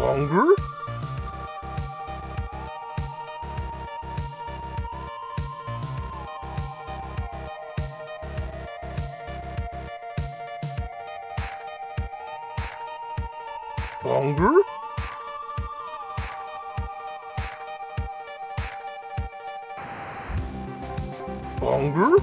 Longer? Longer? Longer?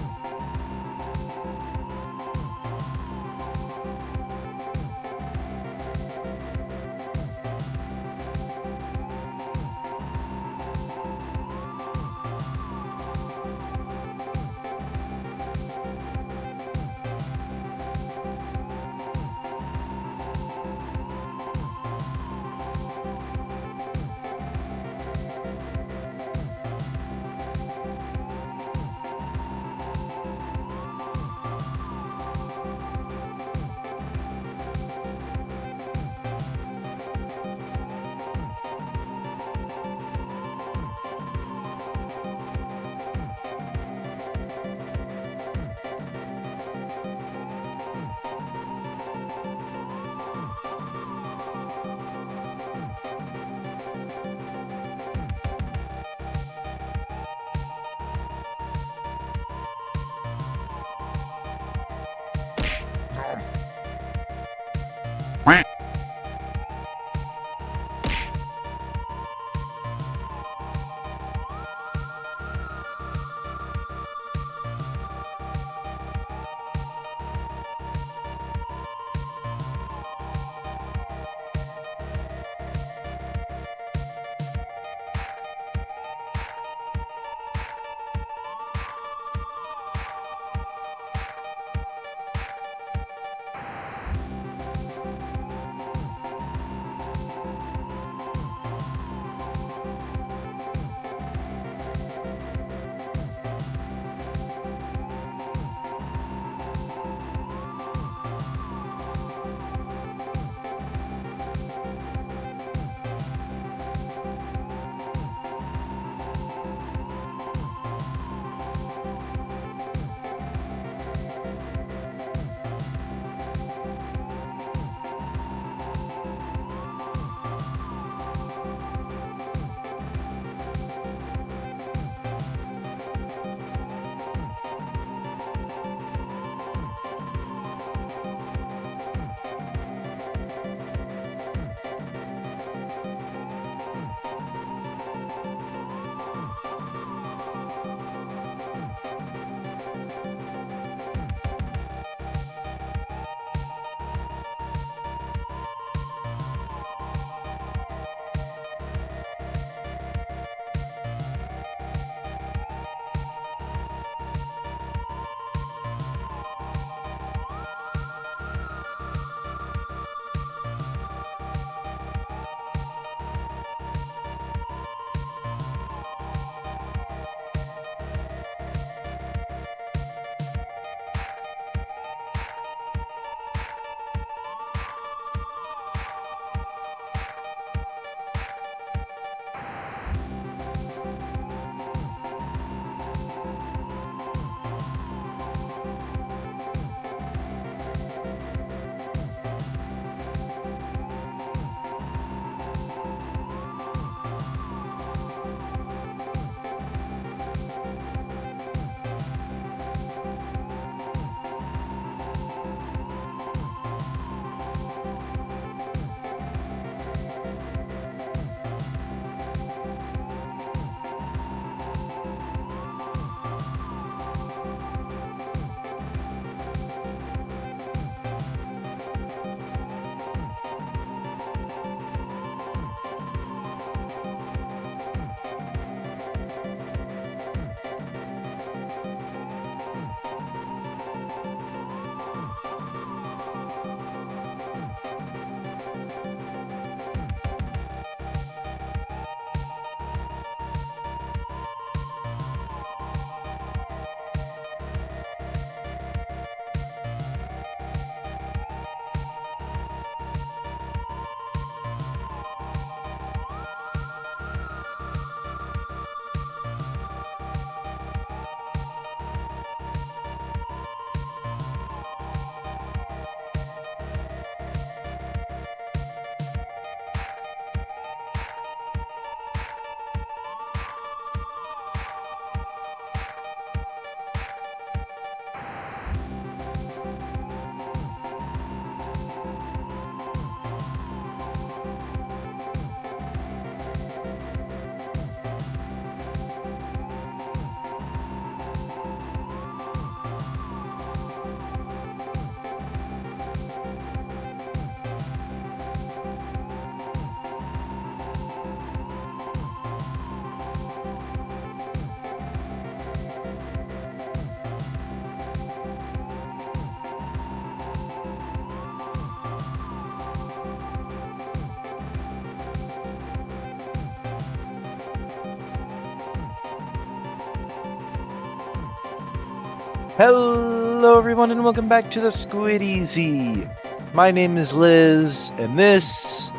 Hello everyone and welcome back to the Squid Easy. My name is Liz, and this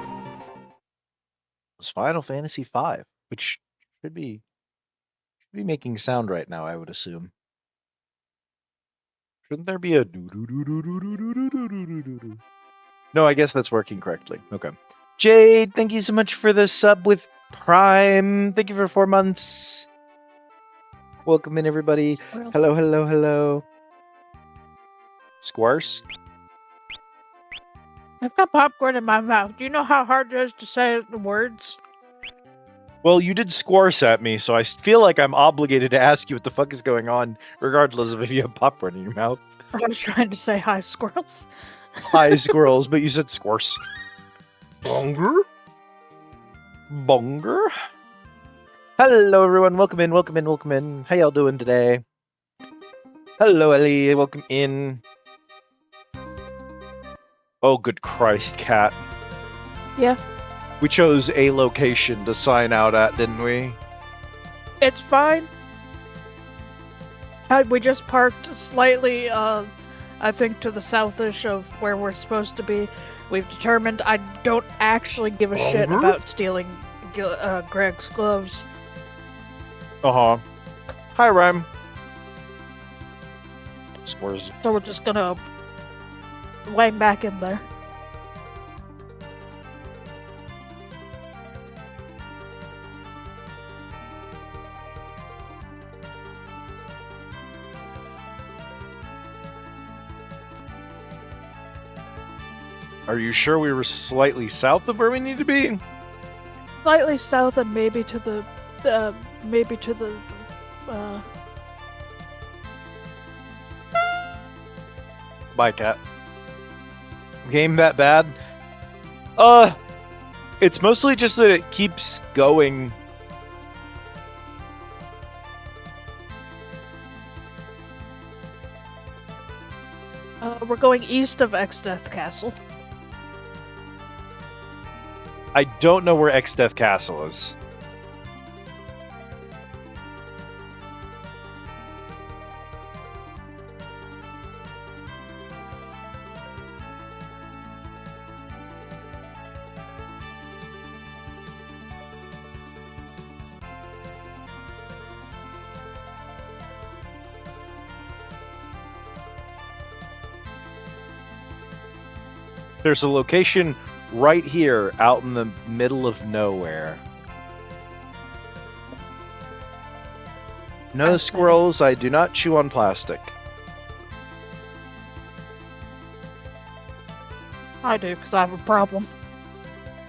is Final Fantasy V, which should be making sound right now, I would assume. Shouldn't there be a do-do-do-do-do-do-do-do-do-do-do? No, I guess that's working correctly. Okay. Jade, thank you so much for the sub with Prime. Thank you for 4 months. Welcome in, everybody. Hello, hello, hello. Squarce? I've got popcorn in my mouth. Do you know how hard it is to say the words? Well, you did squarce at me, so I feel like I'm obligated to ask you what the fuck is going on, regardless of if you have popcorn in your mouth. I was trying to say hi, squirrels. Hi, squirrels, but you said squarce. Bonger? Bonger? Hello, everyone. Welcome in, welcome in, welcome in. How y'all doing today? Hello, Ellie. Welcome in. Oh, good Christ, Cat. Yeah. We chose a location to sign out at, didn't we? It's fine. We just parked slightly, I think, to the southish of where we're supposed to be. We've determined I don't actually give a shit about stealing Greg's gloves. Uh-huh. Hi, Rhyme. Scores. So we're just gonna wang back in there. Are you sure we were slightly south of where we need to be? Slightly south and maybe to the Bye, Cat. Game that bad? It's mostly just that it keeps going. We're going east of Exdeath Castle. I don't know where Exdeath Castle is. There's a location right here out in the middle of nowhere. No squirrels, I do not chew on plastic. I do, because I have a problem.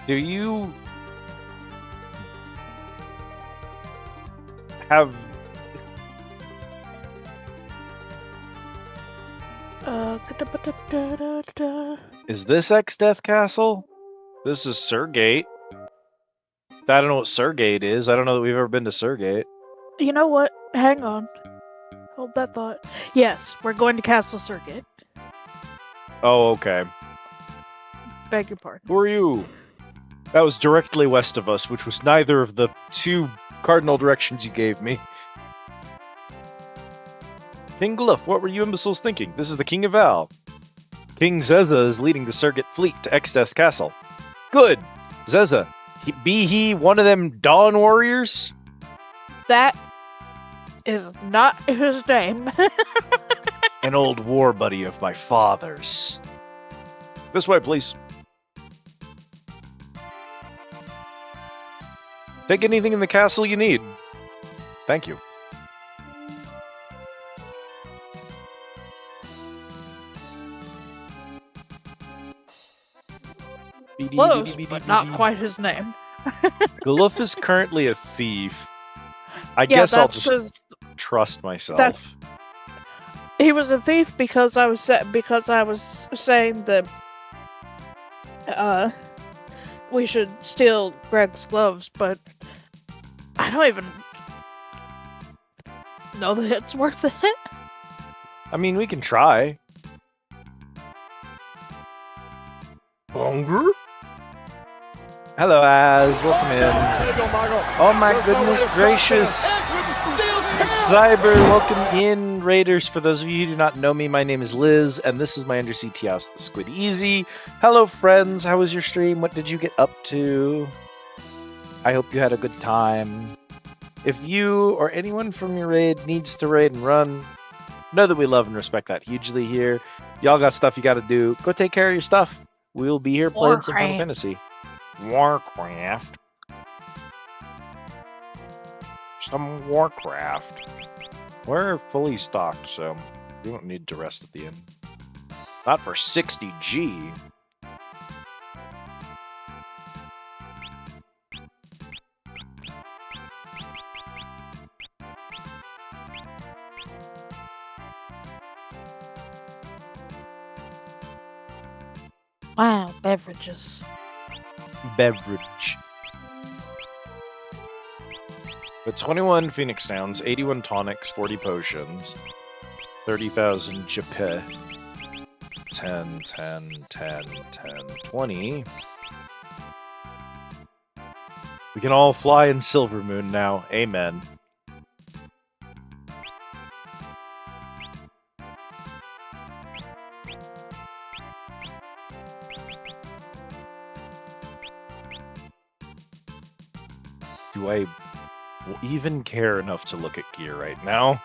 Do you have... Is this Exdeath Castle? This is Surgate. I don't know what Surgate is. I don't know that we've ever been to Surgate. You know what? Hang on. Hold that thought. Yes, we're going to Castle Surgate. Oh, okay. Beg your pardon. Who are you? That was directly west of us, which was neither of the 2 cardinal directions you gave me. King Gluff, what were you imbeciles thinking? This is the King of Val. King Zeza is leading the Surgate fleet to Exdeath Castle. Good! Zeza, be he one of them Dawn Warriors? That is not his name. An old war buddy of my father's. This way, please. Take anything in the castle you need. Thank you. Close, but not quite his name. Gluff is currently a thief. I guess I'll just trust myself. He was a thief because I was saying that we should steal Greg's gloves, but I don't even know that it's worth it. I mean, we can try. Bonger? Hello, Az. Welcome in. Oh my goodness gracious. Cyber, welcome in, Raiders. For those of you who do not know me, my name is Liz, and this is my undersea tea house, the Squid Easy. Hello, friends. How was your stream? What did you get up to? I hope you had a good time. If you or anyone from your raid needs to raid and run, know that we love and respect that hugely here. Y'all got stuff you got to do. Go take care of your stuff. We'll be here playing some Final Fantasy. Warcraft. Some Warcraft. We're fully stocked, so we don't need to rest at the end. Not for 60G. Wow, beverages. Beverage. But 21 Phoenix Downs, 81 tonics, 40 potions, 30,000 JP, 10, 10, 10, 10, 20. We can all fly in Silvermoon now. Amen. Do I even care enough to look at gear right now?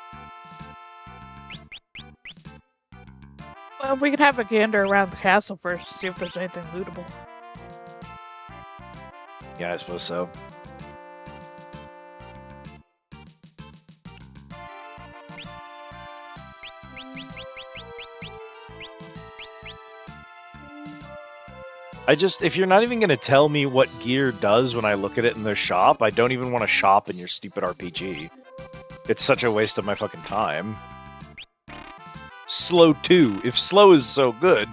Well, we can have a gander around the castle first to see if there's anything lootable. Yeah, I suppose so. If you're not even going to tell me what gear does when I look at it in the shop, I don't even want to shop in your stupid RPG. It's such a waste of my fucking time. Slow 2. If slow is so good.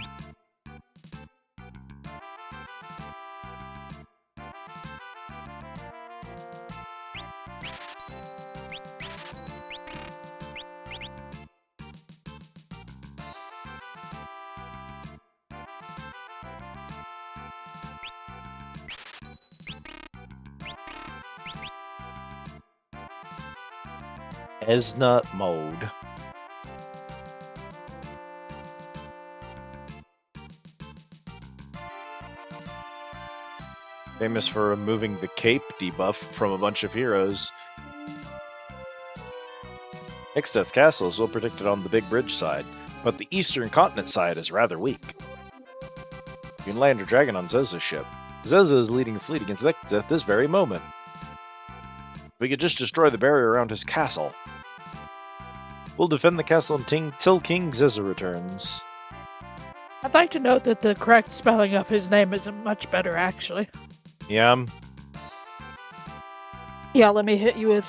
Esna mode. Famous for removing the cape debuff from a bunch of heroes. Ixteth Castle is well protected on the Big Bridge side, but the Eastern Continent side is rather weak. You can land your dragon on Zeza's ship. Zeza is leading a fleet against Ixteth at this very moment. We could just destroy the barrier around his castle. We'll defend the castle until King Zeza returns. I'd like to note that the correct spelling of his name isn't much better, actually. Yeah. Yeah, let me hit you with,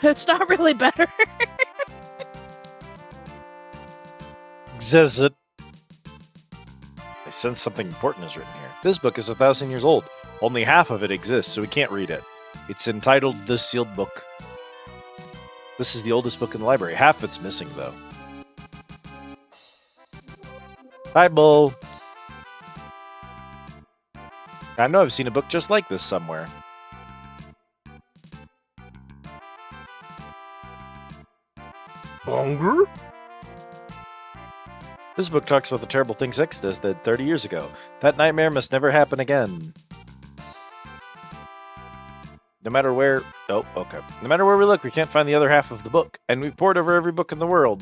It's not really better. Zeza. I sense something important is written here. This book is 1,000 years old. Only half of it exists, so we can't read it. It's entitled The Sealed Book. This is the oldest book in the library. Half of it's missing, though. Hi, Bull. I know I've seen a book just like this somewhere. Hunger? This book talks about the terrible things Ixteth did 30 years ago. That nightmare must never happen again. No matter where... Oh, okay. No matter where we look, we can't find the other half of the book. And we've pored over every book in the world.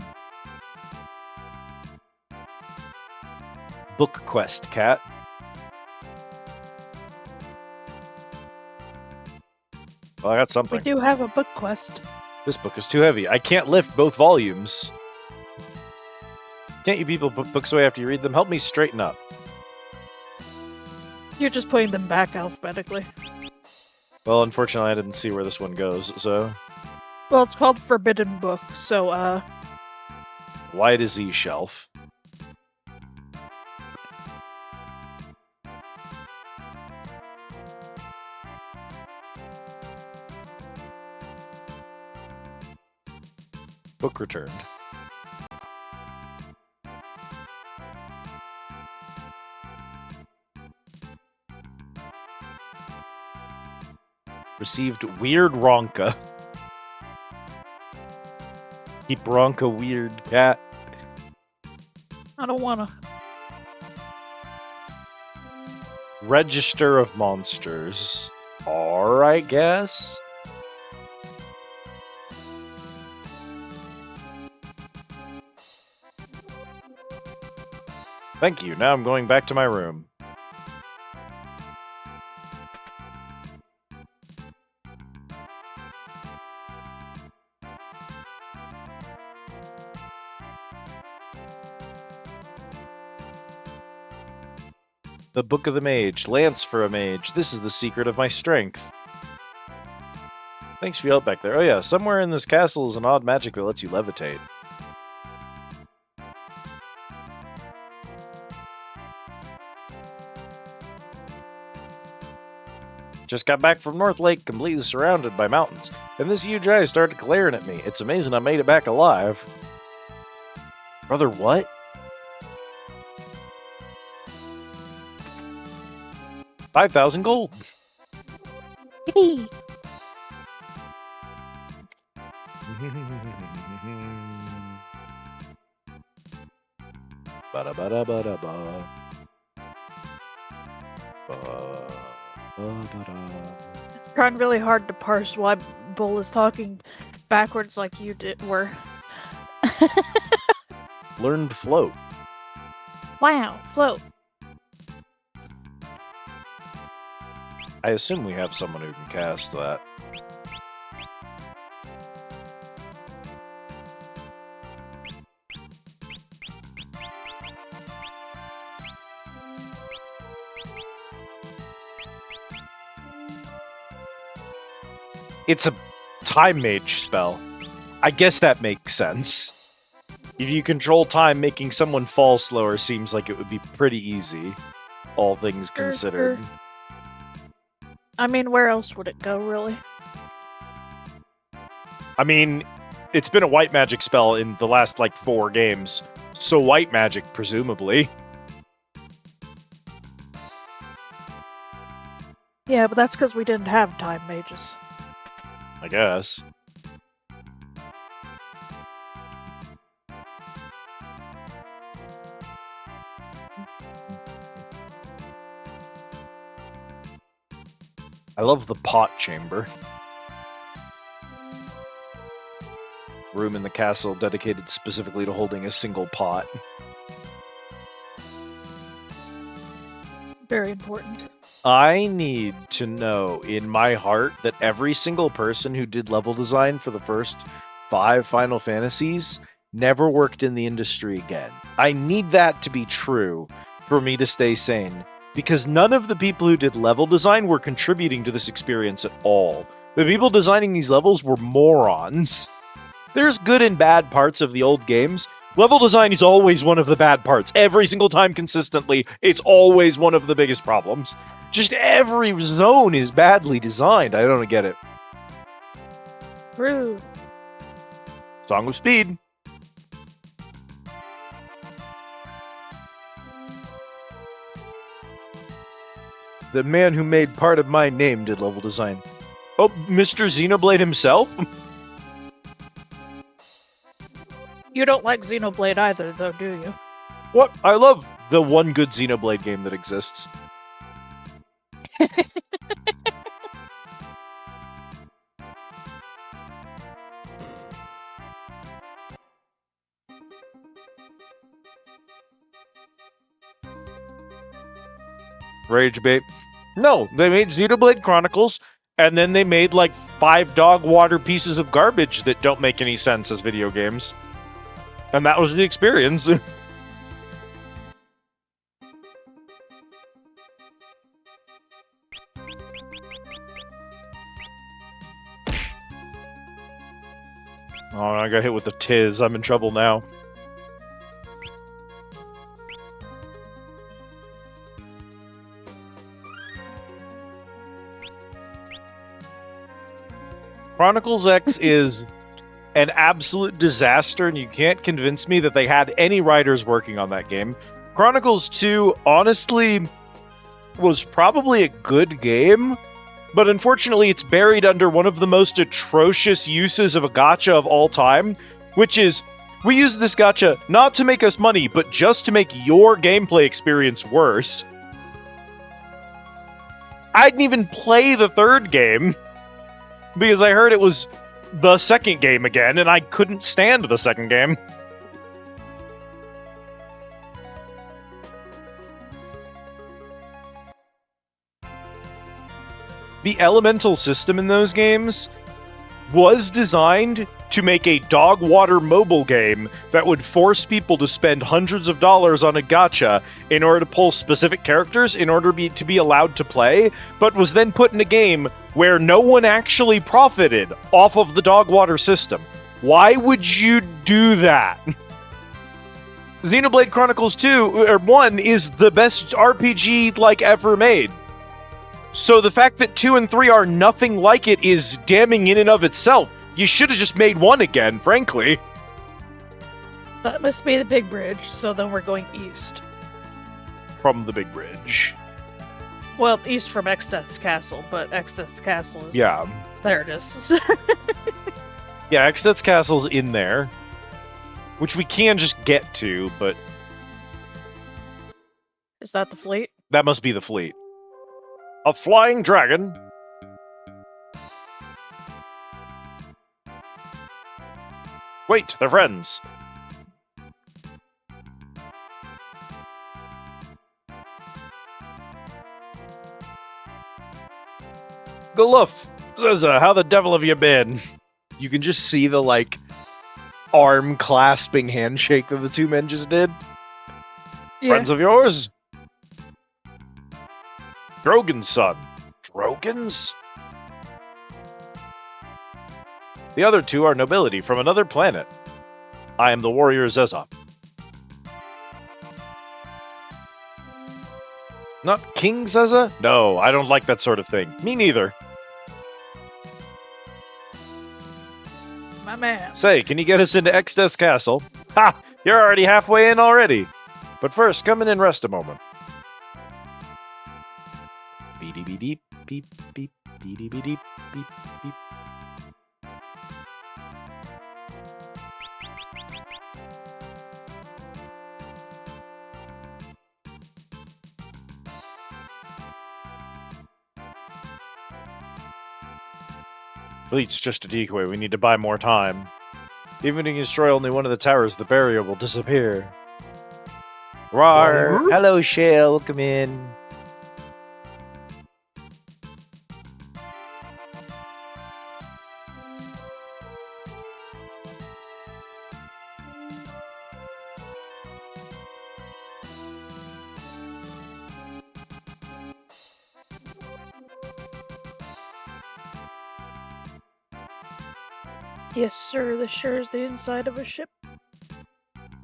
Book quest, cat. Well, I got something. We do have a book quest. This book is too heavy. I can't lift both volumes. Can't you people put books away after you read them? Help me straighten up. You're just putting them back alphabetically. Well, unfortunately, I didn't see where this one goes, so... Well, it's called Forbidden Book, so, Y to Z shelf. Book returned. Received weird Ronka. Keep Ronka weird, cat. I don't wanna. Register of monsters. R, I guess? Thank you. Now I'm going back to my room. The Book of the Mage. Lance for a mage. This is the secret of my strength. Thanks for your help back there. Oh yeah, somewhere in this castle is an odd magic that lets you levitate. Just got back from North Lake, completely surrounded by mountains, and this huge eye started glaring at me. It's amazing I made it back alive. Brother, what? $5,000 gold. Yippee! Ba-da-ba-da-ba-da-ba. Trying really hard to parse why Bull is talking backwards like you were. Learned float. Wow, float. I assume we have someone who can cast that. It's a time mage spell. I guess that makes sense. If you control time, making someone fall slower seems like it would be pretty easy, all things considered. I mean, where else would it go, really? I mean, it's been a white magic spell in the last, 4 games, so white magic, presumably. Yeah, but that's because we didn't have time mages. I guess. I love the pot chamber. Room in the castle dedicated specifically to holding a single pot. Very important. I need to know in my heart that every single person who did level design for the first 5 Final Fantasies never worked in the industry again. I need that to be true for me to stay sane, because none of the people who did level design were contributing to this experience at all. The people designing these levels were morons. There's good and bad parts of the old games. Level design is always one of the bad parts. Every single time consistently, it's always one of the biggest problems. Just every zone is badly designed. I don't get it. Rude. Song of Speed. The man who made part of my name did level design. Oh, Mr. Xenoblade himself? You don't like Xenoblade either, though, do you? What? I love the one good Xenoblade game that exists. Rage bait. No, they made Xenoblade Chronicles, and then they made 5 dog water pieces of garbage that don't make any sense as video games. And that was the experience. Oh, I got hit with a tiz. I'm in trouble now. Chronicles X is an absolute disaster, and you can't convince me that they had any writers working on that game. Chronicles 2, honestly, was probably a good game, but unfortunately it's buried under one of the most atrocious uses of a gacha of all time, which is, we use this gacha not to make us money, but just to make your gameplay experience worse. I didn't even play the third game, because I heard it was the second game again, and I couldn't stand the second game. The elemental system in those games was designed to make a dog water mobile game that would force people to spend hundreds of dollars on a gacha in order to pull specific characters in order to be allowed to play, but was then put in a game where no one actually profited off of the dog water system. Why would you do that? Xenoblade Chronicles 2, or 1, is the best RPG, ever made. So the fact that 2 and 3 are nothing like it is damning in and of itself. You should have just made 1 again, frankly. That must be the big bridge, so then we're going east. From the big bridge. Well, east from Exdeath's Castle, but Exdeath's Castle is... Yeah. There it is. Yeah, Exdeath's Castle's in there. Which we can just get to, but... Is that the fleet? That must be the fleet. A flying dragon? Wait, they're friends. Galuf says, how the devil have you been? You can just see the, arm clasping handshake that the two men just did. Yeah. Friends of yours? Drogon's son. Drogon's? The other two are nobility from another planet. I am the warrior Zeza. Not King Zeza? No, I don't like that sort of thing. Me neither. My man. Say, can you get us into Exdeath's Castle? Ha! You're already halfway in already. But first, come in and rest a moment. Beep beep beep beep beep beep beep beep beep beep. Fleet's just a decoy. We need to buy more time. Even if you destroy only one of the towers, the barrier will disappear. Rawr! Hello, Shale. Welcome in. Yes, sir. This sure is the inside of a ship.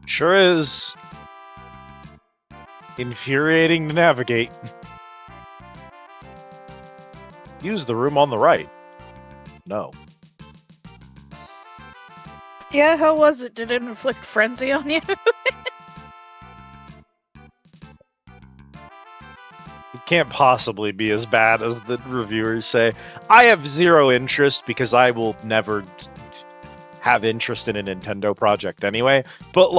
Sure is. Infuriating to navigate. Use the room on the right. No. Yeah, how was it? Did it inflict frenzy on you? It can't possibly be as bad as the reviewers say. I have zero interest because I will never have interest in a Nintendo project anyway. But,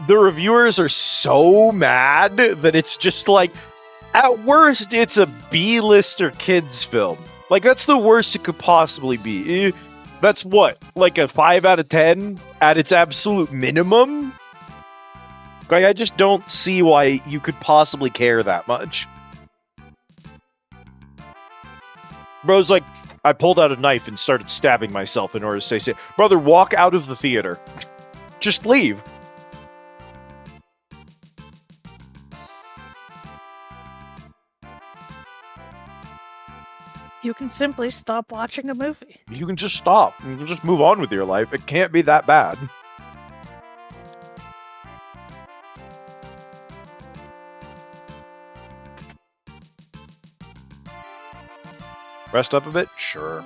the reviewers are so mad that it's just at worst, it's a B-lister kids film. That's the worst it could possibly be. That's what? A 5 out of 10 at its absolute minimum? I just don't see why you could possibly care that much. Bro's I pulled out a knife and started stabbing myself in order to stay safe. Brother, walk out of the theater. Just leave. You can simply stop watching a movie. You can just stop. You can just move on with your life. It can't be that bad. Rest up a bit? Sure.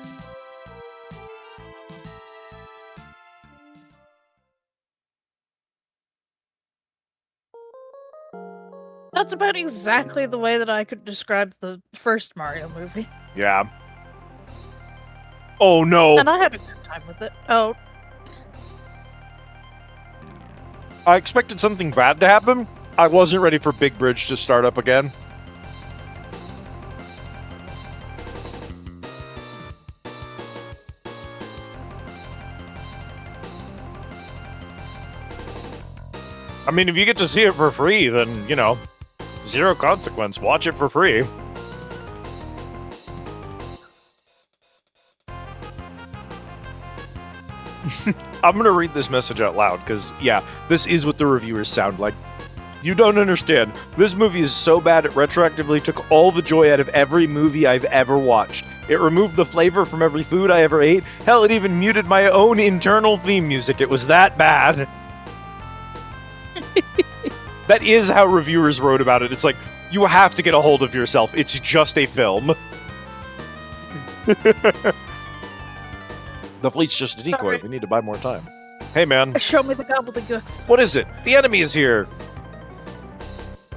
That's about exactly the way that I could describe the first Mario movie. Yeah. Oh no! And I had a good time with it. Oh, I expected something bad to happen. I wasn't ready for Big Bridge to start up again. I mean, if you get to see it for free, then, you know, zero consequence. Watch it for free. I'm going to read this message out loud, because, yeah, this is what the reviewers sound like. You don't understand. This movie is so bad it retroactively took all the joy out of every movie I've ever watched. It removed the flavor from every food I ever ate. Hell, it even muted my own internal theme music. It was that bad. That is how reviewers wrote about it. It's like, you have to get a hold of yourself. It's just a film. The fleet's just a decoy. Sorry. We need to buy more time. Hey, man. show me the gobbledygooks. What is it? The enemy is here.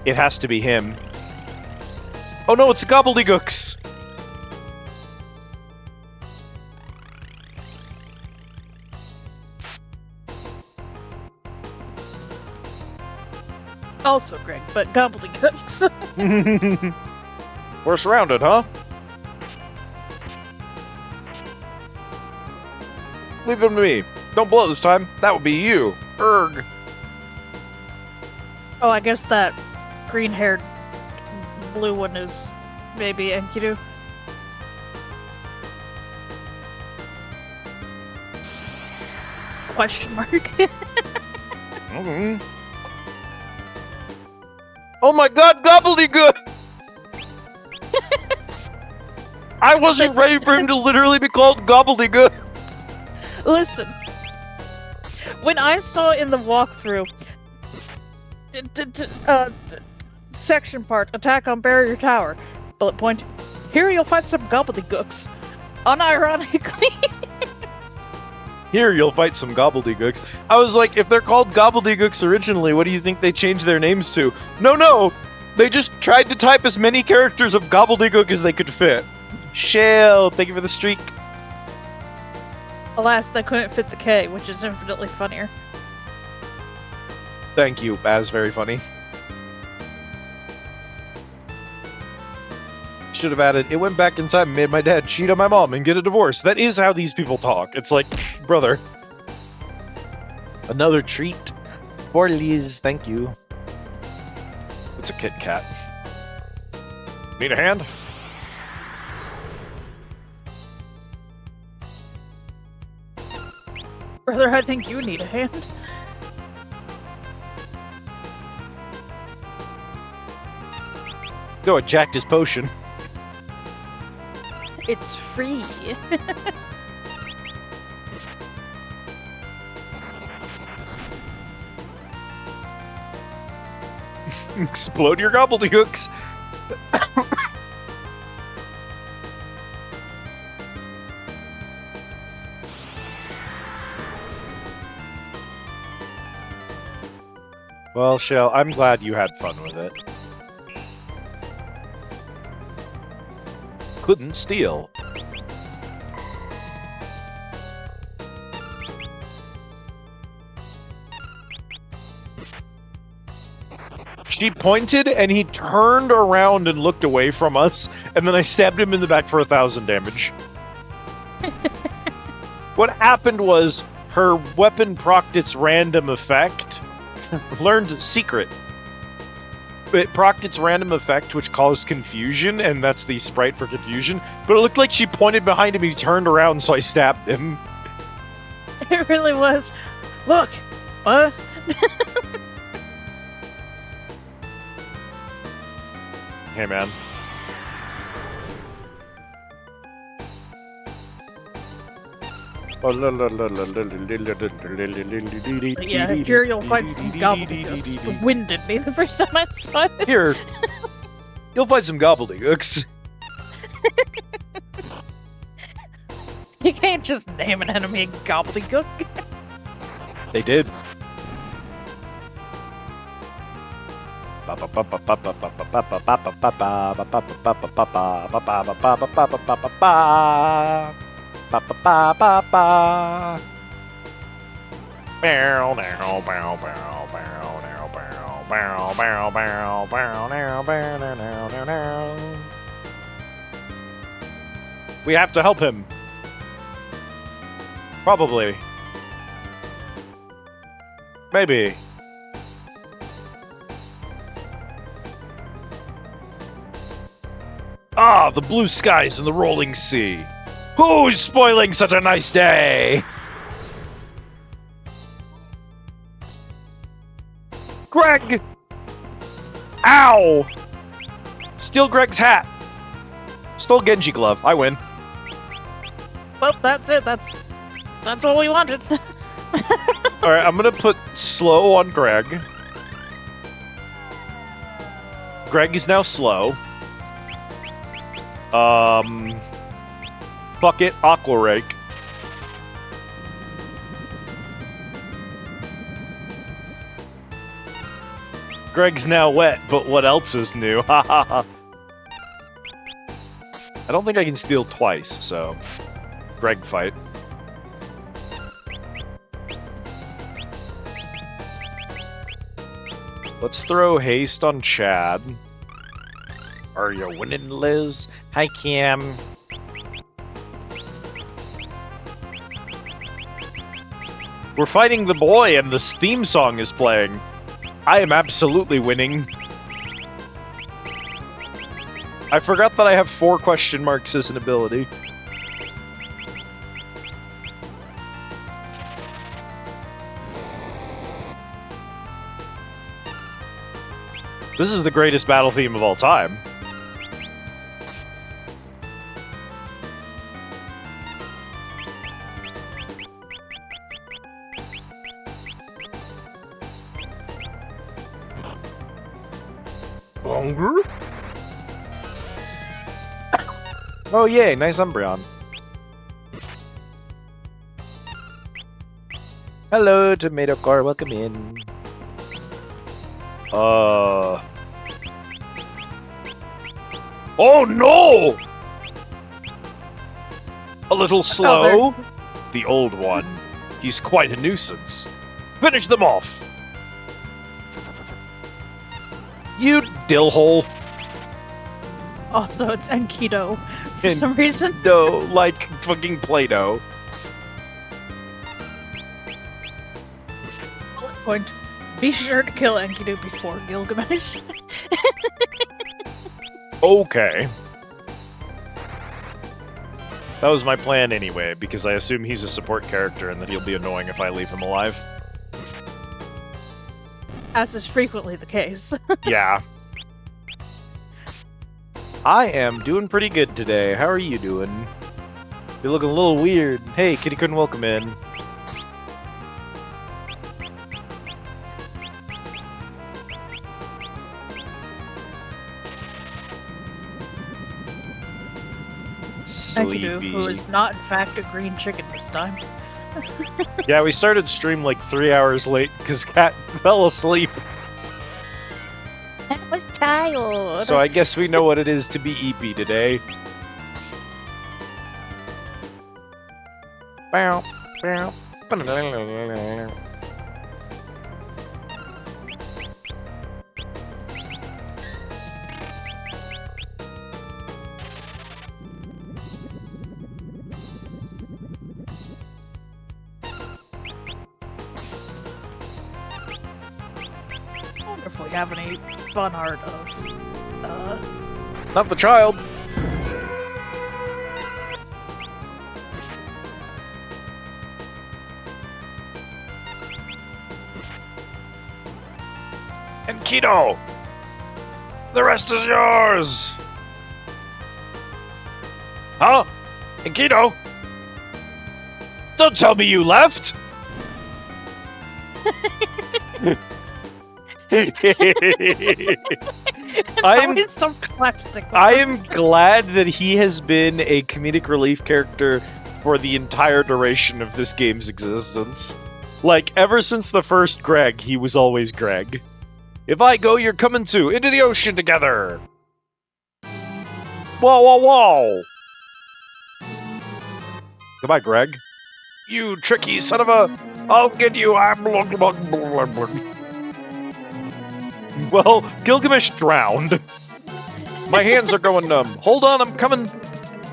It has to be him. Oh no, it's gobbledygooks. Also Greg, but gobbledygooks. We're surrounded, huh? Leave him to me. Don't blow it this time. That would be you. Erg. Oh, I guess that green-haired blue one is maybe Enkidu. Question mark. Mm-hmm. Oh my god, gobbledygook! I wasn't ready for him to literally be called gobbledygook. Listen, when I saw in the walkthrough, section part, attack on barrier tower, bullet point, here you'll find some gobbledygooks. Unironically. Here you'll fight some gobbledygooks. I was like, if they're called gobbledygooks originally, what do you think they changed their names to? No! They just tried to type as many characters of gobbledygook as they could fit. Shell, thank you for the streak. Alas, they couldn't fit the K, which is infinitely funnier. Thank you, Baz, very funny. Should have added, it went back in time and made my dad cheat on my mom and get a divorce. That is how these people talk. It's like, brother. Another treat. For Liz, thank you. It's a Kit Kat. Need a hand? Brother, I think you need a hand. Go, I jacked his potion. It's free. Explode your gobbledygooks. Well, Shell, I'm glad you had fun with it. Couldn't steal. She pointed and he turned around and looked away from us, and then I stabbed him in the back for 1,000 damage. What happened was her weapon procced its random effect. Learned secret. It procced its random effect, which caused confusion, and that's the sprite for confusion. But it looked like she pointed behind him, he turned around, so I stabbed him. It really was. Look! What? Hey, man. Yeah, here you'll find some gobbledygooks. Winded me the first time I saw it. Here, you'll find some gobbledygooks. You can't just name an enemy gobbledygook. They did. We have to help him. Probably. Maybe. Ah, the blue skies and the rolling sea. Who's spoiling such a nice day? Greg! Ow! Steal Greg's hat. Stole Genji glove. I win. Well, that's it. That's all we wanted. Alright, I'm gonna put slow on Greg. Greg is now slow. Fuck it, Aqua Rake. Greg's now wet, but what else is new? Ha ha ha. I don't think I can steal twice, so... Greg fight. Let's throw haste on Chad. Are you winning, Liz? Hi, Cam. We're fighting the boy and the theme song is playing. I am absolutely winning. I forgot that I have 4 question marks as an ability. This is the greatest battle theme of all time. Hunger? Oh yay, nice Umbreon. Hello, Tomato Car, welcome in. Oh no! A little slow. The old one. He's quite a nuisance. Finish them off! You dillhole. Also, it's Enkidu for some reason. No, like fucking Play-Doh. Bullet point. Be sure to kill Enkidu before Gilgamesh. Okay. That was my plan anyway, because I assume he's a support character and that he'll be annoying if I leave him alive. As is frequently the case. Yeah. I am doing pretty good today. How are you doing? You're looking a little weird. Hey, Kitty couldn't welcome in. Enkidu, Sleepy. who is not in fact a green chicken this time. Yeah, we started stream like 3 hours late because Cat fell asleep. I was tired. So I guess we know what it is to be EP today. Bow, bow, ba-da-da-da-da-da. I wonder if we have any fun art of Not the child. And Keto! The rest is yours! Huh? And Keto? Don't tell me you left! It's I'm- always some slapstick. with I him. am glad that he has been a comedic relief character for the entire duration of this game's existence. Like, ever since the first Greg, he was always Greg. If I go, you're coming too. Into the ocean together. Whoa, whoa, whoa. Goodbye, Greg. You tricky son of a... I'll get you. Well, Gilgamesh drowned. My hands are going numb. Hold on, I'm coming.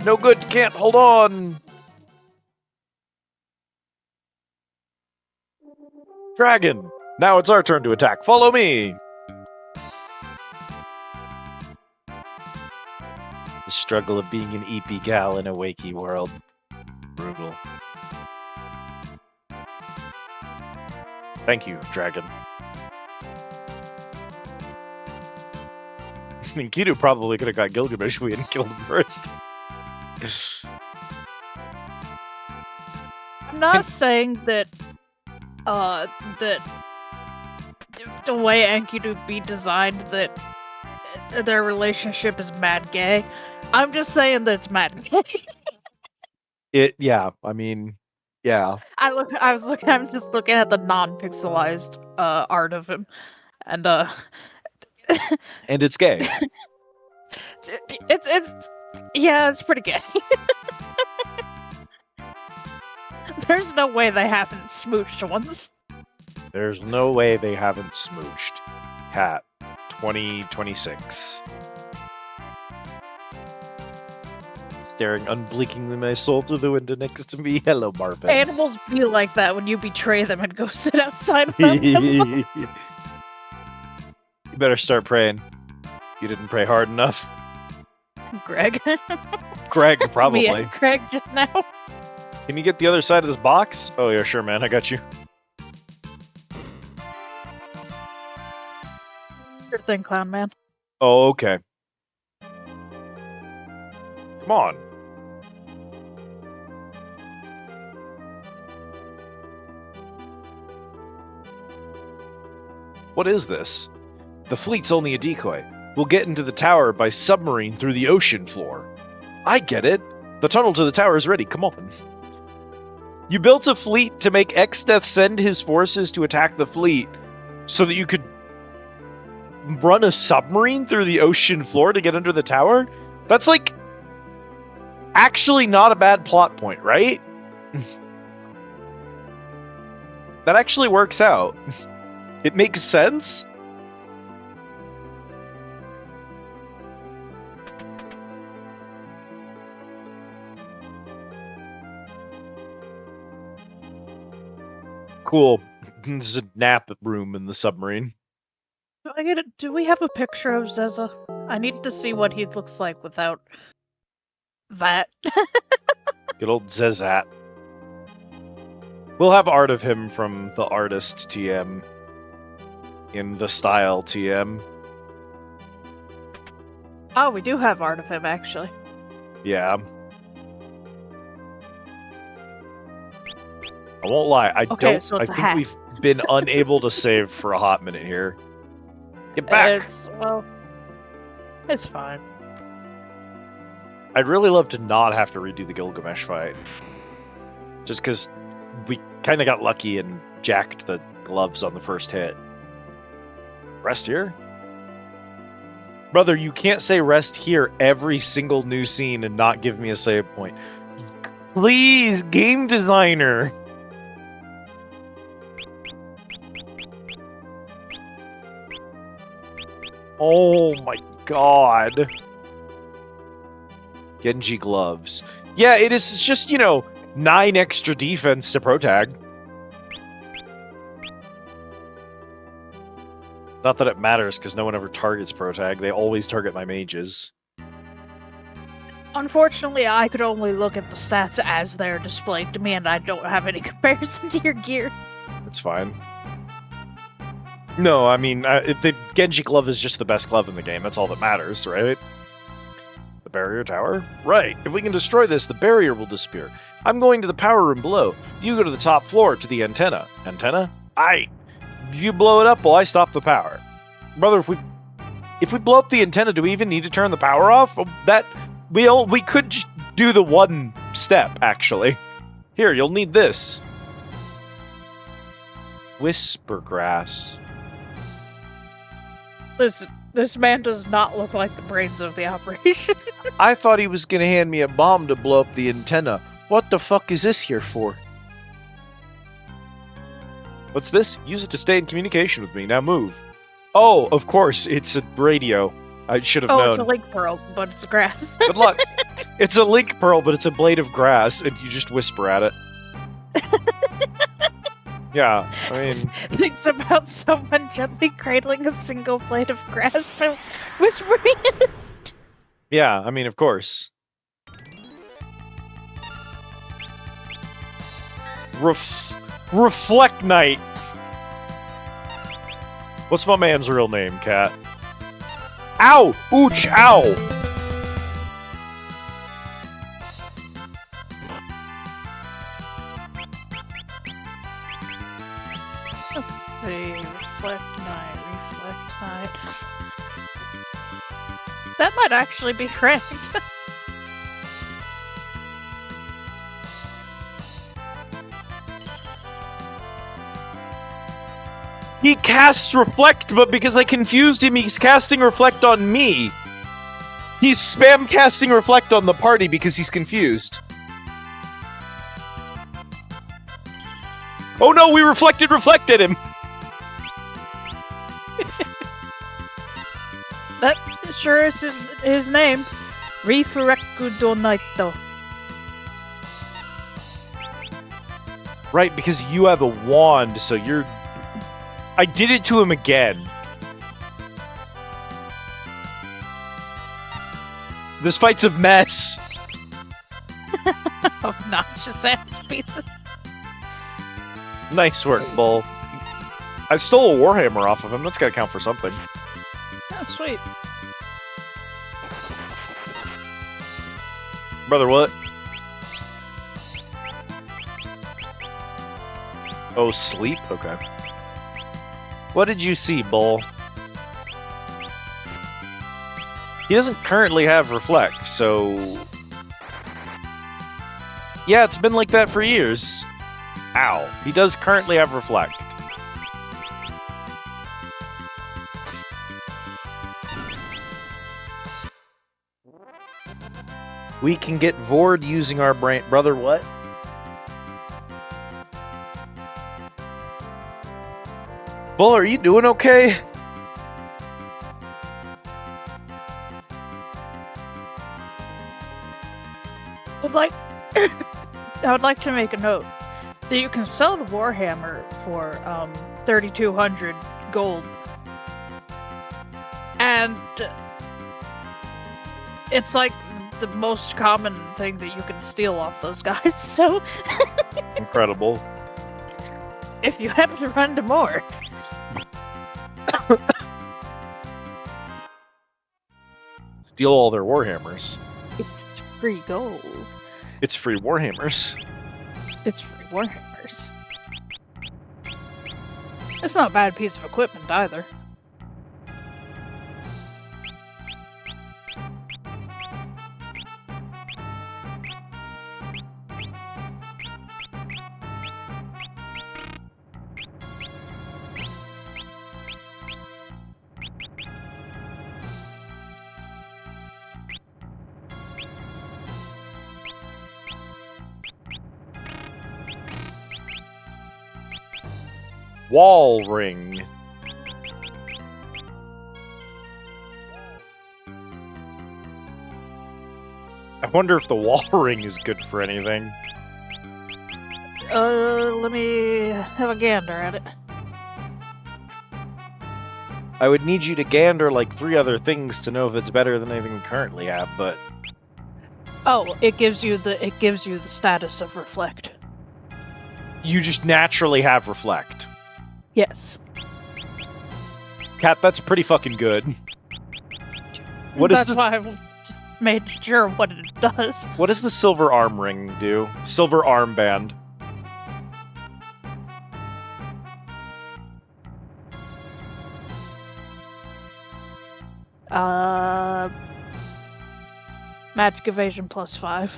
No good, can't hold on. Dragon. Now it's our turn to attack. Follow me. The struggle of being an EP gal in a wakey world. Brutal. Thank you, Dragon. I mean, Kidu probably could have got Gilgamesh if we hadn't killed him first. I'm not saying that that the way Enkidu be designed that their relationship is mad gay. I'm just saying that it's mad gay. I mean, yeah. I'm just looking at the non-pixelized art of him, and And it's gay. it's pretty gay. There's no way they haven't smooched once. There's no way they haven't smooched. Cat 2026. Staring unblinkingly my soul through the window next to me. Hello, Marvin. Animals be like that when you betray them and go sit outside without them. You better start praying. You didn't pray hard enough. Greg. Greg, probably. Me and Greg just now. Can you get the other side of this box? Oh, yeah, sure, man. I got you. Sure thing, Clown Man. Oh, okay. Come on. What is this? The fleet's only a decoy. We'll get into the tower by submarine through the ocean floor. I get it. The tunnel to the tower is ready. Come on. You built a fleet to make Exdeath send his forces to attack the fleet so that you could run a submarine through the ocean floor to get under the tower? That's like actually not a bad plot point, right? That actually works out. It makes sense. Cool. There's a nap room in the submarine. Do we have a picture of Zeza? I need to see what he looks like without that. Good old Zezat. We'll have art of him from the artist TM. In the style TM. Oh, we do have art of him, actually. Yeah. I won't lie, I think we've been unable to save for a hot minute here. Get back! It's fine. I'd really love to not have to redo the Gilgamesh fight. Just because we kind of got lucky and jacked the gloves on the first hit. Rest here? Brother, you can't say rest here every single new scene and not give me a save point. Please, game designer! Oh my god. Genji gloves. Yeah, it's just, 9 extra defense to protag. Not that it matters, because no one ever targets protag. They always target my mages. Unfortunately, I could only look at the stats as they're displayed to me, and I don't have any comparison to your gear. That's fine. No, I mean, the Genji glove is just the best glove in the game. That's all that matters, right? The barrier tower? Right. If we can destroy this, the barrier will disappear. I'm going to the power room below. You go to the top floor to the antenna. Antenna? Aye. You blow it up while I stop the power. Brother, if we blow up the antenna, do we even need to turn the power off? We could just do the one step, actually. Here, you'll need this. Whisper grass. This man does not look like the brains of the operation. I thought he was gonna hand me a bomb to blow up the antenna. What the fuck is this here for? What's this? Use it to stay in communication with me. Now move. Oh, of course, it's a radio. I should have known. It's a link pearl, but it's grass. Good luck. It's a link pearl, but it's a blade of grass, and you just whisper at it. Yeah, I mean... Thinks about someone gently cradling a single blade of grass, but whispering it. Yeah, I mean, of course. Reflect Knight! What's my man's real name, Cat? Ow! Ooch! Ow! Reflect Knight. That might actually be correct. He casts Reflect, but because I confused him, he's casting Reflect on me. He's spam casting Reflect on the party because he's confused. Oh no, we reflected him! That sure is his name. Rifureku Right, because you have a wand, so you're... I did it to him again. This fight's a mess. Obnoxious ass pieces. Nice work, Bull. I stole a Warhammer off of him. That's gotta count for something. Oh, sweet. Brother, what? Oh, sleep? Okay. What did you see, Bull? He doesn't currently have Reflect, so... Yeah, it's been like that for years. Ow. He does currently have Reflect. We can get VOD using our brain. Brother, what? Bull, are you doing okay? I would like to make a note that you can sell the Warhammer for 3,200 gold, and it's like the most common thing that you can steal off those guys. So Incredible. if you happen to run into more, Steal all their Warhammers. it's free gold. It's free Warhammers. It's free Warhammers. It's not a bad piece of equipment either. Wall ring. I wonder if the wall ring is good for anything. Let me have a gander at it. I would need you to gander like 3 other things to know if it's better than anything we currently have, but... Oh, it gives you the status of Reflect. You just naturally have Reflect. Yes. Cat, that's pretty fucking good. That's why I've made sure what it does. What does the silver arm ring do? Silver armband. Magic evasion +5.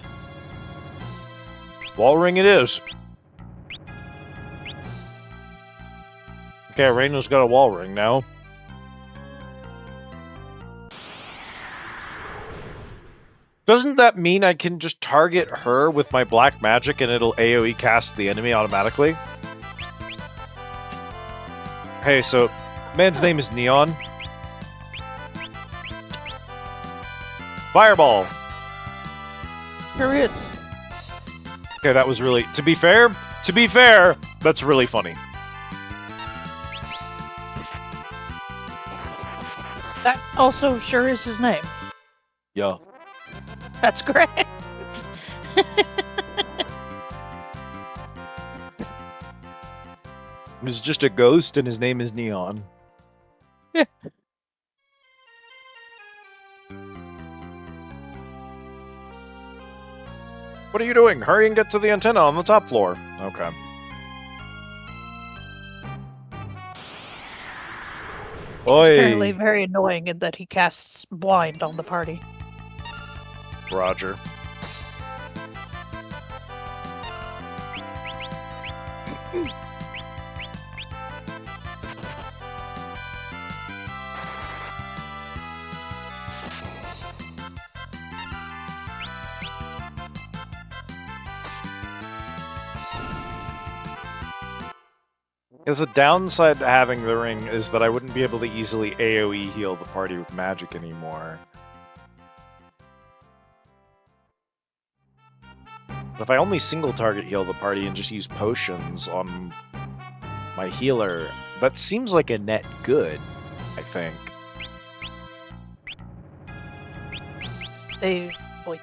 Wall ring it is. Okay, Reina's got a wall ring now. Doesn't that mean I can just target her with my black magic and it'll AoE cast the enemy automatically? Hey, so, man's name is Neon. Fireball! There is. Okay, that was really... To be fair, that's really funny. That also sure is his name. Yeah. That's great. He's just a ghost and his name is Neon. Yeah. What are you doing? Hurry and get to the antenna on the top floor. Okay. It's apparently very annoying in that he casts blind on the party. Roger. Because the downside to having the ring is that I wouldn't be able to easily AoE heal the party with magic anymore. But if I only single target heal the party and just use potions on my healer, that seems like a net good, I think. Save point.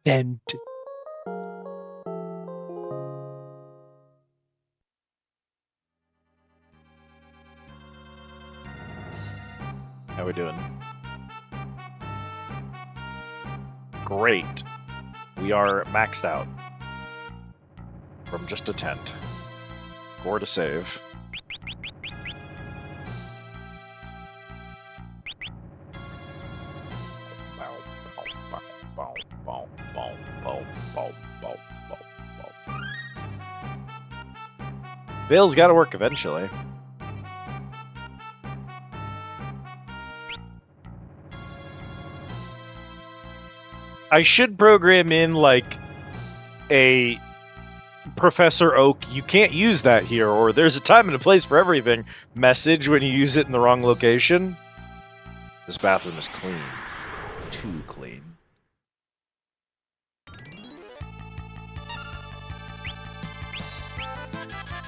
Dent. How we doing? Great. We are maxed out. From just a tent. Or to save. Bill's gotta work eventually. I should program in, like, a Professor Oak, you can't use that here, or there's a time and a place for everything message when you use it in the wrong location. This bathroom is clean. Too clean.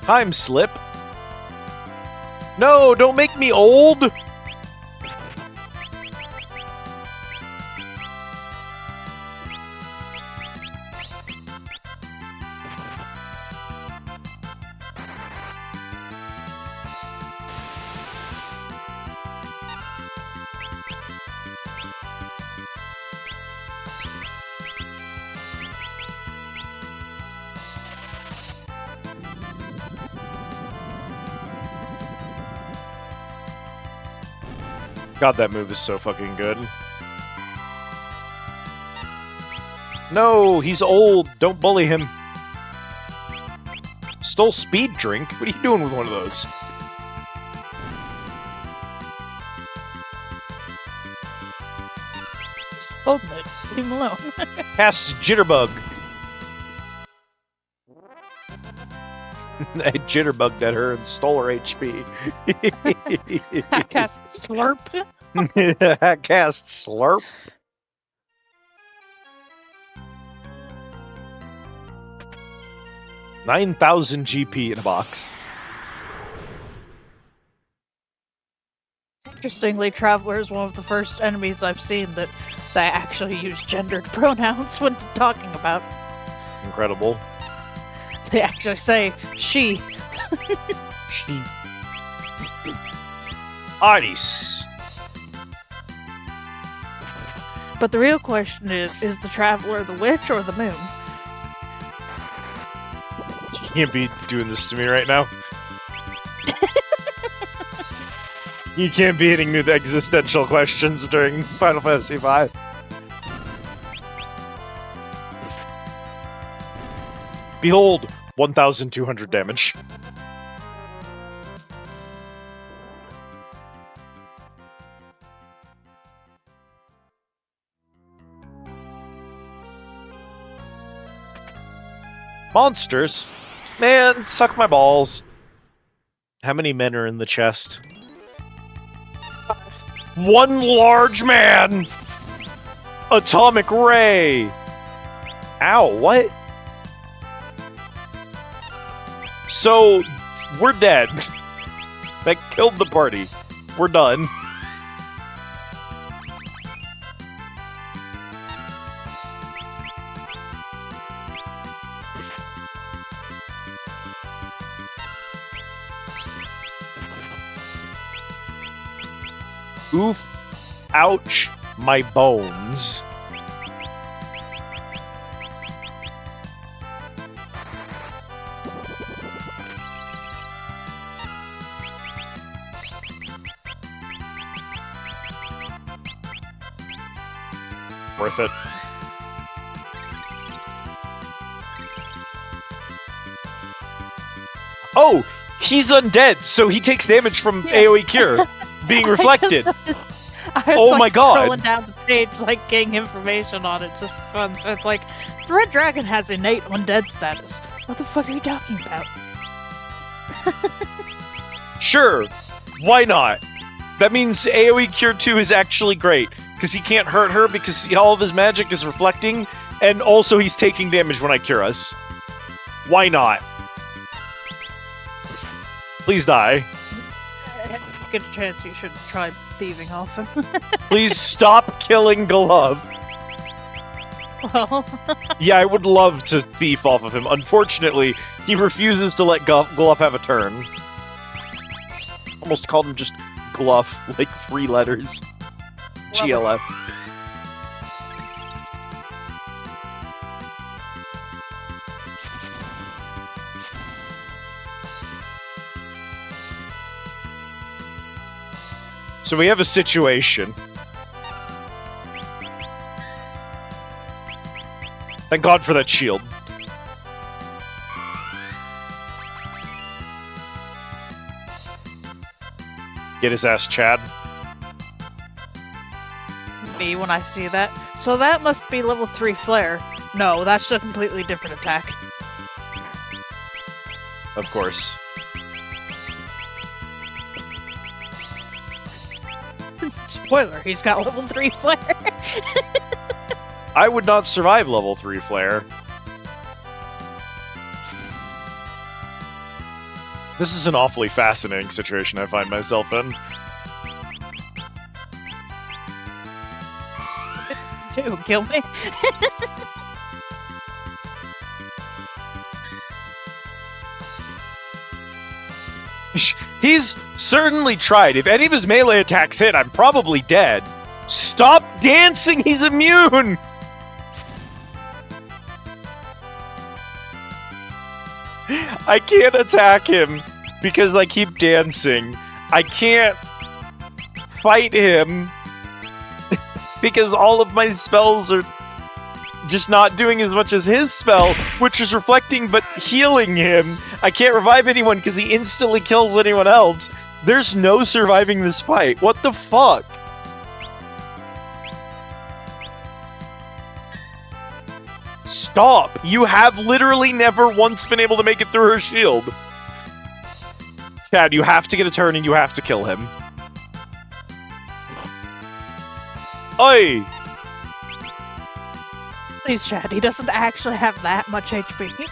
Time slip. No, don't make me old! God, that move is so fucking good. No, he's old. Don't bully him. Stole speed drink? What are you doing with one of those? Holding it. Leave him alone. Cast Jitterbug. I jitterbugged at her and stole her HP. Cast Slurp. Cast Slurp. $9,000 GP in a box. Interestingly, Traveler is one of the first enemies I've seen that actually use gendered pronouns when talking about. Incredible. They actually say she. She. Ice. But the real question is the Traveler the witch or the moon? You can't be doing this to me right now. You can't be hitting me with existential questions during Final Fantasy V. Behold, 1,200 damage. Monsters? Man, suck my balls. How many men are in the chest? 1 large man! Atomic ray! Ow, what? So, we're dead. That killed the party. We're done. Oof. Ouch. My bones. Worth it. Oh! He's undead, so he takes damage from AoE Cure being reflected. Oh my god! Scrolling down the page, like getting information on it, just for fun. So it's like, the Red Dragon has innate undead status. What the fuck are you talking about? Sure, why not? That means AoE Cure 2 is actually great, because he can't hurt her because all of his magic is reflecting, and also he's taking damage when I cure us. Why not? Please die. Get a chance, you should try thieving off him. Please stop killing Glove. Well, Yeah, I would love to thief off of him. Unfortunately, he refuses to let Glove have a turn. Almost called him just Gluff, like 3 letters. GLF. So we have a situation. Thank God for that shield. Get his ass, Chad. me when I see that. So that must be level 3 flare. No, that's a completely different attack. Of course. Spoiler, he's got level 3 flare. I would not survive level 3 flare. This is an awfully fascinating situation I find myself in. Dude, kill me. He's certainly tried. If any of his melee attacks hit, I'm probably dead. Stop dancing! He's immune! I can't attack him because I keep dancing. I can't fight him because all of my spells are just not doing as much as his spell, which is reflecting but healing him. I can't revive anyone because he instantly kills anyone else. There's no surviving this fight. What the fuck? Stop! You have literally never once been able to make it through her shield. Chad, you have to get a turn and you have to kill him. Oi! Please, Chad, he doesn't actually have that much HP.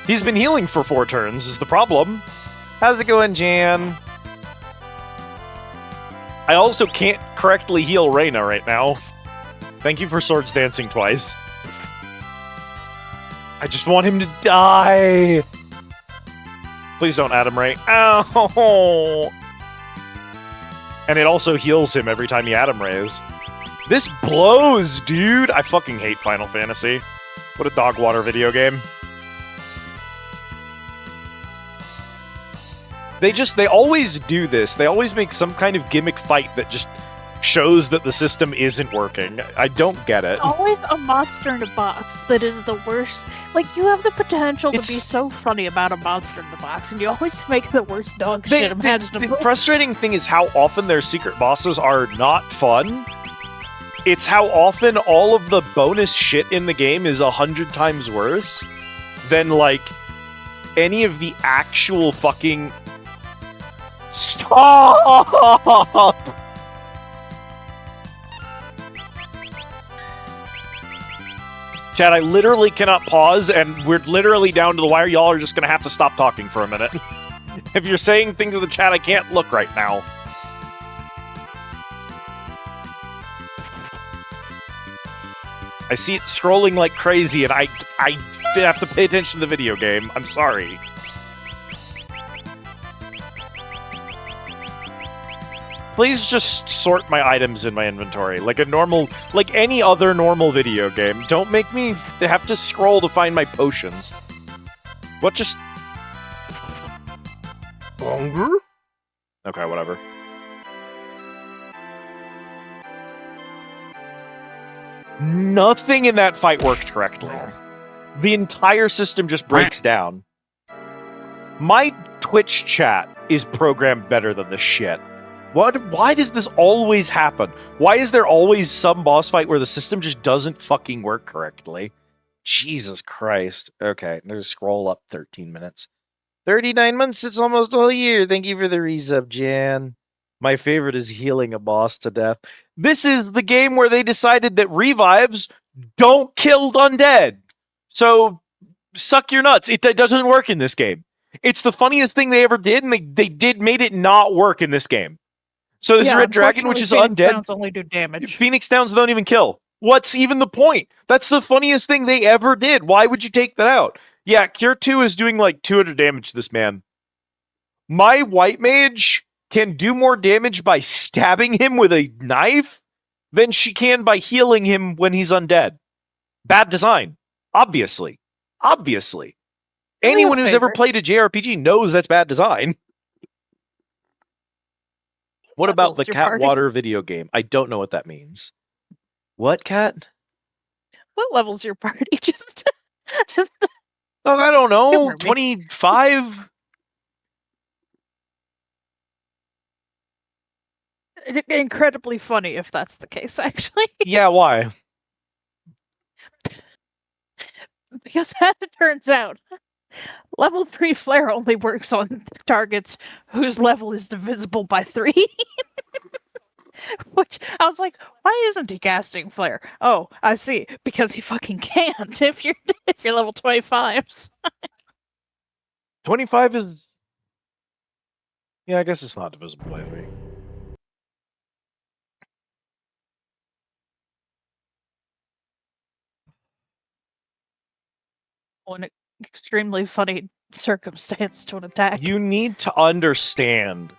He's been healing for 4 turns, is the problem. How's it going, Jan? I also can't correctly heal Reyna right now. Thank you for Swords Dancing twice. I just want him to die! Please don't add him right. Ow! And it also heals him every time you add him rays. This blows, dude! I fucking hate Final Fantasy. What a dog water video game. They always do this. They always make some kind of gimmick fight that just shows that the system isn't working. I don't get it. Always a monster in a box that is the worst. Like, you have the potential to be so funny about a monster in the box, and you always make the worst dog shit imaginable. The frustrating thing is how often their secret bosses are not fun. It's how often all of the bonus shit in the game is 100 times worse than, like, any of the actual fucking... Stop! Chad, I literally cannot pause, and we're literally down to the wire. Y'all are just gonna have to stop talking for a minute. If you're saying things in the chat, I can't look right now. I see it scrolling like crazy, and I have to pay attention to the video game. I'm sorry. Please just sort my items in my inventory like like any other normal video game. Don't make me have to scroll to find my potions. What just... Hunger? Okay, whatever. Nothing in that fight worked correctly. The entire system just breaks down. My Twitch chat is programmed better than this shit. Why does this always happen? Why is there always some boss fight where the system just doesn't fucking work correctly? Jesus Christ. Okay, let's scroll up 13 minutes. 39 months, it's almost a whole year. Thank you for the resub, Jan. My favorite is healing a boss to death. This is the game where they decided that revives don't kill undead. So, suck your nuts. It doesn't work in this game. It's the funniest thing they ever did, and they made it not work in this game. So this Red Dragon, which is Phoenix undead. Downs only do damage. Phoenix Downs don't even kill. What's even the point? That's the funniest thing they ever did. Why would you take that out? Yeah, Cure 2 is doing like 200 damage to this man. My White Mage can do more damage by stabbing him with a knife than she can by healing him when he's undead. Bad design. Obviously. Obviously. Anyone who's ever played a JRPG knows that's bad design. What about the Cat Water video game? I don't know what that means. What, Cat? What level's your party? just Oh, I don't know. 25? Incredibly funny if that's the case, actually. Yeah, why? Because as it turns out, level 3 flare only works on targets whose level is divisible by 3. Which, I was like, why isn't he casting flare? Oh, I see. Because he fucking can't if you're level 25s. 25 is... Yeah, I guess it's not divisible by 3. An extremely funny circumstance to an attack. You need to understand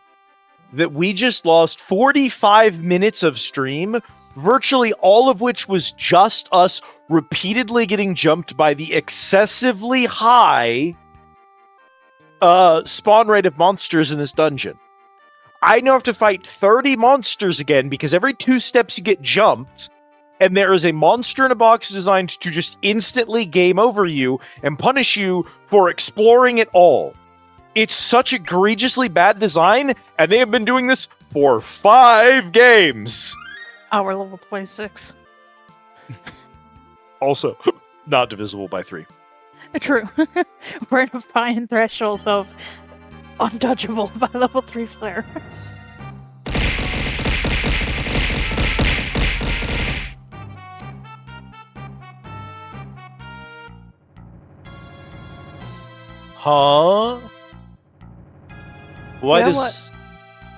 that we just lost 45 minutes of stream, virtually all of which was just us repeatedly getting jumped by the excessively high spawn rate of monsters in this dungeon. I now have to fight 30 monsters again because every 2 steps you get jumped, and there is a monster in a box designed to just instantly game over you and punish you for exploring it all. It's such egregiously bad design, and they have been doing this for 5 games. Oh, we're level 26. Also, not divisible by 3. True. We're in a fine threshold of untouchable by level 3 flare. Huh? Why does...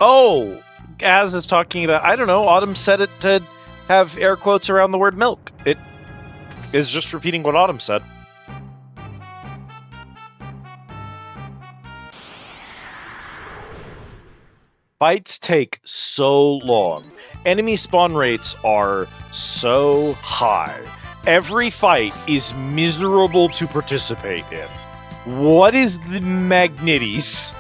Oh! Az is talking about... I don't know, Autumn said it to have air quotes around the word milk. It is just repeating what Autumn said. Fights take so long. Enemy spawn rates are so high. Every fight is miserable to participate in. What is the magnities?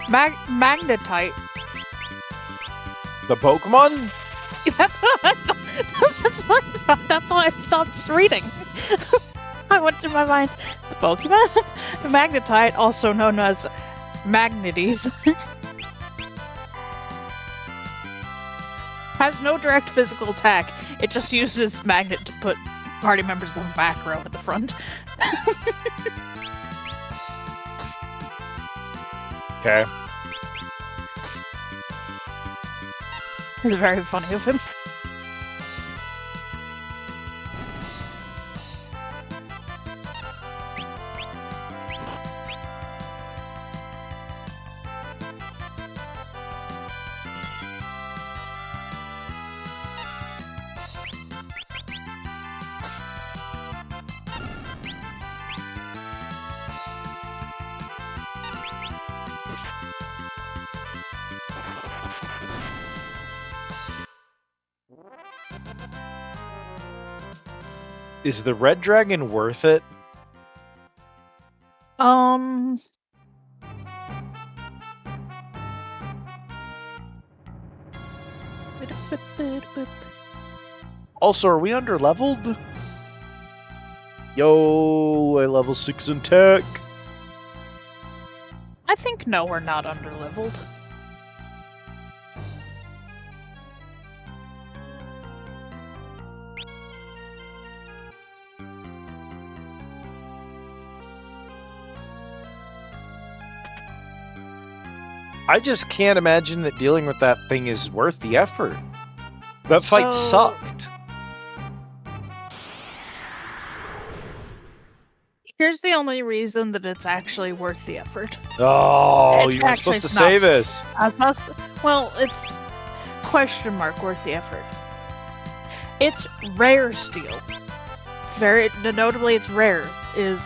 Magnetite. The Pokemon? That's what I thought. That's why I stopped reading. I went to my mind. The Pokemon Magnetite, also known as Magnetes, has no direct physical attack. It just uses magnet to put party members in the back row at the front. Okay. It's very funny of him. Is the red dragon worth it? Also, are we under-leveled? Yo, I level 6 in tech. I think no, we're not underleveled. I just can't imagine that dealing with that thing is worth the effort. That fight sucked. Here's the only reason that it's actually worth the effort. Oh, It's you weren't actually supposed to it's say not. this. Well, it's question mark worth the effort. It's rare steel. Very notably, it's rare. Is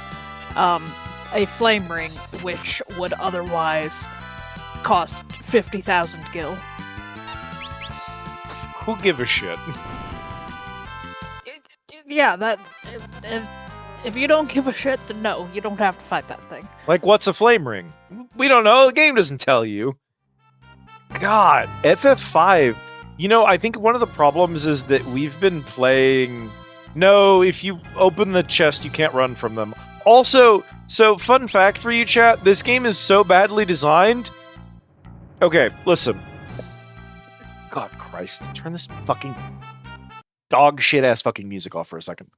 a flame ring, which would otherwise cost 50,000 gil. Who give a shit? Yeah, that if you don't give a shit, then no, you don't have to fight that thing. Like, what's a flame ring? We don't know. The game doesn't tell you. God, FF5. You know, I think one of the problems is that we've been playing... No, if you open the chest, you can't run from them. Also, so fun fact for you, chat, this game is so badly designed. Okay, listen. God Christ, turn this fucking dog shit ass fucking music off for a second.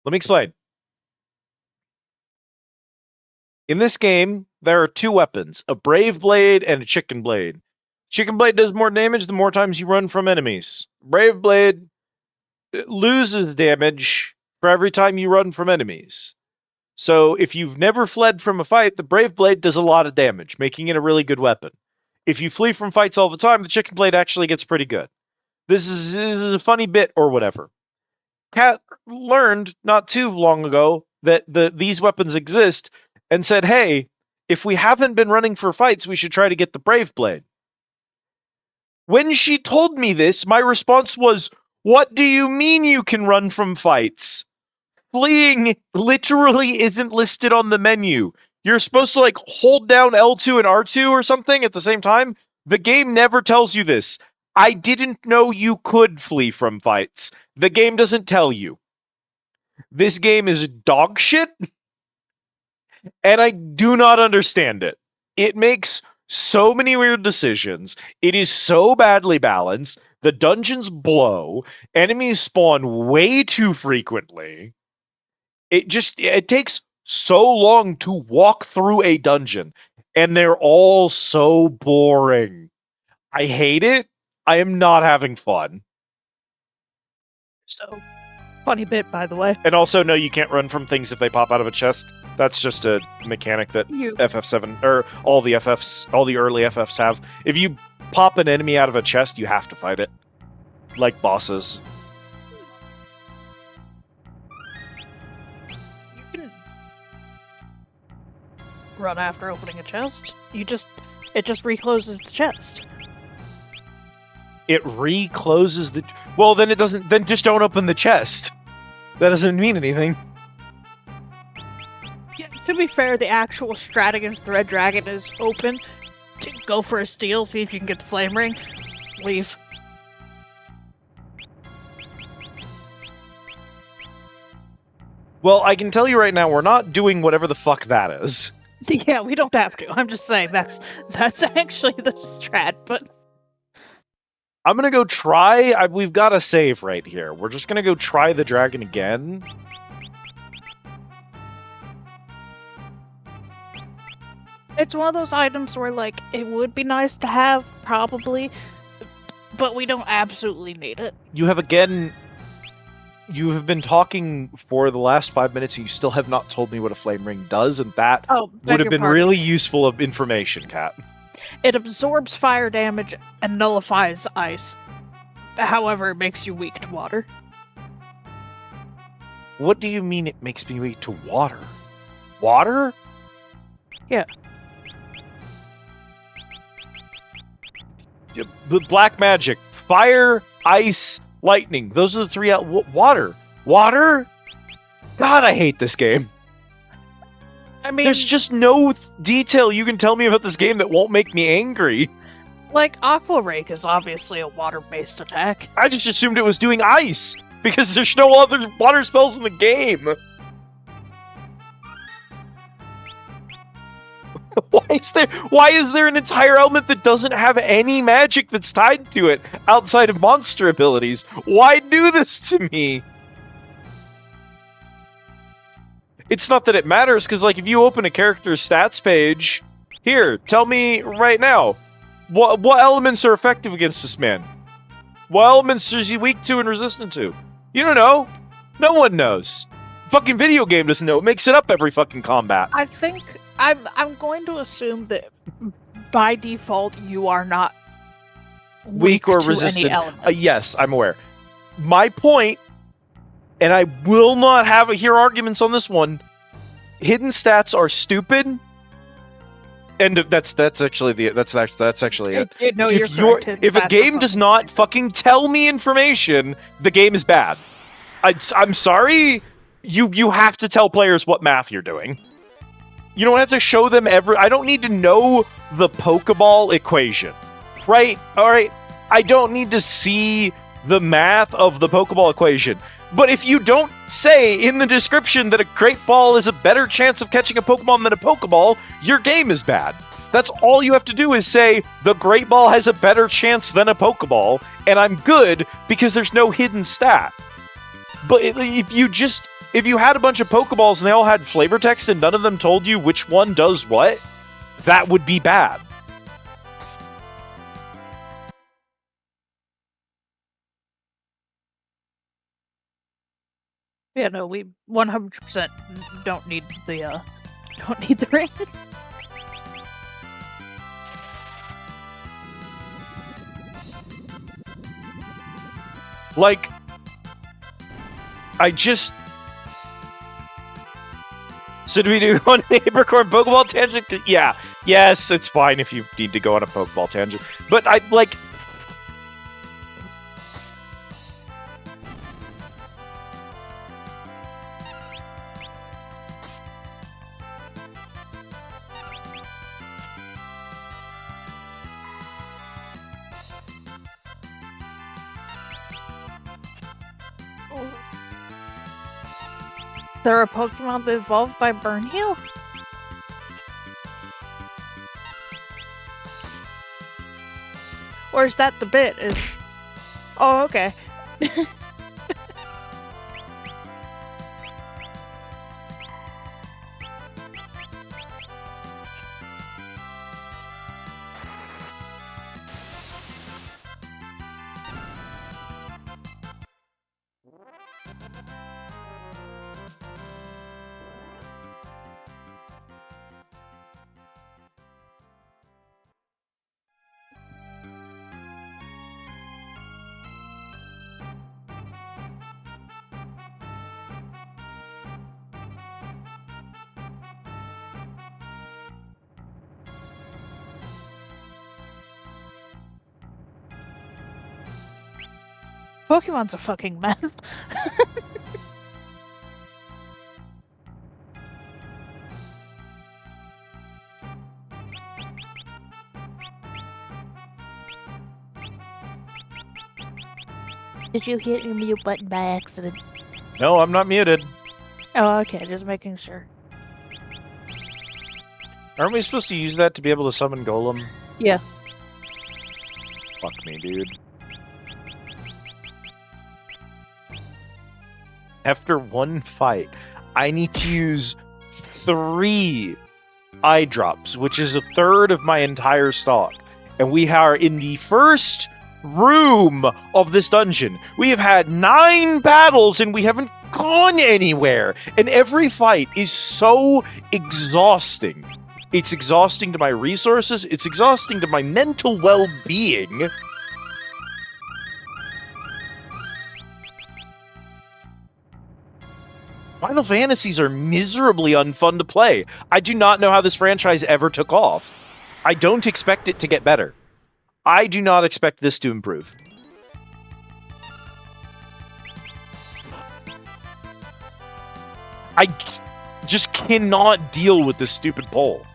Let me explain. In this game, there are two weapons, a Brave Blade and a Chicken Blade. Chicken Blade does more damage the more times you run from enemies. Brave Blade loses damage for every time you run from enemies. So if you've never fled from a fight, the Brave Blade does a lot of damage, making it a really good weapon. If you flee from fights all the time, the Chicken Blade actually gets pretty good. This is a funny bit or whatever. Cat learned not too long ago that these weapons exist and said, hey, if we haven't been running for fights, we should try to get the Brave Blade. When she told me this, my response was, what do you mean you can run from fights? Fleeing literally isn't listed on the menu. You're supposed to, like, hold down L2 and R2 or something at the same time. The game never tells you this. I didn't know you could flee from fights. The game doesn't tell you. This game is dog shit, and I do not understand it. It makes so many weird decisions. It is so badly balanced. The dungeons blow. Enemies spawn way too frequently. It takes so long to walk through a dungeon, and they're all so boring. I hate it. I am not having fun. So, funny bit, by the way. And also, no, you can't run from things if they pop out of a chest. That's just a mechanic that FF7, or all the FFs, all the early FFs have. If you pop an enemy out of a chest, you have to fight it. Like bosses. You can run after opening a chest. It just recloses the chest. It recloses the... Well, then it doesn't... Then just don't open the chest. That doesn't mean anything. Yeah, to be fair, the actual strat against the Red Dragon is open. To go for a steal, see if you can get the flame ring. leave. Well, I can tell you right now, we're not doing whatever the fuck that is. Yeah, we don't have to. I'm just saying that's actually the strat, but I'm gonna go try. We've got a save right here. We're just gonna go try the dragon again. it's one of those items where, like, it would be nice to have, probably, but we don't absolutely need it. You have again. You have been talking for the last 5 minutes, and you still have not told me what a flame ring does, and that Oh, would have been really useful of information, Kat. It absorbs fire damage and nullifies ice. However, it makes you weak to water. What do you mean it makes me weak to water? Water? Yeah. Black magic, fire, ice, lightning. Those are the three. Water. Water? God, I hate this game. I mean, There's just no detail you can tell me about this game that won't make me angry. like, Aqua Rake is obviously a water-based attack. I just assumed it was doing ice, because there's no other water spells in the game. Why is there an entire element that doesn't have any magic that's tied to it outside of monster abilities? Why do this to me? It's not that it matters, because, like, if you open a character's stats page, here, tell me right now, what elements are effective against this man? What elements is he weak to and resistant to? You don't know. No one knows. Fucking video game doesn't know. It makes it up every fucking combat. I think I'm going to assume that by default you are not Weak or to resistant. Any element. Yes, I'm aware. My point, and I will not hear arguments on this one. Hidden stats are stupid, and that's actually it. No, if you're correct. if a That's game the does fun. not fucking tell me information, the game is bad. I'm sorry. You have to tell players what math you're doing. You don't have to show them I don't need to know the Pokeball equation, right? All right. I don't need to see the math of the Pokeball equation. But if you don't say in the description that a Great Ball is a better chance of catching a Pokemon than a Pokeball, your game is bad. That's all you have to do is say, the Great Ball has a better chance than a Pokeball, and I'm good because there's no hidden stat. But if you had a bunch of Pokeballs and they all had flavor text and none of them told you which one does what, that would be bad. Yeah, no, we 100% don't need the ring. Like, so do we do on an Apricorn Pokeball tangent? Yeah. Yes, it's fine if you need to go on a Pokeball tangent. But There are Pokemon that evolved by Burn Heal? Or is that the bit? Oh, okay. Pokemon's a fucking mess. Did you hit your mute button by accident? No, I'm not muted. Oh, okay, just making sure. Aren't we supposed to use that to be able to summon Golem? Yeah. Fuck me, dude. After one fight, I need to use 3 eye drops, which is a third of my entire stock. And we are in the first room of this dungeon. We have had 9 battles and we haven't gone anywhere. And every fight is so exhausting. It's exhausting to my resources. It's exhausting to my mental well-being. Final Fantasies are miserably unfun to play. I do not know how this franchise ever took off. I don't expect it to get better. I do not expect this to improve. I just cannot deal with this stupid poll.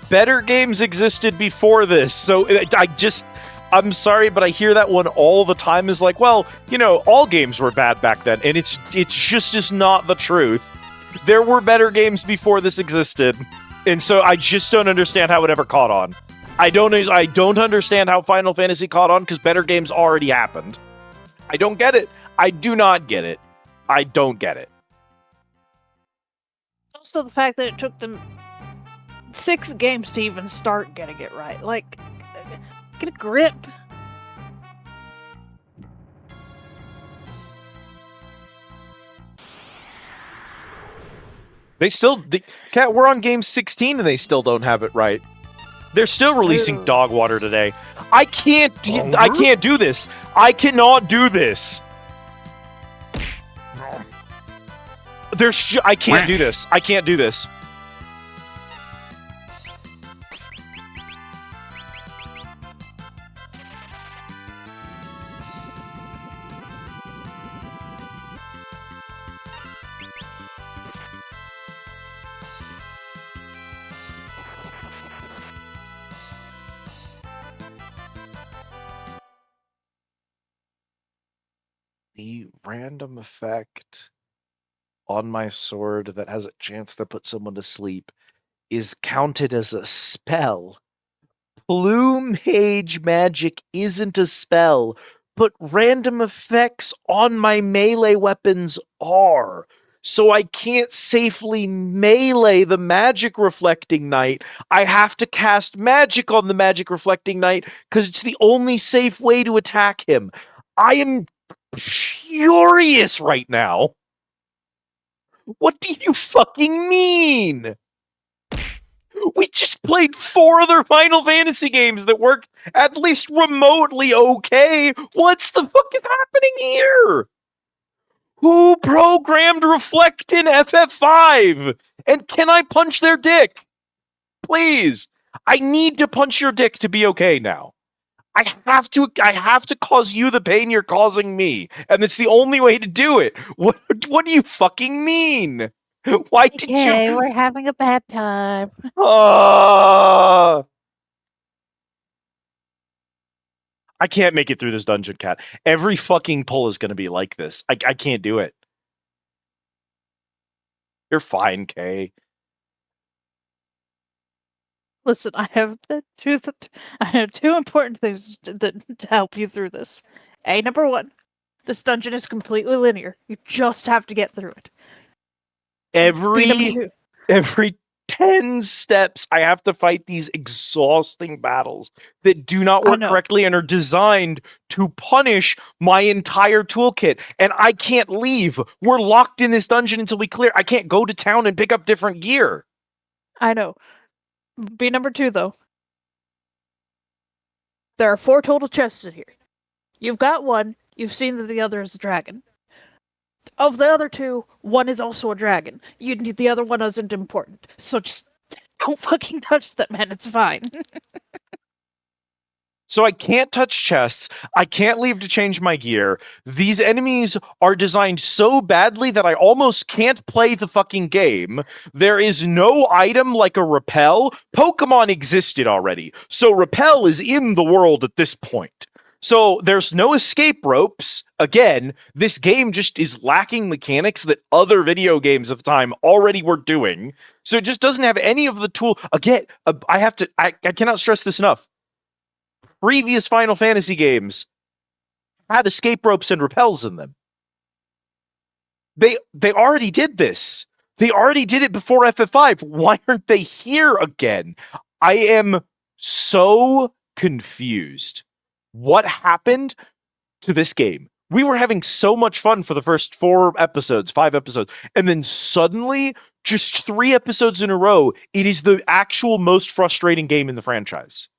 Better games existed before this, so I'm sorry, but I hear that one all the time is like, well, you know, all games were bad back then, and it's just not the truth. There were better games before this existed, and so I just don't understand how it ever caught on. I don't understand how Final Fantasy caught on, because better games already happened. I don't get it. I do not get it. I don't get it. Also, the fact that it took them 6 games to even start getting it right. Like, get a grip. Cat, we're on game 16 and they still don't have it right. They're still releasing dog water today. I can't do this. I cannot do this. I can't do this. I can't do this. The random effect on my sword that has a chance to put someone to sleep is counted as a spell. Plume Mage magic isn't a spell, but random effects on my melee weapons are. So I can't safely melee the magic reflecting knight. I have to cast magic on the magic reflecting knight because it's the only safe way to attack him. I am furious right now. What do you fucking mean? We just played 4 other Final Fantasy games that work at least remotely okay. What's the fuck is happening here? Who programmed Reflect in FF5? And can I punch their dick? Please. I need to punch your dick to be okay now. I have to cause you the pain you're causing me. And it's the only way to do it. What do you fucking mean? Why did you... Okay, we're having a bad time. I can't make it through this dungeon, Cat. Every fucking pull is going to be like this. I can't do it. You're fine, Kay. Listen, I have two important things to help you through this. Number 1, this dungeon is completely linear. You just have to get through it. Every 10 steps, I have to fight these exhausting battles that do not work correctly and are designed to punish my entire toolkit. And I can't leave. We're locked in this dungeon until we clear. I can't go to town and pick up different gear. I know. Be number 2, though. There are 4 total chests in here. You've got 1. You've seen that the other is a dragon. Of the other 2, 1 is also a dragon. The other one isn't important. So just Don't fucking touch that, man. It's fine. So I can't touch chests. I can't leave to change my gear. These enemies are designed so badly that I almost can't play the fucking game. There is no item like a repel. Pokemon existed already, so repel is in the world at this point. So there's no escape ropes. Again, this game just is lacking mechanics that other video games at the time already were doing. So it just doesn't have any of the tool. Again, I cannot stress this enough. Previous Final Fantasy games had escape ropes and repels in them. They already did this. They already did it before FF5. Why aren't they here again? I am so confused. What happened to this game? We were having so much fun for the first 5 episodes, and then suddenly, just 3 episodes in a row, it is the actual most frustrating game in the franchise.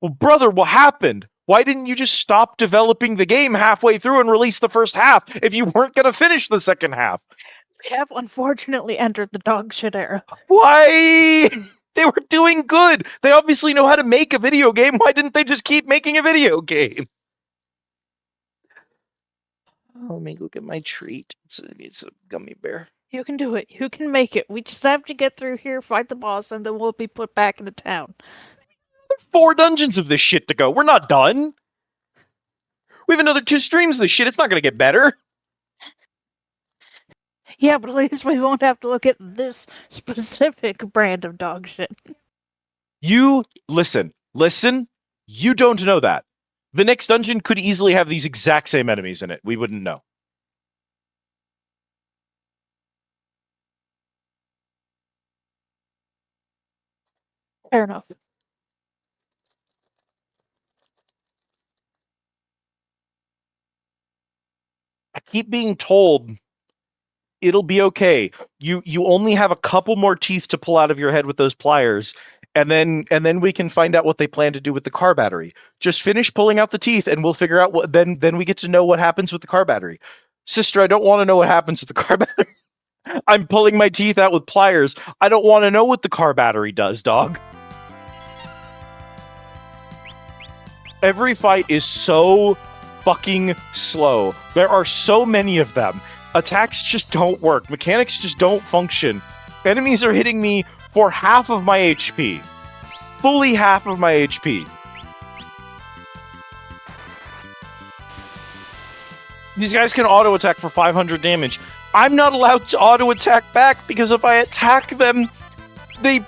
Well, brother, what happened? Why didn't you just stop developing the game halfway through and release the first half if you weren't going to finish the second half? We have unfortunately entered the dog shit era. Why? They were doing good. They obviously know how to make a video game. Why didn't they just keep making a video game? Oh, let me go get my treat. It's a gummy bear. You can do it. You can make it. We just have to get through here, fight the boss, and then we'll be put back into town. 4 dungeons of this shit to go. We're not done. We have another 2 streams of this shit. It's not going to get better. Yeah, but at least we won't have to look at this specific brand of dog shit. You listen. You don't know that. The next dungeon could easily have these exact same enemies in it. We wouldn't know. Fair enough. I keep being told it'll be okay. You only have a couple more teeth to pull out of your head with those pliers, and then we can find out what they plan to do with the car battery. Just finish pulling out the teeth, and we'll figure out what. Then we get to know what happens with the car battery. Sister, I don't want to know what happens with the car battery. I'm pulling my teeth out with pliers. I don't want to know what the car battery does, dog. Every fight is so fucking slow. There are so many of them. Attacks just don't work. Mechanics just don't function. Enemies are hitting me for half of my HP. Fully half of my HP. These guys can auto attack for 500 damage. I'm not allowed to auto attack back because if I attack them, they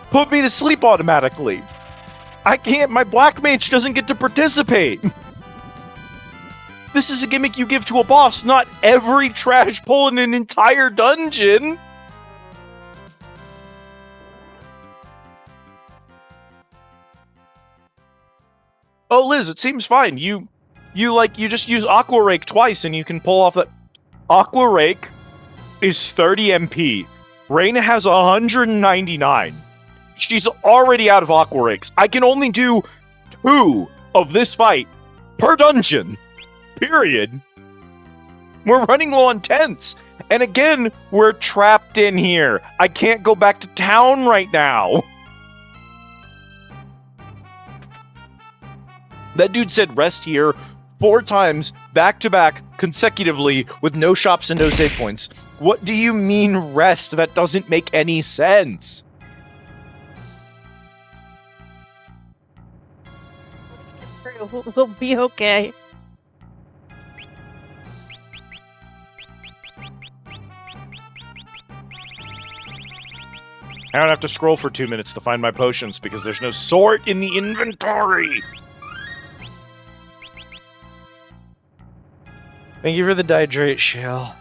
put me to sleep automatically. I can't. My black mage doesn't get to participate. This is a gimmick you give to a boss, not every trash pull in an entire dungeon. Oh, Liz, it seems fine. You just use Aqua Rake twice and you can pull off that. Aqua Rake is 30 MP. Reina has 199. She's already out of Aqua Rakes. I can only do 2 of this fight per dungeon. Period. We're running low on tents. And again, we're trapped in here. I can't go back to town right now. That dude said rest here 4 times, back to back, consecutively, with no shops and no save points. What do you mean rest? That doesn't make any sense. We'll be okay. I don't have to scroll for 2 minutes to find my potions because there's no sort in the inventory. Thank you for the dihydrate, Shell.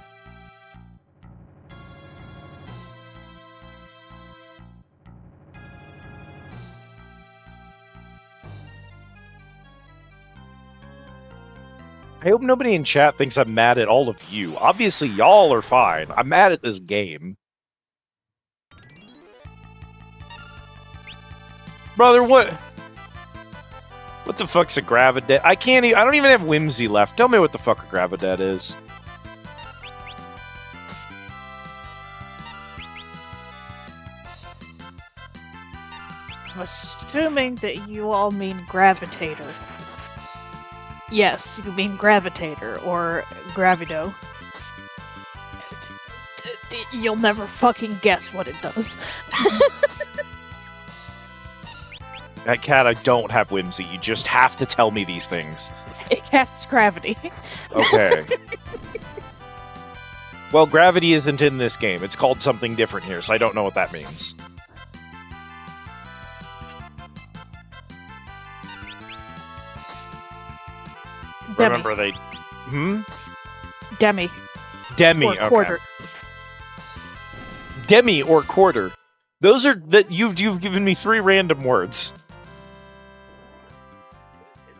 I hope nobody in chat thinks I'm mad at all of you. Obviously, y'all are fine. I'm mad at this game. Brother, what the fuck's a Gravidet? I don't even have Whimsy left. Tell me what the fuck a Gravidet is. I'm assuming that you all mean gravitator. Yes, you mean gravitator or gravido. You'll never fucking guess what it does. Cat, I don't have whimsy. You just have to tell me these things. It casts gravity. Okay. Well, gravity isn't in this game. It's called something different here, so I don't know what that means. Demi. Remember they... Demi. Demi, Or okay. quarter. Demi or quarter. Those are... that you've given me 3 random words.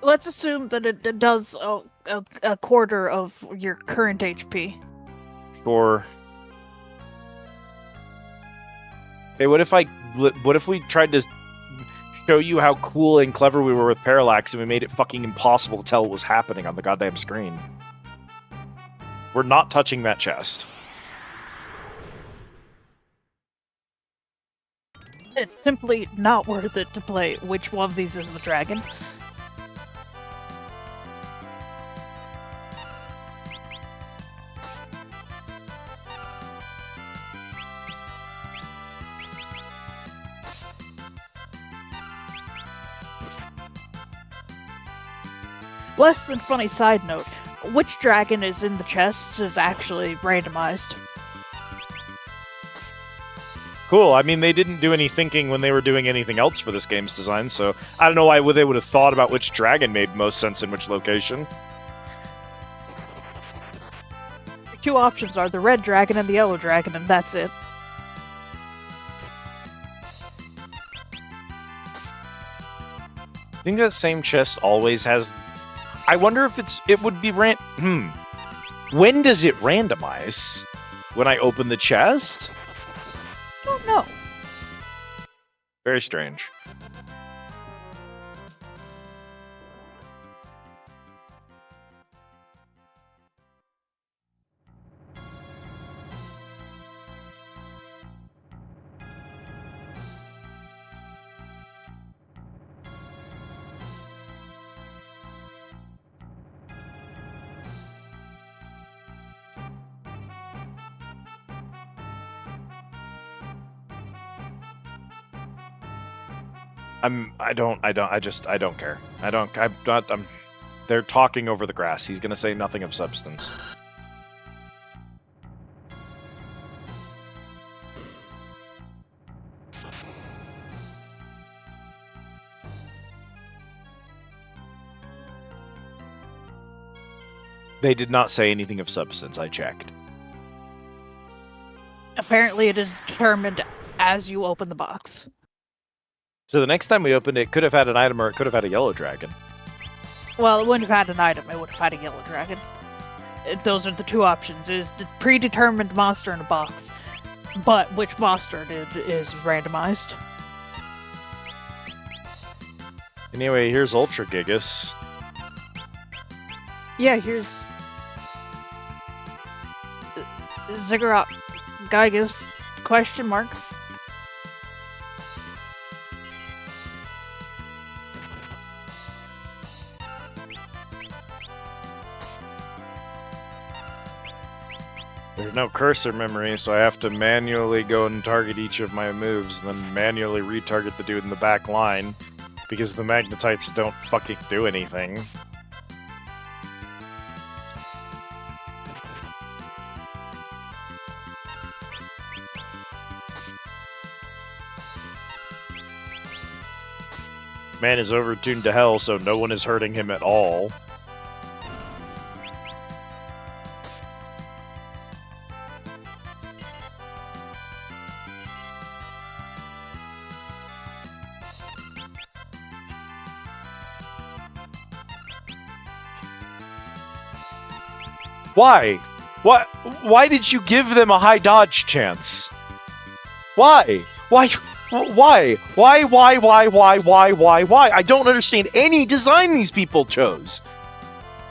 Let's assume that it does a quarter of your current HP. Sure. Hey, what if we tried to show you how cool and clever we were with parallax and we made it fucking impossible to tell what was happening on the goddamn screen? We're not touching that chest. It's simply not worth it to play which one of these is the dragon. Less than funny side note, which dragon is in the chests is actually randomized. Cool. I mean, they didn't do any thinking when they were doing anything else for this game's design, so I don't know why they would have thought about which dragon made most sense in which location. The 2 options are the red dragon and the yellow dragon, and that's it. I think that same chest always has... I wonder if it would be When does it randomize? When I open the chest? I don't know. Very strange. I don't care. They're talking over the grass. He's gonna say nothing of substance. They did not say anything of substance, I checked. Apparently it is determined as you open the box. So the next time we opened it, it could have had an item or it could have had a yellow dragon. Well, it wouldn't have had an item, it would have had a yellow dragon. Those are the 2 options, is the predetermined monster in a box. But which monster is randomized. Anyway, here's Ultra Gigas. Yeah, here's... Ziggurat Gigas, question mark. There's no cursor memory, so I have to manually go and target each of my moves, and then manually retarget the dude in the back line, because the magnetites don't fucking do anything. Man is overtuned to hell, so no one is hurting him at all. Why? What? Why did you give them a high dodge chance? Why? Why? Why? Why? I don't understand any design these people chose.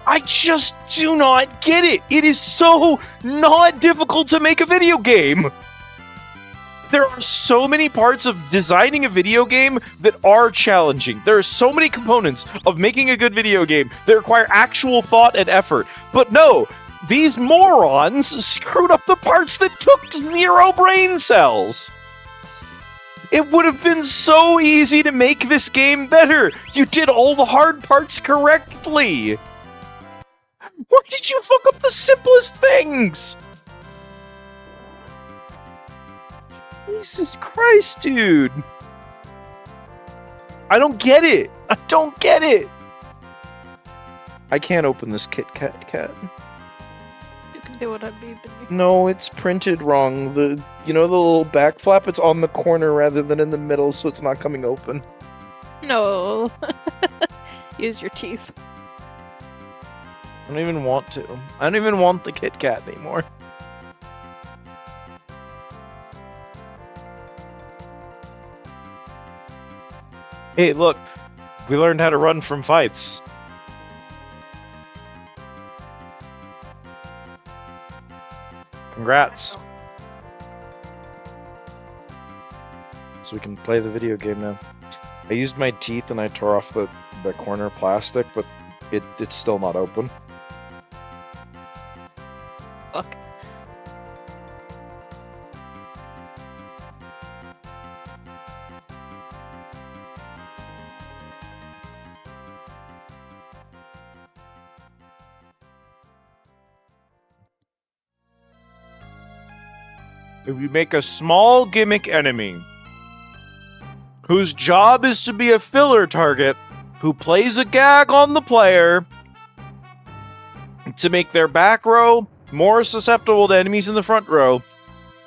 I just do not get it. It is so not difficult to make a video game. There are so many parts of designing a video game that are challenging. There are so many components of making a good video game that require actual thought and effort. But no, these morons screwed up the parts that took 0 brain cells. It would have been so easy to make this game better. You did all the hard parts correctly. Why did you fuck up the simplest things? Jesus Christ, dude. I don't get it. I don't get it. I can't open this Kit Kat. You can do what I'm beeping you. No, it's printed wrong. The little back flap, it's on the corner rather than in the middle, so it's not coming open. No. Use your teeth. I don't even want to. I don't even want the Kit Kat anymore. Hey, look. We learned how to run from fights. Congrats. So we can play the video game now. I used my teeth and I tore off the corner plastic, but it's still not open. Fuck. If you make a small gimmick enemy whose job is to be a filler target who plays a gag on the player to make their back row more susceptible to enemies in the front row,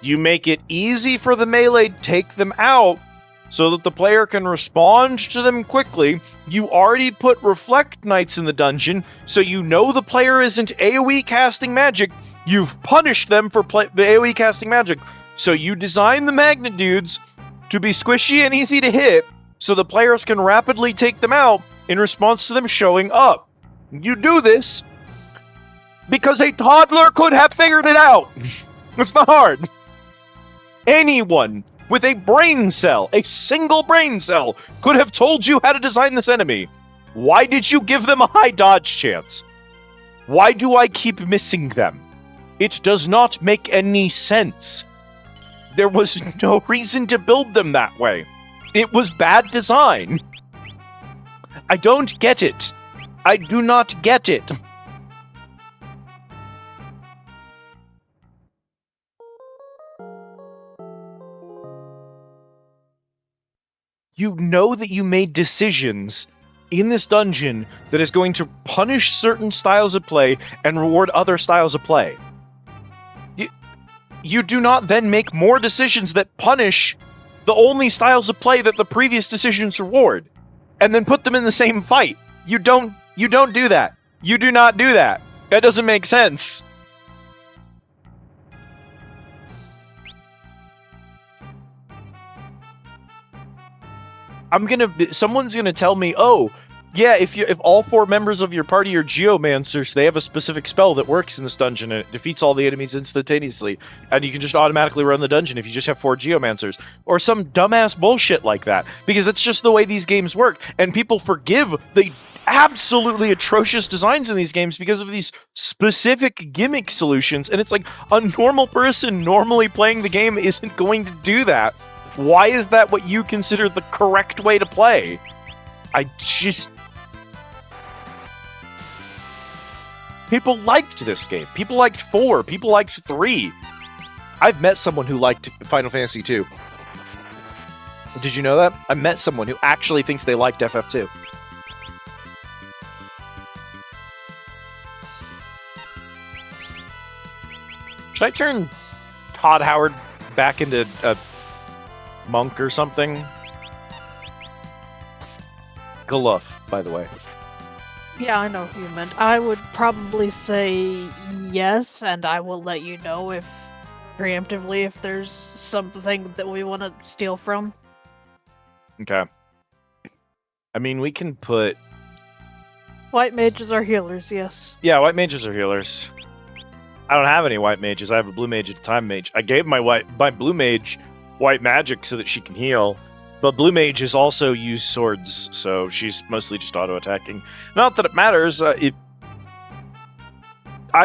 you make it easy for the melee to take them out so that the player can respond to them quickly. You already put Reflect Knights in the dungeon, so you know the player isn't AoE casting magic. You've punished them for the AoE casting magic. So you design the magnet dudes to be squishy and easy to hit, so the players can rapidly take them out in response to them showing up. You do this because a toddler could have figured it out. It's not hard. Anyone with a brain cell, a single brain cell, could have told you how to design this enemy. Why did you give them a high dodge chance? Why do I keep missing them? It does not make any sense. There was no reason to build them that way. It was bad design. I don't get it. I do not get it. You know that you made decisions in this dungeon that is going to punish certain styles of play and reward other styles of play. You do not then make more decisions that punish the only styles of play that the previous decisions reward, and then put them in the same fight. You don't do that. You do not do that. That doesn't make sense. Someone's gonna tell me, oh, yeah, if all 4 members of your party are geomancers, they have a specific spell that works in this dungeon and it defeats all the enemies instantaneously, and you can just automatically run the dungeon if you just have 4 geomancers, or some dumbass bullshit like that, because it's just the way these games work, and people forgive the absolutely atrocious designs in these games because of these specific gimmick solutions, and it's like, a normal person normally playing the game isn't going to do that. Why is that what you consider the correct way to play? People liked this game. People liked 4. People liked 3. I've met someone who liked Final Fantasy 2. Did you know that? I met someone who actually thinks they liked FF2. Should I turn Todd Howard back into a monk or something? Galuf, by the way. Yeah, I know who you meant. I would probably say yes, and I will let you know if preemptively if there's something that we want to steal from. Okay. I mean, we can put... White mages are healers, yes. Yeah, white mages are healers. I don't have any white mages. I have a blue mage and a time mage. I gave my blue mage white magic so that she can heal. But blue mages also use swords, so she's mostly just auto-attacking. Not that it matters. I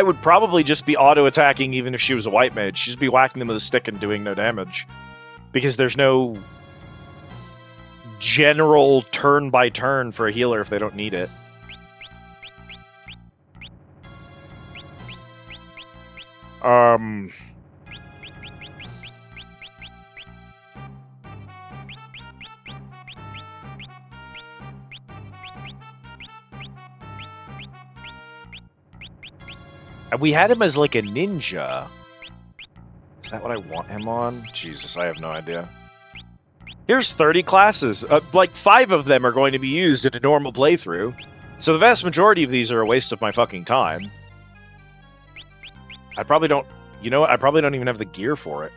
would probably just be auto-attacking even if she was a white mage. She'd just be whacking them with a stick and doing no damage. Because there's no general turn-by-turn for a healer if they don't need it. We had him as like a ninja. Is that what I want him on? Jesus, I have no idea. Here's 30 classes. Like 5 of them are going to be used in a normal playthrough. So the vast majority of these are a waste of my fucking time. I probably don't... You know what? I probably don't even have the gear for it.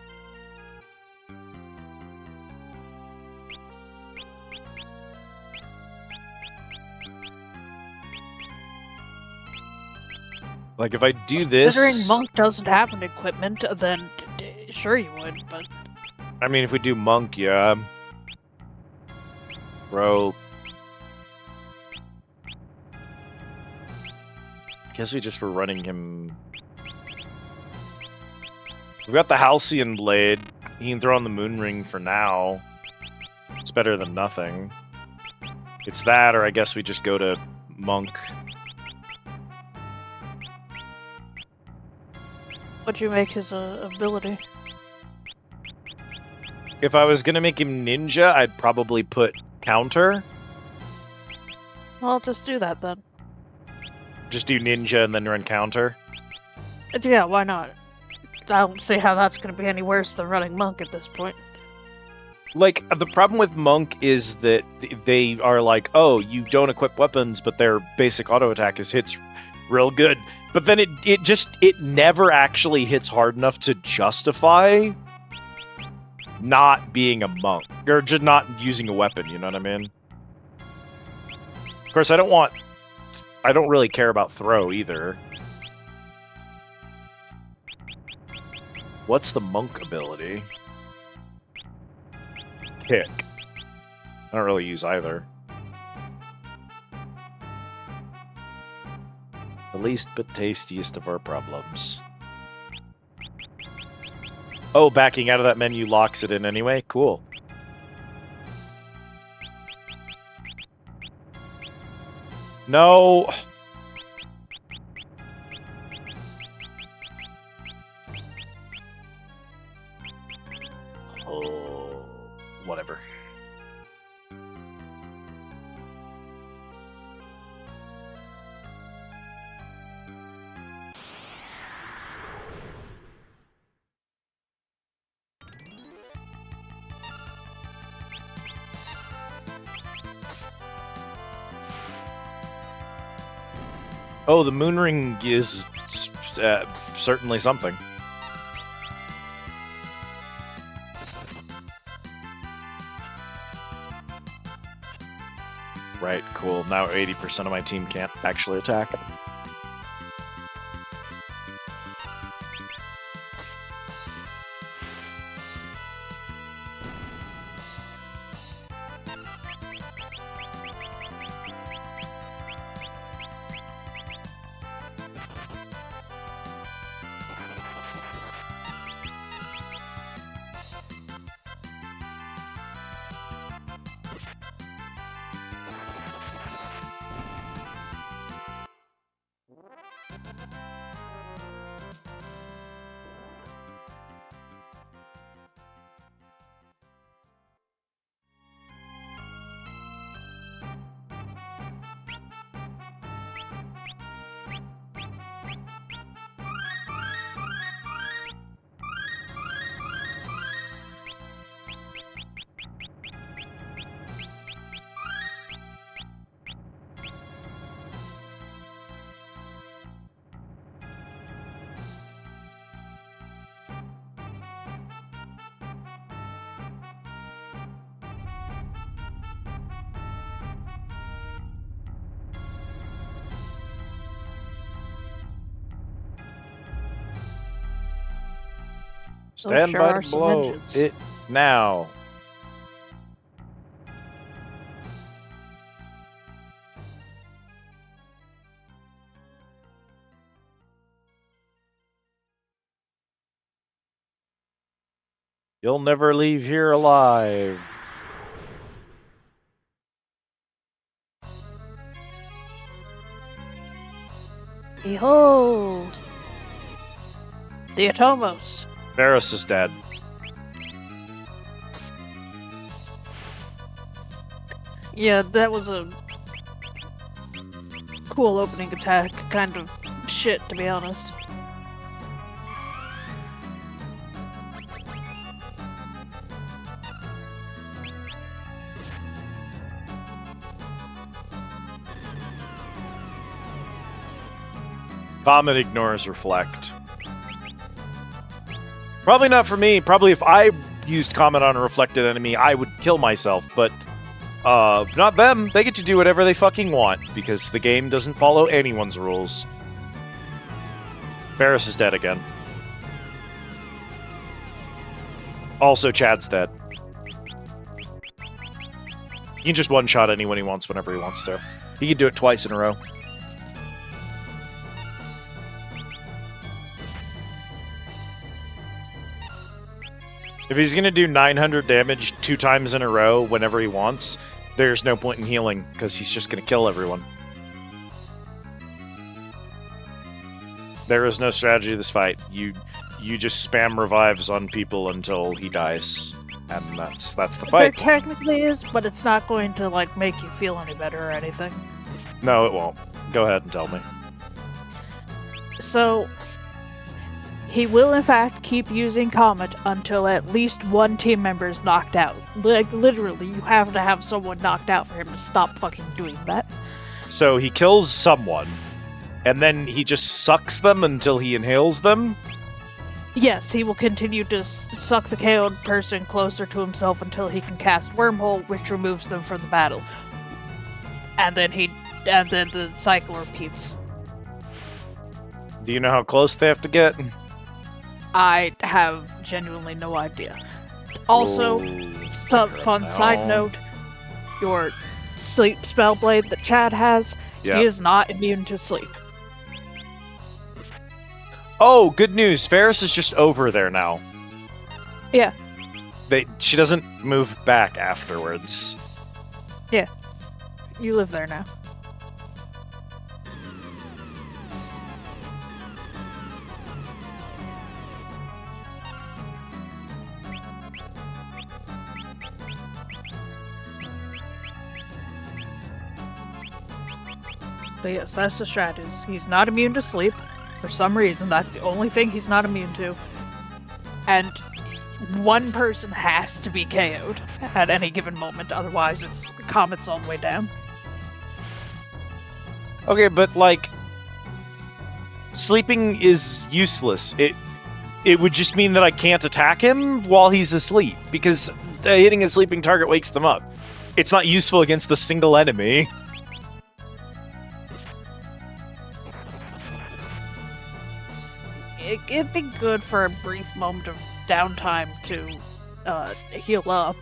Like, if I do this... Considering Monk doesn't have an equipment, then sure you would, but... I mean, if we do Monk, yeah. Bro. Guess we just were running him... We've got the Halcyon Blade. He can throw on the Moon Ring for now. It's better than nothing. It's that, or I guess we just go to Monk. What'd you make his ability? If I was gonna make him ninja, I'd probably put counter. Well, just do that then. Just do ninja and then run counter. Yeah, why not? I don't see how that's going to be any worse than running Monk at this point. Like, the problem with Monk is that they are like, oh, you don't equip weapons, but their basic auto attack hits real good. But then it never actually hits hard enough to justify not being a monk. Or just not using a weapon, you know what I mean? Of course, I don't really care about throw either. What's the monk ability? Kick. I don't really use either. The least but tastiest of our problems. Oh, backing out of that menu locks it in anyway? Cool. No! Oh, whatever. Oh, the moon ring is certainly something. Right, cool. Now 80% of my team can't actually attack. Stand sure by are to some blow. engines. now. You'll never leave here alive. Behold! The Atomos. Varus is dead. Yeah, that was a cool opening attack kind of shit, to be honest. Vomit ignores reflect. Probably not for me. Probably if I used comment on a reflected enemy, I would kill myself, but not them. They get to do whatever they fucking want, because the game doesn't follow anyone's rules. Varus is dead again. Also, Chad's dead. He can just one-shot anyone he wants whenever he wants to. He can do it twice in a row. If he's gonna do 900 damage 2 times in a row whenever he wants, there's no point in healing, because he's just gonna kill everyone. There is no strategy to this fight. You just spam revives on people until he dies, and that's the fight. There technically is, but it's not going to like make you feel any better or anything. No, it won't. Go ahead and tell me. So, he will in fact keep using Comet until at least one team member is knocked out. Like, literally, you have to have someone knocked out for him to stop fucking doing that. So he kills someone, and then he just sucks them until he inhales them? Yes, he will continue to suck the KO'd person closer to himself until he can cast Wormhole, which removes them from the battle. And then the cycle repeats. Do you know how close they have to get? I have genuinely no idea. Also, some fun side note, your sleep spell blade that Chad has, he is not immune to sleep. Oh, good news. Varus is just over there now. Yeah. She doesn't move back afterwards. Yeah. You live there now. But yes, that's the strat is he's not immune to sleep. For some reason, that's the only thing he's not immune to. And one person has to be KO'd at any given moment, otherwise it's Comet's all the way down. Okay, but like, sleeping is useless. It would just mean that I can't attack him while he's asleep, because hitting a sleeping target wakes them up. It's not useful against the single enemy. It'd be good for a brief moment of downtime to heal up.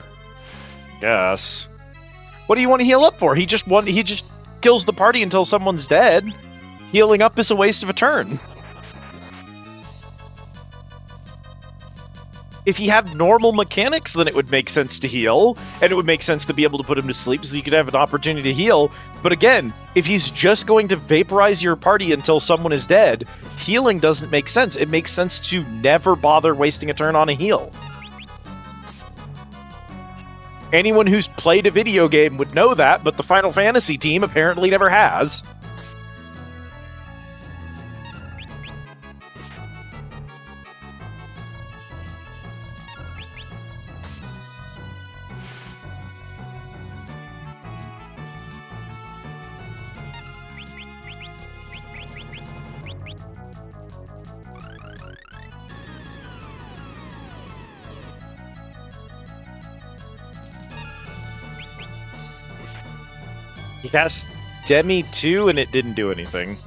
Yes. What do you want to heal up for? He just kills the party until someone's dead. Healing up is a waste of a turn. If he had normal mechanics, then it would make sense to heal, and it would make sense to be able to put him to sleep so you could have an opportunity to heal. But again, if he's just going to vaporize your party until someone is dead, healing doesn't make sense. It makes sense to never bother wasting a turn on a heal. Anyone who's played a video game would know that, but the Final Fantasy team apparently never has. He cast Demi 2 and it didn't do anything.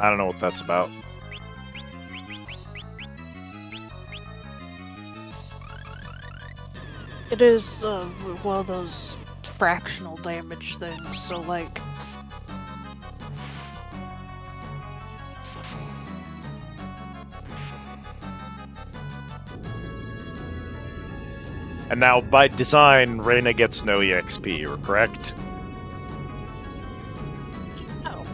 I don't know what that's about. It is one of those fractional damage things, so like... And now, by design, Reyna gets no EXP, correct? Oh.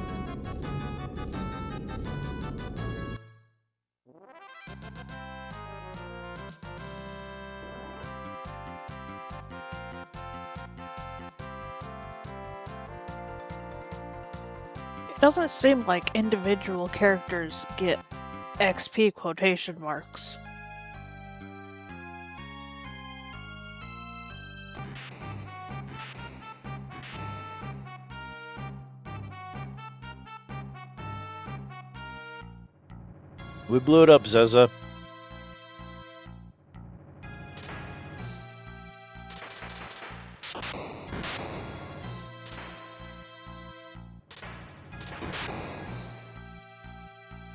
It doesn't seem like individual characters get XP quotation marks. We blew it up, Zeza.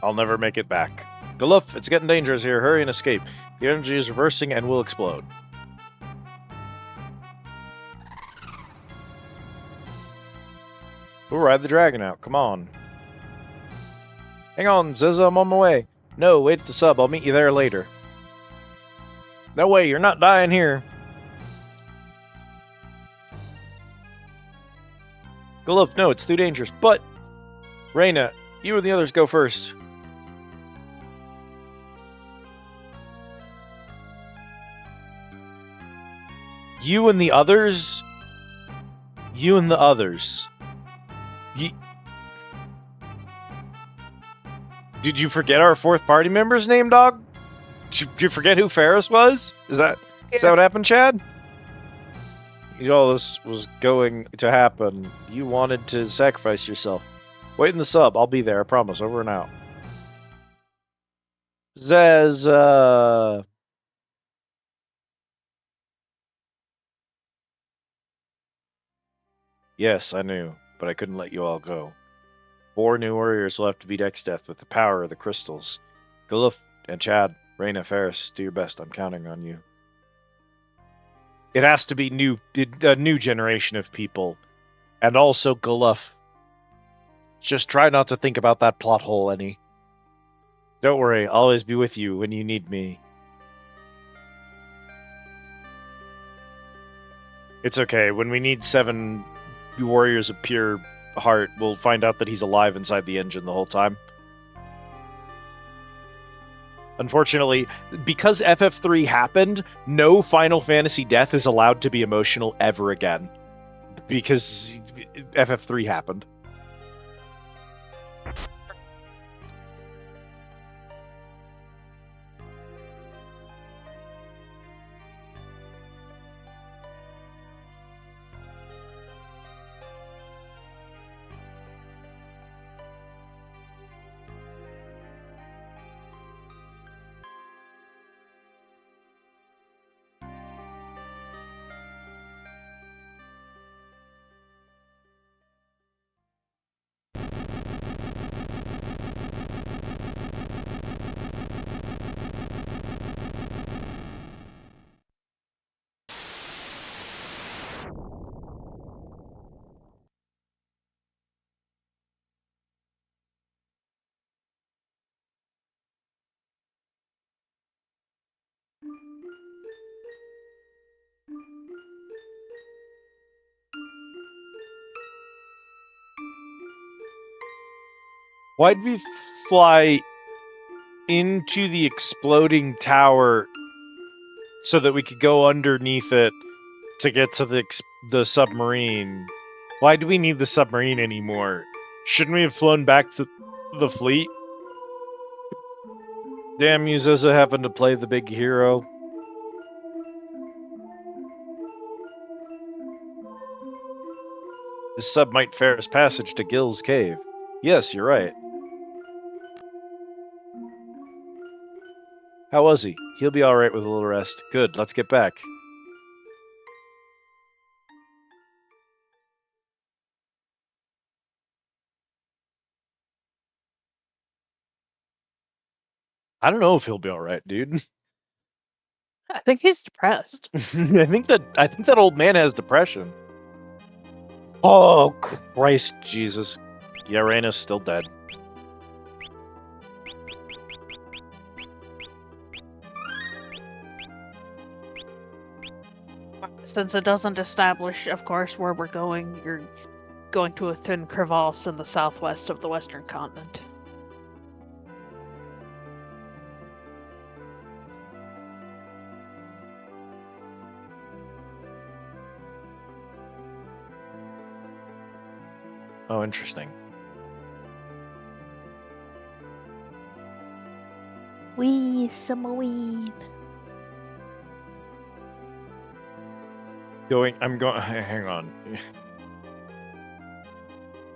I'll never make it back. Galuf, it's getting dangerous here. Hurry and escape. The energy is reversing and will explode. We'll ride the dragon out. Come on. Hang on, Zeza, I'm on my way. No, wait at the sub. I'll meet you there later. No way, you're not dying here. Galuf, no, it's too dangerous. But, Reyna, you and the others go first. You and the others? You and the others. Did you forget our fourth party member's name, dog? Did you forget who Ferris was? Is that what happened, Chad? You know, all this was going to happen. You wanted to sacrifice yourself. Wait in the sub. I'll be there. I promise. Over and out. Zez, Yes, I knew, but I couldn't let you all go. 4 new warriors left to beat X-Death with the power of the crystals. Galuf and Chad, Reyna, Ferris, do your best. I'm counting on you. It has to be a new generation of people. And also Galuf. Just try not to think about that plot hole any. Don't worry, I'll always be with you when you need me. It's okay, when we need 7 warriors of pure heart, we'll find out that he's alive inside the engine the whole time. Unfortunately, because FF3 happened, no Final Fantasy death is allowed to be emotional ever again. Because FF3 happened. Why'd we fly into the exploding tower so that we could go underneath it to get to the submarine? Why do we need the submarine anymore? Shouldn't we have flown back to the fleet? Damn you, Zeza happened to play the big hero. This sub might Ferris passage to Gil's cave. Yes, you're right. How was he? He'll be alright with a little rest. Good, let's get back. I don't know if he'll be alright, dude. I think he's depressed. I think that old man has depression. Oh Christ, Jesus! Yeah, Raina's still dead. Since it doesn't establish, of course, where we're going, you're going to a thin crevasse in the southwest of the western continent. Oh, interesting. Wee, some weed. I'm going. Hang on.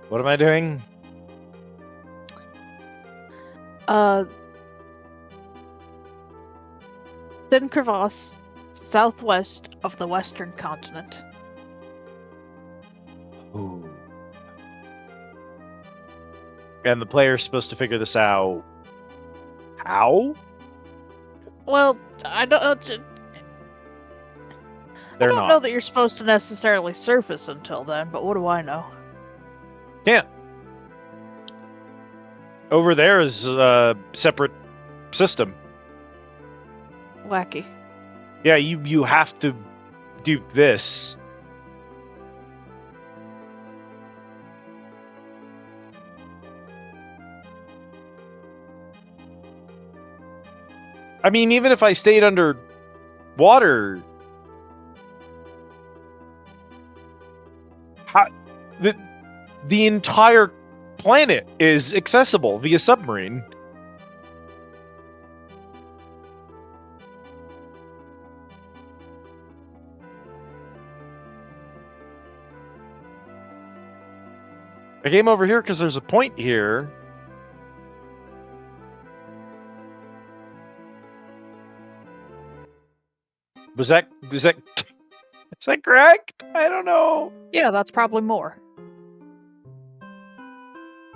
What am I doing? Thin crevasse, southwest of the western continent. Ooh. And the player's supposed to figure this out. How? Well, I don't. They're I don't not. know that you're supposed to necessarily surface until then, but what do I know? Can't. Over there is a separate system. Wacky. Yeah, you have to do this. I mean, even if I stayed under water, the entire planet is accessible via submarine. I came over here because there's a point here. Was that is that correct? I don't know. Yeah, that's probably more.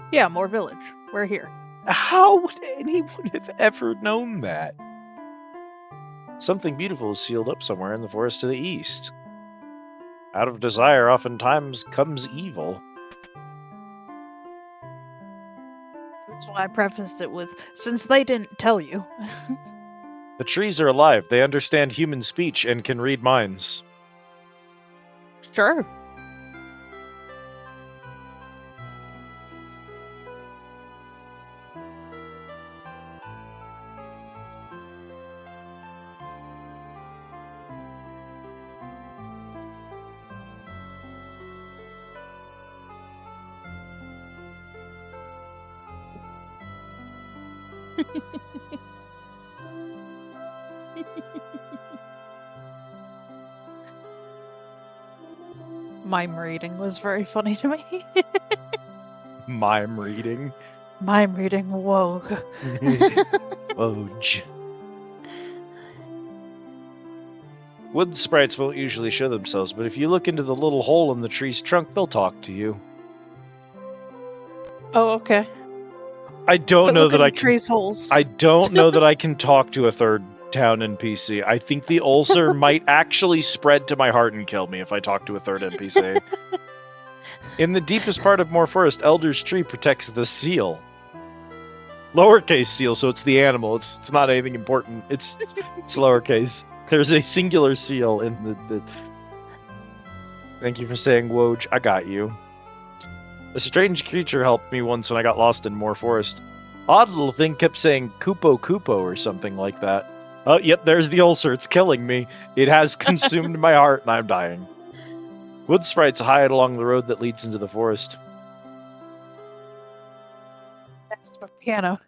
Yeah, more village. We're here. How would anyone have ever known that? Something beautiful is sealed up somewhere in the forest to the east. Out of desire oftentimes comes evil. That's why I prefaced it with, since they didn't tell you. The trees are alive. They understand human speech and can read minds. Sure. Mime reading was very funny to me. Mime reading. Mime reading, whoa. Woj. Wood sprites won't usually show themselves, but if you look into the little hole in the tree's trunk, they'll talk to you. Oh, okay. I don't But know look that at I the can. tree's holes. I don't know that I can talk to a third town NPC. I think the ulcer might actually spread to my heart and kill me if I talk to a third NPC. In the deepest part of Moor Forest, Elder's Tree protects the seal. Lowercase seal, so it's the animal. It's not anything important. It's lowercase. There's a singular seal in the... Thank you for saying Woj. I got you. A strange creature helped me once when I got lost in Moor Forest. Odd little thing kept saying Kupo Kupo or something like that. Oh, yep, there's the ulcer. It's killing me. It has consumed my heart and I'm dying. Wood sprites hide along the road that leads into the forest. That's the piano.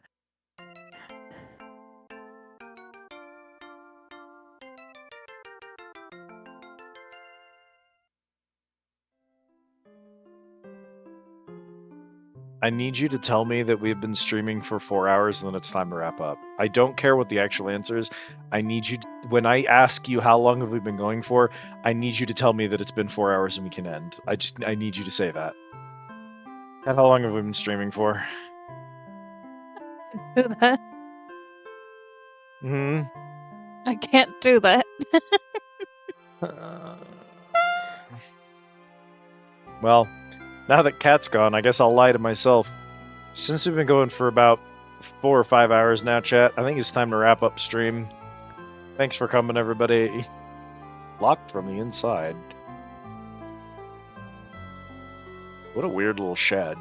I need you to tell me that we've been streaming for 4 hours and then it's time to wrap up. I don't care what the actual answer is. I need you, when I ask you how long have we been going for, I need you to tell me that it's been 4 hours and we can end. I need you to say that. And how long have we been streaming for? Do that. Hmm. I can't do that. Well, now that Cat's gone, I guess I'll lie to myself. Since we've been going for about 4 or 5 hours now, chat, I think it's time to wrap up stream. Thanks for coming, everybody. Locked from the inside. What a weird little shed.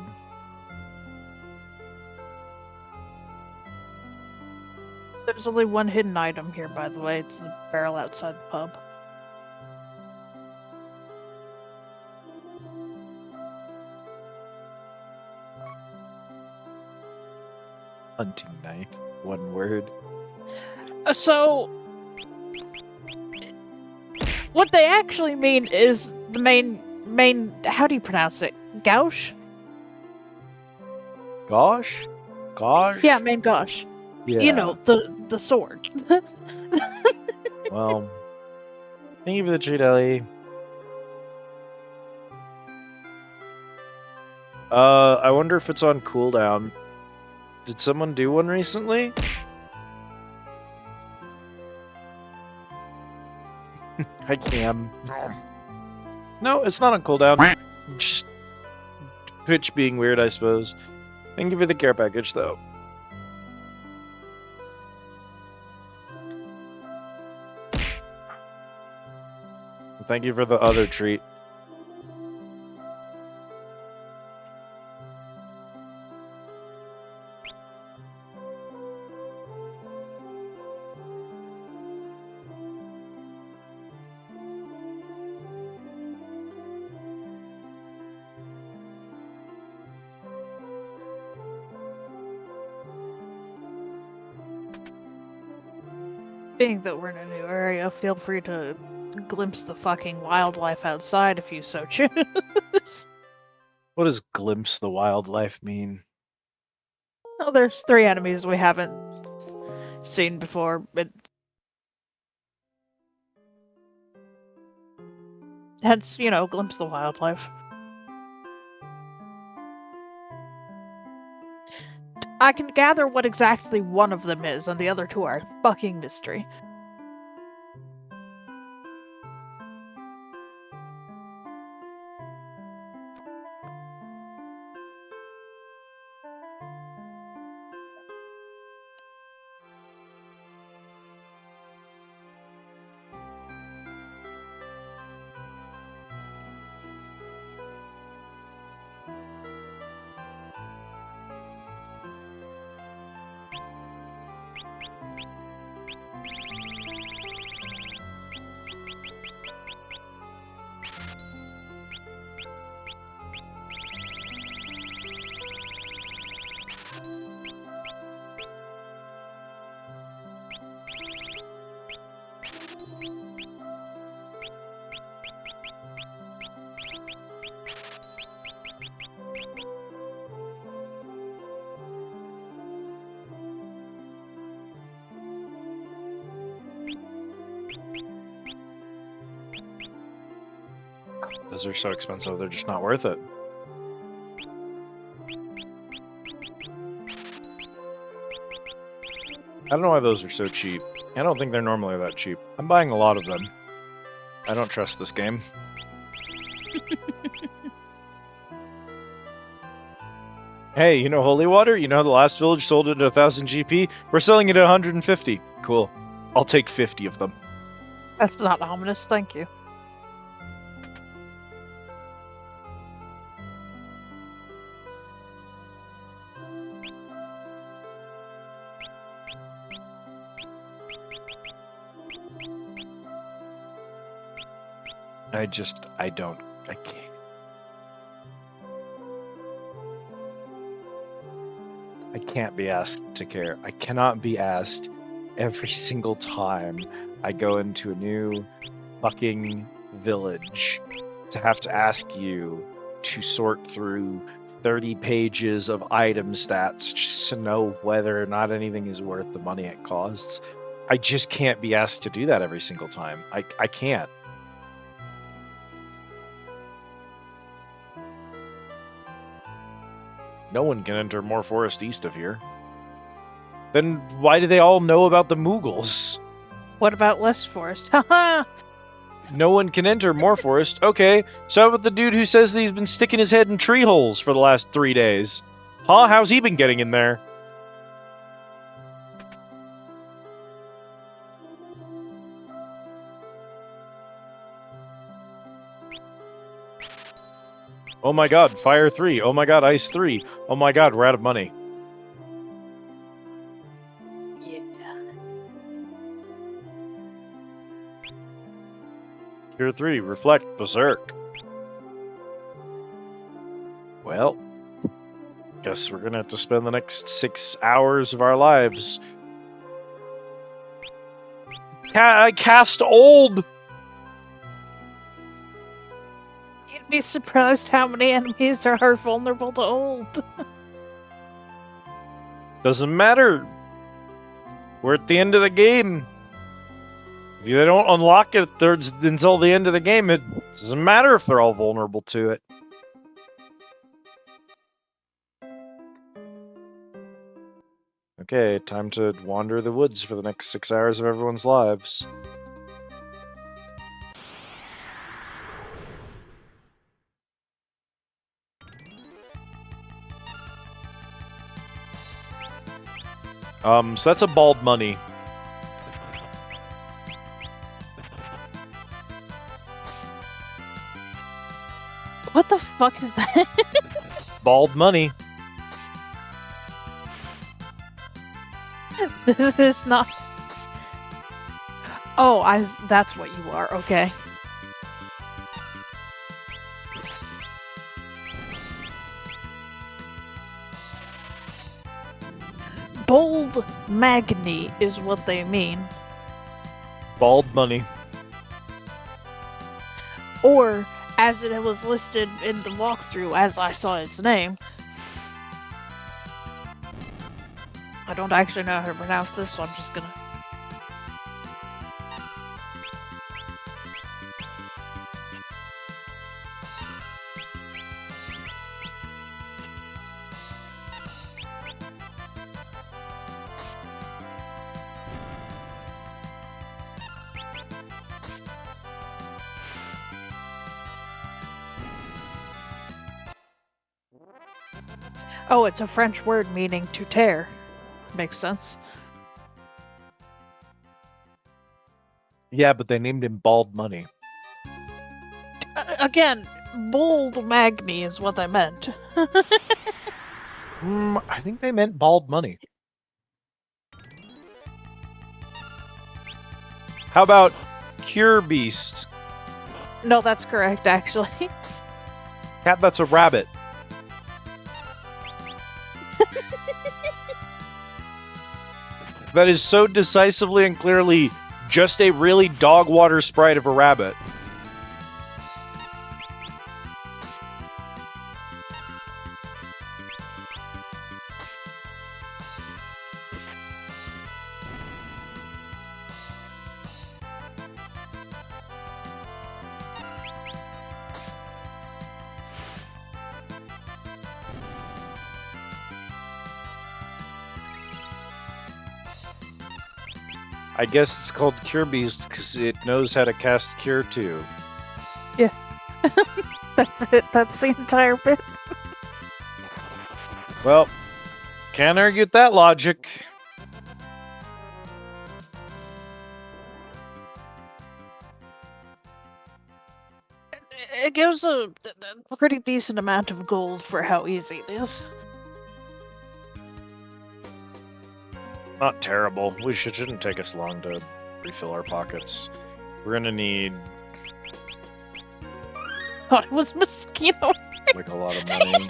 There's only one hidden item here, by the way. It's a barrel outside the pub. Hunting knife. One word. So, what they actually mean is the main. How do you pronounce it? Gouge? Gosh? Gosh? Yeah, main gouge. Yeah. You know, the sword. Well, thank you for the treat, Ellie. I wonder if it's on cooldown. Did someone do one recently? Hi, Cam. No, it's not on cooldown. Just Twitch being weird, I suppose. Thank you for the care package, though. Thank you for the other treat. Being that we're in a new area, feel free to glimpse the fucking wildlife outside if you so choose. What does glimpse the wildlife mean? Oh, there's 3 enemies we haven't seen before, but hence, you know, glimpse the wildlife. I can gather what exactly one of them is, and the other 2 are fucking mystery. Those are so expensive, they're just not worth it. I don't know why those are so cheap. I don't think they're normally that cheap. I'm buying a lot of them. I don't trust this game. Hey, you know Holy Water? You know how the last village sold it at 1,000 GP? We're selling it at 150. Cool. I'll take 50 of them. That's not ominous, thank you. I can't. I can't be asked to care. I cannot be asked every single time I go into a new fucking village to have to ask you to sort through 30 pages of item stats just to know whether or not anything is worth the money it costs. I just can't be asked to do that every single time. I can't. No one can enter more forest east of here. Then why do they all know about the Mughals? What about less forest? Haha! No one can enter more forest. Okay, so how about the dude who says that he's been sticking his head in tree holes for the last 3 days? Huh? How's he been getting in there? Oh my god, fire 3. Oh my god, ice 3. Oh my god, we're out of money. Yeah. Cure 3, reflect, berserk. Well, guess we're gonna have to spend the next 6 hours of our lives. I cast old! You'd be surprised how many enemies are vulnerable to old. Doesn't matter. We're at the end of the game. If they don't unlock it until the end of the game, it doesn't matter if they're all vulnerable to it. Okay, time to wander the woods for the next 6 hours of everyone's lives. So that's a bald money. What the fuck is that? Bald money. This is not. Oh, that's what you are. Okay. Bold Magni is what they mean. Bald money. Or, as it was listed in the walkthrough, as I saw its name. I don't actually know how to pronounce this, so I'm just gonna... Oh, it's a French word meaning to tear. Makes sense. Yeah, but they named him Bald Money. Again, Bold Magni is what I meant. I think they meant Bald Money. How about Cure Beast? No, that's correct, actually. Cat, that's a rabbit. That is so decisively and clearly just a really dog water sprite of a rabbit. I guess it's called Cure Beast because it knows how to cast Cure too. Yeah. That's it. That's the entire bit. Well, can't argue with that logic. It gives a pretty decent amount of gold for how easy it is. Not terrible. Shouldn't take us long to refill our pockets. We're gonna need Thought it was mosquito. like a lot of money.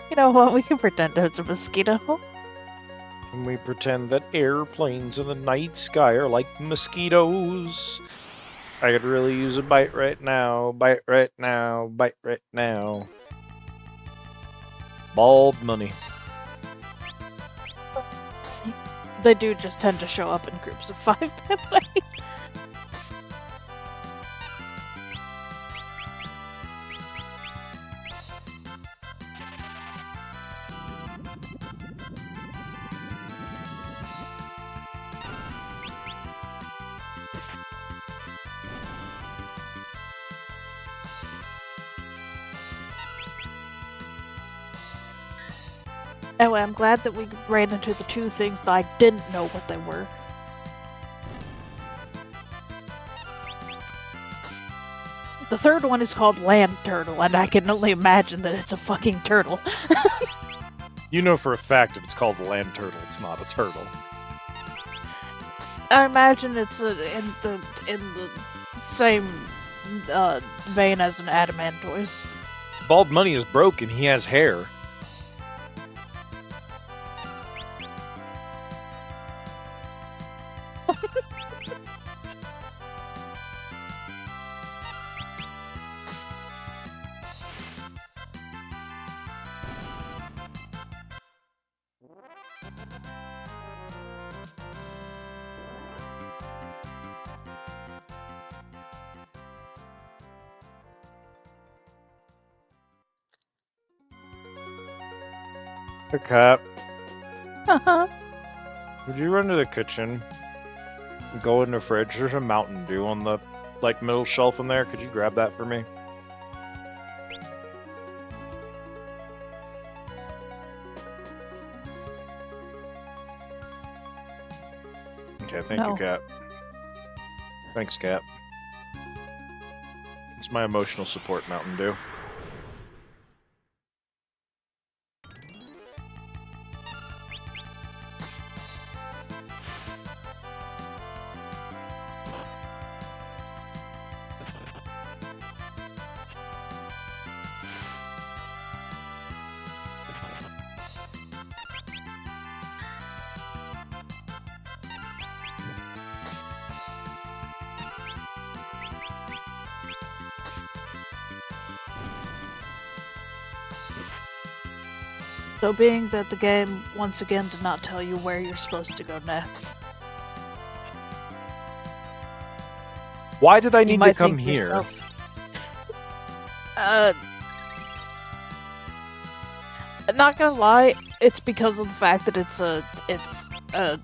You know what? We can pretend it's a mosquito. Can we pretend that airplanes in the night sky are like mosquitoes? I could really use a bite right now. Bite right now. Bite right now. Bald money. They do just tend to show up in groups of 5, by the way. Anyway, I'm glad that we ran into the two things that I didn't know what they were. The third one is called land turtle, and I can only imagine that it's a fucking turtle. You know for a fact if it's called land turtle, it's not a turtle. I imagine it's in the same vein as an adamantoise. Bald Money is broke and he has hair. Hey, Cat, would you run to the kitchen and go in the fridge? There's a Mountain Dew on the middle shelf in there. Could you grab that for me? Okay, thank you, Cat. Thanks, Cat. It's my emotional support, Mountain Dew. So being that the game once again did not tell you where you're supposed to go next. Why did I You need to might come think here? yourself, not gonna lie, it's because of the fact that it's a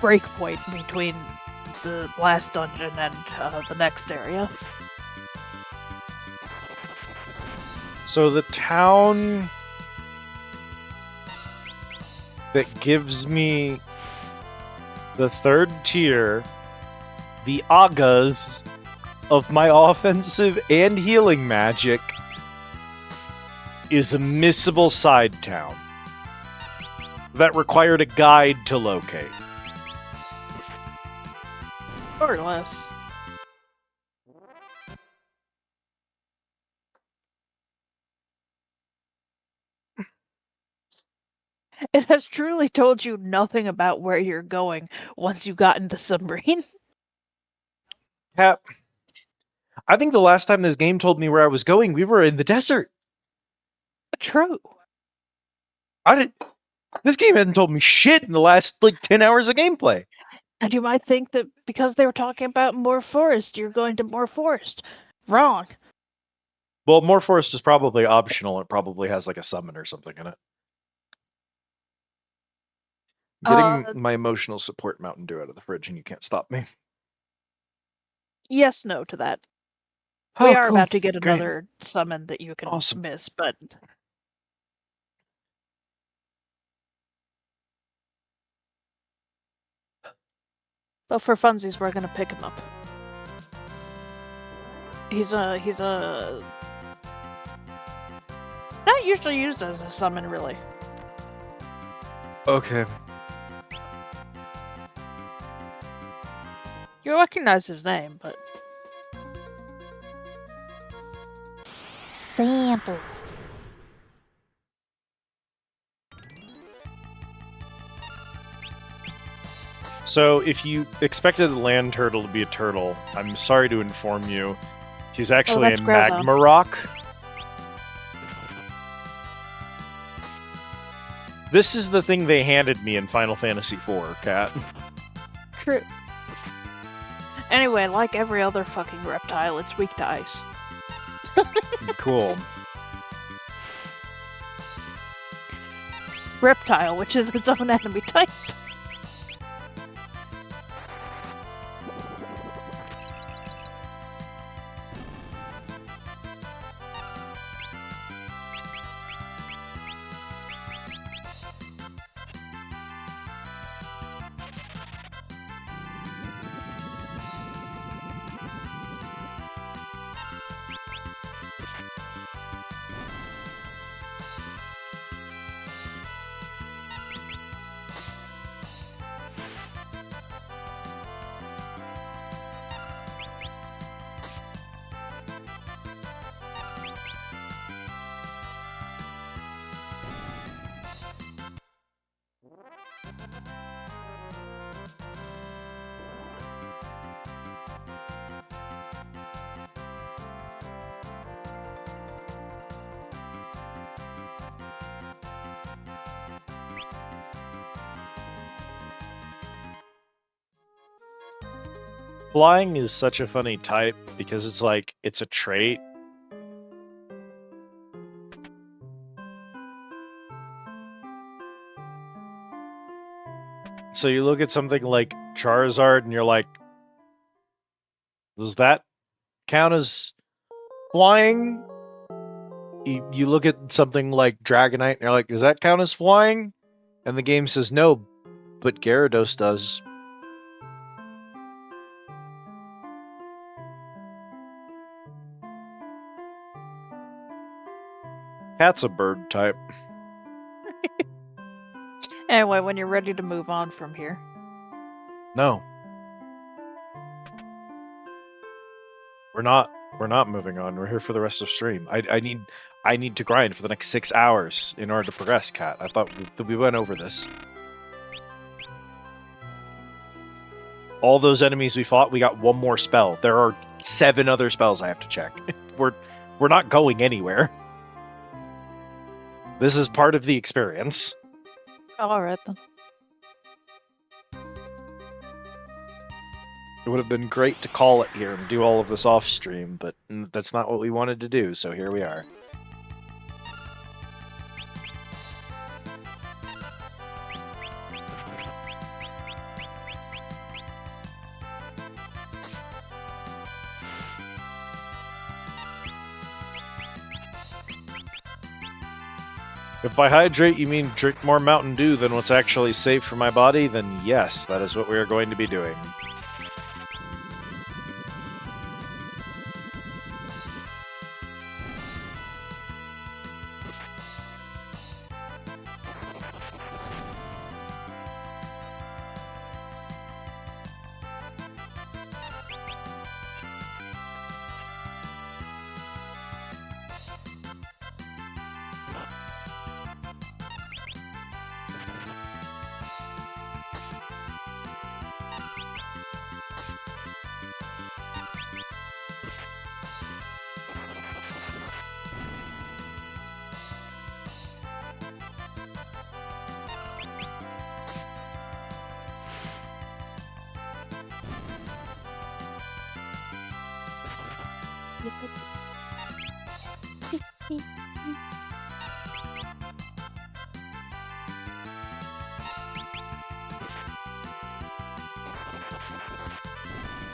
break point between the last dungeon and the next area. So the town that gives me the third tier, the Agas of my offensive and healing magic, is a missable side town that required a guide to locate. More or less. It has truly told you nothing about where you're going once you got in the submarine. Cap, I think the last time this game told me where I was going, we were in the desert. True. This game hasn't told me shit in the last 10 hours of gameplay. And you might think that because they were talking about more forest, you're going to more forest. Wrong. Well, more forest is probably optional. It probably has a summon or something in it. Getting my emotional support Mountain Dew out of the fridge and you can't stop me. Yes, no to that. Oh, We are cool. about to get Great. another summon that you can Awesome. miss, but... But for funsies, we're gonna pick him up. He's a... Not usually used as a summon, really. Okay. You recognize his name, but... Samples. So, if you expected the land turtle to be a turtle, I'm sorry to inform you, he's actually a that's Grandma. magma rock. This is the thing they handed me in Final Fantasy IV, Cat. True. Anyway, like every other fucking reptile, it's weak to ice. Cool. Reptile, which is its own enemy type. Flying is such a funny type because it's like, it's a trait. So you look at something like Charizard and you're like, does that count as flying? You look at something like Dragonite and you're like, does that count as flying? And the game says no, but Gyarados does. Cat's a bird type. Anyway, when you're ready to move on from here. No. We're not moving on. We're here for the rest of stream. I need to grind for the next 6 hours in order to progress, Cat. I thought we went over this. All those enemies we fought, we got one more spell. There are 7 other spells I have to check. We're not going anywhere. This is part of the experience. Alright then. It would have been great to call it here and do all of this off stream, but that's not what we wanted to do, so here we are. If by hydrate you mean drink more Mountain Dew than what's actually safe for my body, then yes, that is what we are going to be doing.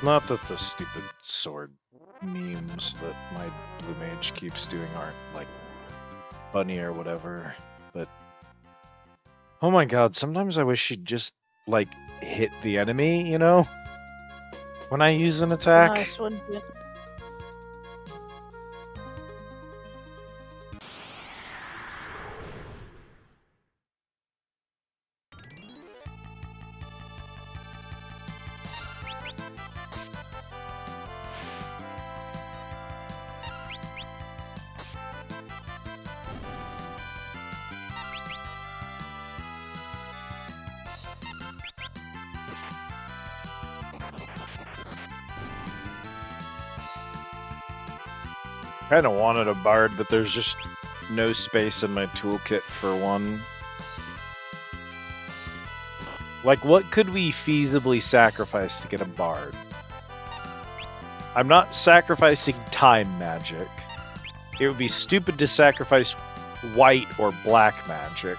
Not that the stupid sword memes that my blue mage keeps doing aren't, like, funny or whatever, but... Oh my god, sometimes I wish she'd just, like, hit the enemy, you know? When I use an attack. Nice one. Yeah. Kind of wanted a bard, but there's just no space in my toolkit for one. Like, what could we feasibly sacrifice to get a bard? I'm not sacrificing time magic. It would be stupid to sacrifice white or black magic.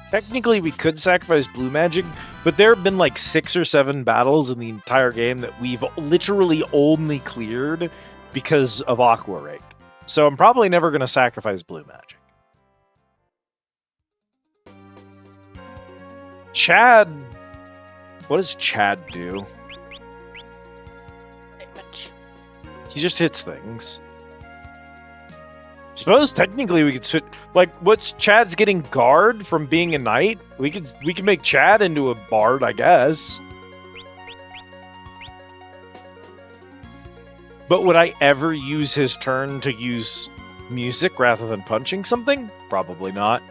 Technically, we could sacrifice blue magic, but there have been like 6 or 7 battles in the entire game that we've literally only cleared because of Aqua Rake. So I'm probably never going to sacrifice blue magic. Chad... What does Chad do? He just hits things. Suppose technically we could switch... Like, what's Chad's getting guard from being a knight? We could make Chad into a bard, I guess. But would I ever use his turn to use music rather than punching something? Probably not.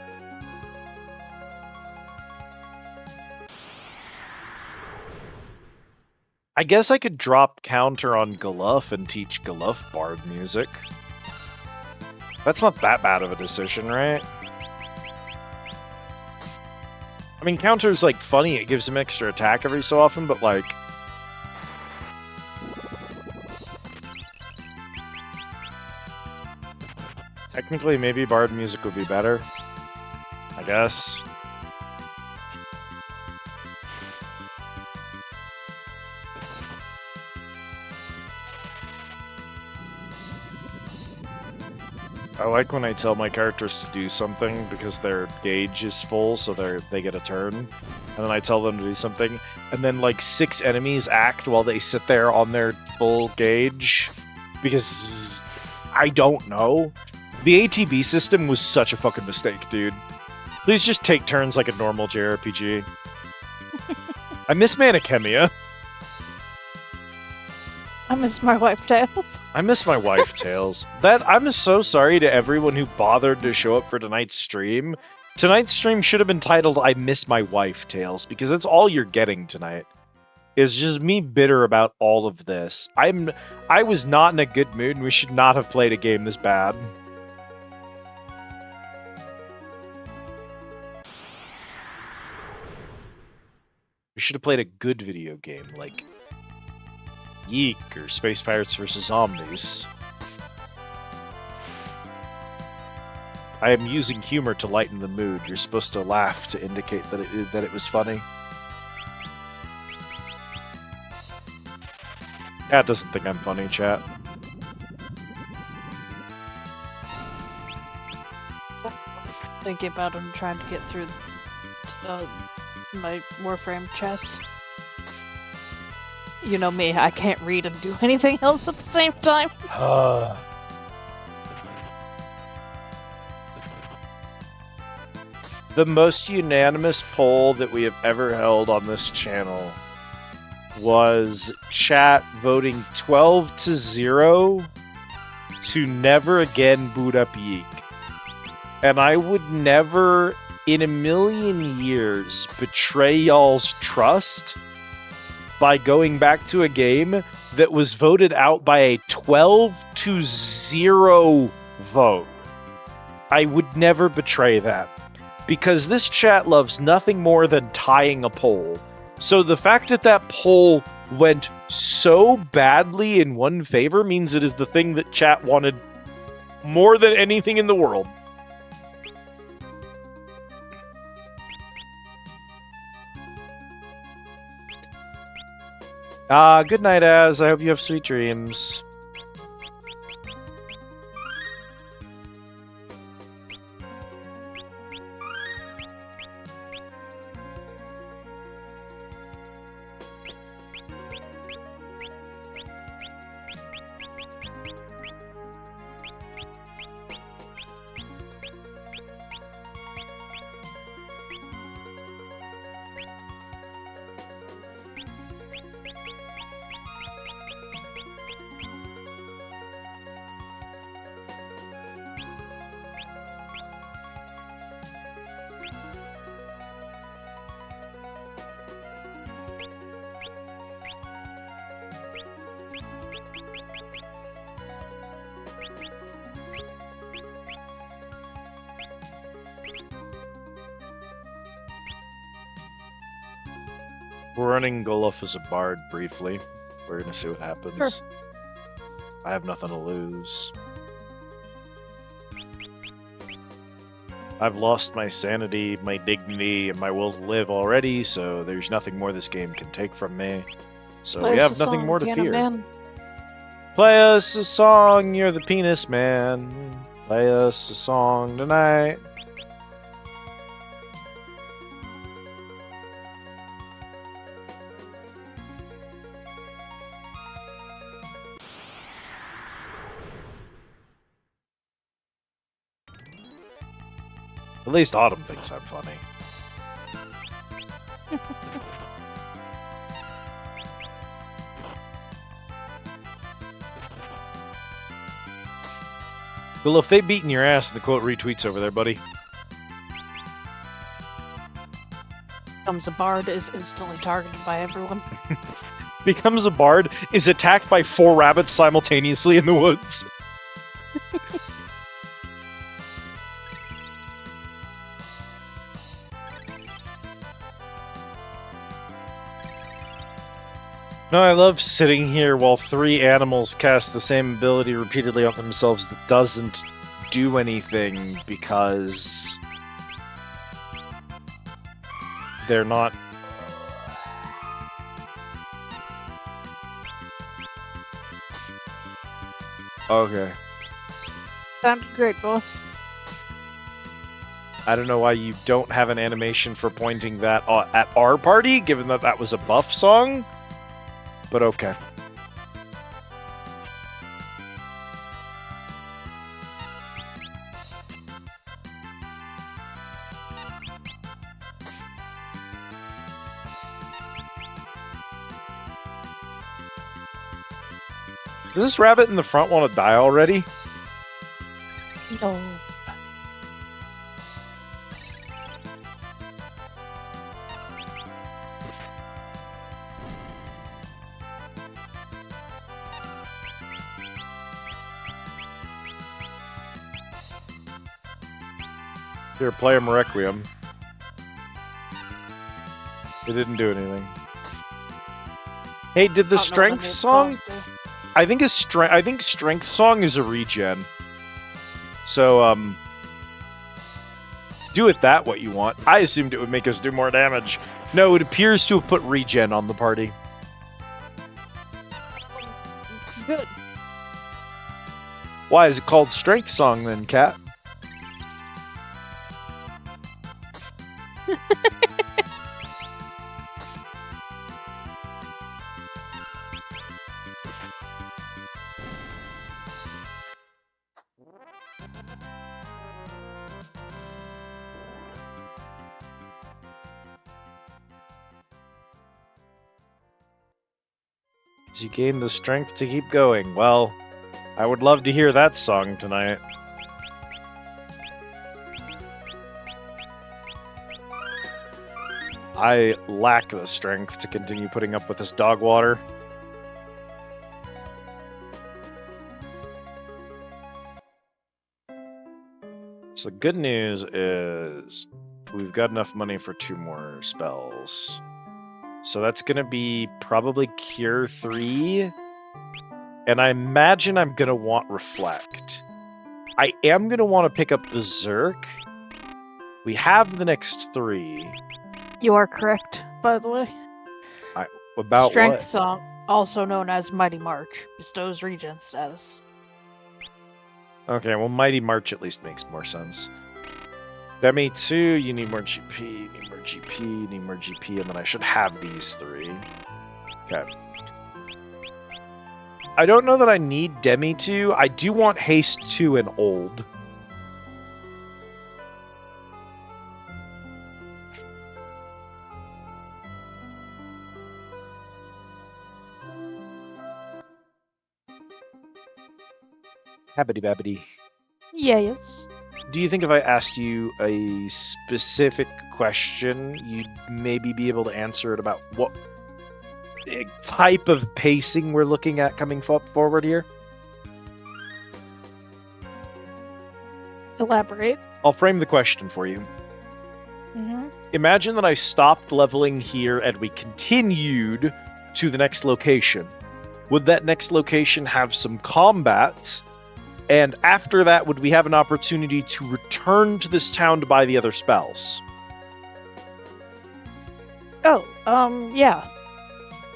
I guess I could drop counter on Galuff and teach Galuff bard music. That's not that bad of a decision, right? I mean, counter's, like, funny. It gives him extra attack every so often, but, like, Technically, maybe Bard music would be better. I guess. I like when I tell my characters to do something because their gauge is full, so they get a turn. And then I tell them to do something, and then like 6 enemies act while they sit there on their full gauge. Because I don't know. The ATB system was such a fucking mistake, dude. Please just take turns like a normal JRPG. I miss Manichemia. I miss my wife Tails. I miss my wife, Tails. I'm so sorry to everyone who bothered to show up for tonight's stream. Tonight's stream should have been titled I Miss My Wife, Tails, because that's all you're getting tonight. Is just me bitter about all of this. I was not in a good mood, and we should not have played a game this bad. We should have played a good video game, like Yeek or Space Pirates vs. Zombies. I am using humor to lighten the mood. You're supposed to laugh to indicate that it was funny. Cat doesn't think I'm funny, chat. Thinking about him trying to get through my Warframe chats. You know me, I can't read and do anything else at the same time. The most unanimous poll that we have ever held on this channel was chat voting 12-0 to never again boot up Yeek. And I would never, in a million years, betray y'all's trust by going back to a game that was voted out by a 12-0 vote. I would never betray that. Because this chat loves nothing more than tying a poll. So the fact that that poll went so badly in one favor means it is the thing that chat wanted more than anything in the world. Good night, Az. I hope you have sweet dreams. We're running Goluf as a bard briefly. We're gonna see what happens. Sure. I have nothing to lose. I've lost my sanity, my dignity, and my will to live already, so there's nothing more this game can take from me. So we have nothing more to fear. Man. Play us a song, you're the penis man. Play us a song tonight. At least Autumn thinks I'm funny. Well, if they've beaten your ass in the quote retweets over there, buddy. Becomes a bard is instantly targeted by everyone. Becomes a bard, is attacked by 4 rabbits simultaneously in the woods. No, I love sitting here while 3 animals cast the same ability repeatedly on themselves that doesn't do anything because they're not... Okay. Sounded great, boss. I don't know why you don't have an animation for pointing that at our party, given that that was a buff song, but okay. Does this rabbit in the front want to die already? No. Here, play him Requiem. It didn't do anything. Hey, did the strength song? I think strength song is a regen. So do it that what you want. I assumed it would make us do more damage. No, it appears to have put regen on the party. Good. Why is it called strength song then, Cat? You gain the strength to keep going. Well, I would love to hear that song tonight. I lack the strength to continue putting up with this dog water. So the good news is we've got enough money for 2 more spells. So that's going to be probably Cure 3. And I imagine I'm going to want Reflect. I am going to want to pick up Berserk. We have the next 3. You are correct, by the way. About Strength what? Song, also known as Mighty March, bestows regen status. Okay, well, Mighty March at least makes more sense. Demi 2, you need more GP, you need more GP, you need more GP, and then I should have these 3. Okay. I don't know that I need Demi 2. I do want Haste 2 and Old. Habbity babbity. Yes. Do you think if I asked you a specific question, you'd maybe be able to answer it about what type of pacing we're looking at coming forward here? Elaborate. I'll frame the question for you. Mm-hmm. Imagine that I stopped leveling here and we continued to the next location. Would that next location have some combat? And after that, would we have an opportunity to return to this town to buy the other spells? Oh, yeah.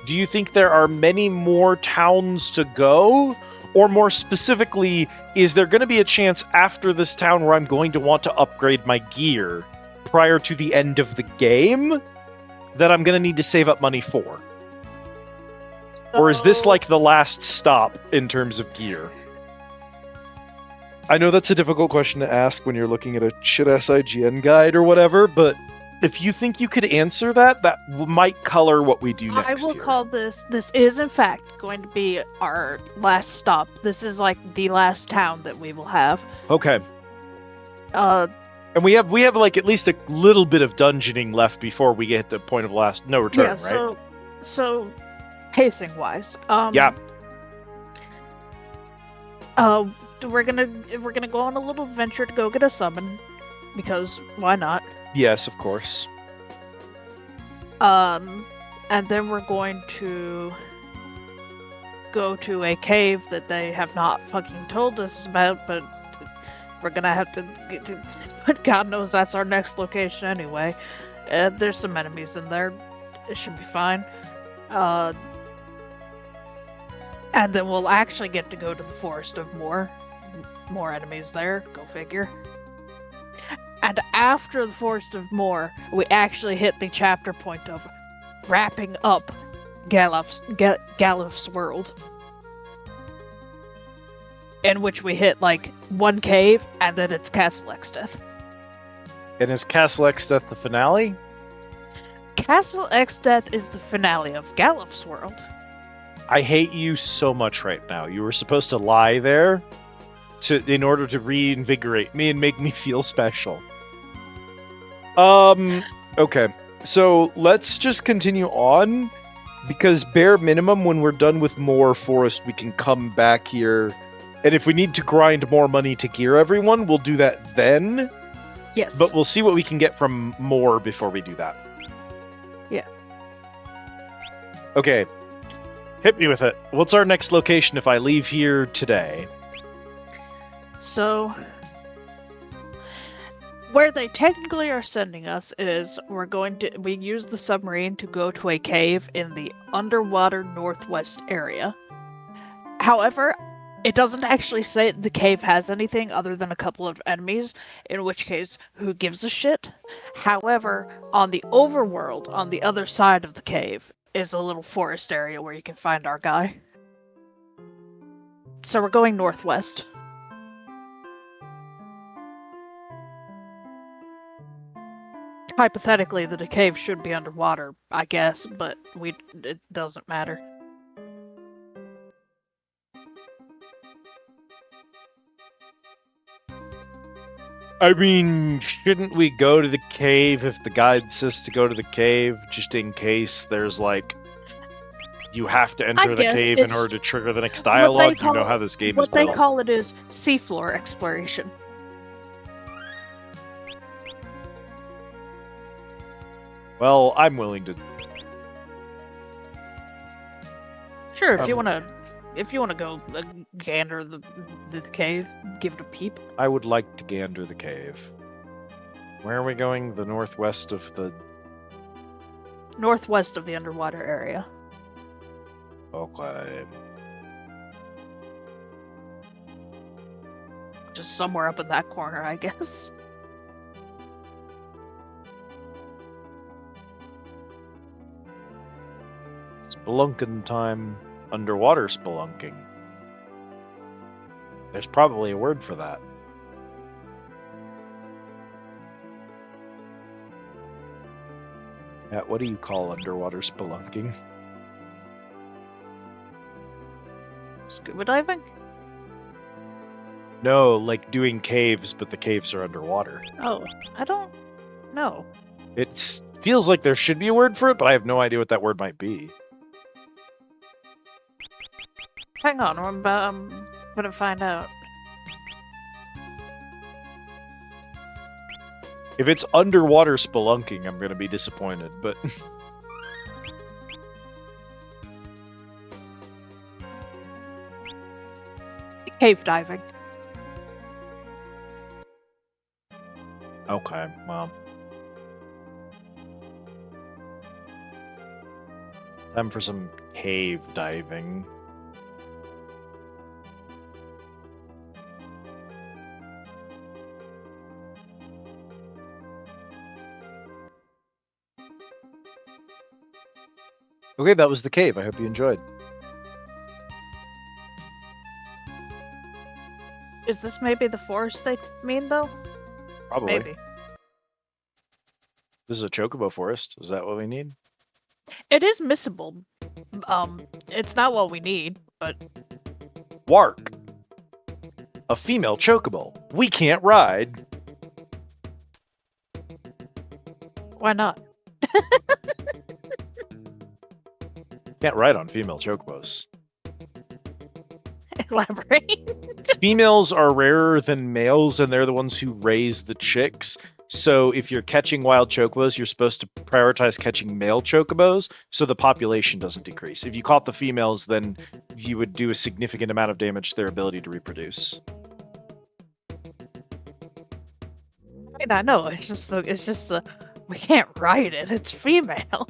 Do you think there are many more towns to go? Or more specifically, is there going to be a chance after this town where I'm going to want to upgrade my gear prior to the end of the game that I'm going to need to save up money for? Or is this like the last stop in terms of gear? I know that's a difficult question to ask when you're looking at a shit-ass IGN guide or whatever, but if you think you could answer that, that might color what we do next. I will here. call this is in fact going to be our last stop. This is like the last town that we will have. Okay. And we have like at least a little bit of dungeoning left before we get to the point of last no return, yeah, right? So pacing wise. Yeah. We're gonna go on a little adventure to go get a summon, because why not? Yes, of course. And then we're going to go to a cave that they have not fucking told us about, but we're gonna have to. But God knows that's our next location anyway. There's some enemies in there. It should be fine. And then we'll actually get to go to the Forest of More. More enemies there. Go figure. And after the Forest of More, we actually hit the chapter point of wrapping up Galif's world. In which we hit, like, one cave, and then it's Castle Exdeath. And is Castle Exdeath the finale? Castle Exdeath is the finale of Galif's world. I hate you so much right now. You were supposed to lie there in order to reinvigorate me and make me feel special. Okay. So let's just continue on, because bare minimum, when we're done with more forest, we can come back here. And if we need to grind more money to gear everyone, we'll do that then. Yes. But we'll see what we can get from more before we do that. Yeah. Okay. Hit me with it. What's our next location if I leave here today? So, where they technically are sending us is we use the submarine to go to a cave in the underwater northwest area. However, it doesn't actually say the cave has anything other than a couple of enemies, in which case, who gives a shit? However, on the overworld, on the other side of the cave, is a little forest area where you can find our guy. So we're going northwest. Hypothetically, the cave should be underwater, I guess, but it doesn't matter. I mean, shouldn't we go to the cave if the guide says to go to the cave, just in case there's, like, you have to enter the cave in order to trigger the next dialogue? You know how this game is built. What they call it is seafloor exploration. Well, I'm willing to... Sure, if you want to go gander the cave, give it a peep. I would like to gander the cave. Where are we going? The northwest of the... Northwest of the underwater area. Okay. Just somewhere up in that corner, I guess. Spelunking time. Underwater spelunking. There's probably a word for that. Yeah, what do you call underwater spelunking? Scuba diving? No, like doing caves, but the caves are underwater. Oh, I don't know. It feels like there should be a word for it, but I have no idea what that word might be. Hang on, I'm gonna find out. If it's underwater spelunking, I'm gonna be disappointed, but... Cave diving. Okay, well... Time for some cave diving. Okay, that was the cave. I hope you enjoyed. Is this maybe the forest they mean, though? Probably. Maybe. This is a chocobo forest. Is that what we need? It is missable. It's not what we need, but... Wark. A female chocobo. We can't ride. Why not? Can't ride on female chocobos. Elaborate. Females are rarer than males, and they're the ones who raise the chicks. So if you're catching wild chocobos, you're supposed to prioritize catching male chocobos so the population doesn't decrease. If you caught the females, then you would do a significant amount of damage to their ability to reproduce. mean, I know it's just we can't ride it. It's female.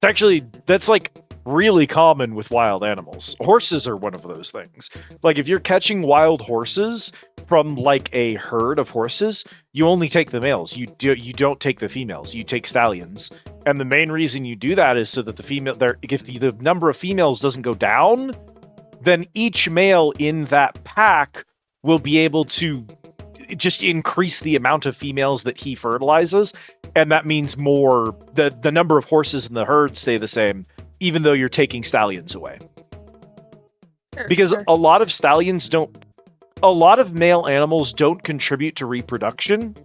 Actually, that's like really common with wild animals. Horses are one of those things. Like if you're catching wild horses from like a herd of horses, you only take the males. You don't take the females. You take stallions. And the main reason you do that is so that if the number of females doesn't go down, then each male in that pack will be able to just increase the amount of females that he fertilizes, and that means the number of horses in the herd stay the same, even though you're taking stallions away. Because a lot of male animals don't contribute to reproduction.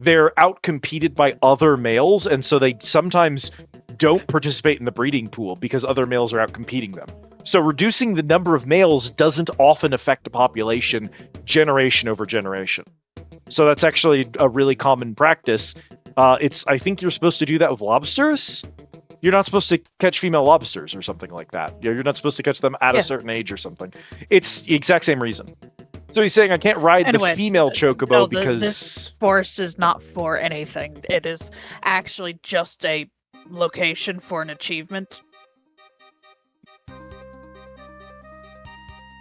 They're outcompeted by other males, and so they sometimes don't participate in the breeding pool because other males are outcompeting them. So reducing the number of males doesn't often affect a population generation over generation. So that's actually a really common practice. I think you're supposed to do that with lobsters. You're not supposed to catch female lobsters or something like that. You're not supposed to catch them at a certain age or something. It's the exact same reason. So he's saying I can't ride the female chocobo because this forest is not for anything. It is actually just a location for an achievement.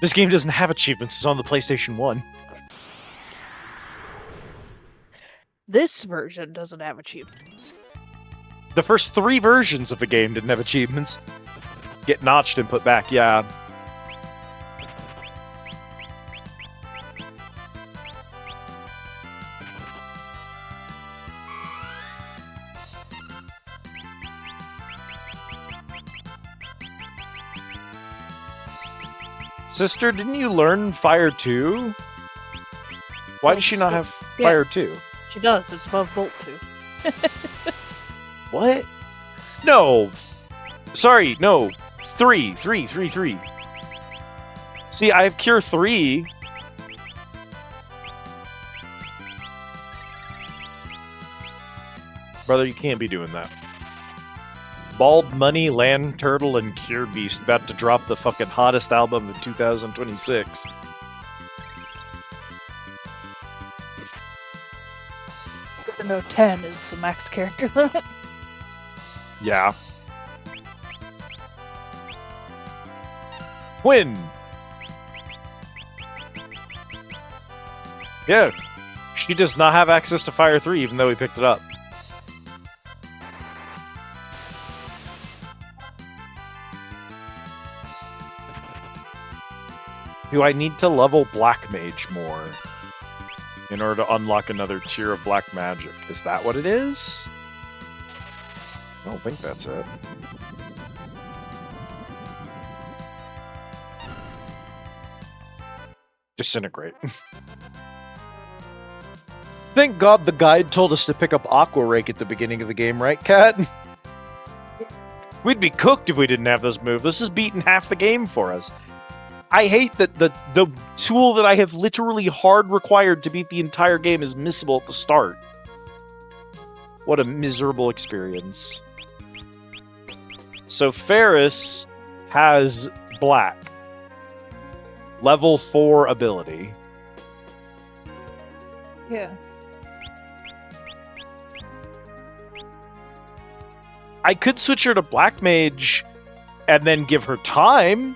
This game doesn't have achievements. It's on the PlayStation 1. This version doesn't have achievements. The first 3 versions of the game didn't have achievements. Get notched and put back, yeah. Sister, didn't you learn Fire 2? Why does she not have Fire 2? She does. It's above Bolt 2. What? No. Sorry, no. 3. See, I have Cure 3. Brother, you can't be doing that. Bald Money, Land Turtle, and Cure Beast about to drop the fucking hottest album of 2026. No, 10 is the max character limit. Yeah. Twin! Yeah. She does not have access to Fire 3, even though we picked it up. Do I need to level Black Mage more in order to unlock another tier of Black Magic? Is that what it is? I don't think that's it. Disintegrate. Thank God the guide told us to pick up Aqua Rake at the beginning of the game, right, Kat? We'd be cooked if we didn't have this move. This has beaten half the game for us. I hate that the tool that I have literally hard required to beat the entire game is missable at the start. What a miserable experience. So Ferris has black. Level 4 ability. Yeah. I could switch her to Black Mage and then give her time.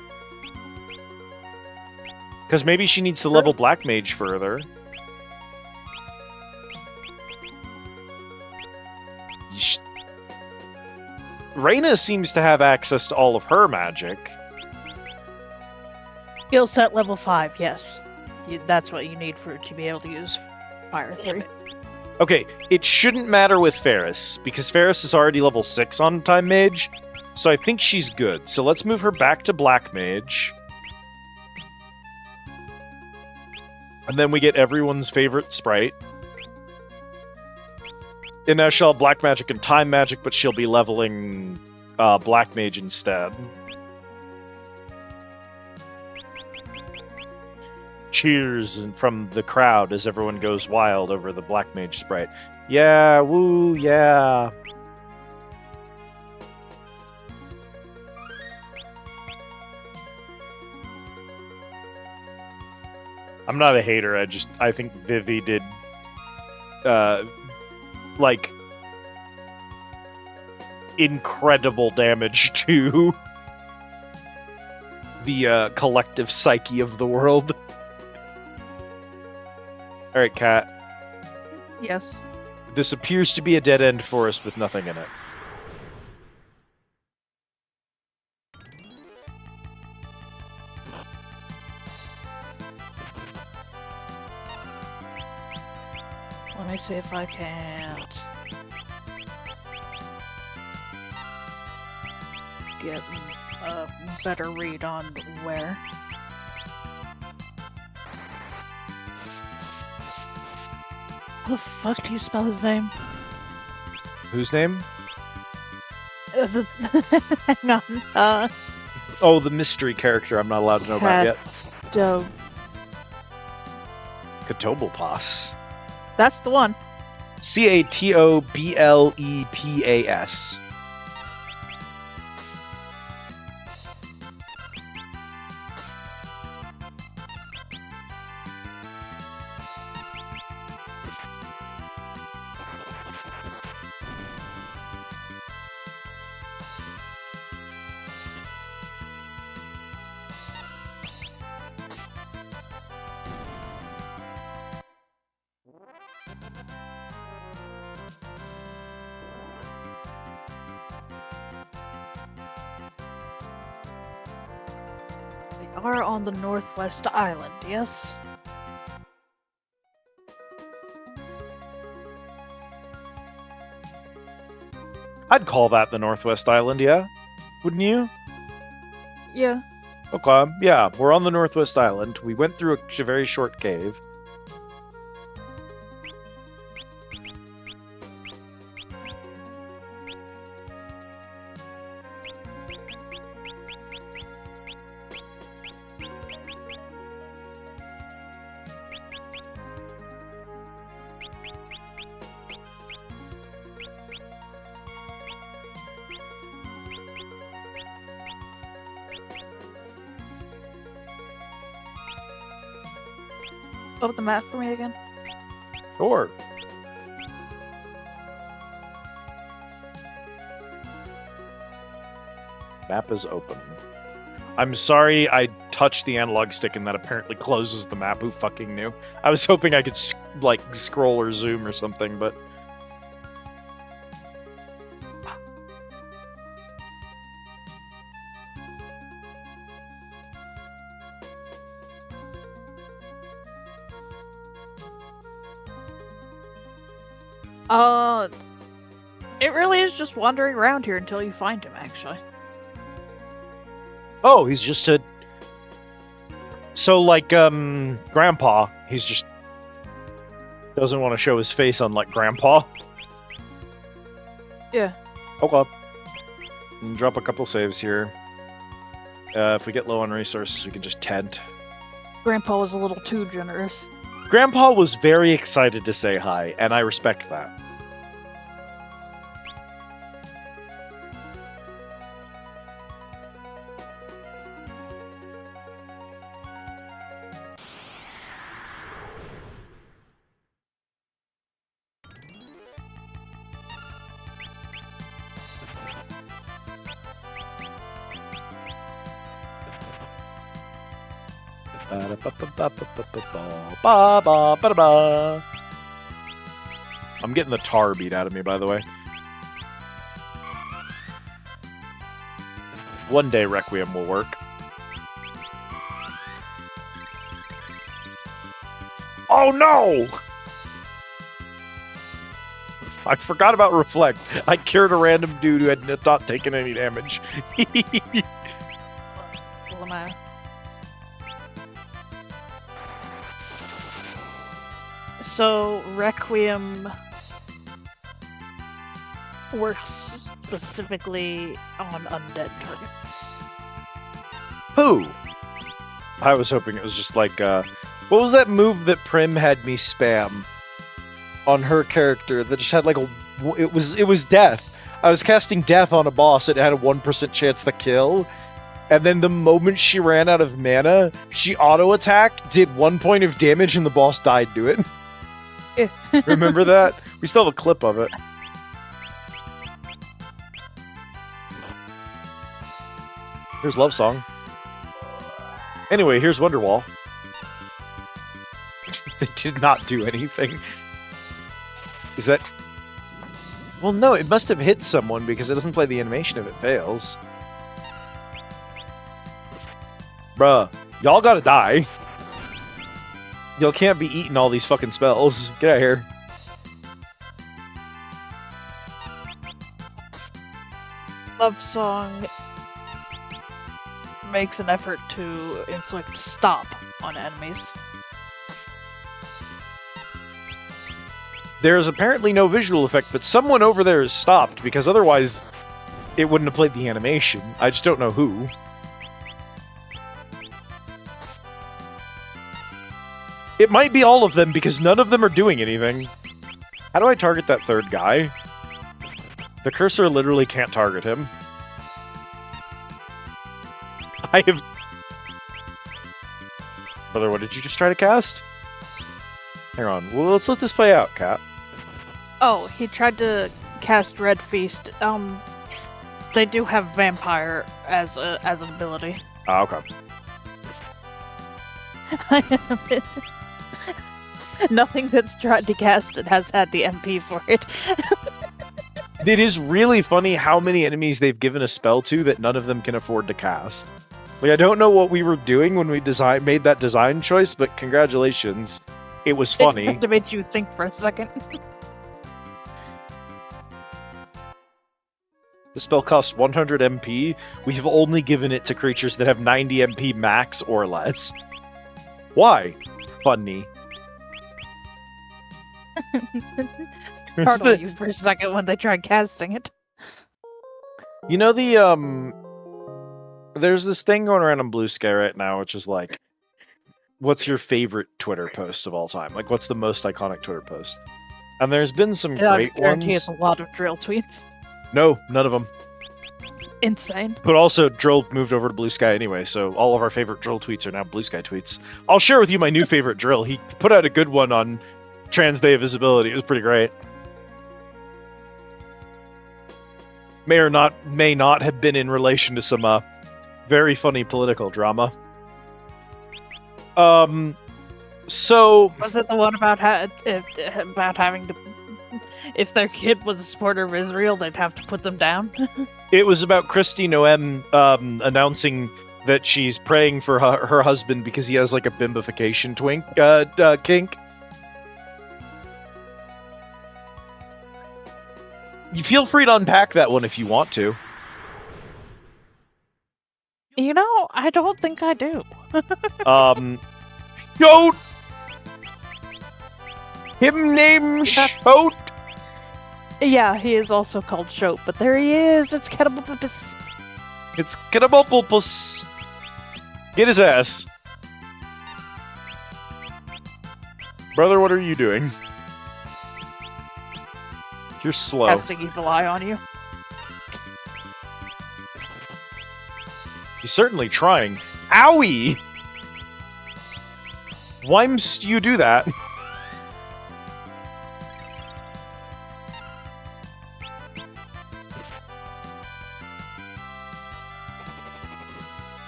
Because maybe she needs to level Black Mage further. Reyna seems to have access to all of her magic. Skill set level 5, yes. That's what you need to be able to use Fire 3. Okay, it shouldn't matter with Ferris, because Ferris is already level 6 on Time Mage, so I think she's good. So let's move her back to Black Mage. And then we get everyone's favorite sprite. And now she'll have Black Magic and Time Magic, but she'll be leveling Black Mage instead. Cheers from the crowd as everyone goes wild over the Black Mage sprite. Yeah, woo, yeah. I'm not a hater. I think Vivi did, like, incredible damage to the collective psyche of the world. All right, Kat. Yes. This appears to be a dead-end forest with nothing in it. Let me see if I can't get a better read on where. How the fuck do you spell his name? Whose name? Hang on. Oh, the mystery character I'm not allowed to know about yet. Catoblepas. That's the one. Catoblepas. They are on the Northwest Island, yes? I'd call that the Northwest Island, yeah? Wouldn't you? Yeah. Okay, yeah, we're on the Northwest Island. We went through a very short cave. Open the map for me again. Sure. Map is open. I'm sorry I touched the analog stick and that apparently closes the map. Who fucking knew? I was hoping I could, like, scroll or zoom or something, but... It really is just wandering around here until you find him, actually. Oh, he's just a... So, like, Grandpa, he's just... doesn't want to show his face, unlike Grandpa. Yeah. Okay. And drop a couple saves here. If we get low on resources, we can just tent. Grandpa was a little too generous. Grandpa was very excited to say hi, and I respect that. I'm getting the tar beat out of me, by the way. One day Requiem will work. Oh no! I forgot about Reflect. I cured a random dude who had not taken any damage. So, Requiem works specifically on undead targets. Who? I was hoping it was just like, what was that move that Prim had me spam on her character that just had like a, it was death. I was casting death on a boss, it had a 1% chance to kill, and then the moment she ran out of mana, she auto-attacked, did 1 point of damage, and the boss died to it. Remember that? We still have a clip of it. Here's Love Song. Anyway, here's Wonderwall. They did not do anything. Is that... Well, no, it must have hit someone because it doesn't play the animation if it fails. Bruh, y'all gotta die. Y'all can't be eating all these fucking spells. Get out of here. Love Song makes an effort to inflict stop on enemies. There's apparently no visual effect, but someone over there is stopped, because otherwise it wouldn't have played the animation. I just don't know who. It might be all of them, because none of them are doing anything. How do I target that third guy? The cursor literally can't target him. I have... Brother, what did you just try to cast? Hang on. Well, let's let this play out, Cat. Oh, he tried to cast Red Feast. They do have Vampire as an ability. Ah, okay. Nothing that's tried to cast it has had the MP for it. It is really funny how many enemies they've given a spell to that none of them can afford to cast. Like, I don't know what we were doing when we made that design choice, but congratulations. It was funny. It just to make you think for a second. The spell costs 100 MP. We have only given it to creatures that have 90 MP max or less. Why? Funny. Startled you for a second when they tried casting it. You know there's this thing going around on Blue Sky right now, which is like, what's your favorite Twitter post of all time? Like, what's the most iconic Twitter post? And there's been some great I guarantee ones. it's a lot of drill tweets. No, none of them. Insane. But also, Drill moved over to Blue Sky anyway, so all of our favorite Drill tweets are now Blue Sky tweets. I'll share with you my new favorite Drill. He put out a good one on Trans Day of Visibility. It was pretty great. May not have been in relation to some very funny political drama. So Was it the one about having to, if their kid was a supporter of Israel, they'd have to put them down? it was about Christy Noem announcing that she's praying for her husband because he has like a bimbification kink. You feel free to unpack that one if you want to. You know, I don't think I do. Shoat! Him named Shoat! Yeah, he is also called Shoat, but there he is. It's Kettlebopus. It's Kettlebopus. Get his ass. Brother, what are you doing? You're slow. Casting Evil Eye on you. He's certainly trying. Owie! Why must you do that?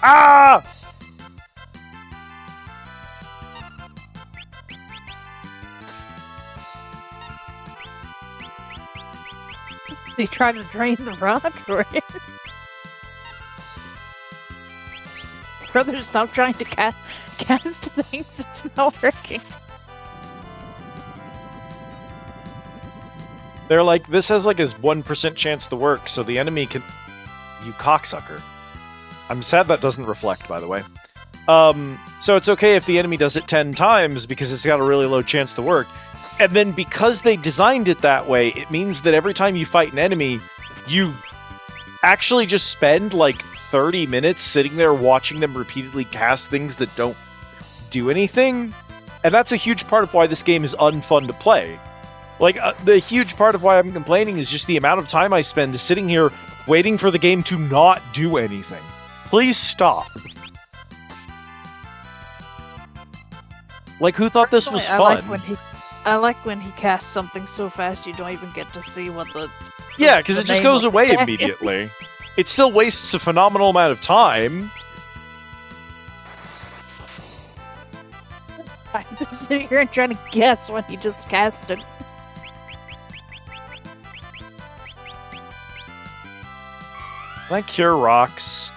Ah! Did he try to drain the rock? Or... Brother, stop trying to cast things. It's not working. They're like, this has like his 1% chance to work, so the enemy can... You cocksucker. I'm sad that doesn't reflect, by the way. So it's okay if the enemy does it 10 times, because it's got a really low chance to work. And then because they designed it that way, it means that every time you fight an enemy, you actually just spend like 30 minutes sitting there watching them repeatedly cast things that don't do anything. And that's a huge part of why this game is unfun to play. Like, the huge part of why I'm complaining is just the amount of time I spend sitting here waiting for the game to not do anything. Please stop. Like, who thought this was fun? I like when he casts something so fast you don't even get to see what the... Yeah, because it just name goes of the away attack is. immediately. It still wastes a phenomenal amount of time. I'm just sitting here and trying to guess when he just casted. Can I cure rocks?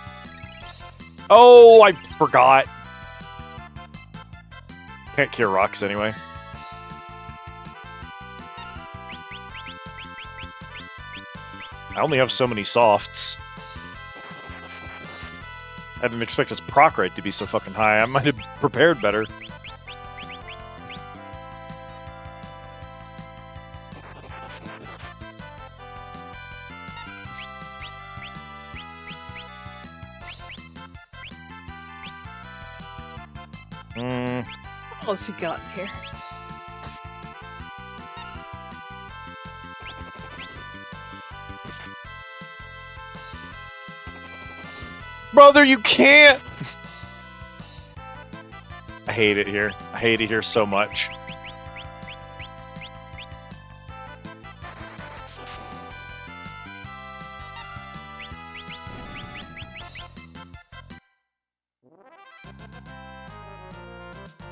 Oh, I forgot. Can't cure rocks anyway. I only have so many softs. I didn't expect its proc rate to be so fucking high. I might have prepared better. What else you got in here? Brother, you can't! I hate it here. I hate it here so much.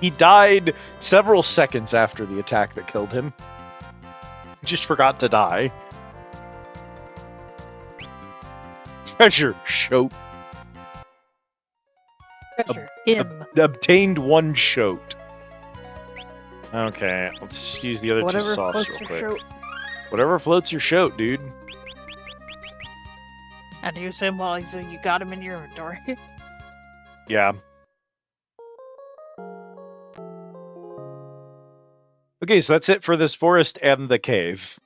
He died several seconds after the attack that killed him. He just forgot to die. Treasure shoat. Treasure him. Obtained one shoat. Okay, let's just use the other two softs real quick. Shoat. Whatever floats your shoat, dude. And use him while you got him in your inventory. Yeah. Okay, so that's it for this forest and the cave.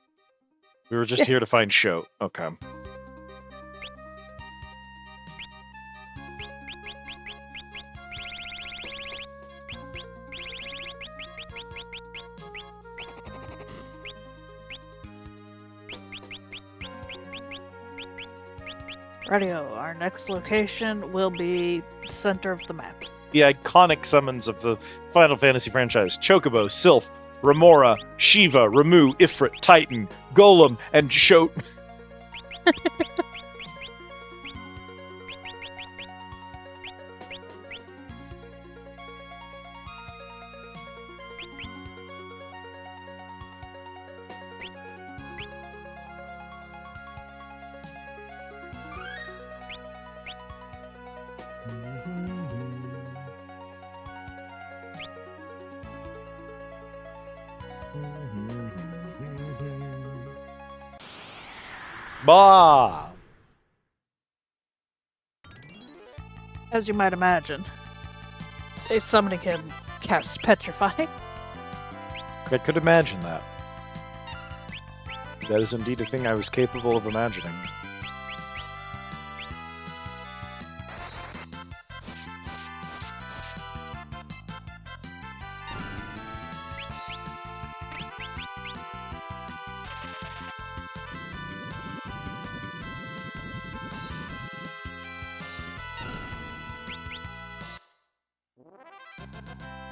We were just here to find shoat. Okay. Radio, our next location will be the center of the map. The iconic summons of the Final Fantasy franchise. Chocobo, Sylph, Remora, Shiva, Ramu, Ifrit, Titan, Golem, and Shoat. Bah! As you might imagine, summoning him casts Petrify. I could imagine that. That is indeed a thing I was capable of imagining.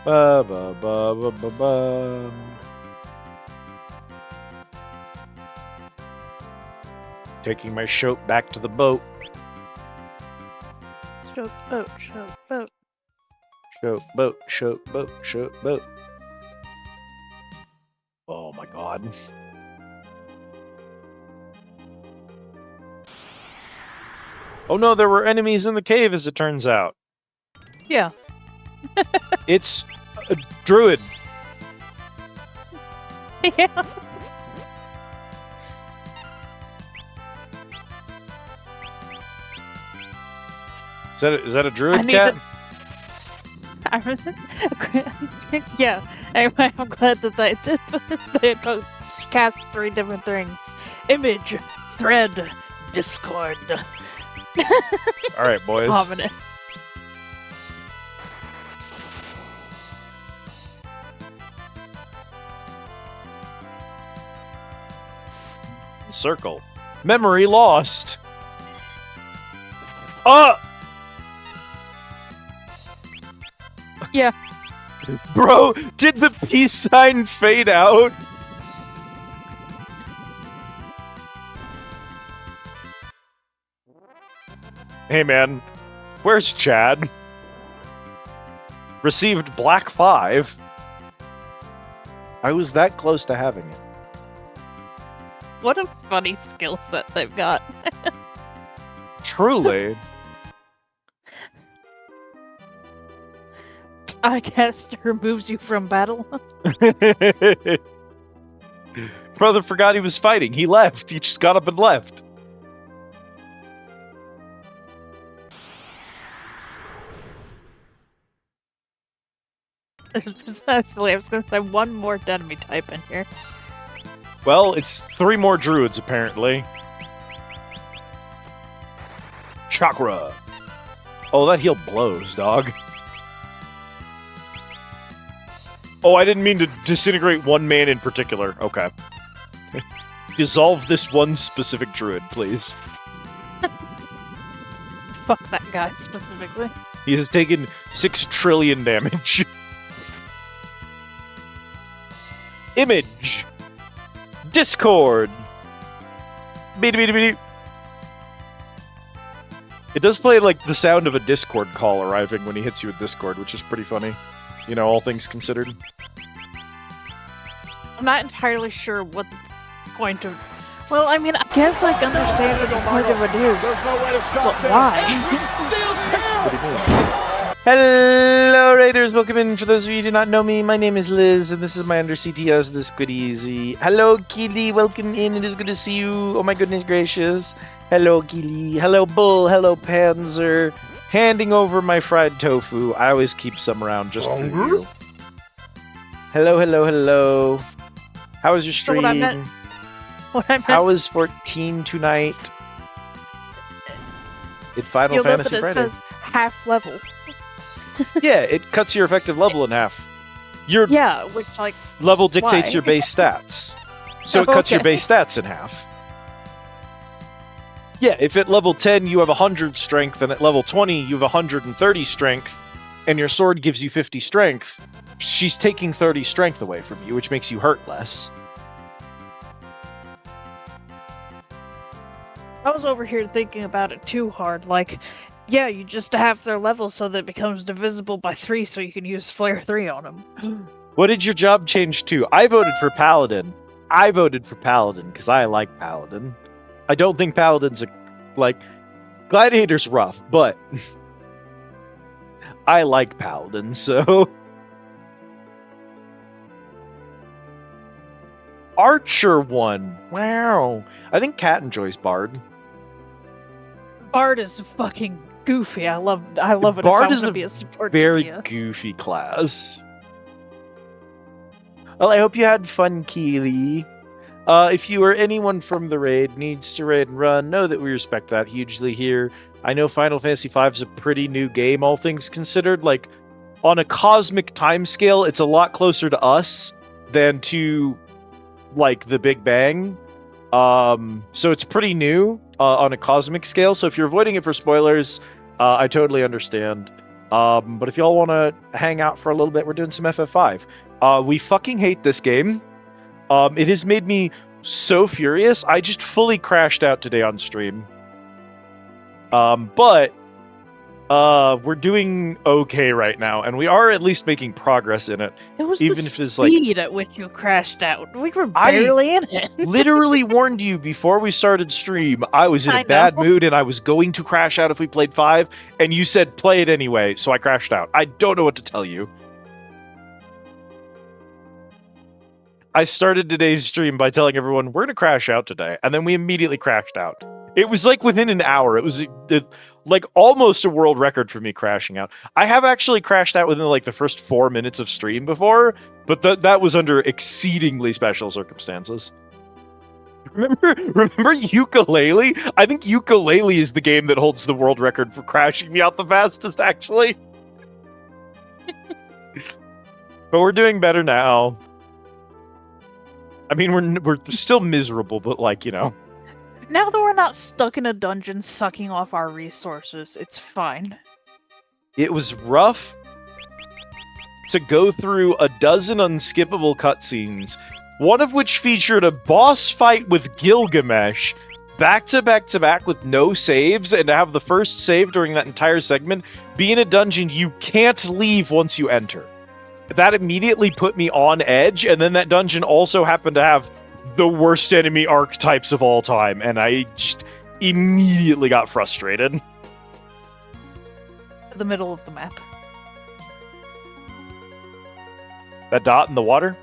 Ba ba ba ba ba ba. Taking my shoat back to the boat. Shoat boat, shoat boat. Shoat boat, shoat boat, shoat boat. Oh my god. Oh no, there were enemies in the cave as it turns out. Yeah. It's a druid. Yeah. Is that a druid cat? Yeah. Anyway, I'm glad that they cast 3 different things. Image, thread, discord. Alright, boys. Ominous. Circle. Memory lost. Yeah. Bro, did the peace sign fade out? Hey man, where's Chad? Received Black 5. I was that close to having it. What a funny skill set they've got. Truly. I guess it removes you from battle. Brother forgot he was fighting. He left. He just got up and left. Precisely, I was gonna say one more enemy type in here. Well, it's 3 more druids, apparently. Chakra. Oh, that heal blows, dog. Oh, I didn't mean to disintegrate one man in particular. Okay. Dissolve this one specific druid, please. Fuck that guy specifically. He has taken 6 trillion damage. Image. Discord. Beep, beep, beep. It does play like the sound of a Discord call arriving when he hits you with Discord, which is pretty funny. You know, all things considered. I'm not entirely sure what the point of... Well, I mean, I guess I can understand what the point of it is. But why? What do you mean? Hello, Raiders! Welcome in. For those of you who do not know me, my name is Liz, and this is my Under CTS, This Good Easy. Hello, Keely. Welcome in. It is good to see you. Oh my goodness gracious. Hello, Keely. Hello, Bull. Hello, Panzer. Handing over my fried tofu. I always keep some around just for you. Hello, hello, hello. How was your stream? What I meant... How was 14 tonight? It Final You'll Fantasy note that it Friday. says half level. Yeah, it cuts your effective level in half. Your Yeah, which, like... level dictates why? your base stats. So it cuts your base stats in half. Yeah, if at level 10 you have 100 strength, and at level 20 you have 130 strength, and your sword gives you 50 strength, she's taking 30 strength away from you, which makes you hurt less. I was over here thinking about it too hard, like... Yeah, you just have their level so that it becomes divisible by 3 so you can use Flare 3 on them. What did your job change to? I voted for Paladin. I voted for Paladin because I like Paladin. I don't think Paladin's Gladiator's rough, but I like Paladin, so... Archer won. Wow. I think Cat enjoys Bard. Bard is fucking goofy. I love it. Bard if I is want to a be a support Very DPS. goofy class. Well, I hope you had fun, Keely. If you or anyone from the raid needs to raid and run, know that we respect that hugely here. I know Final Fantasy V is a pretty new game, all things considered. Like, on a cosmic timescale, it's a lot closer to us than to, like, the Big Bang. So it's pretty new on a cosmic scale. So if you're avoiding it for spoilers, I totally understand. But if y'all want to hang out for a little bit, we're doing some FF5. We fucking hate this game. It has made me so furious. I just fully crashed out today on stream. But we're doing okay right now, and we are at least making progress in it. It was even the if it's like speed at which you crashed out. We were barely in it. literally warned you before we started stream. I was in a bad mood and I was going to crash out if we played 5, and you said play it anyway, so I crashed out. I don't know what to tell you. I started today's stream by telling everyone we're gonna crash out today, and then we immediately crashed out. It was like within an hour. It was like almost a world record for me crashing out. I have actually crashed out within like the first 4 minutes of stream before, but that was under exceedingly special circumstances. Remember Ukulele? I think Ukulele is the game that holds the world record for crashing me out the fastest, actually. But we're doing better now. I mean, we're still miserable, but like, you know. Now that we're not stuck in a dungeon sucking off our resources, it's fine. It was rough. to go through a dozen unskippable cutscenes, one of which featured a boss fight with Gilgamesh, back to back to back with no saves, and to have the first save during that entire segment be in a dungeon you can't leave once you enter. That immediately put me on edge, and then that dungeon also happened to have the worst enemy archetypes of all time, and I just immediately got frustrated. The middle of the map. That dot in the water?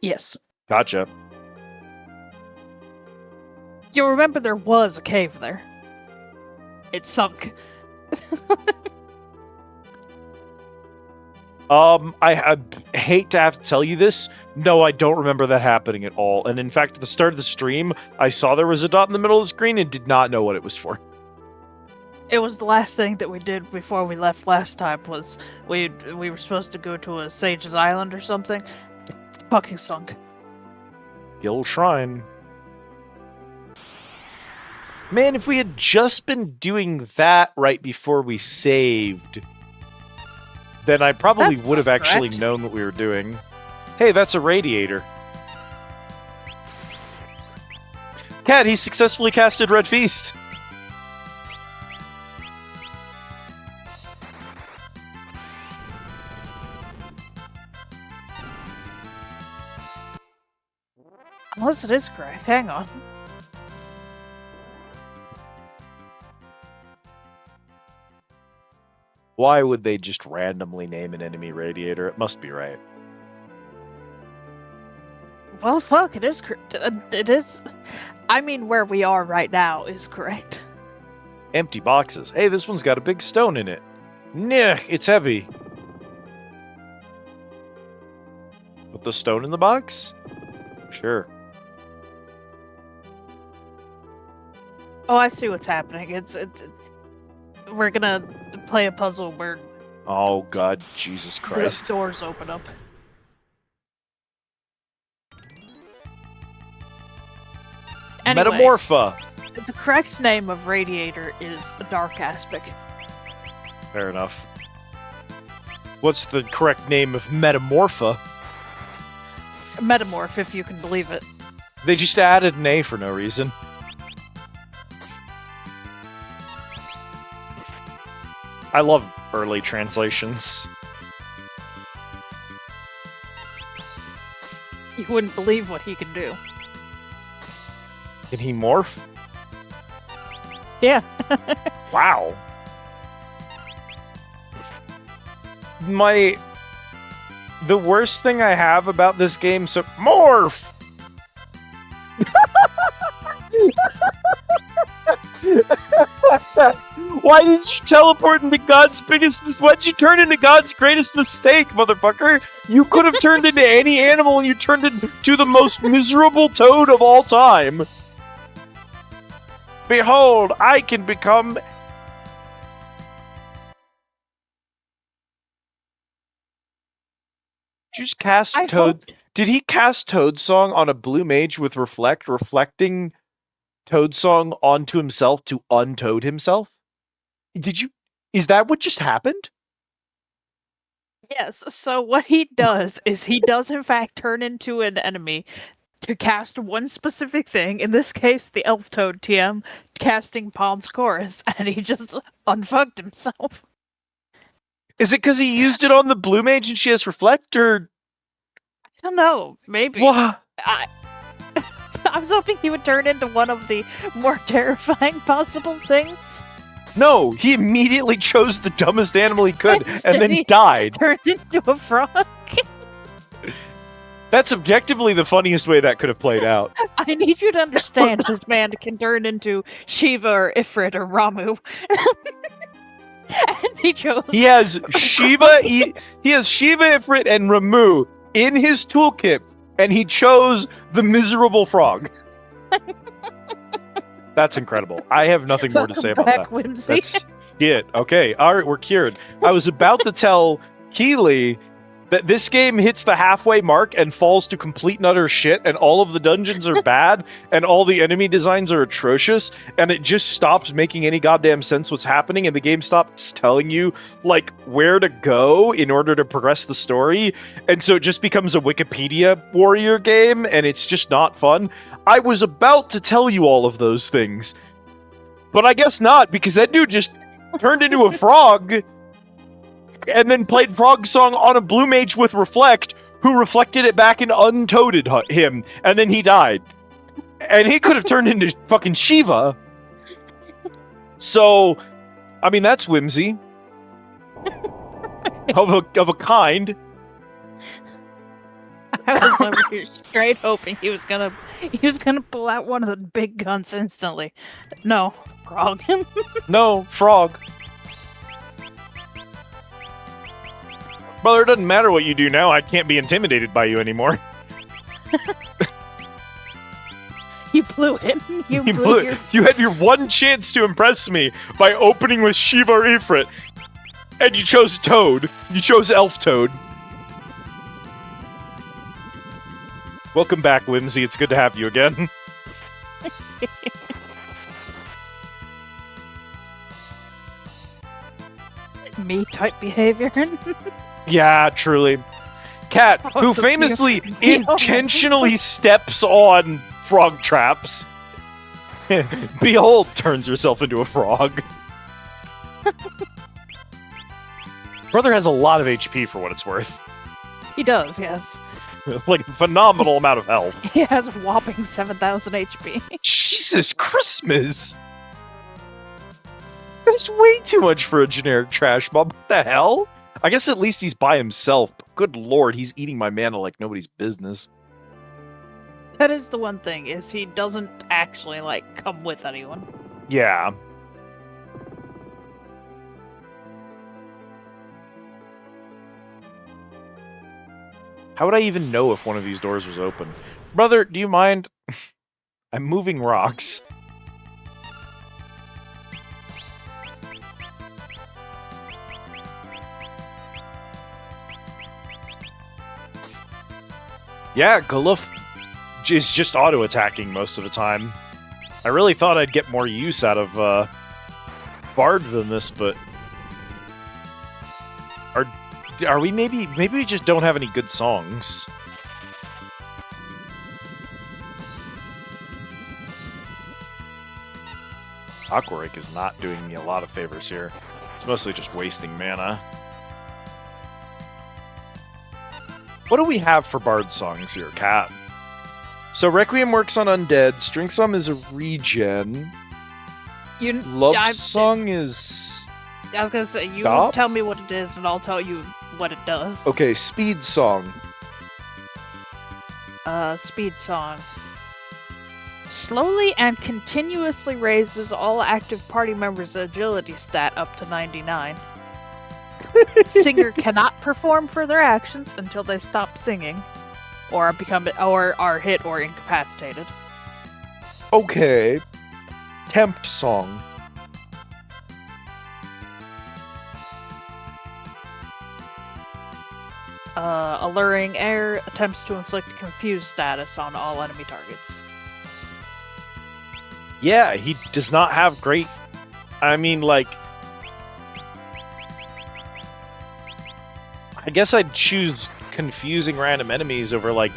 Yes. Gotcha. You'll remember there was a cave there. It sunk. I hate to have to tell you this. No, I don't remember that happening at all. And in fact, at the start of the stream, I saw there was a dot in the middle of the screen and did not know what it was for. It was the last thing that we did before we left last time. Was we were supposed to go to a Sage's Island or something. Fucking sunk. Guild Shrine. Man, if we had just been doing that right before we saved, then I probably That's would have not actually correct. known what we were doing. Hey, that's a radiator. Cat, he successfully casted Red Feast. Unless it is correct. Hang on. Why would they just randomly name an enemy radiator? It must be right. Well, fuck, it is correct. It is. I mean, where we are right now is correct. Empty boxes. Hey, this one's got a big stone in it. Nah, it's heavy. Put the stone in the box? Sure. Oh, I see what's happening. We're gonna play a puzzle where Oh, God, Jesus the Christ. doors open up. Anyway, Metamorpha! the correct name of radiator is a dark aspect. Fair enough. What's the correct name of Metamorpha? Metamorph, if you can believe it. They just added an A for no reason. I love early translations. You wouldn't believe what he can do. Can he morph? Yeah. Wow. The worst thing I have about this game, so morph! Why did you teleport into God's biggest why'd you turn into God's greatest mistake, motherfucker? You could have turned into any animal and you turned into the most miserable toad of all time. Behold, I can become... Did you just cast I Toad? hoped- Did he cast Toad Song on a blue mage with Reflect, reflecting Toad Song onto himself to untoad himself? Is that what just happened? Yes, so what he does is he does in fact turn into an enemy to cast one specific thing, in this case the Elf Toad TM, casting Palm's Chorus, and he just unfucked himself. Is it because he used it on the blue mage and she has Reflect, or I don't know, maybe. what? I was hoping he would turn into one of the more terrifying possible things. No, he immediately chose the dumbest animal he could and then Instead, died. Turned into a frog. That's objectively the funniest way that could have played out. I need you to understand this man can turn into Shiva or Ifrit or Ramu. And he chose. He has Shiva, he has Shiva, Ifrit, and Ramu in his toolkit, and he chose the miserable frog. That's incredible. I have nothing more to say about that. Whimsy. That's it. Okay, all right, we're cured. I was about to tell Keely that this game hits the halfway mark and falls to complete and utter shit, and all of the dungeons are bad, and all the enemy designs are atrocious, and it just stops making any goddamn sense what's happening, and the game stops telling you, like, where to go in order to progress the story, and so it just becomes a Wikipedia warrior game, and it's just not fun. I was about to tell you all of those things, but I guess not, because that dude just turned into a frog and then played Frog Song on a Blue Mage with Reflect, who reflected it back and untoaded him, and then he died. And he could have turned into fucking Shiva. So, I mean, that's whimsy. of a kind. I was over here straight hoping he was gonna pull out one of the big guns instantly. No, frog. No, frog. Brother, it doesn't matter what you do now. I can't be intimidated by you anymore. You blew it. You blew it. You had your one chance to impress me by opening with Shiva or Ifrit, and you chose Toad. You chose Elf Toad. Welcome back, Whimsy. It's good to have you again. Me type behavior. Yeah, truly. Cat, who famously intentionally steps on frog traps. Behold, turns herself into a frog. Brother has a lot of HP for what it's worth. He does, yes. Like, a phenomenal amount of health. He has a whopping 7,000 HP. Jesus Christmas! That's way too much for a generic trash mob. What the hell? I guess at least he's by himself. But good lord, he's eating my mana like nobody's business. That is the one thing, is he doesn't actually, like, come with anyone. Yeah. How would I even know if one of these doors was open? Brother, do you mind? I'm moving rocks. Yeah, Galuf is just auto-attacking most of the time. I really thought I'd get more use out of Bard than this, but... Are we maybe we just don't have any good songs? Aquarake is not doing me a lot of favors here. It's mostly just wasting mana. What do we have for Bard songs here, Cat? So Requiem works on undead. Strength Song is a regen. Love Song is... I was gonna say, you Stop? tell me what it is, and I'll tell you what it does. Okay, Speed Song. Speed Song. Slowly and continuously raises all active party members' agility stat up to 99. Singer cannot perform further actions until they stop singing, or are hit or incapacitated. Okay. Tempt Song. Alluring air attempts to inflict confused status on all enemy targets. Yeah, he does not have great... I mean, like... I guess I'd choose confusing random enemies over, like,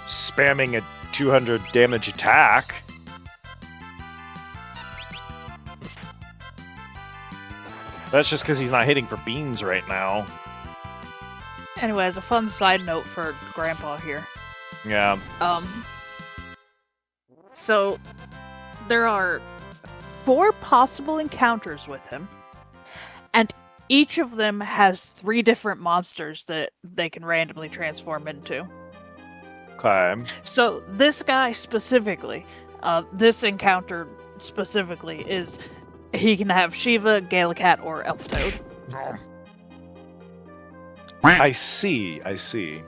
spamming a 200 damage attack. That's just because he's not hitting for beans right now. Anyway, as a fun side note for Grandpa here. Yeah. So, there are 4 possible encounters with him, and each of them has 3 different monsters that they can randomly transform into. Okay. So, this guy specifically, this encounter specifically, is he can have Shiva, Galacat, or Elf Toad. I see, I see.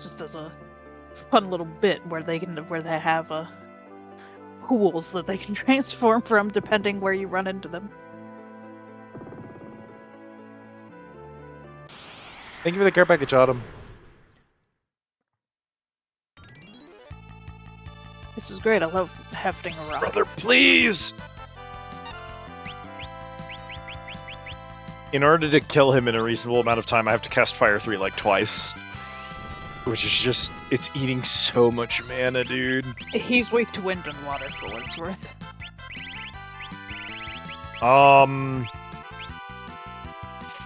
Just as a fun little bit where they have pools that they can transform from depending where you run into them. Thank you for the care package, Autumn. This is great. I love hefting a rock. Brother, please! In order to kill him in a reasonable amount of time, I have to cast Fire 3 like twice. Which is just, it's eating so much mana, dude. He's weak to wind and water, for what it's worth.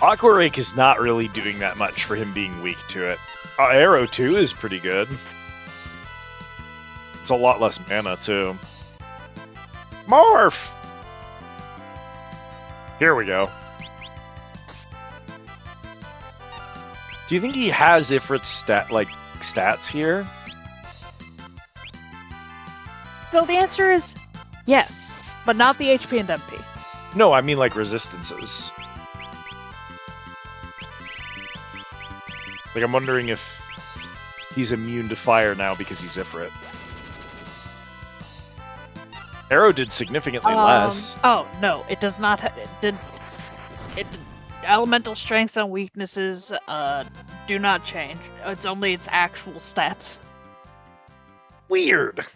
Aqua Rake is not really doing that much for him being weak to it. Arrow 2 is pretty good. It's a lot less mana, too. Morph! Here we go. Do you think he has Ifrit's stats here? So the answer is yes, but not the HP and MP. No, I mean like resistances. Like, I'm wondering if he's immune to fire now because he's Ifrit. Arrow did significantly less. Oh no, it does not. Elemental strengths and weaknesses do not change. It's only its actual stats. Weird.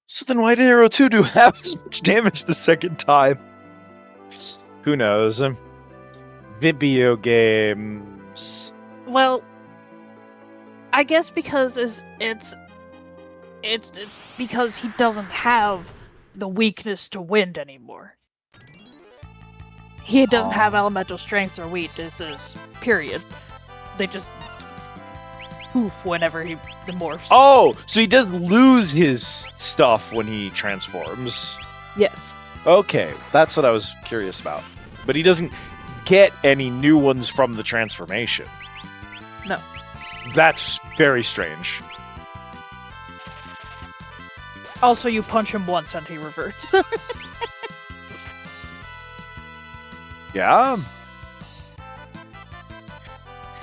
So then why did Arrow 2 do half as much damage the second time? Who knows? Video games. Well, I guess because it's because he doesn't have the weakness to wind anymore. He doesn't have elemental strengths or weaknesses, period. They just poof whenever he morphs. Oh, so he does lose his stuff when he transforms. Yes. Okay, that's what I was curious about. But he doesn't get any new ones from the transformation. No. That's very strange. Also, you punch him once and he reverts. Yeah.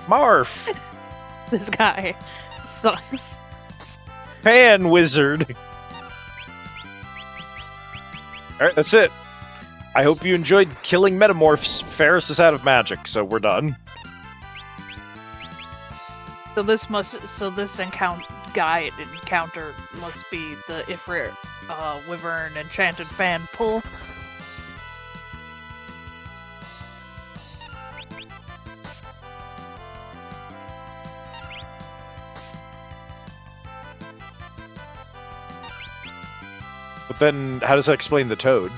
Marf. This guy sucks. Pan wizard. Alright, that's it. I hope you enjoyed killing metamorphs. Ferris is out of magic, so we're done. So this encounter must be the Ifrit Wyvern Enchanted Fan pull. But then, how does that explain the toad?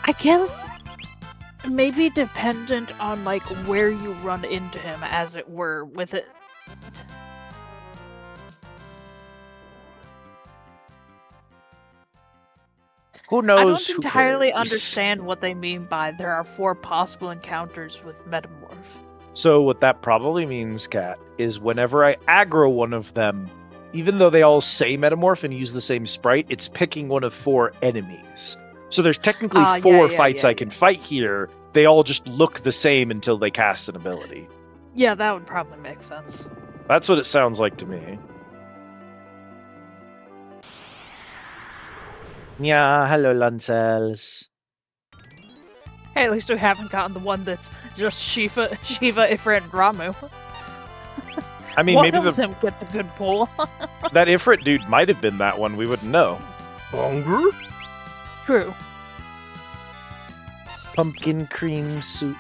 I guess maybe dependent on like where you run into him, as it were, with it. Who knows? I don't entirely understand what they mean by there are 4 possible encounters with Metamorph. So what that probably means, Kat, is whenever I aggro one of them, even though they all say Metamorph and use the same sprite, it's picking one of 4 enemies. So there's technically 4 fights I can fight here. They all just look the same until they cast an ability. Yeah, that would probably make sense. That's what it sounds like to me. Yeah, hello, Lancels. Hey, at least we haven't gotten the one that's just Shiva, Ifrit, and Ramu. I mean, one maybe of them gets a good pull. that Ifrit dude might have been that one. We wouldn't know. Hunger? True. Pumpkin cream soup.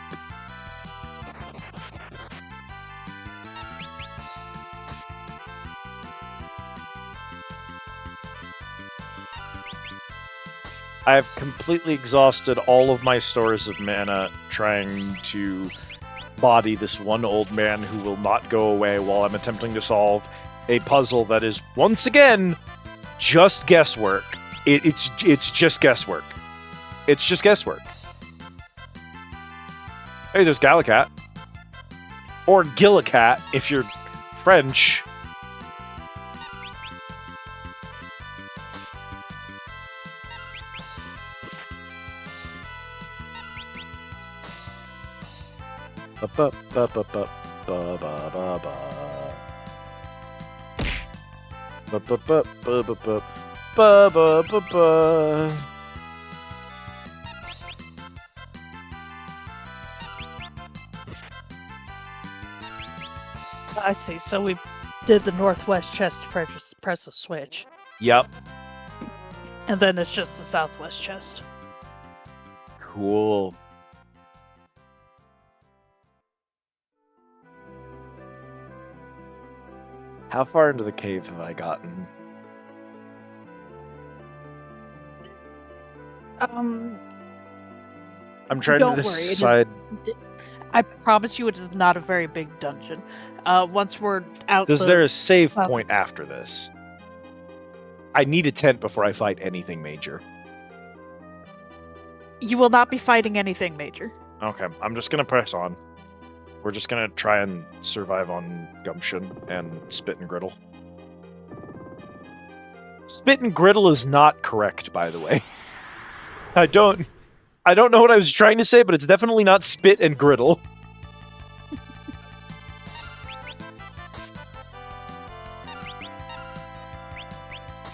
I have completely exhausted all of my stores of mana trying to body this one old man who will not go away while I'm attempting to solve a puzzle that is, once again, just guesswork. It's just guesswork. It's just guesswork. Hey, there's Gallicat. Or Gillicat, if you're French. I see. So we did the northwest chest to press a switch, Yep. and then it's just the southwest chest. Cool. How far into the cave have I gotten? I'm trying Don't to worry, it is- decide. I promise you, it is not a very big dungeon. Once we're out, Is the there a save south- point after this? I need a tent before I fight anything major. You will not be fighting anything major. Okay, I'm just gonna press on. We're just gonna try and survive on gumption and spit and griddle. Spit and griddle is not correct, by the way. I don't know what I was trying to say, but it's definitely not spit and griddle.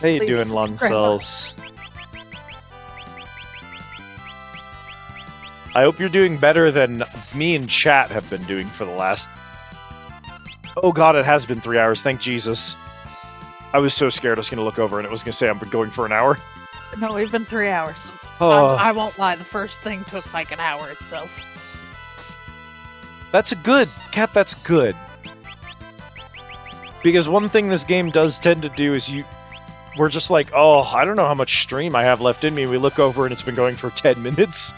How you Please, doing, Grandma. Luncels? I hope you're doing better than me and chat have been doing for the last... Oh god, it has been 3 hours, thank Jesus. I was so scared I was going to look over and it was going to say I'm going for an hour. No, we've been 3 hours. Oh. I won't lie, the first thing took like an hour itself. That's good. Cat, that's good. Because one thing this game does tend to do is we're just like, oh, I don't know how much stream I have left in me. We look over and it's been going for 10 minutes.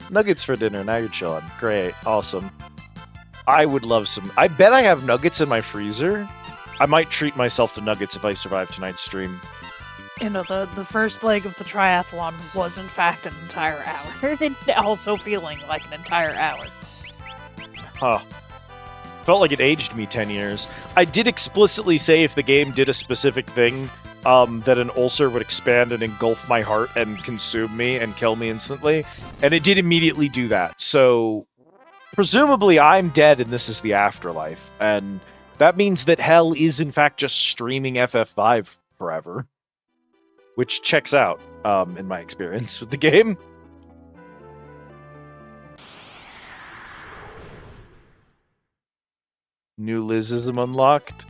Nuggets for dinner. Now you're chilling. Great. Awesome. I would love some. I bet I have nuggets in my freezer. I might treat myself to nuggets if I survive tonight's stream. You know, the first leg of the triathlon was in fact an entire hour. And also feeling like an entire hour. Huh. Felt like it aged me 10 years. I did explicitly say if the game did a specific thing, that an ulcer would expand and engulf my heart and consume me and kill me instantly. And it did immediately do that. So, presumably I'm dead and this is the afterlife. And that means that hell is in fact just streaming FF5 forever. Which checks out, in my experience with the game. New Lizism unlocked.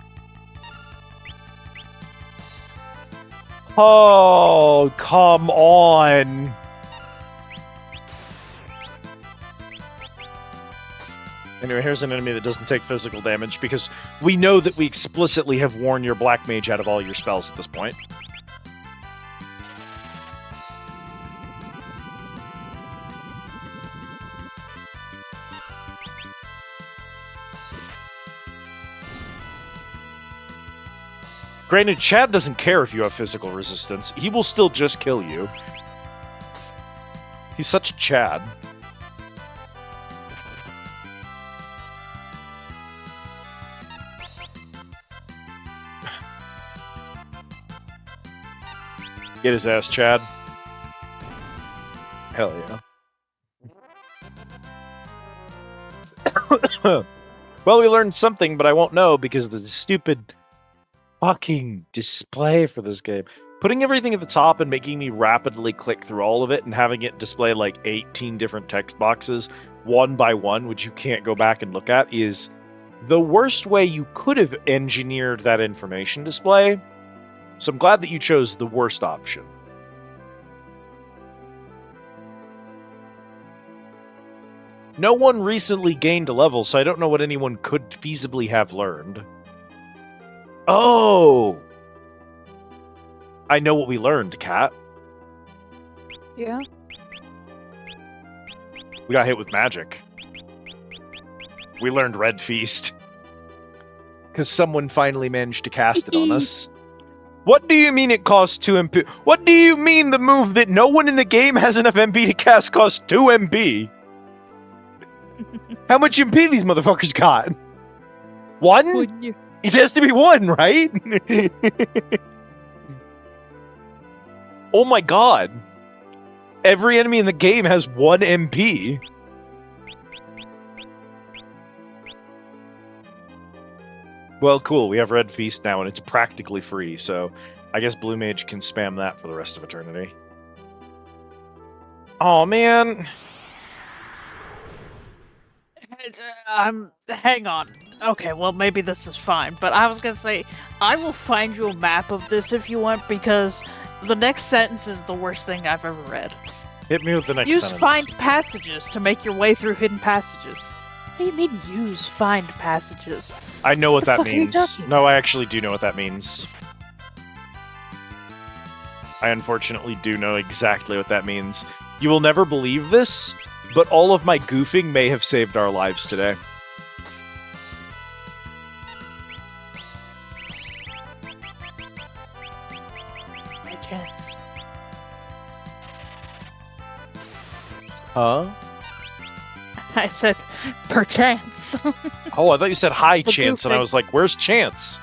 Oh, come on. Anyway, here's an enemy that doesn't take physical damage because we know that we explicitly have worn your Black Mage out of all your spells at this point. Granted, Chad doesn't care if you have physical resistance. He will still just kill you. He's such a Chad. Get his ass, Chad. Hell yeah. Well, we learned something, but I won't know because of the stupid fucking display for this game. Putting everything at the top and making me rapidly click through all of it and having it display like 18 different text boxes one by one, which you can't go back and look at, is the worst way you could have engineered that information display. So I'm glad that you chose the worst option. No one recently gained a level, so I don't know what anyone could feasibly have learned. Oh! I know what we learned, Kat. Yeah? We got hit with magic. We learned Red Feast. Because someone finally managed to cast it on us. What do you mean it costs 2 MP? What do you mean the move that no one in the game has enough MP to cast costs 2 MP? How much MP these motherfuckers got? 1? It has to be 1, right? Oh my god. Every enemy in the game has 1 MP. Well, cool. We have Red Feast now, and it's practically free, so I guess Blue Mage can spam that for the rest of eternity. Oh man. Hang on. Okay, well, maybe this is fine, but I was gonna say, I will find you a map of this if you want, because the next sentence is the worst thing I've ever read. Hit me with the next Use sentence. find passages to make your way through hidden passages. What do you mean use find passages? I know what The that fuck are you means. talking No, I actually do know what that means. I unfortunately do know exactly what that means. You will never believe this, but all of my goofing may have saved our lives today. By chance. Huh? I said, perchance. Oh, I thought you said hi, The Chance, and I goofing. was like, where's Chance?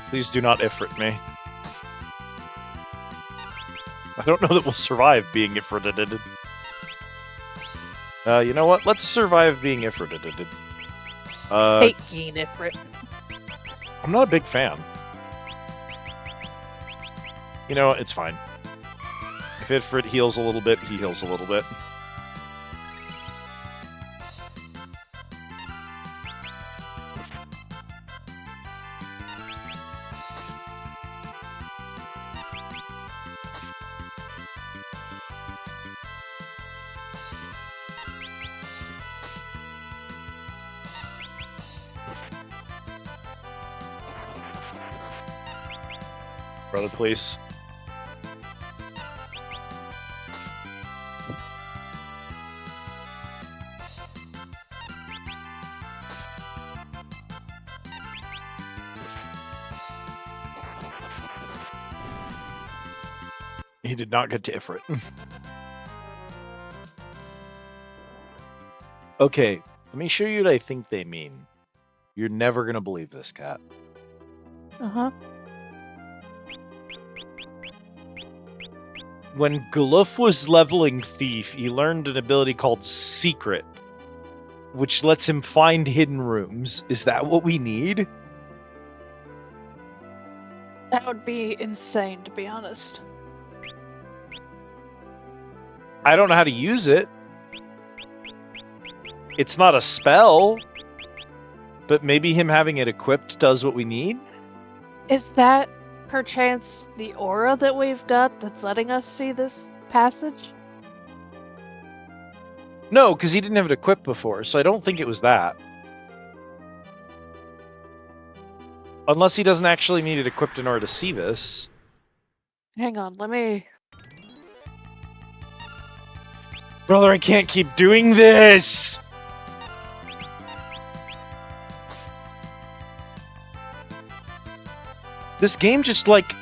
Please do not Ifrit me. I don't know that we'll survive being Ifrited. You know what? Let's survive being Ifrited. Taking Ifrit. I'm not a big fan. You know, it's fine. If Ifrit heals a little bit, he heals a little bit. Brother, please. He did not get to Ifrit. Okay, let me show you what I think they mean. You're never gonna believe this, Cat. Uh-huh. When Gluf was leveling Thief, he learned an ability called Secret, which lets him find hidden rooms. Is that what we need? That would be insane, to be honest. I don't know how to use it. It's not a spell, but maybe him having it equipped does what we need? Is that perchance the aura that we've got that's letting us see this passage? No, because he didn't have it equipped before, so I don't think it was that. Unless he doesn't actually need it equipped in order to see this. Hang on, let me... Brother, I can't keep doing this! This game just, like...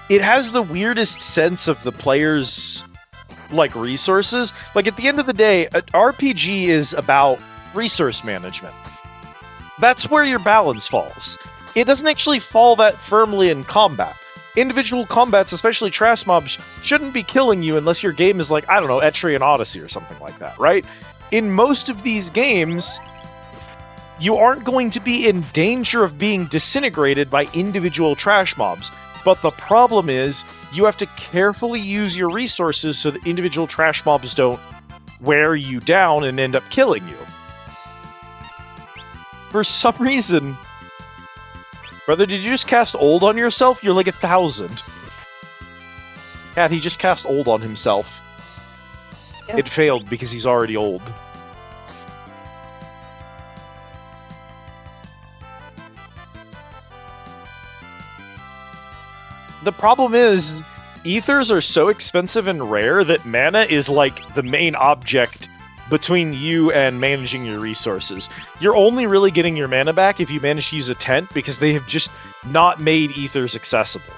It has the weirdest sense of the player's, like, resources. Like, at the end of the day, an RPG is about resource management. That's where your balance falls. It doesn't actually fall that firmly in combat. Individual combats, especially trash mobs, shouldn't be killing you unless your game is like, I don't know, Etrian Odyssey or something like that, right? In most of these games, you aren't going to be in danger of being disintegrated by individual trash mobs. But the problem is, you have to carefully use your resources so that individual trash mobs don't wear you down and end up killing you. For some reason... Brother, did you just cast Old on yourself? You're like 1,000. Cat, he just cast Old on himself. Yep. It failed because he's already old. The problem is, ethers are so expensive and rare that mana is like the main object between you and managing your resources. You're only really getting your mana back if you manage to use a tent because they have just not made ethers accessible.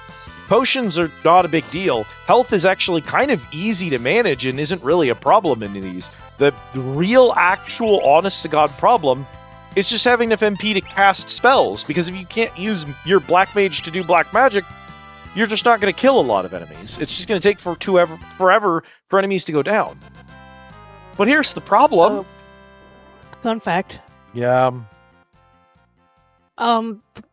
Potions are not a big deal. Health is actually kind of easy to manage and isn't really a problem in these. The real, actual, honest-to-God problem is just having enough MP to cast spells, because if you can't use your Black Mage to do black magic, you're just not going to kill a lot of enemies. It's just going to take forever for enemies to go down. But here's the problem. Fun fact. Yeah.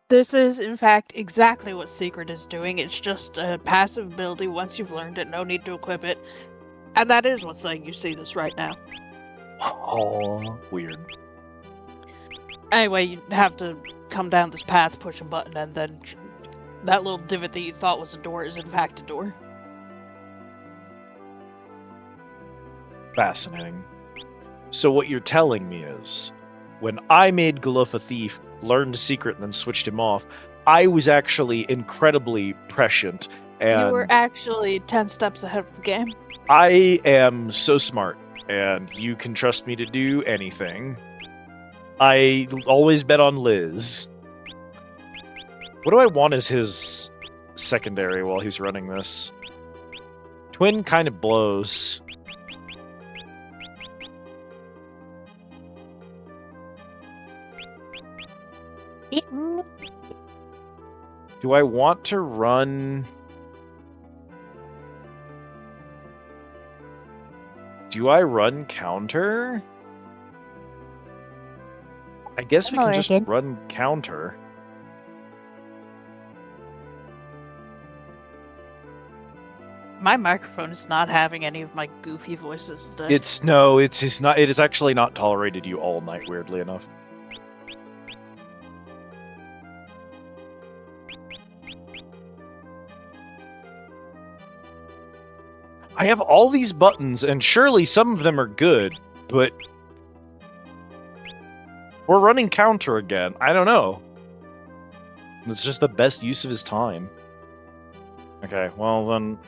This is in fact exactly what Secret is doing. It's just a passive ability. Once you've learned it, no need to equip it. And that is what's letting you see this right now. Oh, weird. Anyway, you have to come down this path, push a button, and then that little divot that you thought was a door is in fact a door. Fascinating. So what you're telling me is, when I made Galuf a thief, learned Secret, and then switched him off, I was actually incredibly prescient, and You were actually 10 steps ahead of the game. I am so smart, and you can trust me to do anything. I always bet on Liz. What do I want as his secondary while he's running this? Twin kind of blows. Do I want to run... Do I run counter? I guess we can just run counter. My microphone is not having any of my goofy voices today. It's not. It is actually not tolerated you all night. Weirdly enough. I have all these buttons, and surely some of them are good, but we're running counter again. I don't know. It's just the best use of his time. Okay, well then.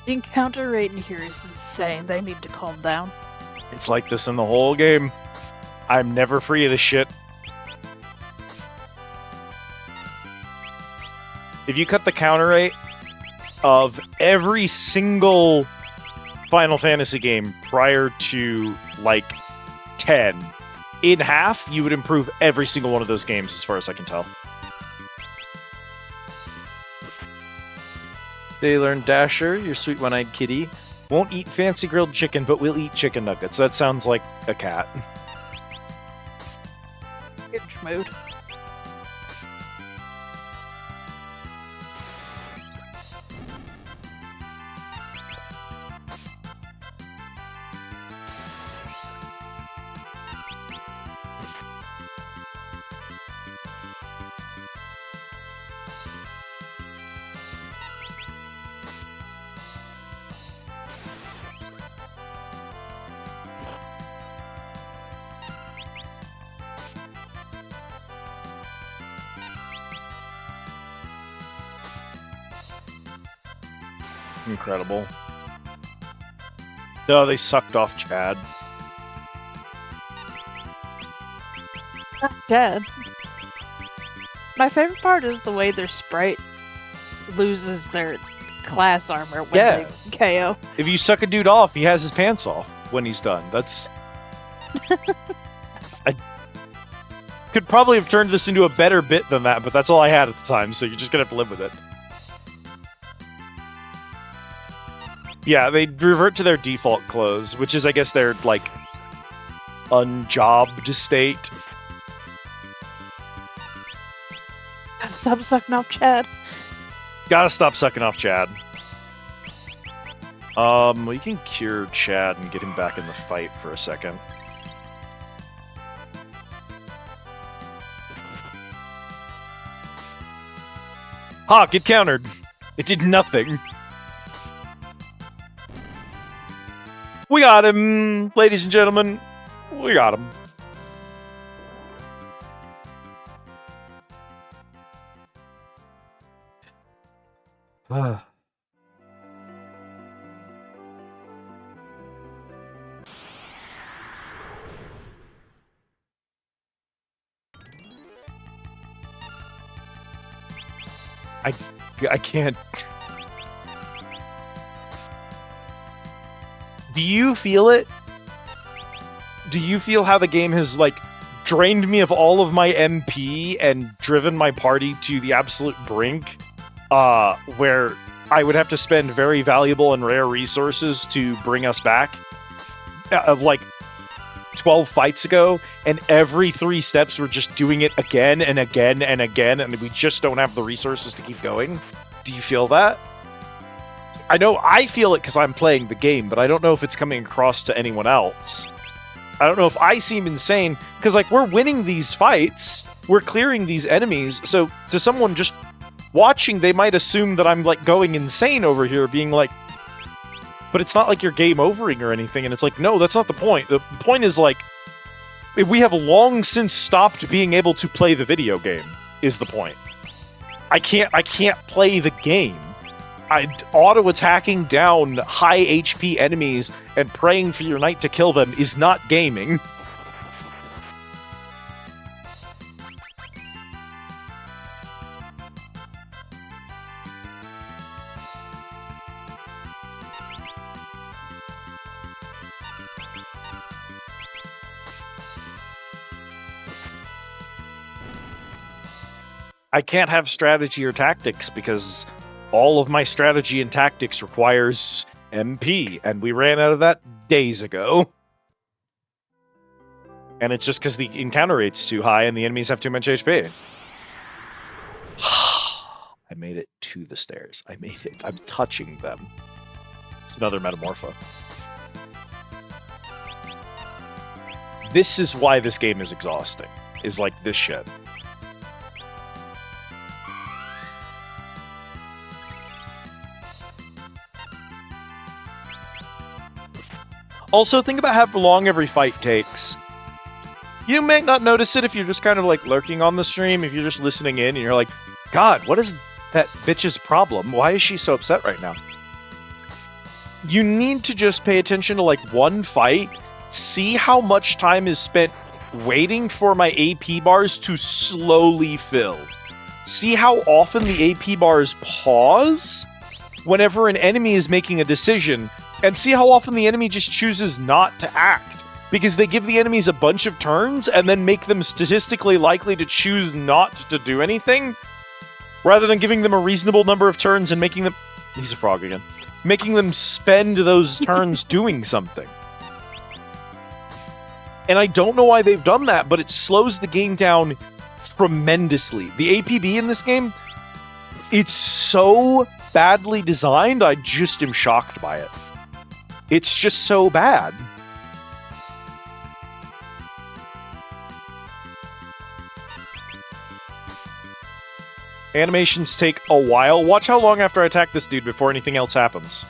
The encounter rate in here is insane. They need to calm down. It's like this in the whole game. I'm never free of this shit. If you cut the counter rate of every single Final Fantasy game prior to, like, 10 in half, you would improve every single one of those games, as far as I can tell. They learned Dasher, your sweet one-eyed kitty. Won't eat fancy grilled chicken, but will eat chicken nuggets. That sounds like a cat. Good mood. Incredible. No, they sucked off Chad. Dead. My favorite part is the way their sprite loses their class armor when Yeah. they KO. If you suck a dude off, he has his pants off when he's done. That's... I could probably have turned this into a better bit than that, but that's all I had at the time, so you're just gonna have to live with it. Yeah, they revert to their default clothes, which is, I guess, their, like, unjobbed state. Stop sucking off Chad. Gotta stop sucking off Chad. We can cure Chad and get him back in the fight for a second. Ha! Get countered! It did nothing. We got him, ladies and gentlemen. We got him. I can't. Do you feel it? Do you feel how the game has, like, drained me of all of my MP and driven my party to the absolute brink, where I would have to spend very valuable and rare resources to bring us back, like 12 fights ago, and every 3 steps we're just doing it again and again and again, and we just don't have the resources to keep going. Do you feel that? I know I feel it because I'm playing the game, but I don't know if it's coming across to anyone else. I don't know if I seem insane, because, like, we're winning these fights, we're clearing these enemies, so to someone just watching, they might assume that I'm, like, going insane over here, being like, but it's not like you're game overing or anything, and it's like, no, that's not the point. The point is, like, we have long since stopped being able to play the video game, is the point. I can't play the game. Auto-attacking down high HP enemies and praying for your knight to kill them is not gaming. I can't have strategy or tactics because all of my strategy and tactics requires MP, and we ran out of that days ago. And it's just because the encounter rate's too high and the enemies have too much HP. I made it to the stairs. I made it. I'm touching them. It's another metamorpho. This is why this game is exhausting. Is like this shit. Also, think about how long every fight takes. You may not notice it if you're just kind of like lurking on the stream, if you're just listening in and you're like, God, what is that bitch's problem? Why is she so upset right now? You need to just pay attention to like one fight, see how much time is spent waiting for my AP bars to slowly fill. See how often the AP bars pause whenever an enemy is making a decision, and see how often the enemy just chooses not to act, because they give the enemies a bunch of turns and then make them statistically likely to choose not to do anything, rather than giving them a reasonable number of turns and making them... He's a frog again. Making them spend those turns doing something. And I don't know why they've done that, but it slows the game down tremendously. The APB in this game, it's so badly designed, I just am shocked by it. It's just so bad. Animations take a while. Watch how long after I attack this dude before anything else happens.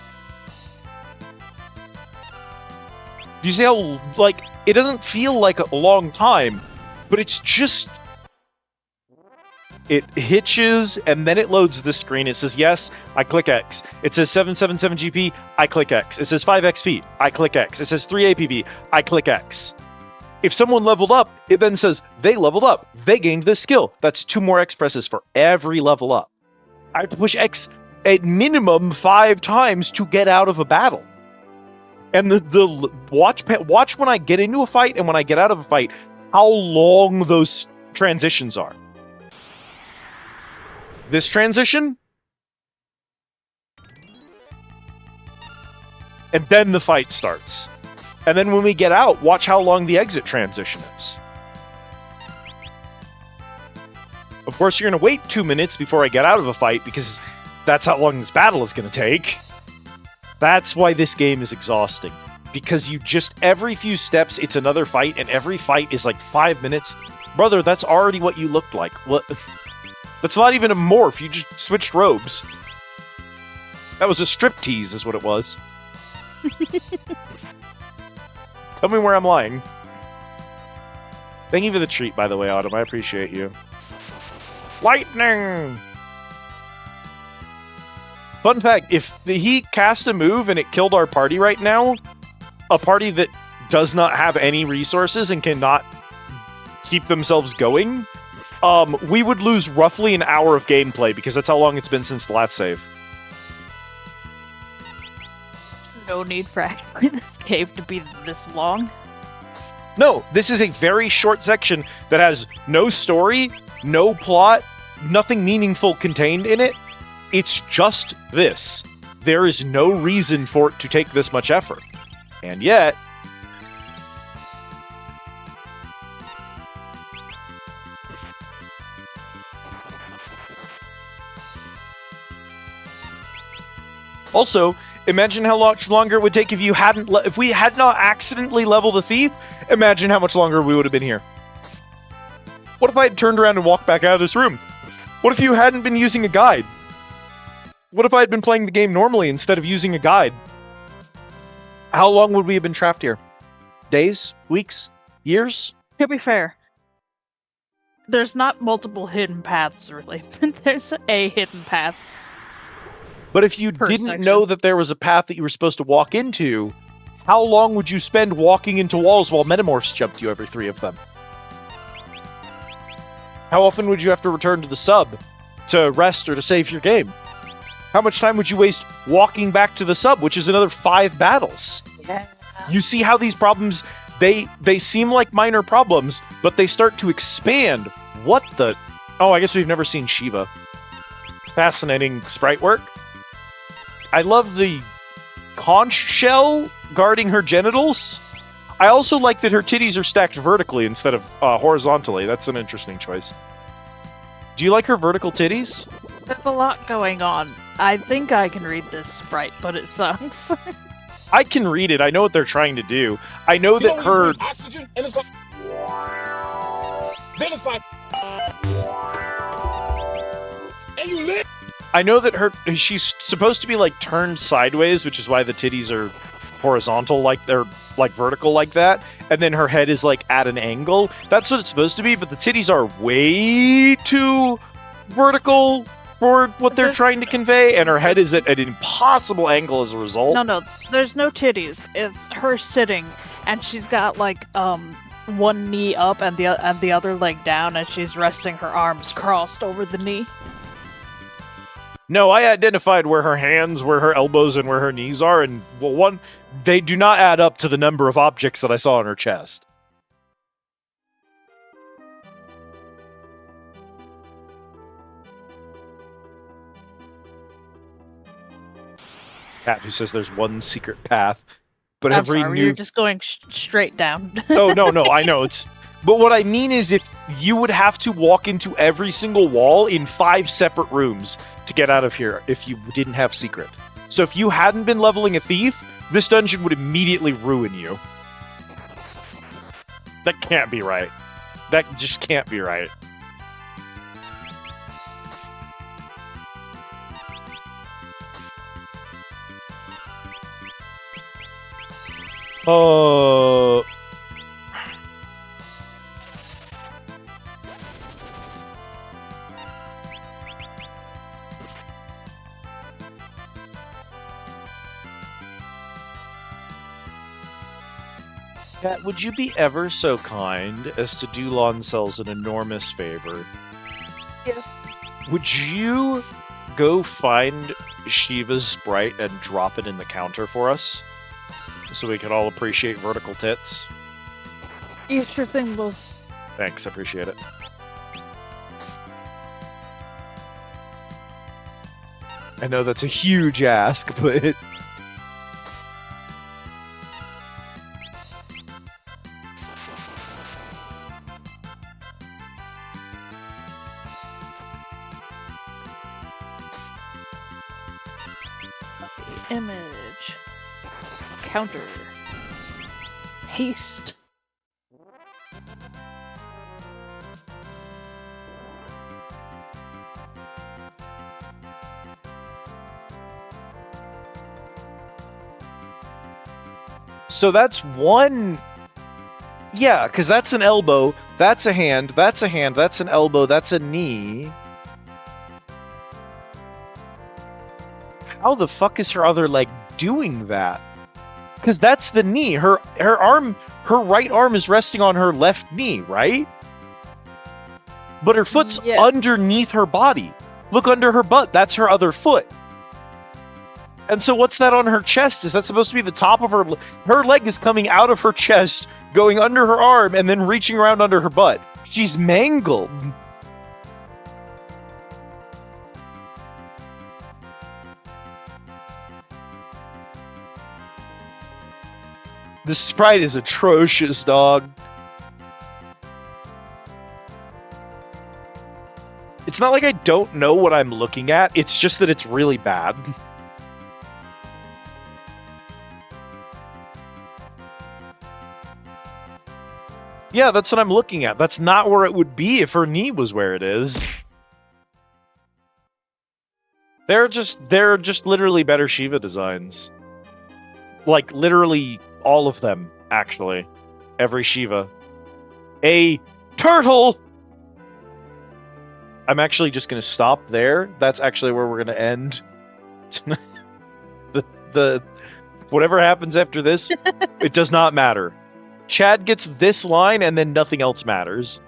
Do you see how, like, it doesn't feel like a long time, but it's just... It hitches, and then it loads the screen. It says, yes, I click X. It says 777 GP, I click X. It says 5 XP, I click X. It says 3 APB, I click X. If someone leveled up, it then says, they leveled up. They gained this skill. That's 2 more X presses for every level up. I have to push X at minimum 5 times to get out of a battle. And the watch when I get into a fight and when I get out of a fight, how long those transitions are. This transition, and then the fight starts. And then when we get out, watch how long the exit transition is. Of course, you're going to wait 2 minutes before I get out of a fight, because that's how long this battle is going to take. That's why this game is exhausting. Because you just, every few steps, it's another fight, and every fight is like 5 minutes. Brother, that's already what you looked like. What? That's not even a morph, you just switched robes. That was a striptease, is what it was. Tell me where I'm lying. Thank you for the treat, by the way, Autumn. I appreciate you. Lightning! Fun fact, if he cast a move and it killed our party right now, a party that does not have any resources and cannot keep themselves going, we would lose roughly an hour of gameplay, because that's how long it's been since the last save. No need for actually this cave to be this long. No, this is a very short section that has no story, no plot, nothing meaningful contained in it. It's just this. There is no reason for it to take this much effort. And yet... Also, imagine how much longer it would take if you hadn't if we had not accidentally leveled a thief. Imagine how much longer we would have been here. What if I had turned around and walked back out of this room? What if you hadn't been using a guide? What if I had been playing the game normally instead of using a guide? How long would we have been trapped here? Days? Weeks? Years? To be fair, there's not multiple hidden paths, really. There's a hidden path. But if you didn't know that there was a path that you were supposed to walk into, how long would you spend walking into walls while Metamorphs jumped you every 3 of them? How often would you have to return to the sub to rest or to save your game? How much time would you waste walking back to the sub, which is another 5 battles? Yeah. You see how these problems, they seem like minor problems, but they start to expand. What the... Oh, I guess we've never seen Shiva. Fascinating sprite work. I love the conch shell guarding her genitals. I also like that her titties are stacked vertically instead of horizontally. That's an interesting choice. Do you like her vertical titties? There's a lot going on. I think I can read this sprite, but it sucks. I can read it. I know what they're trying to do. I know that her... Oxygen, and it's like... Then it's like... And you lit... I know that she's supposed to be like turned sideways, which is why the titties are horizontal, like they're like vertical like that, and then her head is like at an angle. That's what it's supposed to be, but the titties are way too vertical for what they're trying to convey, and her head is at an impossible angle as a result. No, there's no titties. It's her sitting, and she's got like one knee up and the other leg down, and she's resting her arms crossed over the knee. No, I identified where her hands, where her elbows, and where her knees are, and they do not add up to the number of objects that I saw on her chest. Cat who says there's one secret path, but I'm every sorry, new... you're just going straight down. Oh, no, I know, it's... But what I mean is if you would have to walk into every single wall in 5 separate rooms to get out of here if you didn't have secret. So if you hadn't been leveling a thief, this dungeon would immediately ruin you. That can't be right. That just can't be right. Oh... Cat, would you be ever so kind as to do Loncells an enormous favor? Yes. Would you go find Shiva's sprite and drop it in the counter for us? So we can all appreciate vertical tits? You sure thing, Liz. Thanks, I appreciate it. I know that's a huge ask, but... Image. Counter. Paste. So that's one... Yeah, because that's an elbow, that's a hand, that's a hand, that's an elbow, that's a knee. How the fuck is her other leg doing that? Because that's the knee. Her right arm is resting on her left knee, right? But her foot's underneath her body. Look under her butt. That's her other foot. And so what's that on her chest? Is that supposed to be the top of her... Her leg is coming out of her chest, going under her arm and then reaching around under her butt. She's mangled. The sprite is atrocious, dog. It's not like I don't know what I'm looking at, it's just that it's really bad. Yeah, that's what I'm looking at. That's not where it would be if her knee was where it is. They're just literally better Shiva designs. Like, literally all of them, actually. Every Shiva. A turtle! I'm actually just going to stop there. That's actually where we're going to end. the whatever happens after this, it does not matter. Chad gets this line, and then nothing else matters.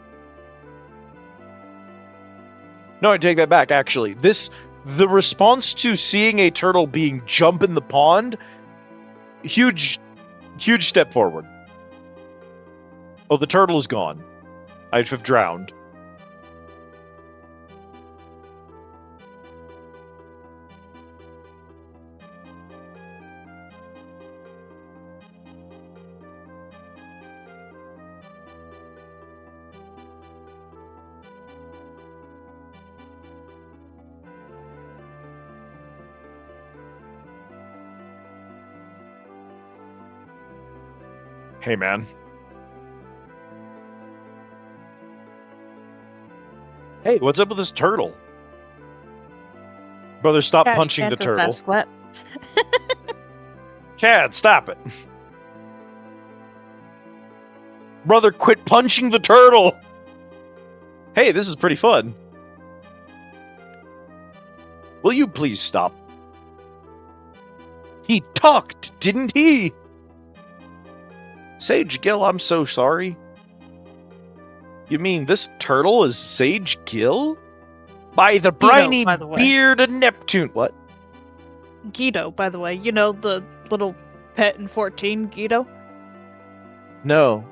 No, I take that back, actually. The response to seeing a turtle being jump in the pond, huge step forward. Oh, the turtle is gone. I have drowned. Hey, man. Hey, what's up with this turtle? Brother, stop Chad, punching you the can't just turtle. ask that. Chad, stop it. Brother, quit punching the turtle! Hey, this is pretty fun. Will you please stop? He talked, didn't he? Sage Gill, I'm so sorry. You mean this turtle is Sage Gill? By the briny by the way. beard of Neptune. What? Guido, by the way. You know the little pet in 14, Guido? No.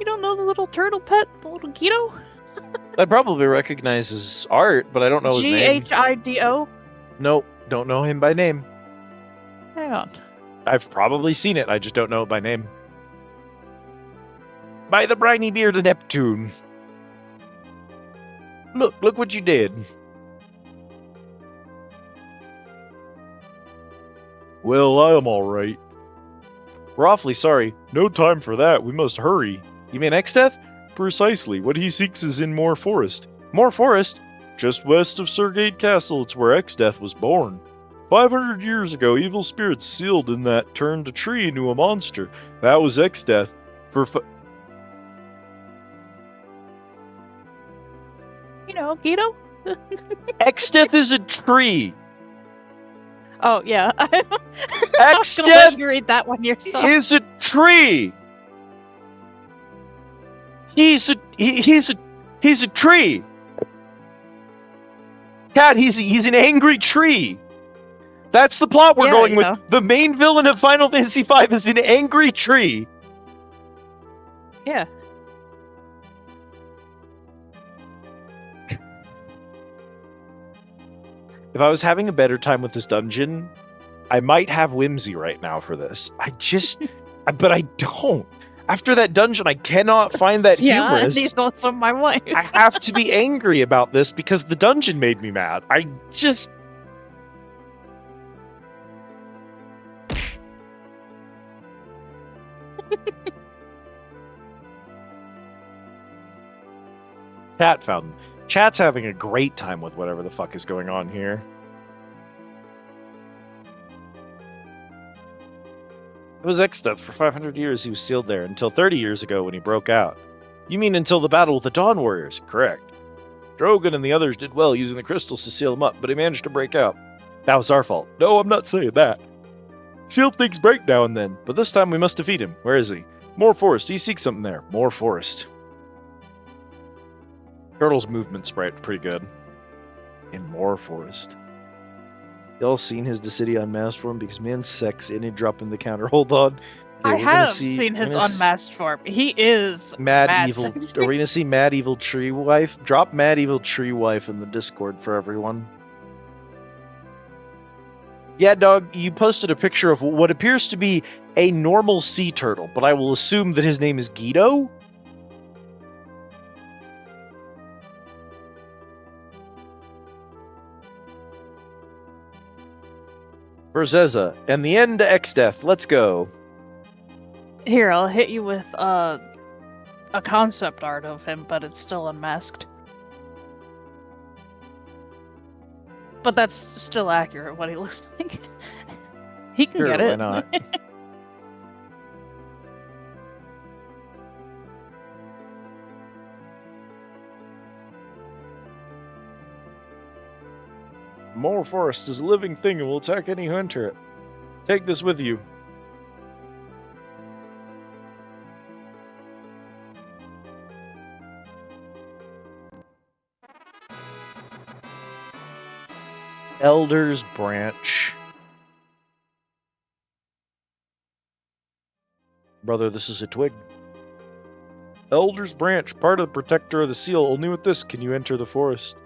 You don't know the little turtle pet, the little Guido? I'd probably recognize his art, but I don't know his name. Ghido? Nope, don't know him by name. Hang on. I've probably seen it, I just don't know it by name. By the briny beard of Neptune. Look what you did. Well, I'm alright. We're awfully sorry. No time for that, we must hurry. You mean Exdeath? Precisely, what he seeks is in Moor Forest. Moor Forest? Just west of Surgate Castle, it's where Exdeath was born. 500 years ago, evil spirits sealed in that turned a tree into a monster. That was Exdeath. You know, Guido? Exdeath is a tree! Oh, yeah. I'm not gonna let you read that one yourself. Is a tree! He's a tree! Cat, he's an angry tree! That's the plot we're going with. know. The main villain of Final Fantasy V is an angry tree. Yeah. If I was having a better time with this dungeon, I might have whimsy right now for this. But I don't. After that dungeon, I cannot find that humorous. Yeah, these thoughts on my wife. I have to be angry about this because the dungeon made me mad. Chat's having a great time with whatever the fuck is going on here. It was Exdeath. For 500 years he was sealed there, until 30 years ago when he broke out. You mean until the battle with the Dawn Warriors? Correct. Drogon and the others did well using the crystals to seal him up, but he managed to break out. That was our fault. No, I'm not saying that. Sealed things break now and then, but this time we must defeat him. Where is he? Moor Forest. He seeks something there. Moor Forest. Turtle's movement sprite pretty good. In Moor Forest. Y'all seen his Decidy Unmasked for him? Because man, sex any drop in the counter. Hold on. I we're gonna have see- seen we're his gonna s- unmasked form. He is Mad Evil. sexy. Are we gonna see Mad Evil Tree Wife? Drop Mad Evil Tree Wife in the Discord for everyone. Yeah, dog, you posted a picture of what appears to be a normal sea turtle, but I will assume that his name is Guido? Verzeza, and the end to X-Death. Let's go. Here, I'll hit you with a concept art of him, but it's still unmasked. But that's still accurate, what he looks like. He can Sure, get it. why not? More forest is a living thing and will attack any who enter it. Take this with you. Elder's Branch. Brother, this is a twig. Elder's Branch, part of the protector of the seal. Only with this can you enter the forest.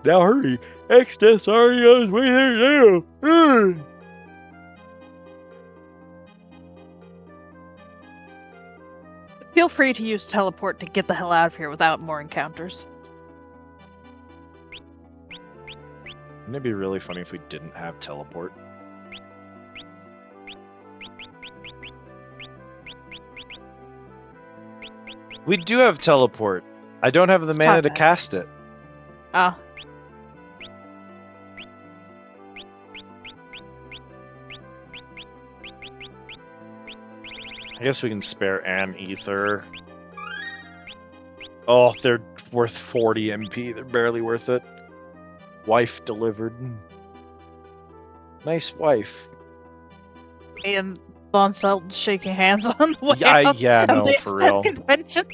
Now hurry! X-Death's already on his way there now! Feel free to use teleport to get the hell out of here without more encounters. Wouldn't it be really funny if we didn't have teleport? We do have teleport. I don't have the It's mana to top-heavy. cast it. Ah. I guess we can spare an ether. Oh, they're worth 40 MP. They're barely worth it. Wife delivered. Nice wife. Me and Von Selton shaking hands on the way Yeah, out yeah, of no, the for real. convention.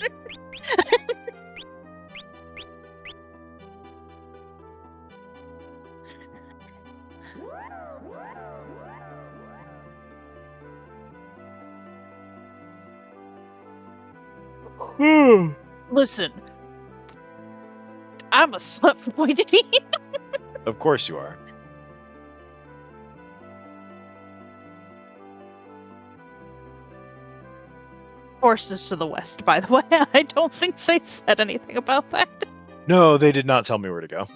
Listen, I'm a slut for pointy. Of course you are. Horses to the west, by the way. I don't think they said anything about that. No, they did not tell me where to go.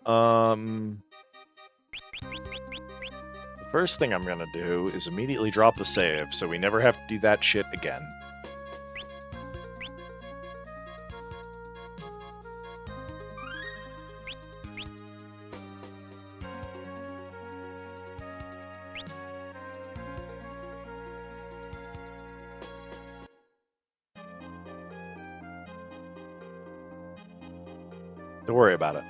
The first thing I'm gonna do is immediately drop a save, so we never have to do that shit again. Don't worry about it.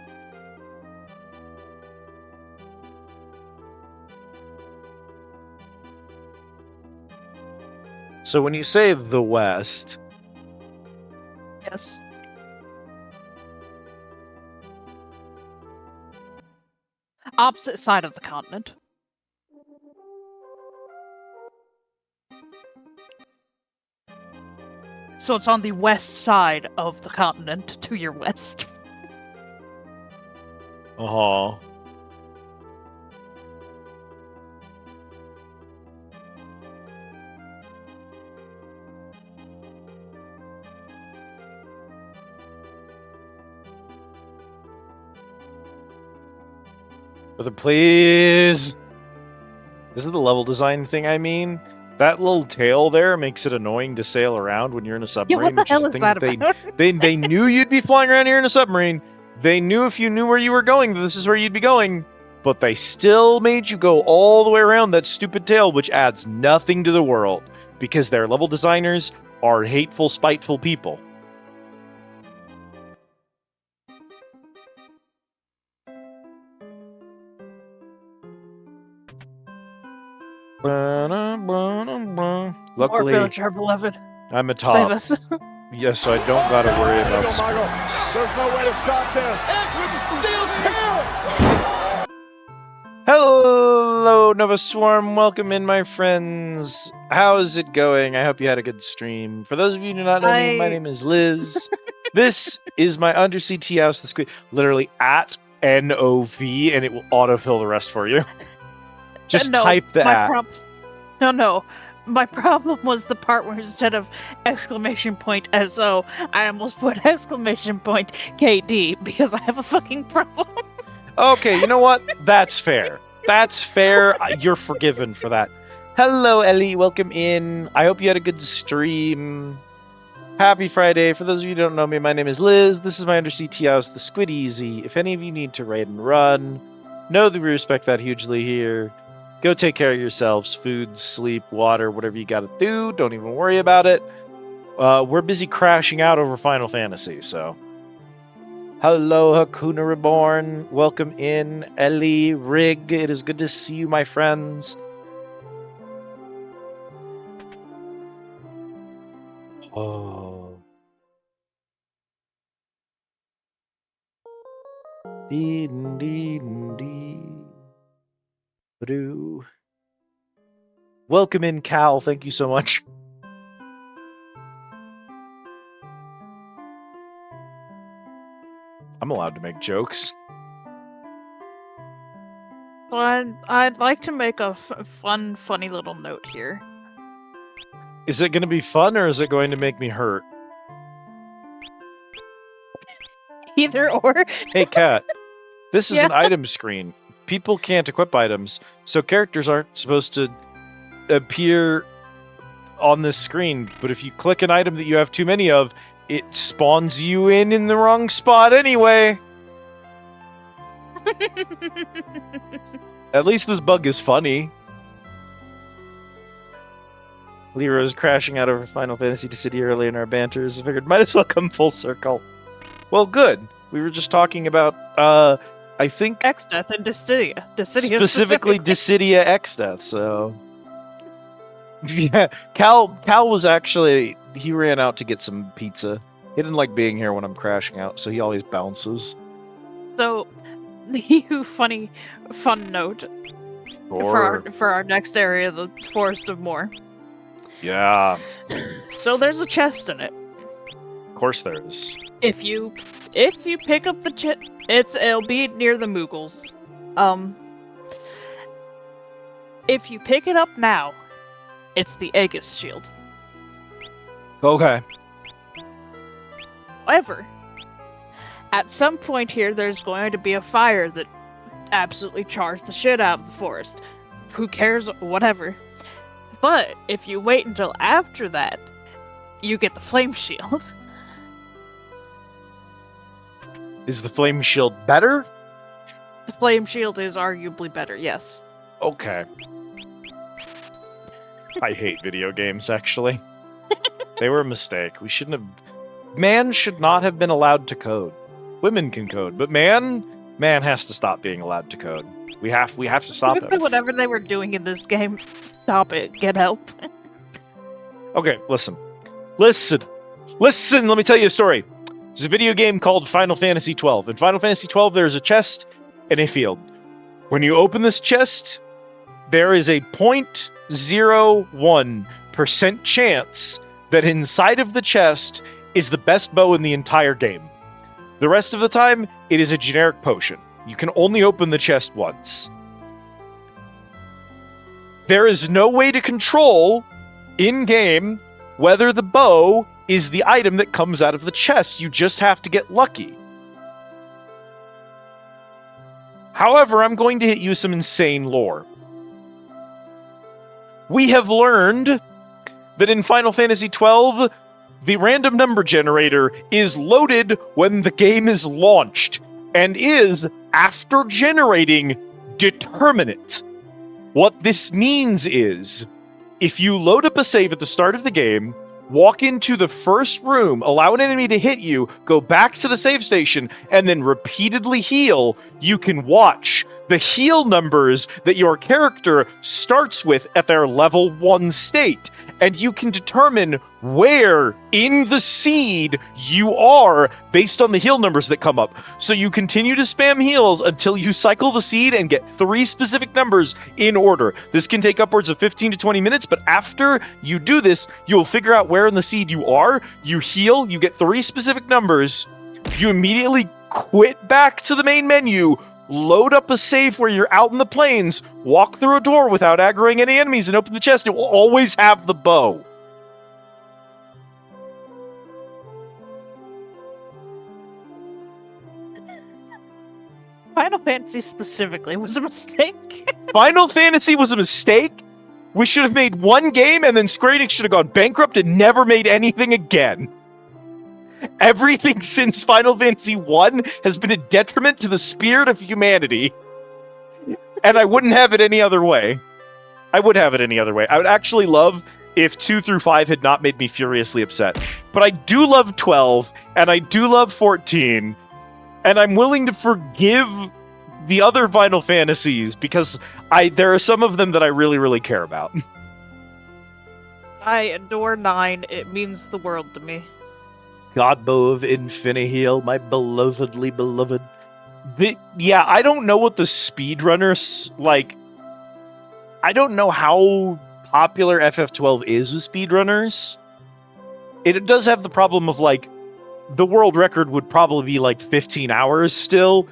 So when you say the West, Yes. Opposite side of the continent. So it's on the west side of the continent to your west. uh-huh. Brother, please. This is the level design thing I mean. That little tail there makes it annoying to sail around when you're in a Yeah, submarine. what the which is hell a is thing that they about? they knew you'd be flying around here in a submarine. They knew if you knew where you were going, this is where you'd be going. But they still made you go all the way around that stupid tail, which adds nothing to the world. Because their level designers are hateful, spiteful people. More Luckily, villager beloved. I'm a Save top. us. Yes, so I don't gotta worry about Michael, springs. there's no way to stop this. Edge with the steel chair. Hello, Hello, Nova Swarm. Welcome in, my friends. How's it going? I hope you had a good stream. For those of you who do not know me, my name is Liz. This is my Undersea Tea House, the squid. Literally at NOV, and it will autofill the rest for you. Just type the at. No. My problem was the part where instead of exclamation point SO, I almost put exclamation point KD because I have a fucking problem. Okay, you know what? That's fair. That's fair. You're forgiven for that. Hello, Ellie. Welcome in. I hope you had a good stream. Happy Friday. For those of you who don't know me, my name is Liz. This is my Undersea Tea House, the Squid Easy. If any of you need to raid and run, know that we respect that hugely here. Go take care of yourselves. Food, sleep, water, whatever you gotta do. Don't even worry about it. We're busy crashing out over Final Fantasy, so... Hello, Hakuna Reborn. Welcome in, Ellie, Rig. It is good to see you, my friends. Oh. Welcome in, Cal. Thank you so much. I'm allowed to make jokes. Well, I'd like to make a funny little note here. Is it going to be fun, or is it going to make me hurt? Either or. Hey, Kat. This is an item screen. People can't equip items, so characters aren't supposed to appear on this screen. But if you click an item that you have too many of, it spawns you in the wrong spot anyway. At least this bug is funny. Lero's crashing out over Final Fantasy Dissidia early in our banters. I figured might as well come full circle. Well, good. We were just talking about, I think... Exdeath and Dissidia. Specifically Dissidia Exdeath, so... Yeah, Cal was actually... He ran out to get some pizza. He didn't like being here when I'm crashing out, so he always bounces. So, the fun note for our next area, the Forest of Moor. Yeah. So there's a chest in it. Of course there is. If you pick up the chest, it'll be near the Moogles. If you pick it up now, it's the Aegis shield. Okay. However, at some point here, there's going to be a fire that absolutely charged the shit out of the forest. Who cares? Whatever. But if you wait until after that, you get the flame shield. Is the flame shield better? The flame shield is arguably better, yes. Okay. I hate video games, actually. They were a mistake. We shouldn't have... Man should not have been allowed to code. Women can code, but man has to stop being allowed to code. We have to stop it. Whatever they were doing in this game, stop it. Get help. Okay, listen. Let me tell you a story. There's a video game called Final Fantasy XII. In Final Fantasy XII, there's a chest and a field. When you open this chest, there is a 0.01% chance that inside of the chest is the best bow in the entire game. The rest of the time, it is a generic potion. You can only open the chest once. There is no way to control, in-game, whether the bow is the item that comes out of the chest. You just have to get lucky. However, I'm going to hit you some insane lore. We have learned that in Final Fantasy XII, the random number generator is loaded when the game is launched, and is, after generating, determinate. What this means is, if you load up a save at the start of the game, walk into the first room, allow an enemy to hit you, go back to the save station, and then repeatedly heal, you can watch the heal numbers that your character starts with at their level 1 state. And you can determine where in the seed you are based on the heal numbers that come up. So you continue to spam heals until you cycle the seed and get 3 specific numbers in order. This can take upwards of 15 to 20 minutes, but after you do this, you'll figure out where in the seed you are, you heal, you get 3 specific numbers, you immediately quit back to the main menu, load up a save where you're out in the plains, walk through a door without aggroing any enemies, and open the chest. It will always have the bow. Final Fantasy specifically was a mistake. Final Fantasy was a mistake. We should have made one game, and then Square Enix should have gone bankrupt and never made anything again. Everything since Final Fantasy 1 has been a detriment to the spirit of humanity. And I wouldn't have it any other way. I would have it any other way. I would actually love if 2 through 5 had not made me furiously upset. But I do love 12, and I do love 14, and I'm willing to forgive the other Final Fantasies because there are some of them that I really, really care about. I adore 9. It means the world to me. Godbow of Infinihil, my belovedly beloved. Yeah, I don't know what the speedrunners, like... I don't know how popular FF12 is with speedrunners. It does have the problem of, like, the world record would probably be, like, 15 hours still,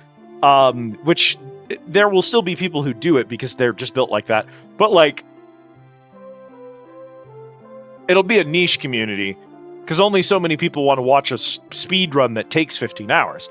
which there will still be people who do it because they're just built like that. But, like, it'll be a niche community. Because only so many people want to watch a speed run that takes 15 hours.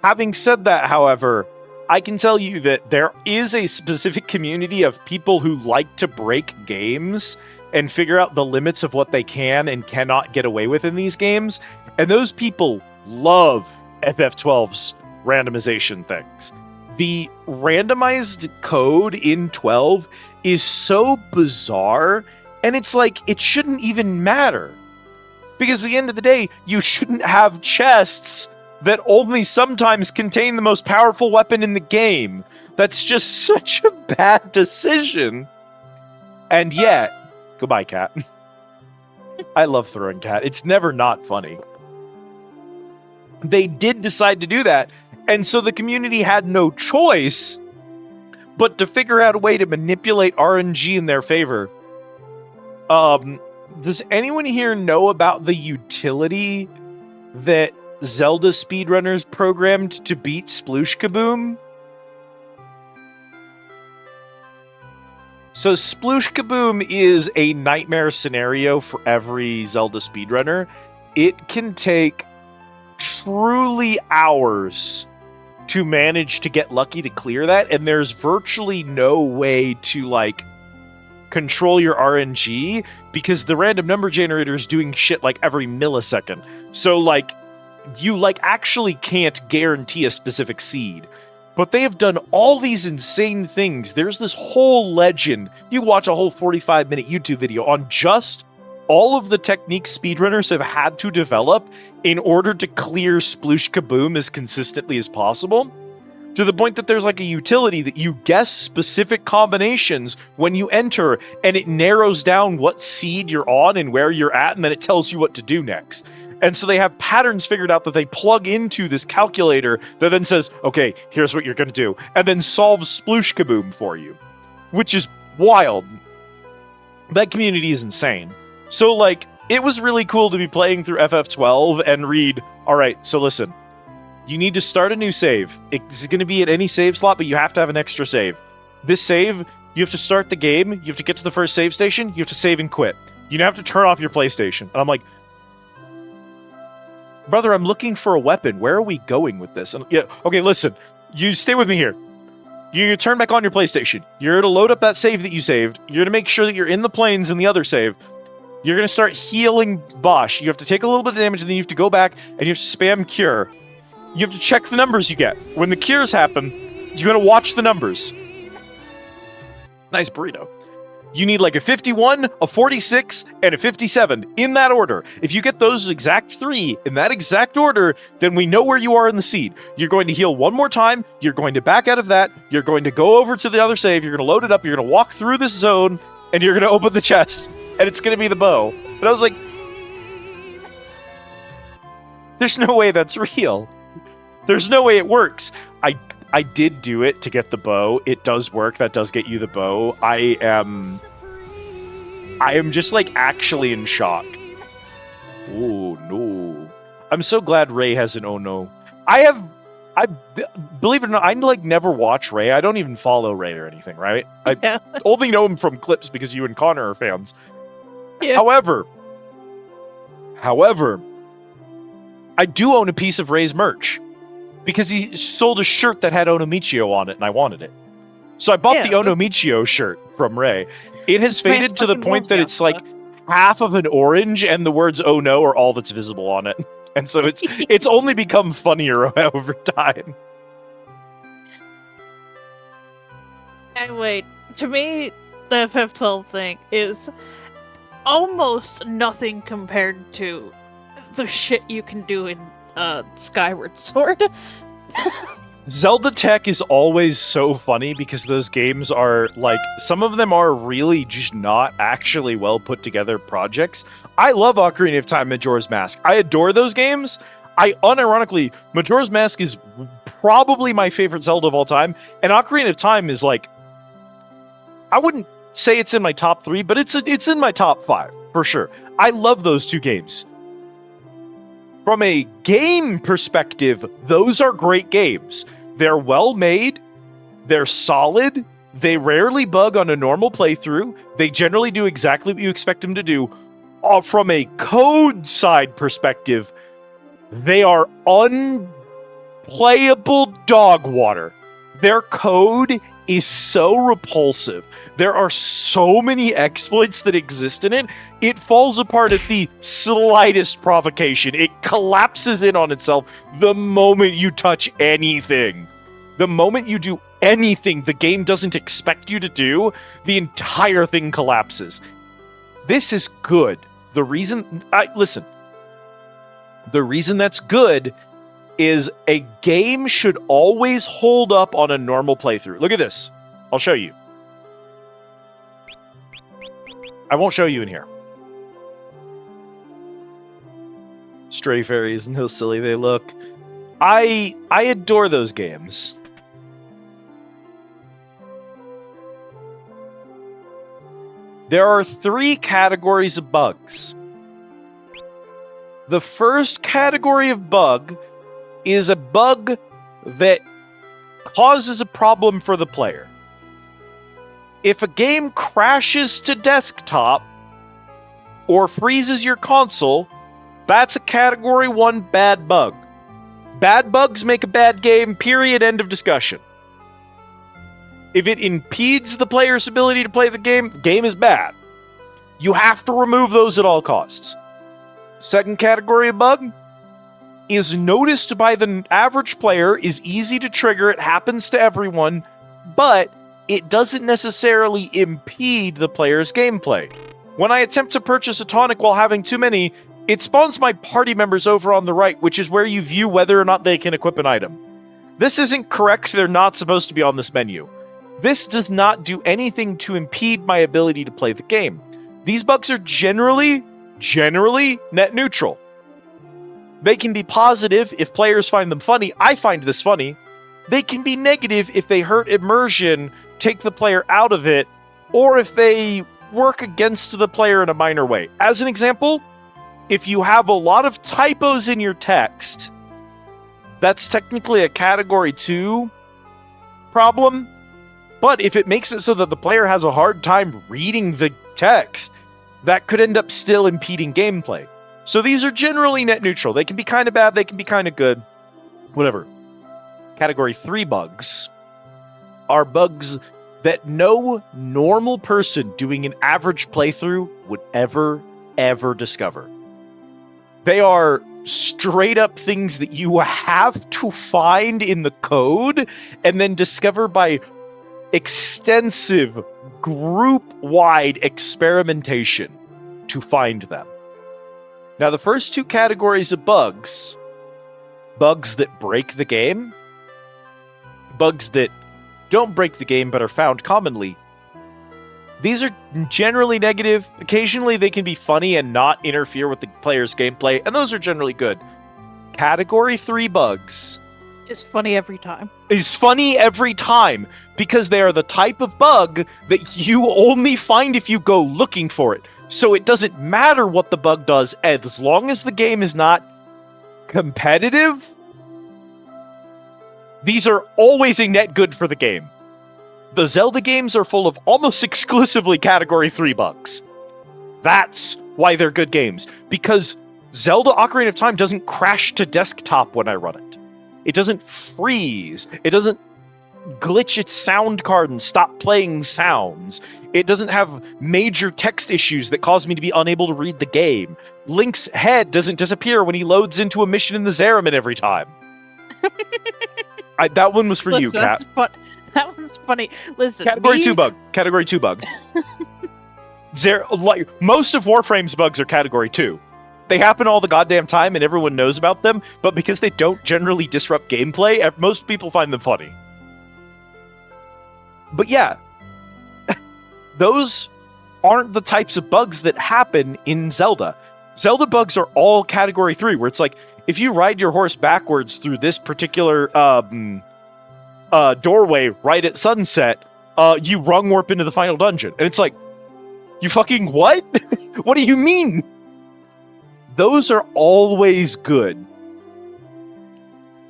Having said that, however, I can tell you that there is a specific community of people who like to break games and figure out the limits of what they can and cannot get away with in these games. And those people love FF12's randomization things. The randomized code in 12 is so bizarre, and it's like, it shouldn't even matter. Because at the end of the day, you shouldn't have chests that only sometimes contain the most powerful weapon in the game. That's just such a bad decision. And yet, goodbye, cat. I love throwing cat. It's never not funny. They did decide to do that, and so the community had no choice but to figure out a way to manipulate RNG in their favor. Does anyone here know about the utility that Zelda speedrunners programmed to beat Sploosh Kaboom? So Sploosh Kaboom is a nightmare scenario for every Zelda speedrunner. It can take truly hours to manage to get lucky to clear that, and there's virtually no way to, like, control your RNG because the random number generator is doing shit like every millisecond. So, like, you, like, actually can't guarantee a specific seed. But they have done all these insane things. There's this whole legend. You watch a whole 45-minute YouTube video on just all of the techniques speedrunners have had to develop in order to clear Sploosh Kaboom as consistently as possible. To the point that there's like a utility that you guess specific combinations when you enter, and it narrows down what seed you're on and where you're at, and then it tells you what to do next. And so they have patterns figured out that they plug into this calculator that then says, okay, here's what you're going to do, and then solves Sploosh Kaboom for you, which is wild. That community is insane. So, like, it was really cool to be playing through FF12 and read, all right, so listen, you need to start a new save. It's going to be at any save slot, but you have to have an extra save. This save, you have to start the game, you have to get to the first save station, you have to save and quit. You have to turn off your PlayStation. And I'm like, brother, I'm looking for a weapon. Where are we going with this? And, yeah, okay, listen, you stay with me here. You turn back on your PlayStation. You're going to load up that save that you saved. You're going to make sure that you're in the plains in the other save. You're going to start healing Bosch. You have to take a little bit of damage, and then you have to go back, and you have to spam cure. You have to check the numbers you get. When the cures happen, you're going to watch the numbers. Nice burrito. You need like a 51, a 46, and a 57 in that order. If you get those exact 3 in that exact order, then we know where you are in the seed. You're going to heal one more time. You're going to back out of that. You're going to go over to the other save. You're going to load it up. You're going to walk through this zone, and you're going to open the chest, and it's going to be the bow. And I was like, there's no way that's real. There's no way it works. I did do it to get the bow. It does work. That does get you the bow. I am just like actually in shock. Oh no. I'm so glad Ray has an oh no. I believe it or not, I like never watch Ray. I don't even follow Ray or anything, right? I only know him from clips because you and Connor are fans. Yeah. However, I do own a piece of Ray's merch. Because he sold a shirt that had Onomichio on it, and I wanted it. So I bought the Onomichio shirt from Ray. It has faded to the point that it's like half of an orange, and the words "oh no" are all that's visible on it. And so it's only become funnier over time. Anyway, to me, the FF12 thing is almost nothing compared to the shit you can do in Skyward Sword. Zelda tech is always so funny because those games are like, some of them are really just not actually well put together projects. I love Ocarina of Time, Majora's Mask. I adore those games. Unironically, Majora's Mask is probably my favorite Zelda of all time, and Ocarina of Time is like, I wouldn't say it's in my top 3, but it's in my top 5 for sure. I love those 2 games. From a game perspective, those are great games. They're well made, they're solid, they rarely bug on a normal playthrough, they generally do exactly what you expect them to do. From a code side perspective, they are unplayable dog water. Their code is so repulsive. There are so many exploits that exist in it. It falls apart at the slightest provocation. It collapses in on itself the moment you touch anything. The moment you do anything the game doesn't expect you to do, the entire thing collapses. This is good. The reason that's good is a game should always hold up on a normal playthrough. Look at this. I'll show you. I won't show you in here. Stray Fairies and how silly they look. I adore those games. There are 3 categories of bugs. The first category of bug is a bug that causes a problem for the player. If a game crashes to desktop or freezes your console, that's a category 1 bad bug. Bad bugs make a bad game, period, end of discussion. If it impedes the player's ability to play the game is bad. You have to remove those at all costs. Second category of bug is noticed by the average player, is easy to trigger, it happens to everyone, but it doesn't necessarily impede the player's gameplay. When I attempt to purchase a tonic while having too many, it spawns my party members over on the right, which is where you view whether or not they can equip an item. This isn't correct, they're not supposed to be on this menu. This does not do anything to impede my ability to play the game. These bugs are generally net neutral. They can be positive if players find them funny. I find this funny. They can be negative if they hurt immersion, take the player out of it, or if they work against the player in a minor way. As an example, if you have a lot of typos in your text, that's technically a category 2 problem. But if it makes it so that the player has a hard time reading the text, that could end up still impeding gameplay. So these are generally net neutral. They can be kind of bad, they can be kind of good, whatever. Category 3 bugs are bugs that no normal person doing an average playthrough would ever discover. They are straight up things that you have to find in the code and then discover by extensive group-wide experimentation to find them. Now, the first two categories of bugs that break the game, bugs that don't break the game but are found commonly, these are generally negative. Occasionally they can be funny and not interfere with the player's gameplay, and those are generally good. Category 3 bugs It's funny every time. is funny every time because they are the type of bug that you only find if you go looking for it. So it doesn't matter what the bug does, as long as the game is not competitive, these are always a net good for the game. The Zelda games are full of almost exclusively Category 3 bugs. That's why they're good games. Because Zelda Ocarina of Time doesn't crash to desktop when I run it. It doesn't freeze. It doesn't glitch its sound card and stop playing sounds. It doesn't have major text issues that cause me to be unable to read the game. Link's head doesn't disappear when he loads into a mission in the Zeramin every time. That one was for you, Kat. That one's funny. Listen, Category 2 bug. Category 2 bug. Most of Warframe's bugs are Category 2. They happen all the goddamn time and everyone knows about them, but because they don't generally disrupt gameplay, most people find them funny. But yeah, those aren't the types of bugs that happen in Zelda. Zelda bugs are all Category 3, where it's like, if you ride your horse backwards through this particular doorway right at sunset, you rung warp into the final dungeon. And it's like, you fucking what? What do you mean? Those are always good.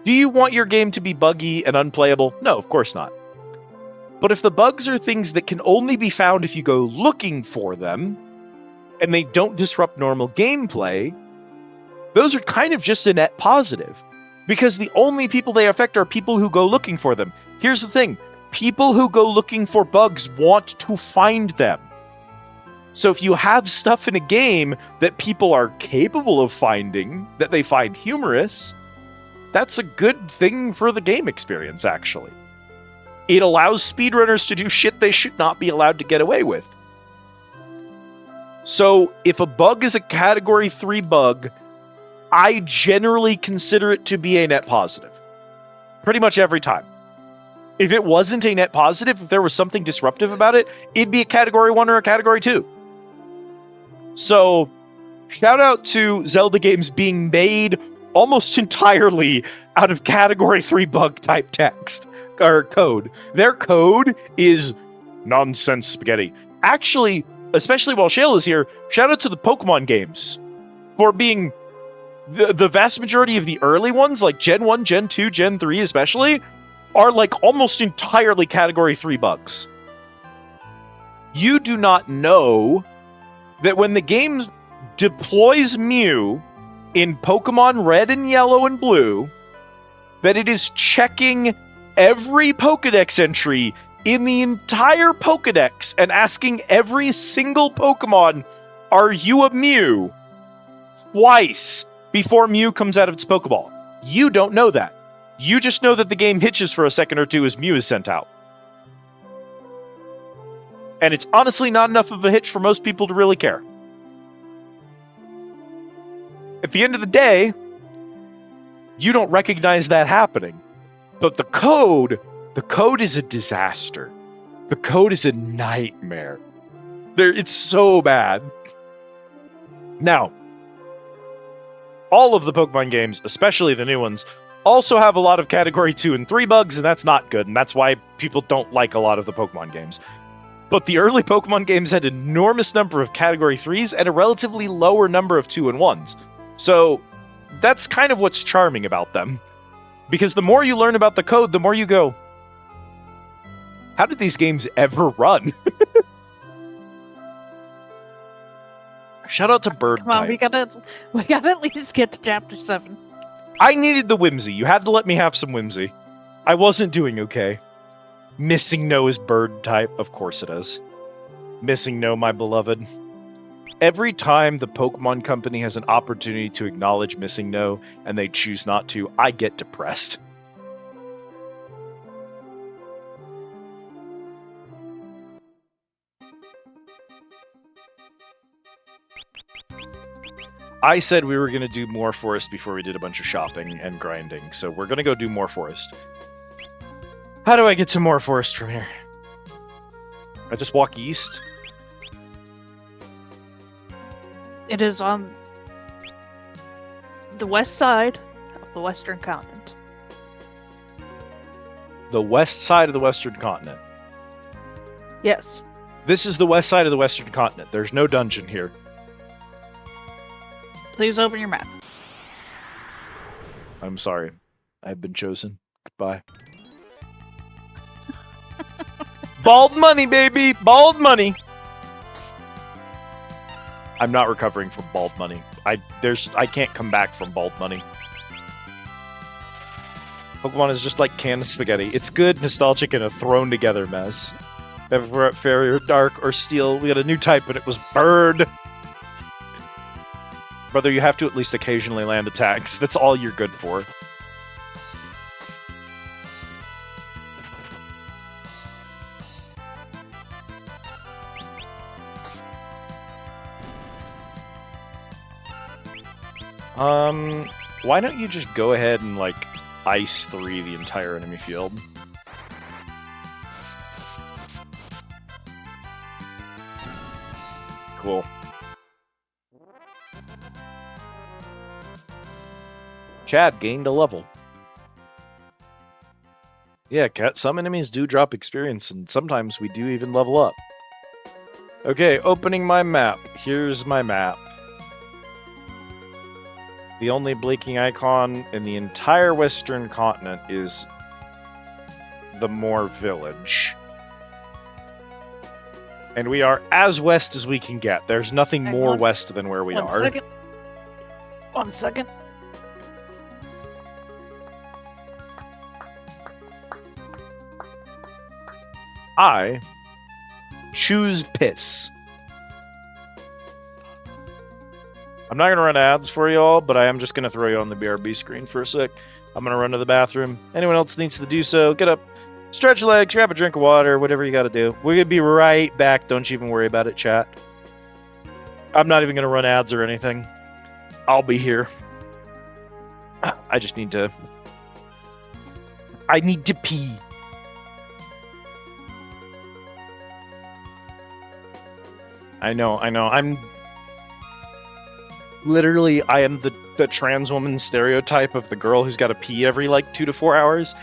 Do you want your game to be buggy and unplayable? No, of course not. But if the bugs are things that can only be found if you go looking for them, and they don't disrupt normal gameplay, those are kind of just a net positive. Because the only people they affect are people who go looking for them. Here's the thing. People who go looking for bugs want to find them. So if you have stuff in a game that people are capable of finding, that they find humorous, that's a good thing for the game experience, actually. It allows speedrunners to do shit they should not be allowed to get away with. So if a bug is a Category 3 bug, I generally consider it to be a net positive. Pretty much every time. If it wasn't a net positive, if there was something disruptive about it, it'd be a Category 1 or a Category 2. So, shout out to Zelda games being made almost entirely out of Category 3 bug type text or code. Their code is nonsense spaghetti. Actually, especially while Shale is here, shout out to the Pokemon games for being the vast majority of the early ones, like Gen 1, Gen 2, Gen 3 especially, are like almost entirely Category 3 bugs. You do not know that when the game deploys Mew in Pokemon Red and Yellow and Blue, that it is checking every Pokedex entry in the entire Pokedex and asking every single Pokemon, are you a Mew? Twice before Mew comes out of its Pokeball. You don't know that. You just know that the game hitches for a second or two as Mew is sent out. And it's honestly not enough of a hitch for most people to really care. At the end of the day, you don't recognize that happening. But the code is a disaster. The code is a nightmare. It's so bad. Now, all of the Pokemon games, especially the new ones, also have a lot of Category 2 and 3 bugs, and that's not good, and that's why people don't like a lot of the Pokemon games. But the early Pokemon games had an enormous number of Category 3s and a relatively lower number of 2 and 1s. So, that's kind of what's charming about them. Because the more you learn about the code, the more you go, how did these games ever run? Shout out to Bird Come on, Type. we gotta at least get to chapter 7. I needed the whimsy. You had to let me have some whimsy. I wasn't doing okay. Missing No is Bird Type. Of course it is. Missing No, my beloved. Every time the Pokemon Company has an opportunity to acknowledge Missing No, and they choose not to, I get depressed. I said we were going to do more forest before we did a bunch of shopping and grinding, so we're going to go do more forest. How do I get to more forest from here? I just walk east? It is on the west side of the western continent. The west side of the western continent. Yes. This is the west side of the western continent. There's no dungeon here. Please open your map. I'm sorry. I've been chosen. Goodbye. Bald money, baby! Bald money! I'm not recovering from bald money. I can't come back from bald money. Pokemon is just like canned spaghetti. It's good, nostalgic, and a thrown together mess. If we're at Fairy or Dark or Steel, we got a new type, and it was Bird. Brother, you have to at least occasionally land attacks. That's all you're good for. Why don't you just go ahead and, like, Ice 3 the entire enemy field? Cool. Chad gained a level. Yeah, Cat, some enemies do drop experience, and sometimes we do even level up. Okay, opening my map. Here's my map. The only blinking icon in the entire western continent is the Moor Village. And we are as west as we can get. There's nothing more west than where we are. 1 second. 1 second. I choose piss. I'm not going to run ads for y'all, but I am just going to throw you on the BRB screen for a sec. I'm going to run to the bathroom. Anyone else needs to do so, get up, stretch your legs, grab a drink of water, whatever you got to do. We're going to be right back. Don't you even worry about it, chat. I'm not even going to run ads or anything. I'll be here. I just need to... I need to pee. I know. I'm... Literally, I am the trans woman stereotype of the girl who's got to pee every, like, 2 to 4 hours.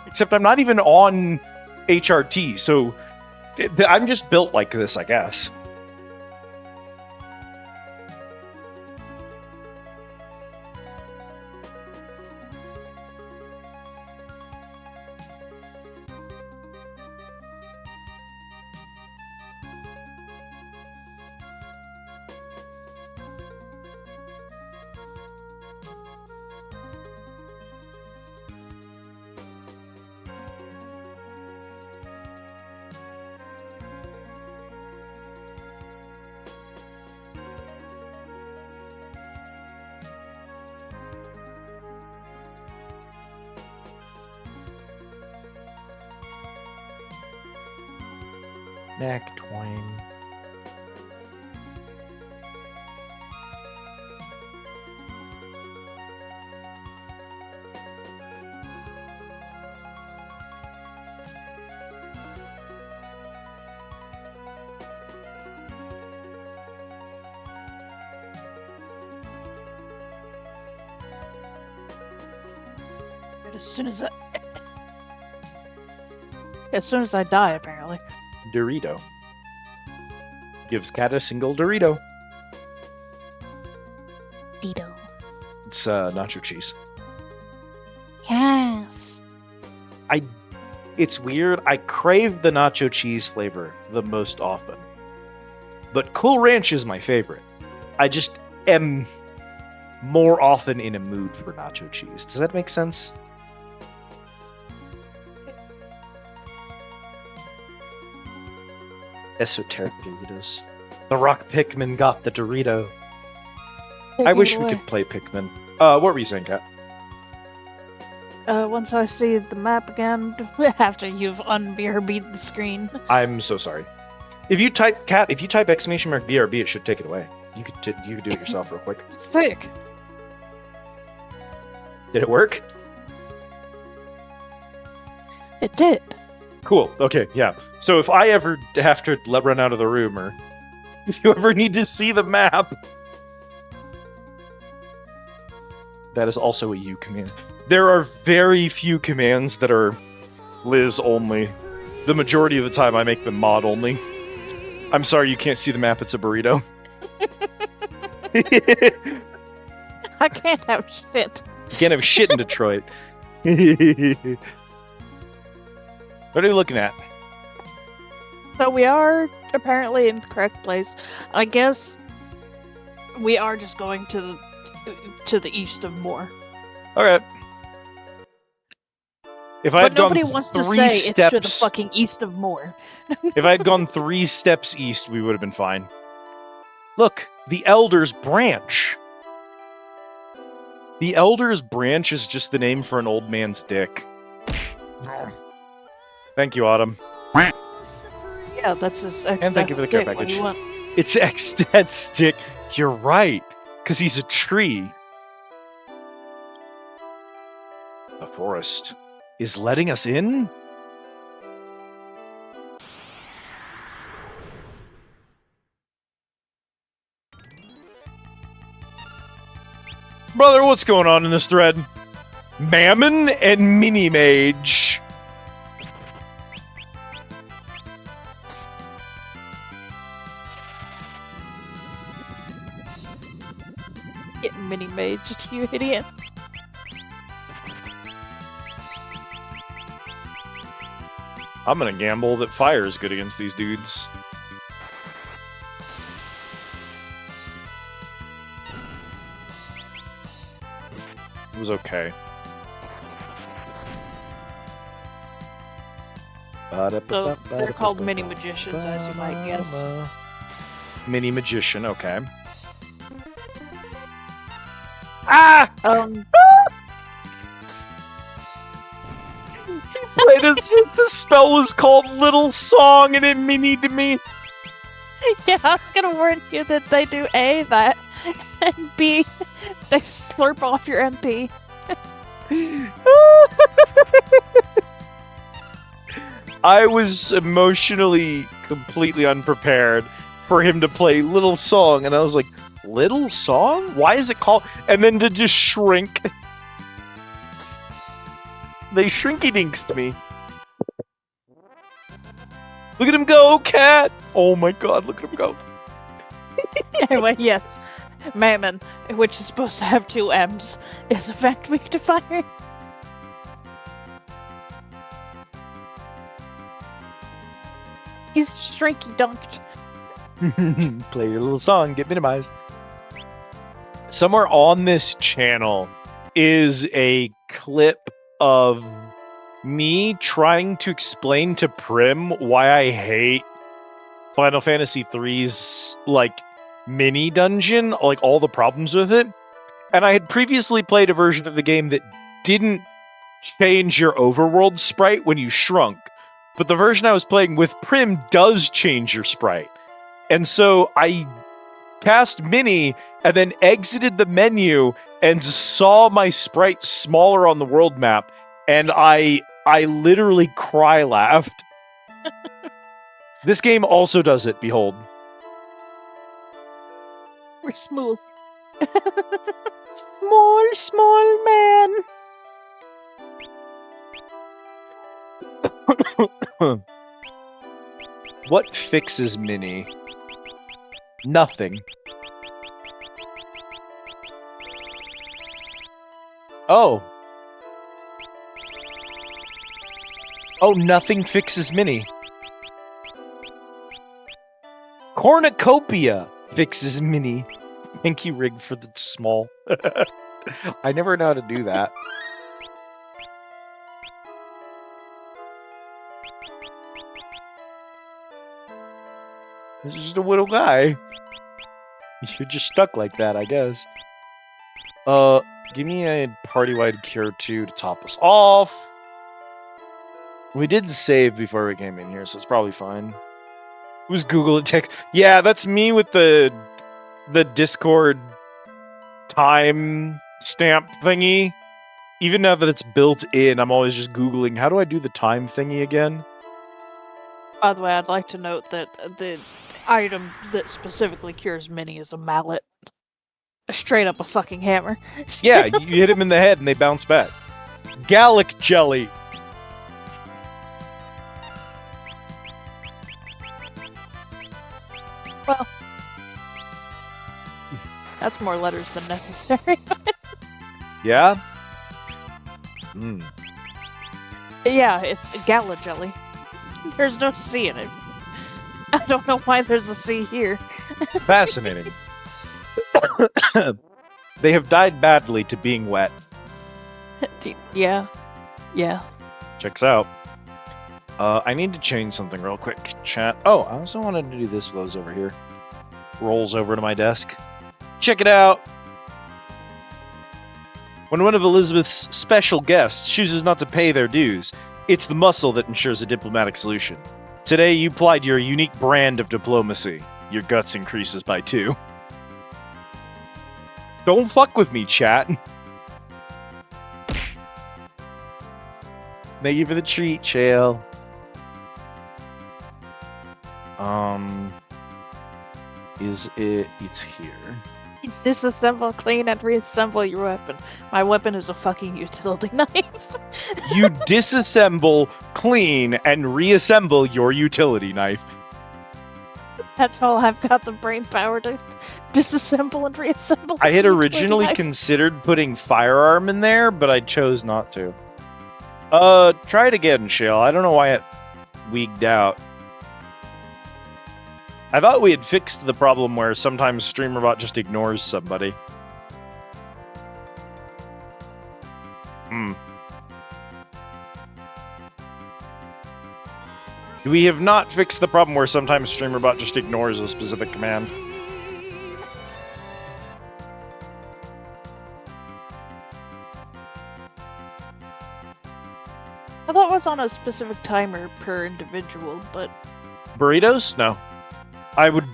Except I'm not even on HRT, so I'm just built like this, I guess. Neck twine. As soon as I die, apparently. Dorito. Gives Cat a single Dorito. Dito. It's nacho cheese. Yes. It's weird. I crave the nacho cheese flavor the most often. But Cool Ranch is my favorite. I just am more often in a mood for nacho cheese. Does that make sense? Esoteric Doritos. The Rock Pikmin got the Dorito. I wish we could play Pikmin. What were you saying, Kat? Once I see the map again, after you've unBRB'd the screen. I'm so sorry. If you type exclamation mark BRB, it should take it away. You could do it yourself real quick. Sick. Did it work? It did. Cool. Okay, yeah. So if I ever have to run out of the room, or if you ever need to see the map, that is also a U command. There are very few commands that are Liz only. The majority of the time I make them mod only. I'm sorry you can't see the map, it's a burrito. I can't have shit. You can't have shit in Detroit. What are you looking at? So we are apparently in the correct place. I guess we are just going to the east of Moore. Okay. If I But had gone nobody wants to 3 say steps, it's to the fucking east of Moore. if I had gone 3 steps east, we would have been fine. Look, the Elder's Branch. The Elder's Branch is just the name for an old man's dick. Thank you, Autumn. Yeah, that's his ex. And thank you for the care package. It's Exted's dick. You're right, because he's a tree. The forest is letting us in? Brother, what's going on in this thread? Mammon and Mini-Mage. Get mini mage, you idiot. I'm gonna gamble that fire is good against these dudes. It was okay. So they're called mini magicians, as you might guess. Mini magician, okay. Ah! Played the spell was called Little Song, and it minied me. Yeah, I was gonna warn you that they do A, that, and B, they slurp off your MP. I was emotionally completely unprepared for him to play Little Song, and I was like, Little Song? Why is it called? And then to just shrink. They shrinky-dinksed me. Look at him go, cat! Oh my god, look at him go. Anyway, yes. Mammon, which is supposed to have 2 M's, is effect weak to fire. He's shrinky dunked. Play your little song, get minimized. Somewhere on this channel is a clip of me trying to explain to Prim why I hate Final Fantasy III's, like, mini dungeon, like, all the problems with it. And I had previously played a version of the game that didn't change your overworld sprite when you shrunk. But the version I was playing with Prim does change your sprite. And so I cast Mini and then exited the menu and saw my sprite smaller on the world map. And I literally cry laughed. This game also does it, behold. We're smooth. Small man. What fixes Mini? Nothing. Oh. Oh, nothing fixes Mini. Cornucopia fixes Mini. Thank you, Rig, for the small. I never know how to do that. This is just a little guy. You're just stuck like that, I guess. Give me a party-wide cure 2 to top us off. We did save before we came in here, so it's probably fine. Who's Google it text? Yeah, that's me with the the Discord time stamp thingy. Even now that it's built in, I'm always just Googling, how do I do the time thingy again? By the way, I'd like to note that the item that specifically cures Minnie is a mallet. Straight up a fucking hammer. Yeah, you hit him in the head and they bounce back. Gallic jelly. Well, that's more letters than necessary. Yeah? Hmm. Yeah, it's gala jelly. There's no C in it. I don't know why there's a C here. Fascinating. They have died badly to being wet. Yeah. Yeah. Checks out. I need to change something real quick, chat. Oh, I also wanted to do this while I was over here. Rolls over to my desk. Check it out! When one of Elizabeth's special guests chooses not to pay their dues, it's the muscle that ensures a diplomatic solution. Today, you applied your unique brand of diplomacy. Your guts increases by 2. Don't fuck with me, chat. Thank you for the treat, Chael. It's here. Disassemble, clean, and reassemble your weapon. My weapon is a fucking utility knife. You disassemble, clean, and reassemble your utility knife. That's all I've got the brain power to disassemble and reassemble. I this had utility originally knife. considered putting firearm in there, but I chose not to. Try it again, Shale. I don't know why it wigged out. I thought we had fixed the problem where sometimes StreamerBot just ignores somebody. We have not fixed the problem where sometimes StreamerBot just ignores a specific command. I thought it was on a specific timer per individual, but Burritos? No. I would...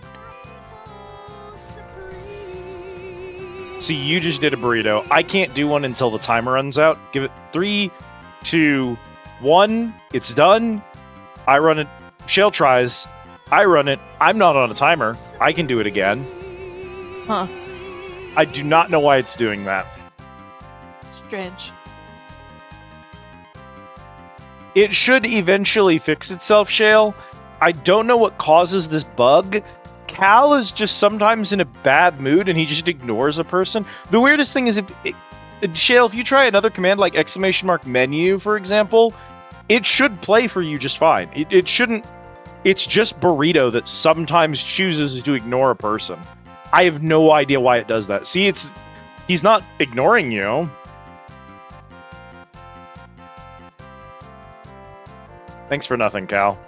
See, you just did a burrito. I can't do one until the timer runs out. Give it 3, 2, 1. It's done. I run it. Shale tries. I run it. I'm not on a timer. I can do it again. huh, I do not know why it's doing that. strange. It should eventually fix itself, Shale. I don't know what causes this bug. Cal is just sometimes in a bad mood and he just ignores a person. The weirdest thing is Shale, if you try another command like !menu, for example, it should play for you just fine. It shouldn't. It's just Burrito that sometimes chooses to ignore a person. I have no idea why it does that. See, he's not ignoring you. Thanks for nothing, Cal.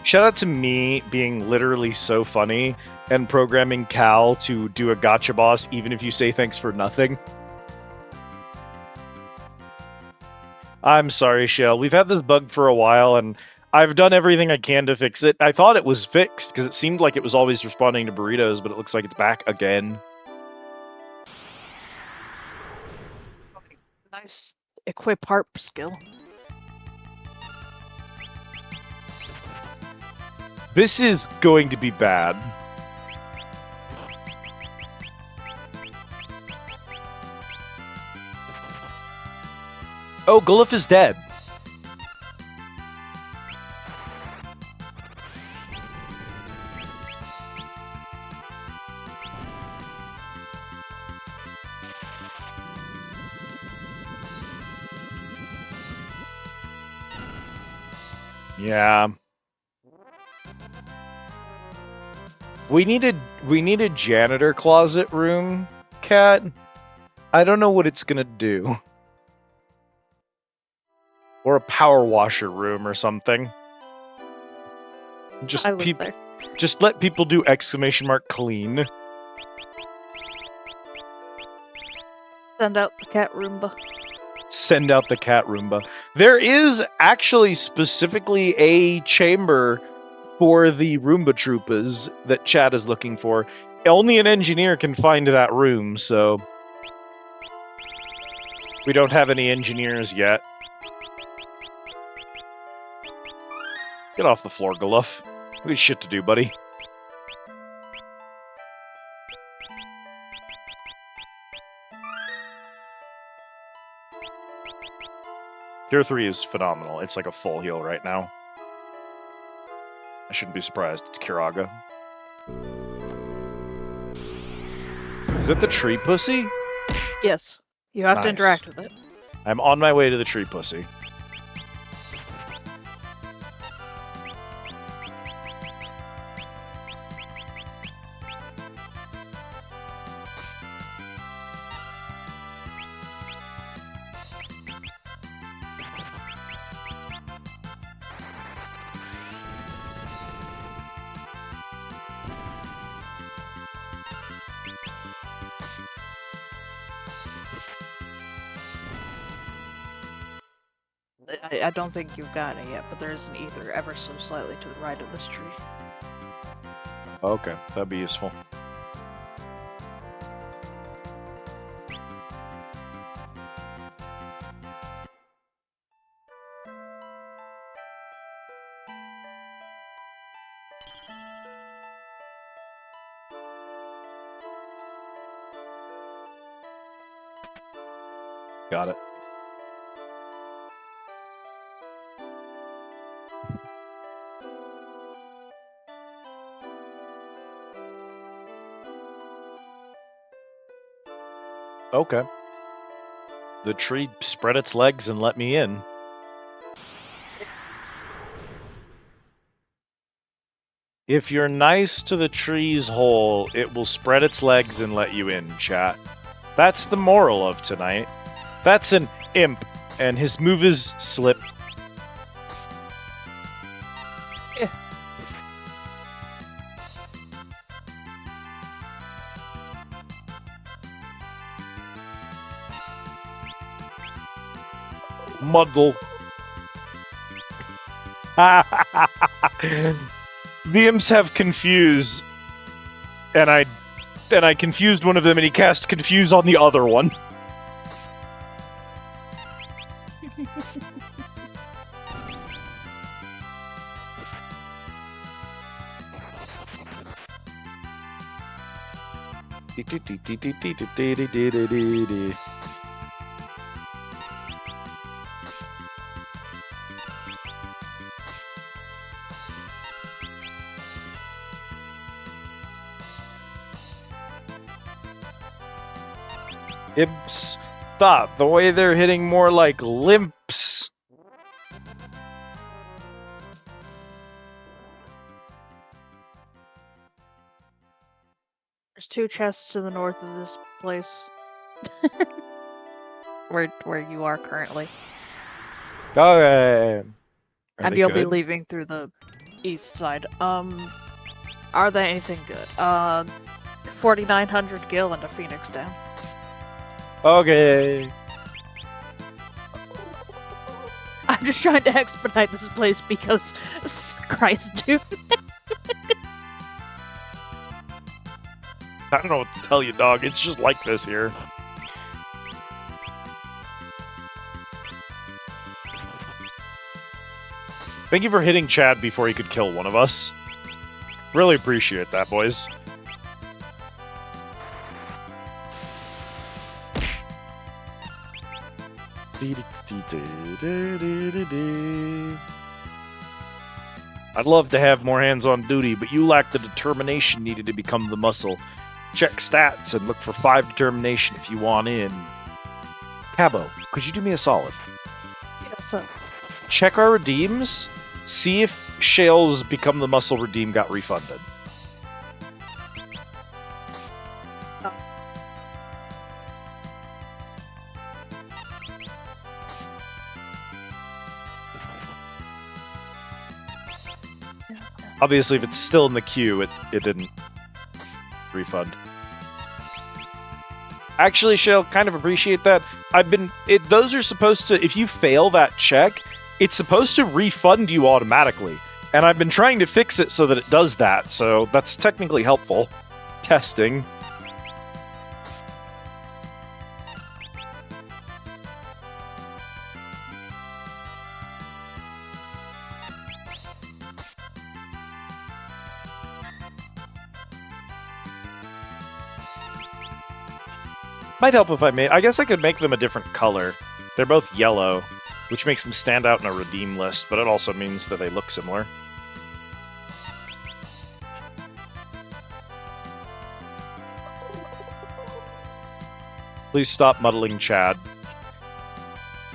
Shout out to me being literally so funny and programming Cal to do a gotcha boss even if you say thanks for nothing. I'm sorry, Shale. We've had this bug for a while and I've done everything I can to fix it. I thought it was fixed because it seemed like it was always responding to burritos, but it looks like it's back again. Nice equip harp skill. This is going to be bad. Oh, Glyph is dead. Yeah. We need a janitor closet room, Cat. I don't know what it's gonna do. Or a power washer room or something. Just I live there. just let people do !clean. Send out the cat Roomba. Send out the cat Roomba. There is actually specifically a chamber for the Roomba Troopas that Chad is looking for. Only an engineer can find that room, so we don't have any engineers yet. Get off the floor, Galuff. We got shit to do, buddy. Tier 3 is phenomenal. It's like a full heal right now. I shouldn't be surprised. It's Kiraga. Is it the tree pussy? Yes. You have to Nice. interact with it. I'm on my way to the tree pussy. I don't think you've gotten it yet, but there is an ether ever so slightly to the right of this tree. Okay, that'd be useful. Got it. Okay. The tree spread its legs and let me in. If you're nice to the tree's hole, it will spread its legs and let you in, chat. That's the moral of tonight. That's an imp, and his move is slip. Yeah. Muddle. The imps have confuse, and I confused one of them, and he cast confuse on the other one. Imps. Stop. The way they're hitting more like limps. There's 2 chests to the north of this place. where you are currently. Okay. And you'll be leaving through the east side. Are they anything good? 4,900 gil and a phoenix down. Okay. I'm just trying to expedite this place because, Christ, dude. I don't know what to tell you, dog. It's just like this here. Thank you for hitting Chad before he could kill one of us. Really appreciate that, boys. I'd love to have more hands on duty, but you lack the determination needed to become the muscle. Check stats and look for 5 determination if you want in. Cabo, could you do me a solid? Yeah, so. Check our redeems, see if Shale's Become the Muscle redeem got refunded. Obviously, if it's still in the queue, it didn't refund. Actually, Shale, kind of appreciate that. those are supposed to, if you fail that check, it's supposed to refund you automatically. And I've been trying to fix it so that it does that, so that's technically helpful. Testing. Might help if I guess I could make them a different color. They're both yellow, which makes them stand out in a redeem list, but it also means that they look similar. Please stop muddling, Chad.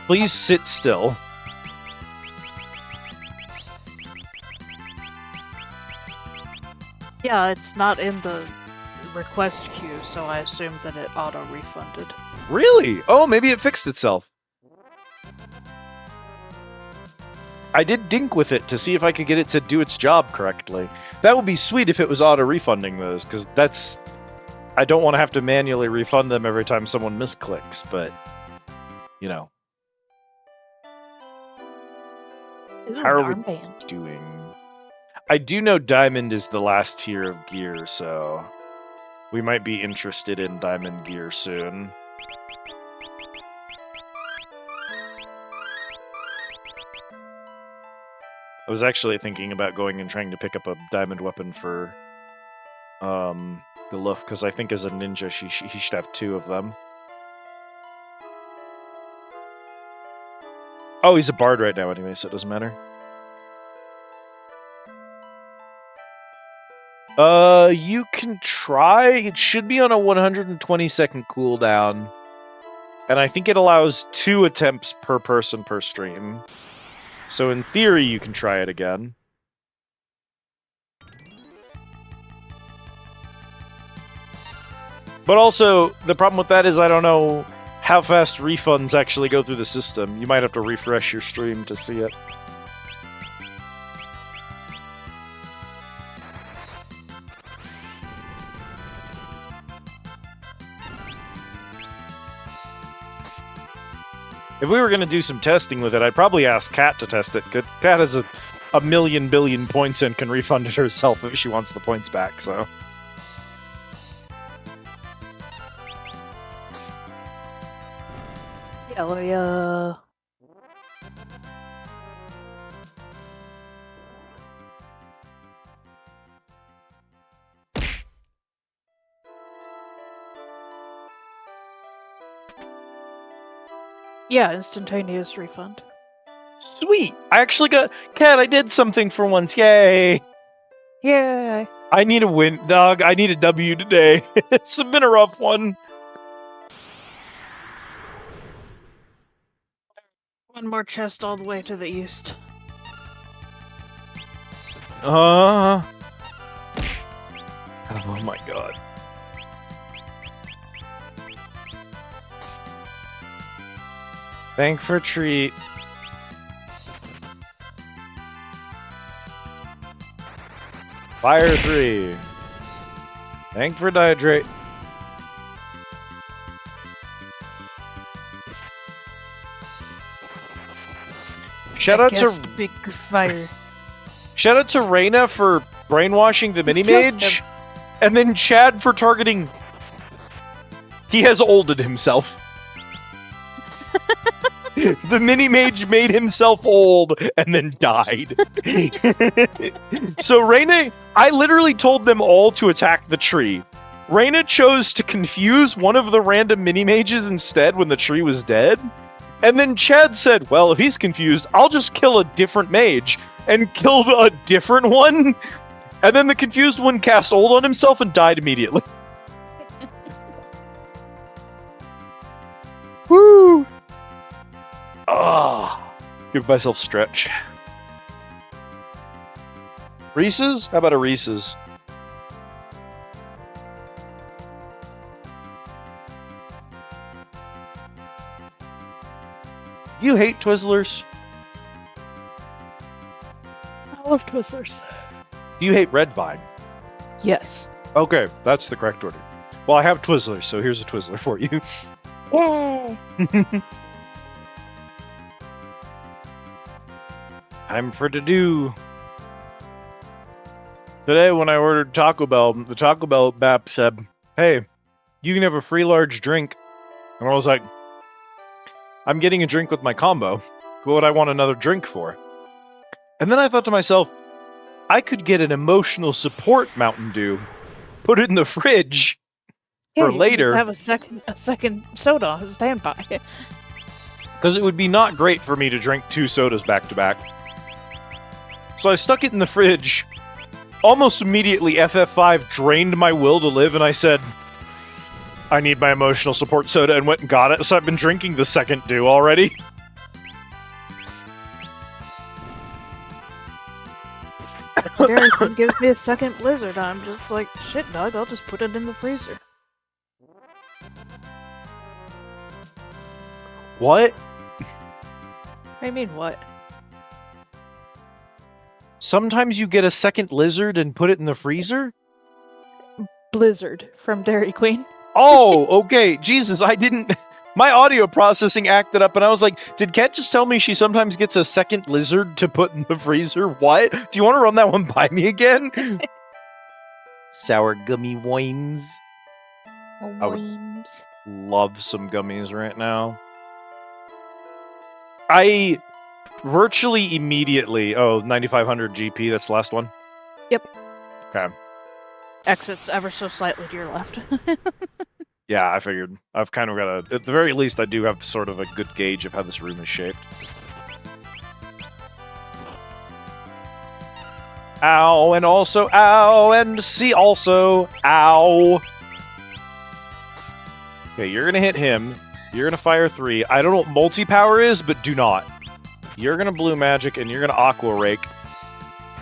Please sit still. Yeah, it's not in the request queue, so I assume that it auto-refunded. Really? Oh, maybe it fixed itself. I did dink with it to see if I could get it to do its job correctly. That would be sweet if it was auto-refunding those, because that's... I don't want to have to manually refund them every time someone misclicks, but... You know. Ooh, How are we armband. doing? I do know Diamond is the last tier of gear, so... We might be interested in Diamond gear soon. I was actually thinking about going and trying to pick up a diamond weapon for Galuf, because I think as a ninja he should have 2 of them. Oh, he's a bard right now anyway, so it doesn't matter. You can try. It should be on a 120-second cooldown. And I think it allows 2 attempts per person per stream. So in theory, you can try it again. But also, the problem with that is I don't know how fast refunds actually go through the system. You might have to refresh your stream to see it. If we were going to do some testing with it, I'd probably ask Kat to test it. Kat has a million billion points and can refund it herself if she wants the points back, so... Yeah. Yeah, instantaneous refund. Sweet! I actually got... Kat, I did something for once, yay! Yay! I need a win, dog. I need a W today. It's been a rough one. One more chest all the way to the east. Oh my god. Thank for a treat. Fire 3. Thank for dihydrate. Shout out to big fire. Shout out to Reyna for brainwashing the mini mage, and then Chad for targeting. He has olded himself. The mini mage made himself old and then died. So Reyna, I literally told them all to attack the tree. Reyna chose to confuse one of the random mini mages instead when the tree was dead. And then Chad said, well, if he's confused, I'll just kill a different mage. And killed a different one. And then the confused one cast ult on himself and died immediately. Woo! Ah, give myself stretch. Reese's? How about a Reese's? Do you hate Twizzlers? I love Twizzlers. Do you hate Red Vine? Yes. Okay, that's the correct order. Well, I have Twizzlers, so here's a Twizzler for you. Yay! Time for to do. Today, when I ordered Taco Bell, the Taco Bell BAP said, "Hey, you can have a free large drink." And I was like, "I'm getting a drink with my combo. What would I want another drink for?" And then I thought to myself, I could get an emotional support Mountain Dew, put it in the fridge Yeah, for you can later, just have a second soda on standby. because it would be not great for me to drink 2 sodas back to back. So I stuck it in the fridge. Almost immediately, FF5 drained my will to live, and I said, I need my emotional support soda, and went and got it. So I've been drinking the second Dew already. Derek gives me a second Blizzard. I'm just like, shit, Doug, I'll just put it in the freezer. What? I mean, what? Sometimes you get a second lizard and put it in the freezer? Blizzard from Dairy Queen. Oh, okay. Jesus, I didn't... My audio processing acted up, and I was like, did Kat just tell me she sometimes gets a second lizard to put in the freezer? What? Do you want to run that one by me again? Sour gummy worms. I would love some gummies right now. I virtually immediately... Oh, 9,500 GP, that's the last one? Yep. Okay. Exits ever so slightly to your left. Yeah, I figured. I've kind of got a... At the very least, I do have sort of a good gauge of how this room is shaped. Ow, and also ow, and see also ow. Okay, you're gonna hit him. You're gonna fire 3. I don't know what multi-power is, but do not. You're gonna blue magic, and you're gonna aqua rake.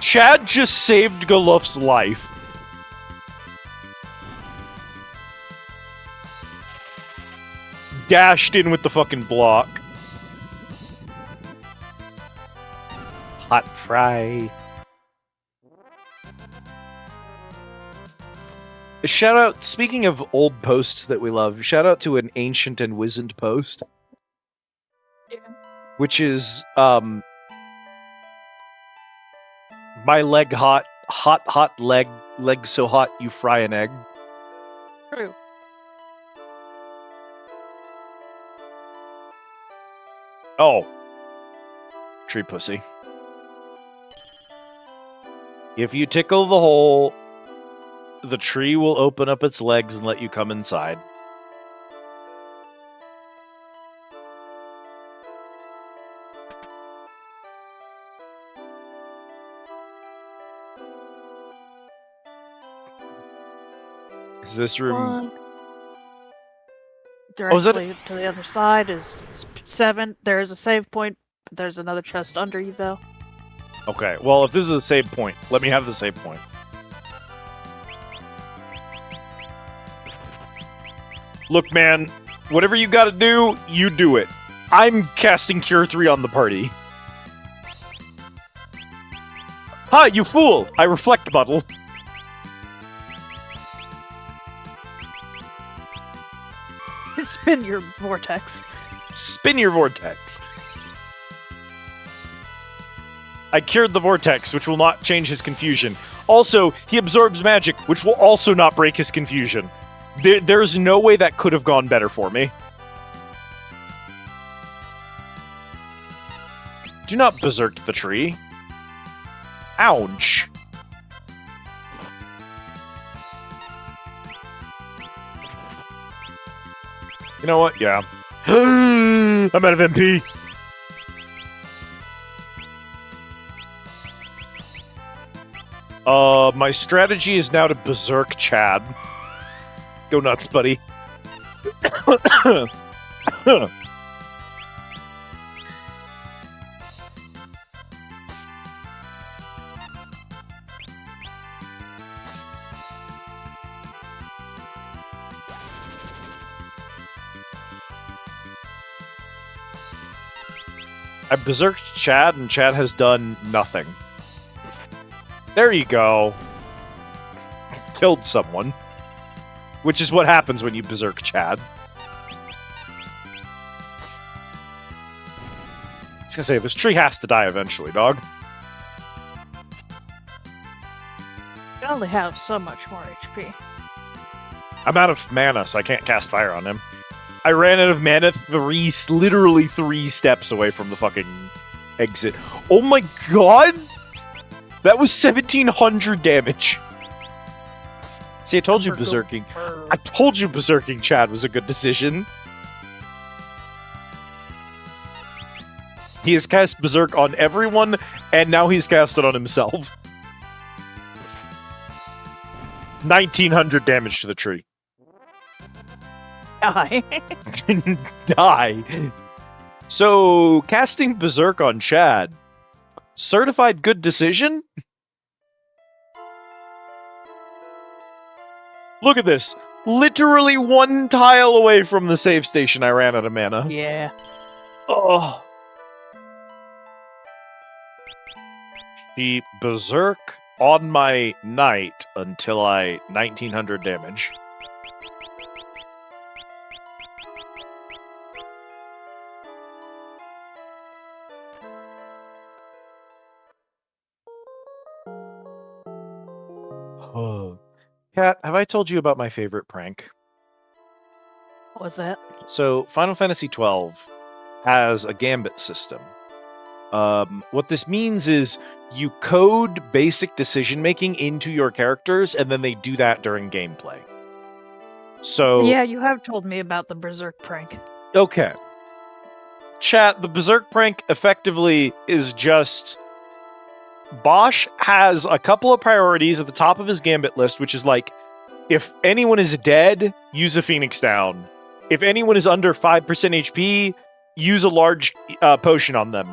Chad just saved Galuf's life. Dashed in with the fucking block. Hot fry. Shout out, speaking of old posts that we love, shout out to an ancient and wizened post. Yeah. Which is, my leg hot, hot leg so hot you fry an egg. True. Oh. Tree pussy. If you tickle the hole, the tree will open up its legs and let you come inside. Is this room... Directly to the other side is 7. There is a save point. There's another chest under you, though. Okay, well, if this is a save point, let me have the save point. Look, man, whatever you gotta do, you do it. I'm casting Cure 3 on the party. Ha, you fool! I reflect bottle. Spin your vortex. Spin your vortex. I cured the vortex, which will not change his confusion. Also, he absorbs magic, which will also not break his confusion. There's no way that could have gone better for me. Do not berserk the tree. Ouch. You know what? Yeah. I'm out of MP. My strategy is now to berserk Chad. Go nuts, buddy. I berserked Chad, and Chad has done nothing. There you go. Killed someone. Which is what happens when you berserk Chad. was gonna say, this tree has to die eventually, dog. You only have so much more HP. I'm out of mana, so I can't cast fire on him. I ran out of mana literally 3 steps away from the fucking exit. Oh my god! That was 1700 damage! See, I told you berserking. I told you berserking Chad was a good decision. He has cast berserk on everyone, and now he's cast it on himself. 1900 damage to the tree. Die. Die. So, casting berserk on Chad. Certified good decision? Look at this. Literally 1 tile away from the save station, I ran out of mana. Yeah. Oh. She berserk on my knight until I 1900 damage. Oh. Kat, have I told you about my favorite prank? What was that? So, Final Fantasy XII has a gambit system. What this means is you code basic decision-making into your characters, and then they do that during gameplay. So... Yeah, you have told me about the Berserk prank. Okay. Chat, the Berserk prank effectively is just... Bosch has a couple of priorities at the top of his gambit list, which is like, if anyone is dead, use a Phoenix down. If anyone is under 5% HP, use a large potion on them.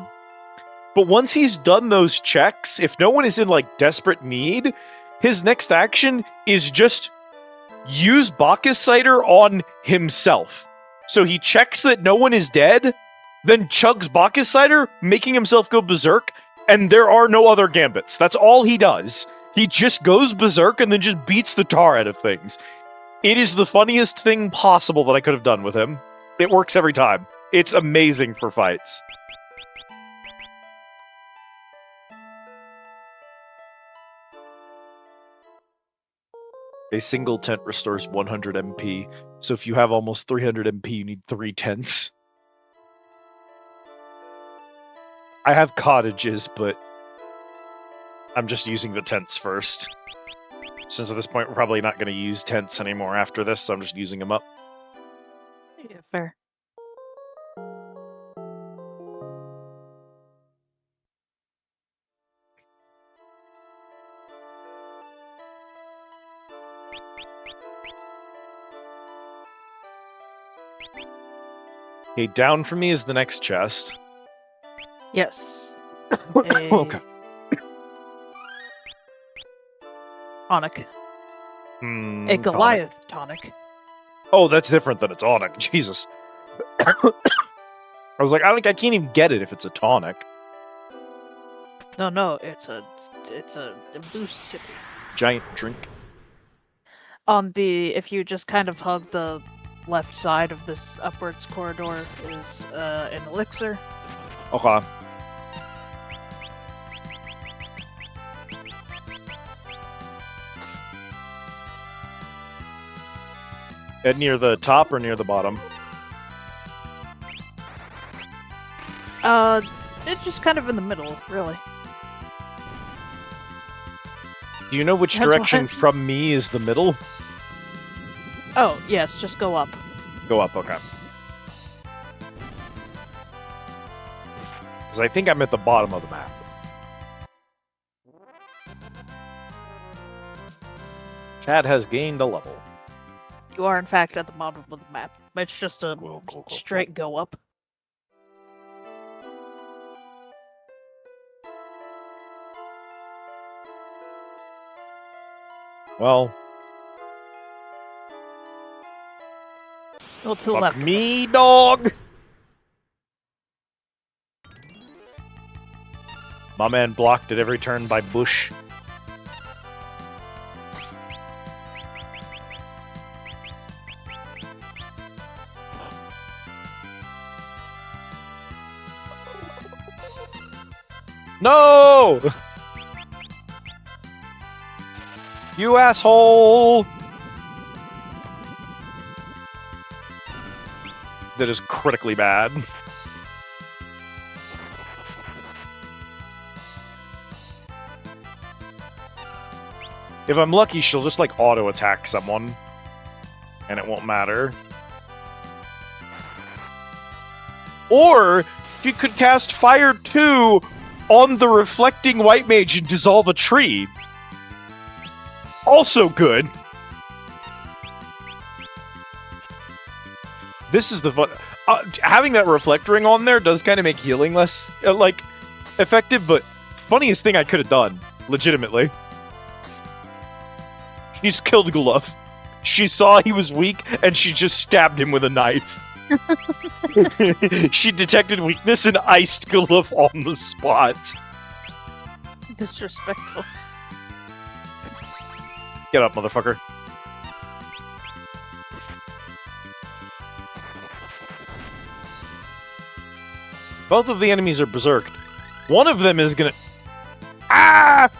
But once he's done those checks, if no one is in, like, desperate need, his next action is just use Bacchus Cider on himself. So he checks that no one is dead, then chugs Bacchus Cider, making himself go berserk, and there are no other gambits. That's all he does. He just goes berserk and then just beats the tar out of things. It is the funniest thing possible that I could have done with him. It works every time. It's amazing for fights. A single tent restores 100 MP, so if you have almost 300 MP, you need 3 tents. I have cottages, but I'm just using the tents first. Since at this point we're probably not going to use tents anymore after this, so I'm just using them up. Yeah, fair. Okay, down from me is the next chest. Yes. Okay. Tonic. A Tonic. Goliath tonic. Oh, that's different than a tonic. Jesus. I was like, I can't even get it if it's a tonic. No, it's a boost city. Giant drink. On the, if you just kind of hug the left side of this upwards corridor, is an elixir. Okay. And near the top or near the bottom? It's just kind of in the middle, really. Do you know which That's direction what- from me is the middle? Oh, yes, just go up. Go up, okay. Because I think I'm at the bottom of the map. Chad has gained a level. You are, in fact, at the bottom of the map. It's just a straight go up. Well, Well, to the fuck left. me, dog! My man blocked at every turn by bush. No! You asshole! That is critically bad. If I'm lucky, she'll just, like, auto-attack someone. And it won't matter. Or, you could cast Fire 2 on the reflecting white mage and dissolve a tree. Also good. This is the fun... having that reflect ring on there does kind of make healing less, like, effective, but funniest thing I could have done. Legitimately. She's killed Guluf. She saw he was weak, and she just stabbed him with a knife. She detected weakness and iced Guluf on the spot. Disrespectful. Get up, motherfucker. Both of the enemies are berserked. One of them is gonna... Ah!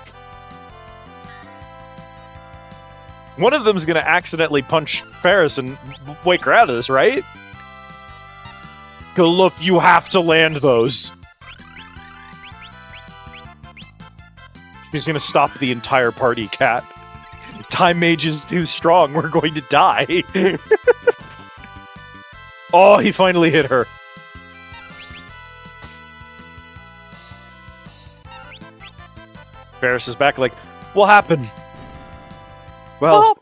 One of them's gonna accidentally punch Ferris and wake her out of this, right? Go look, you have to land those. She's gonna stop the entire party, Cat. Time Mage is too strong, we're going to die. Oh, he finally hit her. Ferris is back like, what happened? Well,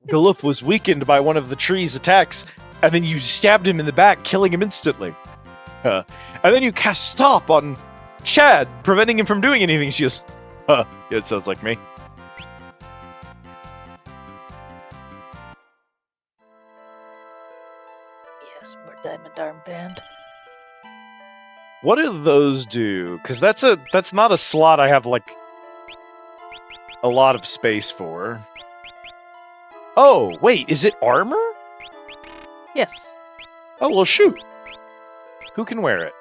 Guluf was weakened by one of the tree's attacks, and then you stabbed him in the back, killing him instantly. And then you cast Stop on Chad, preventing him from doing anything. She goes, yeah, it sounds like me. Yes, more diamond armband. What do those do? Because that's not a slot I have, like, a lot of space for. Oh, wait, is it armor? Yes. Oh, well, shoot. Who can wear it?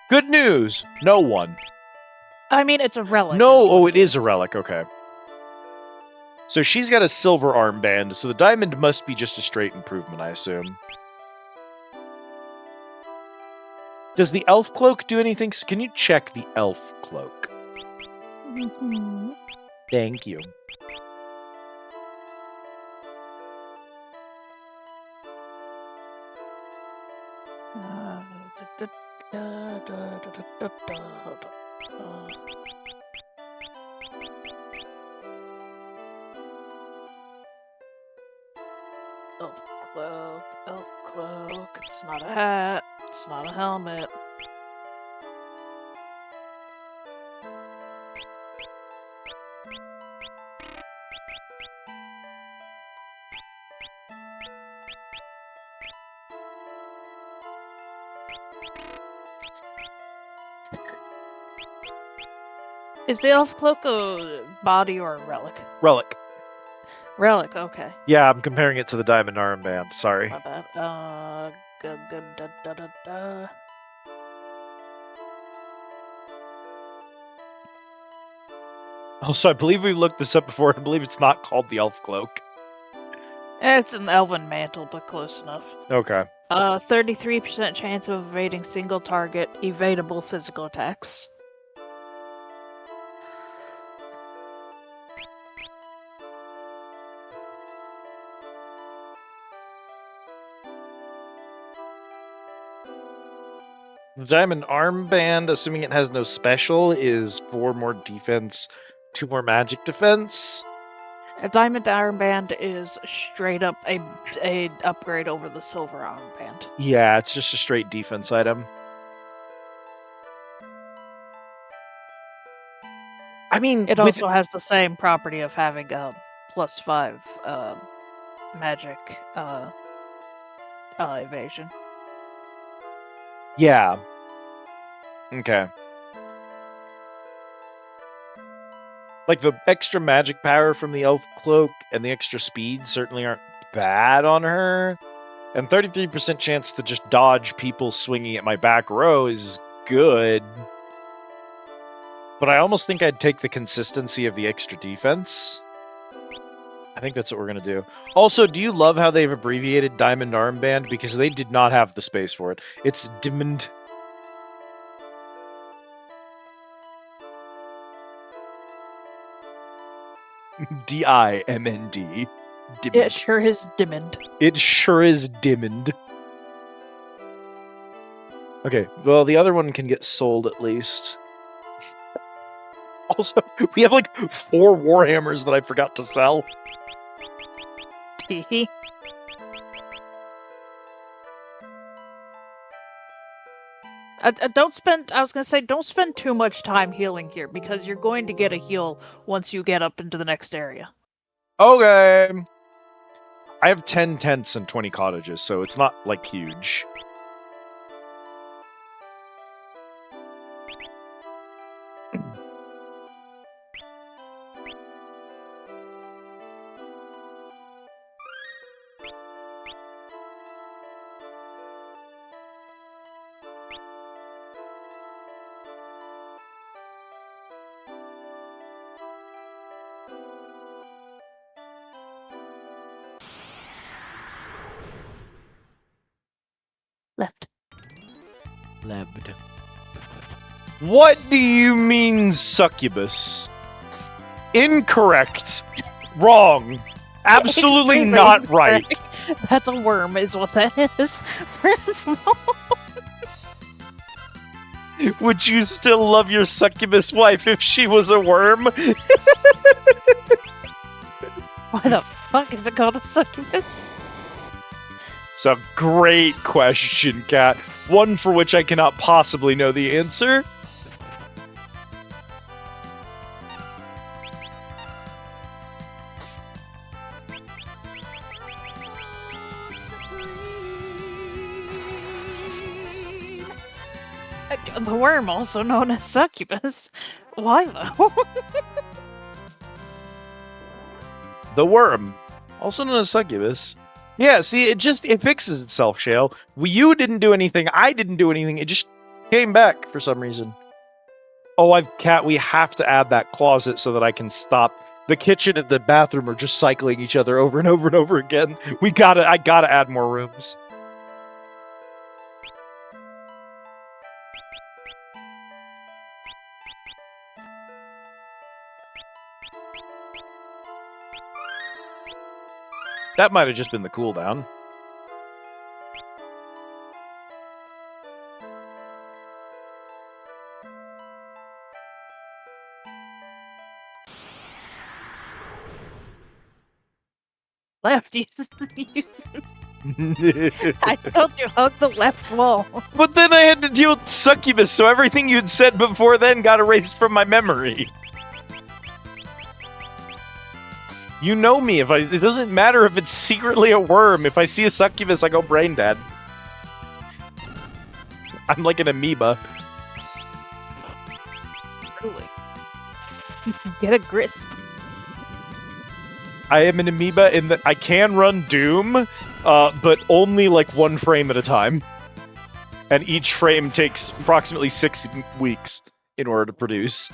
Good news! No one. I mean, it's a relic. No, oh, it is a relic, okay. So she's got a silver armband, so the diamond must be just a straight improvement, I assume. Does the elf cloak do anything? Can you check the elf cloak? Mm-hmm. Thank you. Elf cloak, elf cloak. It's not a hat. It's not a helmet. Is the elf cloak a body or a relic? Relic. Relic, okay. Yeah, I'm comparing it to the diamond armband, sorry. My bad. Da. Also, I believe we looked this up before. I believe it's not called the elf cloak. It's an elven mantle, but close enough. Okay. 33% chance of evading single target, evadable physical attacks. The diamond armband, assuming it has no special, is 4 more defense, 2 more magic defense. A diamond armband is straight up a upgrade over the silver armband. Yeah, it's just a straight defense item. I mean, It also has the same property of having +5 magic evasion. Yeah. Okay. Like, the extra magic power from the elf cloak and the extra speed certainly aren't bad on her. And 33% chance to just dodge people swinging at my back row is good. But I almost think I'd take the consistency of the extra defense. I think that's what we're going to do. Also, do you love how they've abbreviated Diamond Armband? Because they did not have the space for it. It's Diamond. D-I-M-N-D. It sure is Diamond. It sure is Diamond. Okay, well, the other one can get sold at least. Also, we have like 4 Warhammers that I forgot to sell. Teehee. Don't spend. I was gonna say, don't spend too much time healing here because you're going to get a heal once you get up into the next area. Okay. I have 10 tents and 20 cottages, so it's not like huge. Left. Left. What do you mean, succubus? Incorrect. Wrong. Absolutely Extremely not right. incorrect. That's a worm, is what that is. First of all. Would you still love your succubus wife if she was a worm? Why the fuck is it called a succubus? It's a great question, Cat. One for which I cannot possibly know the answer. The worm, also known as succubus. Why though? The worm, also known as succubus. Yeah, see, it fixes itself, Shale. You didn't do anything, I didn't do anything, it just came back for some reason. Oh, Cat, we have to add that closet so that I can stop. The kitchen and the bathroom are just cycling each other over and over and over again. I gotta add more rooms. That might have just been the cooldown. Left. I told you, hug the left wall. But then I had to deal with succubus, so everything you'd said before then got erased from my memory. You know me. It doesn't matter if it's secretly a worm. If I see a succubus, I go brain dead. I'm like an amoeba. Truly. Get a grasp. I am an amoeba in that I can run Doom, but only like 1 frame at a time. And each frame takes approximately 6 weeks in order to produce.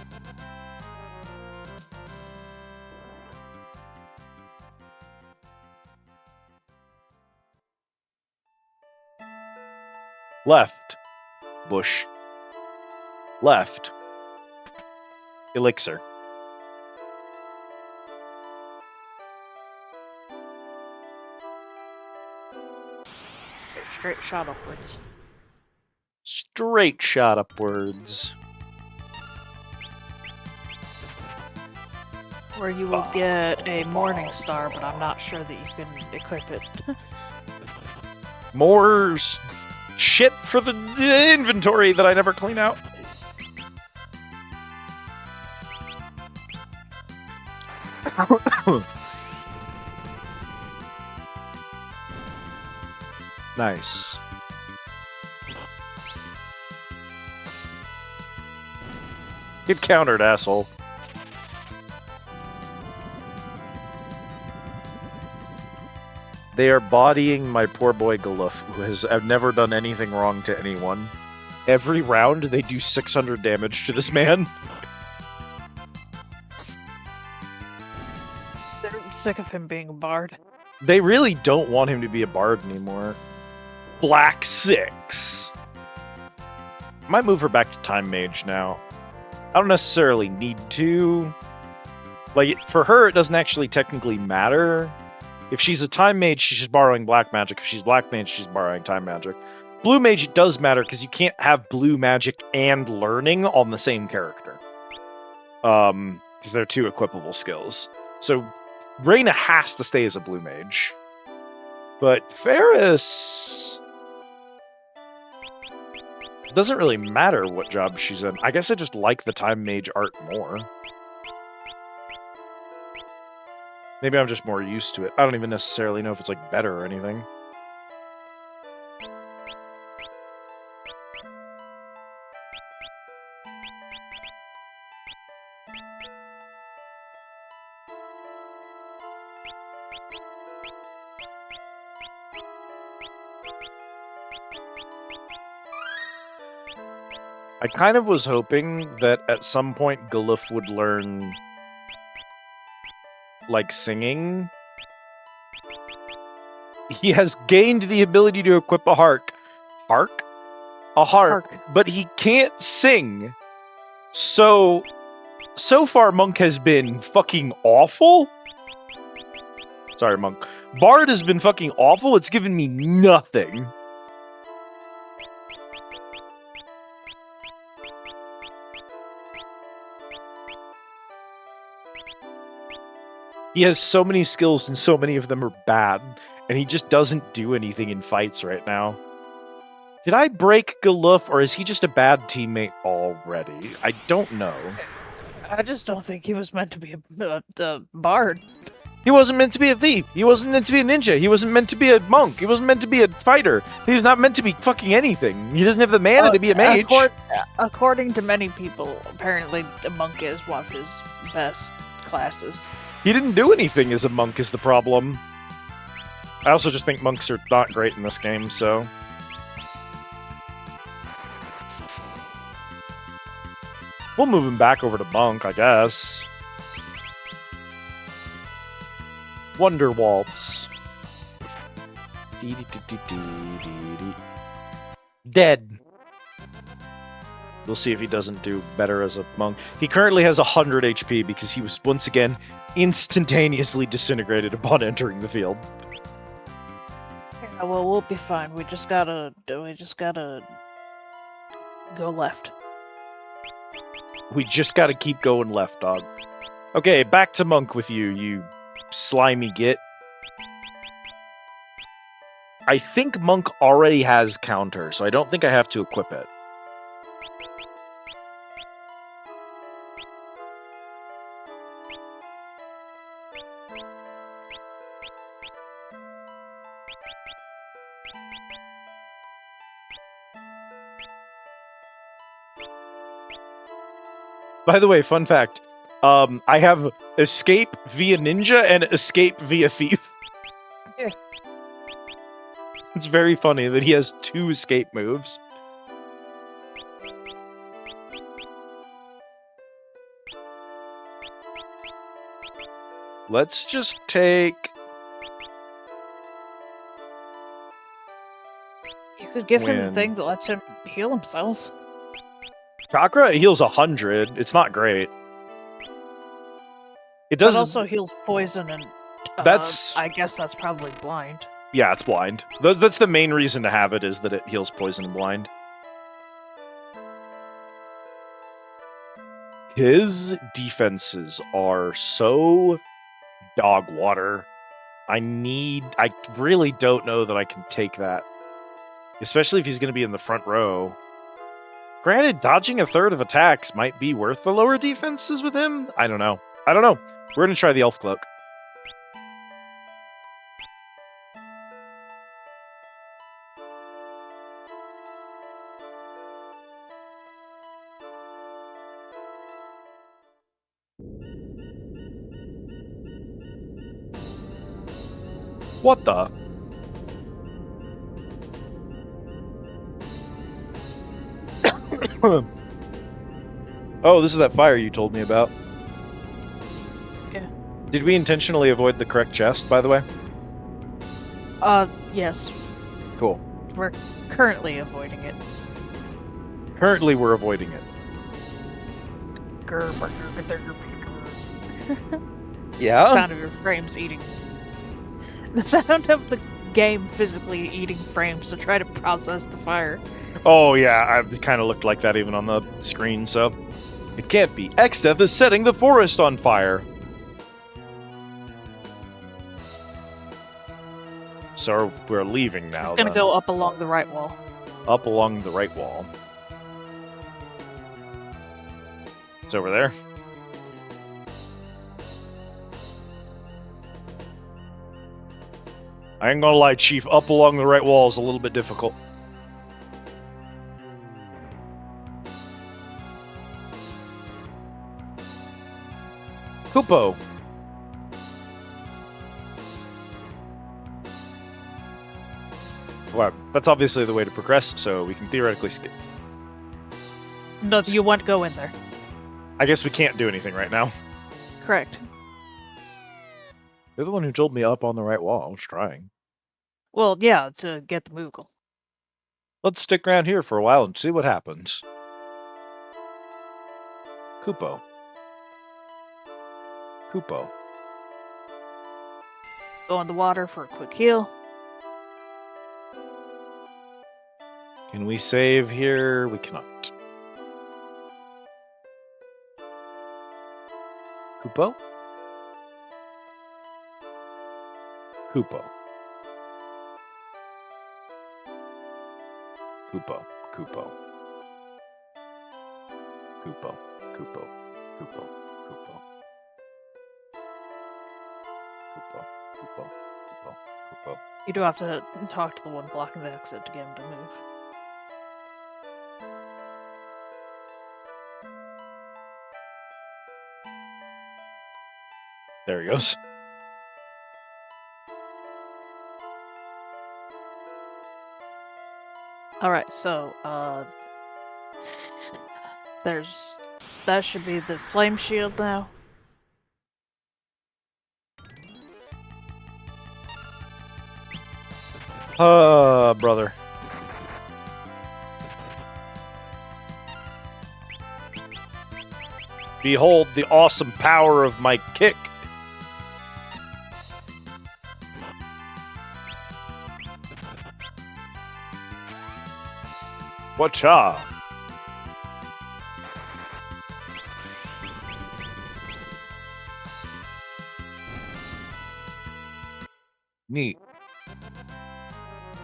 Left. Bush. Left. Elixir. Straight shot upwards. Straight shot upwards. Where you will get a Morning Star, but I'm not sure that you can equip it. More shit for the inventory that I never clean out. Nice. Get countered, asshole. They are bodying my poor boy Galuf, who has never done anything wrong to anyone. Every round, they do 600 damage to this man. They're sick of him being a bard. They really don't want him to be a bard anymore. Black 6. Might move her back to Time Mage now. I don't necessarily need to. Like, for her, it doesn't actually technically matter. If she's a Time Mage, she's just borrowing Black Magic. If she's Black Mage, she's borrowing Time Magic. Blue Mage, it does matter, because you can't have Blue Magic and Learning on the same character. Because they're two equipable skills. So, Reyna has to stay as a Blue Mage. But Ferris... It doesn't really matter what job she's in. I guess I just like the Time Mage art more. Maybe I'm just more used to it. I don't even necessarily know if it's, like, better or anything. I kind of was hoping that at some point Galuf would learn, like, singing. He has gained the ability to equip a harp. Hark? A harp. But he can't sing. So far Monk has been fucking awful. Sorry, Monk. Bard has been fucking awful. It's given me nothing. He has so many skills and so many of them are bad, and he just doesn't do anything in fights right now. Did I break Galuf, or is he just a bad teammate already? I don't know. I just don't think he was meant to be a bard. He wasn't meant to be a thief. He wasn't meant to be a ninja. He wasn't meant to be a monk. He wasn't meant to be a fighter. He was not meant to be fucking anything. He doesn't have the mana to be a mage. According to many people, apparently a monk is one of his best classes. He didn't do anything as a monk is the problem. I also just think monks are not great in this game, so... We'll move him back over to monk, I guess. Wonder Waltz. Dead. We'll see if he doesn't do better as a monk. He currently has 100 HP because he was, once again, instantaneously disintegrated upon entering the field. Yeah, well, we'll be fine. We just gotta go left. We just gotta keep going left, dog. Okay, back to monk with you, you slimy git. I think monk already has counter, so I don't think I have to equip it. By the way, fun fact, I have escape via ninja and escape via thief. Yeah. It's very funny that he has 2 escape moves. Let's just take... You could give him the thing that lets him heal himself. Chakra heals 100. It's not great. It does. It also heals poison, and that's. I guess that's probably blind. Yeah, it's blind. That's the main reason to have it, is that it heals poison and blind. His defenses are so dog water. I really don't know that I can take that. Especially if he's going to be in the front row. Granted, dodging a third of attacks might be worth the lower defenses with him. I don't know. We're going to try the Elf Cloak. What the? Oh, this is that fire you told me about. Yeah. Did we intentionally avoid the correct chest, by the way? Yes. Cool. We're currently avoiding it. Currently, we're avoiding it. Yeah? Sound of your frames eating. The sound of the game physically eating frames to try to process the fire. Oh, yeah, it kind of looked like that even on the screen, so... It can't be. Xdeath is setting the forest on fire! So we're leaving now, It's gonna then. go up along the right wall. Up along the right wall. It's over there. I ain't gonna lie, Chief, up along the right wall is a little bit difficult. Kupo. Well, that's obviously the way to progress, so we can theoretically skip. No, you won't go in there. I guess we can't do anything right now. Correct. You're the one who told me up on the right wall. I was trying. Well, yeah, to get the Moogle. Let's stick around here for a while and see what happens. Kupo. Kupo. Go in the water for a quick heal. Can we save here? We cannot. Kupo? Kupo. Kupo. Kupo. Kupo. Kupo. Kupo. Kupo. Kupo. Kupo. Kupo. Kupo. You do have to talk to the one blocking the exit to get him to move. There he goes. Alright, so, that should be the flame shield now. Brother. Behold the awesome power of my kick. Whatcha? Neat.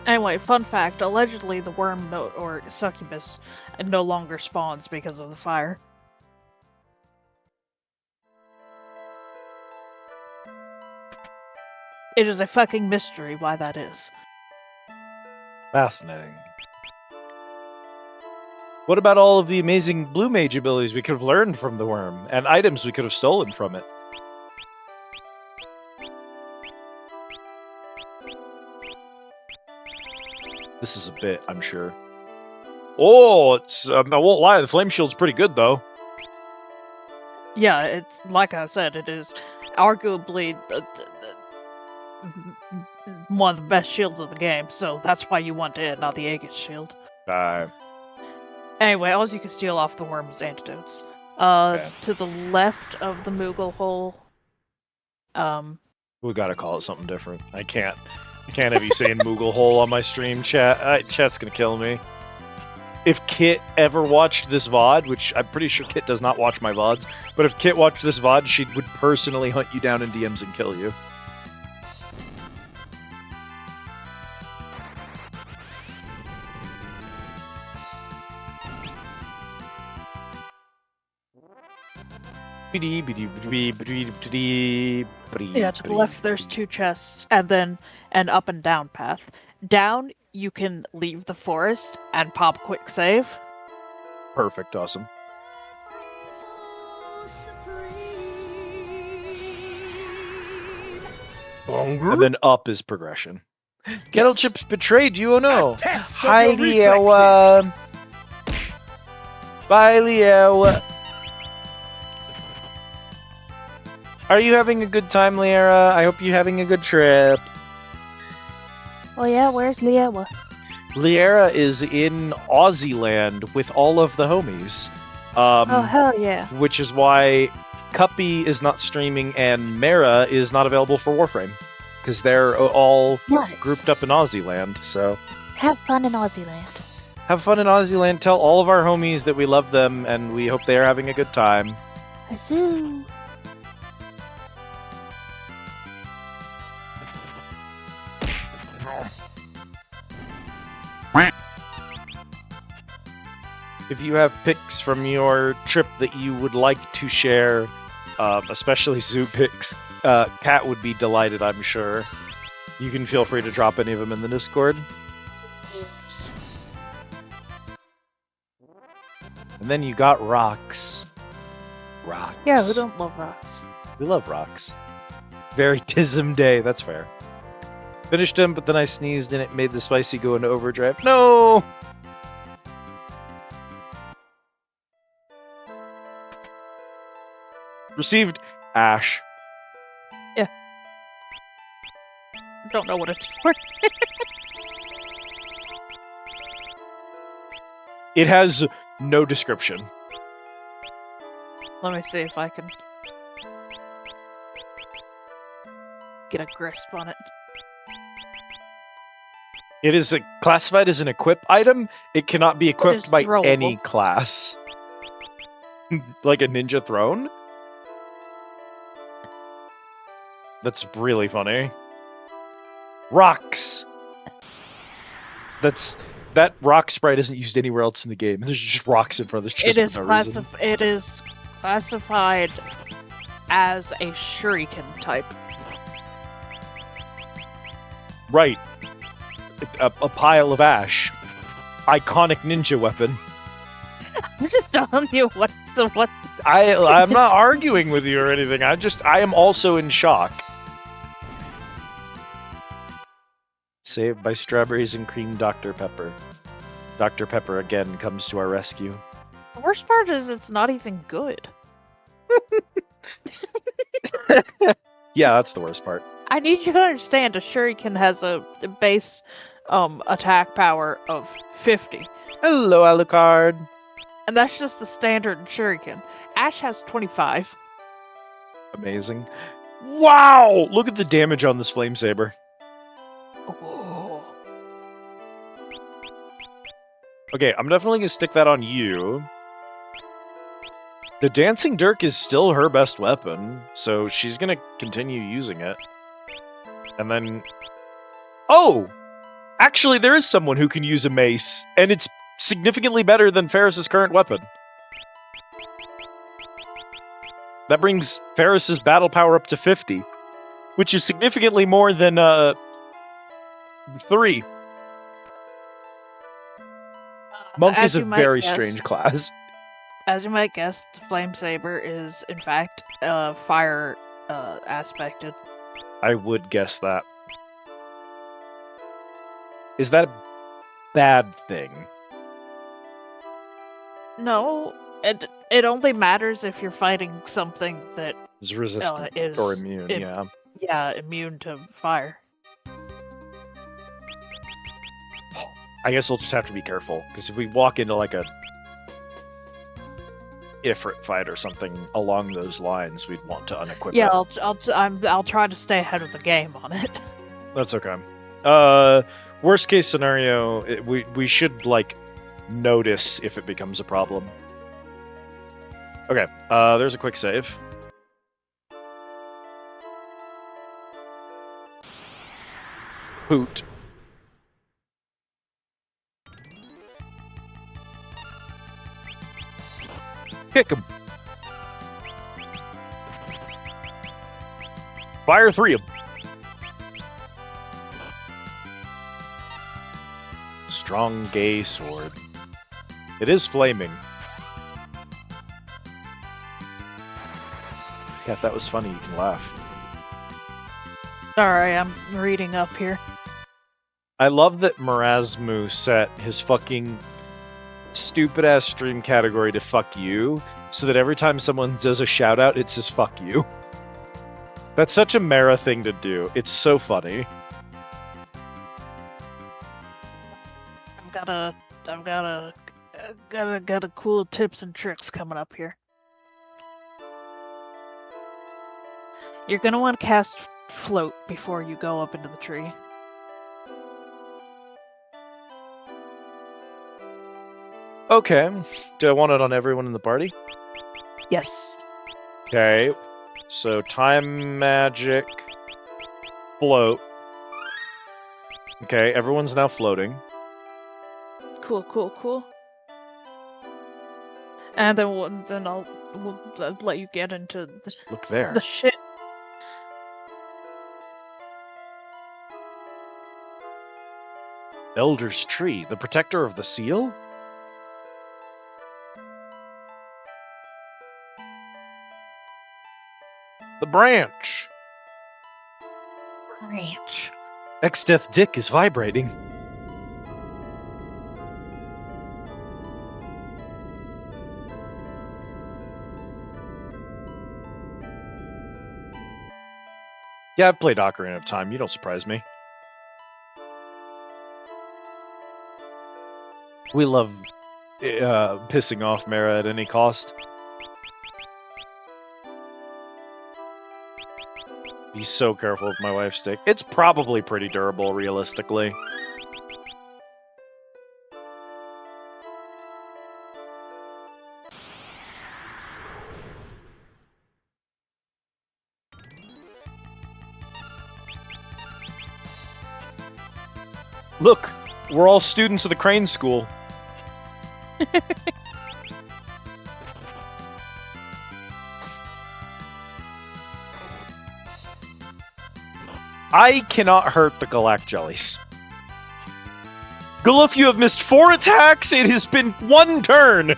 Anyway, fun fact, allegedly the worm or succubus no longer spawns because of the fire. It is a fucking mystery why that is. Fascinating. What about all of the amazing blue mage abilities we could have learned from the worm, and items we could have stolen from it? This is a bit, I'm sure. Oh, it's I won't lie, the flame shield's pretty good, though. Yeah, it's like I said, it is arguably one of the best shields of the game, so that's why you want it, not the Aegis shield. Anyway, all you can steal off the worm is antidotes. Okay. To the left of the Moogle hole, We gotta call it something different. I can't have you saying Moogle hole on my stream, chat. Chat's gonna kill me. If Kit ever watched this VOD, which I'm pretty sure Kit does not watch my VODs, but if Kit watched this VOD, she would personally hunt you down in DMs and kill you. yeah, to the left there's two chests, and then an up and down path. Down, you can leave the forest and pop quick save. Perfect, awesome. And then up is progression. Kettle Chips betrayed you, oh no. Heidi, Bye, Leo. Are you having a good time, Liera? I hope you're having a good trip. Oh yeah, where's Liera? Liera is in Aussie land with all of the homies. Oh hell yeah. Which is why Cuppy is not streaming and Mara is not available for Warframe. Because they're all Nice. grouped up in Aussie land, so... Have fun in Aussie land. Have fun in Aussie land, tell all of our homies that we love them, and we hope they are having a good time. Azoo. If you have pics from your trip that you would like to share, especially zoo pics, Kat would be delighted, I'm sure. You can feel free to drop any of them in the Discord. Yes. And then you got rocks. Rocks. Yeah, who don't love rocks? We love rocks. Very Tism day, that's fair. Finished him, but then I sneezed and it made the spicy go into overdrive. No! Received Ash. Don't know what it's for. It has no description. Let me see if I can get a grasp on it. It is classified as an equip item. It cannot be equipped is by throwable. any class. Like a ninja throne? That's really funny. Rocks! That rock sprite isn't used anywhere else in the game. There's just rocks in front of this chest It is for no reason. it is classified as a shuriken type. Right. A pile of ash. Iconic ninja weapon. I'm just telling you what. I'm not arguing with you or anything. I am also in shock. Saved by strawberries and cream Dr. Pepper. Dr. Pepper again comes to our rescue. The worst part is it's not even good. Yeah, that's the worst part. I need you to understand a shuriken has a base attack power of 50. Hello, Alucard. And that's just the standard shuriken. Ash has 25. Amazing. Wow! Look at the damage on this flame saber. Oh. Okay, I'm definitely gonna stick that on you. The Dancing Dirk is still her best weapon, so she's gonna continue using it. And then... Oh! Actually, there is someone who can use a mace, and it's significantly better than Ferris's current weapon. That brings Ferris's battle power up to 50, which is significantly more than, 3. Monk As is a you might very guess- strange class. As you might guess, the flame saber is in fact fire aspected. I would guess that. Is that a bad thing? No, it only matters if you're fighting something that Is resistant is or immune, im- yeah. immune to fire. I guess we'll just have to be careful, because if we walk into like a Ifrit fight or something along those lines, we'd want to unequip Yeah, it. I'll try to stay ahead of the game on it. That's okay. Worst case scenario, we should like notice if it becomes a problem. Okay, there's a quick save. Hoot. Kick him. Fire 3 of them. Strong gay sword. It is flaming. Cat, that was funny. You can laugh. Sorry, I'm reading up here. I love that Marasmu set his fucking stupid ass stream category to fuck you, so that every time someone does a shout out, it says fuck you. That's such a Mara thing to do. It's so funny. I've got a cool tips and tricks coming up here. You're gonna want to cast float before you go up into the tree. Okay. Do I want it on everyone in the party? Yes. Okay. So time magic float. Okay, everyone's now floating. Cool. And then I'll let you get into Look there. the shit. Elder's tree, the protector of the seal? The branch. Ranch. Exdeath dick is vibrating. Yeah, I've played Ocarina of Time. You don't surprise me. We love pissing off Mara at any cost. Be so careful with my wife's stick. It's probably pretty durable, realistically. Look, we're all students of the Crane School. I cannot hurt the Galact Jellies. Guluf, you have missed 4 attacks! It has been 1 turn!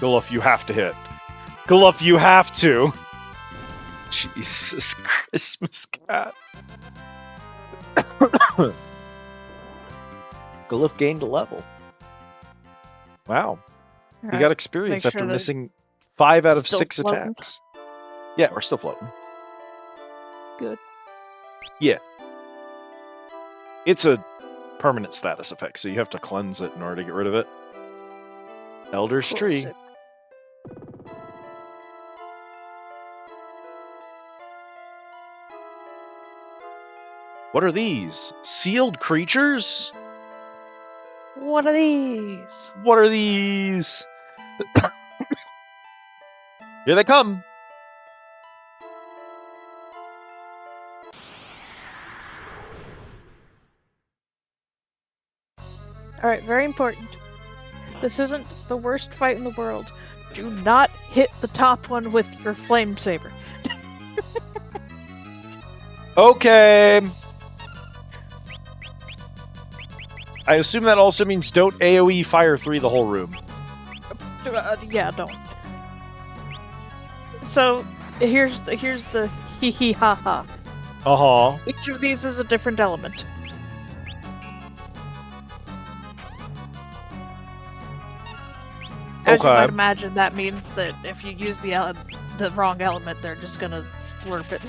Guluf, you have to hit. Guluf, you have to! Jesus Christmas cat. Guluf gained a level. Wow. We got experience Make after sure that missing 5 out of still 6 floating. attacks. Yeah, we're still floating. Good. Yeah. It's a permanent status effect, so you have to cleanse it in order to get rid of it. Elder's Cool, Tree. sick. What are these? Sealed creatures? What are these? What are these? Here they come. Alright, very important. This isn't the worst fight in the world. Do not hit the top one with your flame saber. Okay. I assume that also means don't AoE fire 3 the whole room. Yeah, don't. So here's the hee hee ha ha. Uh-huh. Each of these is a different element. As you Okay. might imagine, that means that if you use the wrong element, they're just gonna slurp it.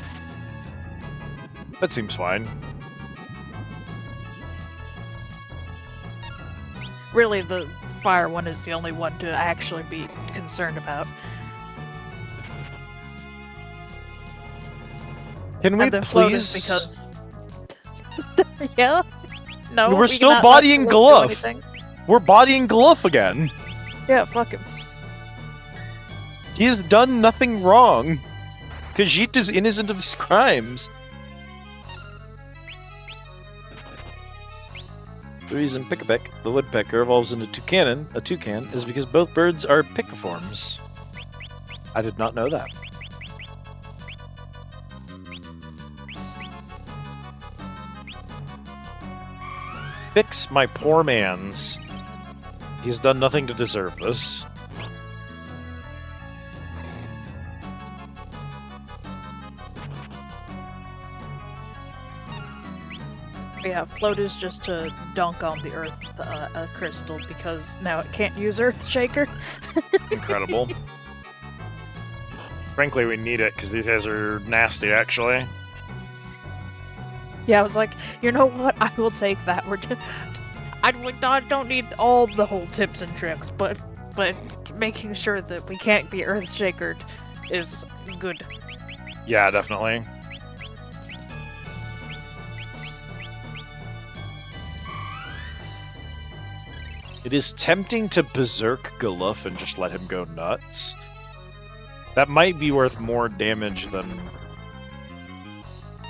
That seems fine. Really, the fire one is the only one to actually be concerned about. Can we And the float is please... because... yeah? No, We're we still cannot let bodying the float do Glove. anything. We're bodying Gluff again. Yeah, fuck him. He has done nothing wrong. Khajiit is innocent of these crimes. The reason Pick-a-Peck, the woodpecker, evolves into a toucan, is because both birds are piciforms. I did not know that. fix my poor man's. He's done nothing to deserve this. Yeah, float is just to dunk on the earth crystal because now it can't use Earthshaker. Incredible. Frankly, we need it because these guys are nasty, actually. Yeah, I was like, you know what? I will take that. We're just, I don't need all the whole tips and tricks, but making sure that we can't be Earthshakered is good. Yeah, definitely. It is tempting to berserk Galuf and just let him go nuts. That might be worth more damage than...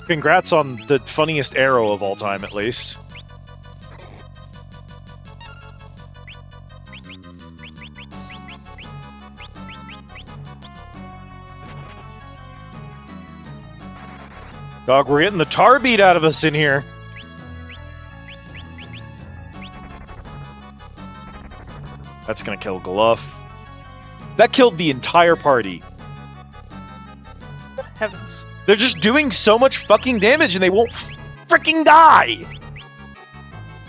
Congrats on the funniest arrow of all time, at least. Dog, we're getting the tar beat out of us in here. That's gonna kill Galuf. That killed the entire party. Heavens. They're just doing so much fucking damage and they won't freaking die!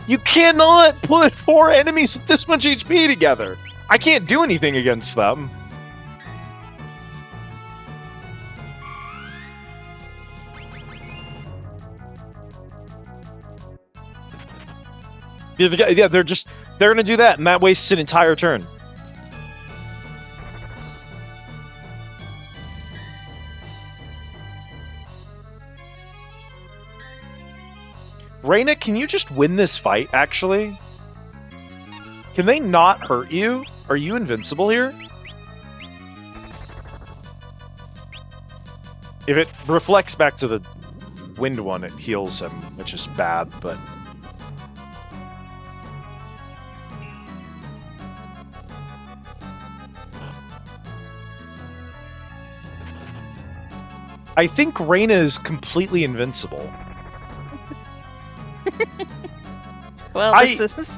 You cannot put 4 enemies with this much HP together! I can't do anything against them. Yeah, they're gonna do that, and that wastes an entire turn. Reyna, can you just win this fight, actually? Can they not hurt you? Are you invincible here? If it reflects back to the wind one, it heals him, which is bad, but... I think Reyna is completely invincible. Well, this is...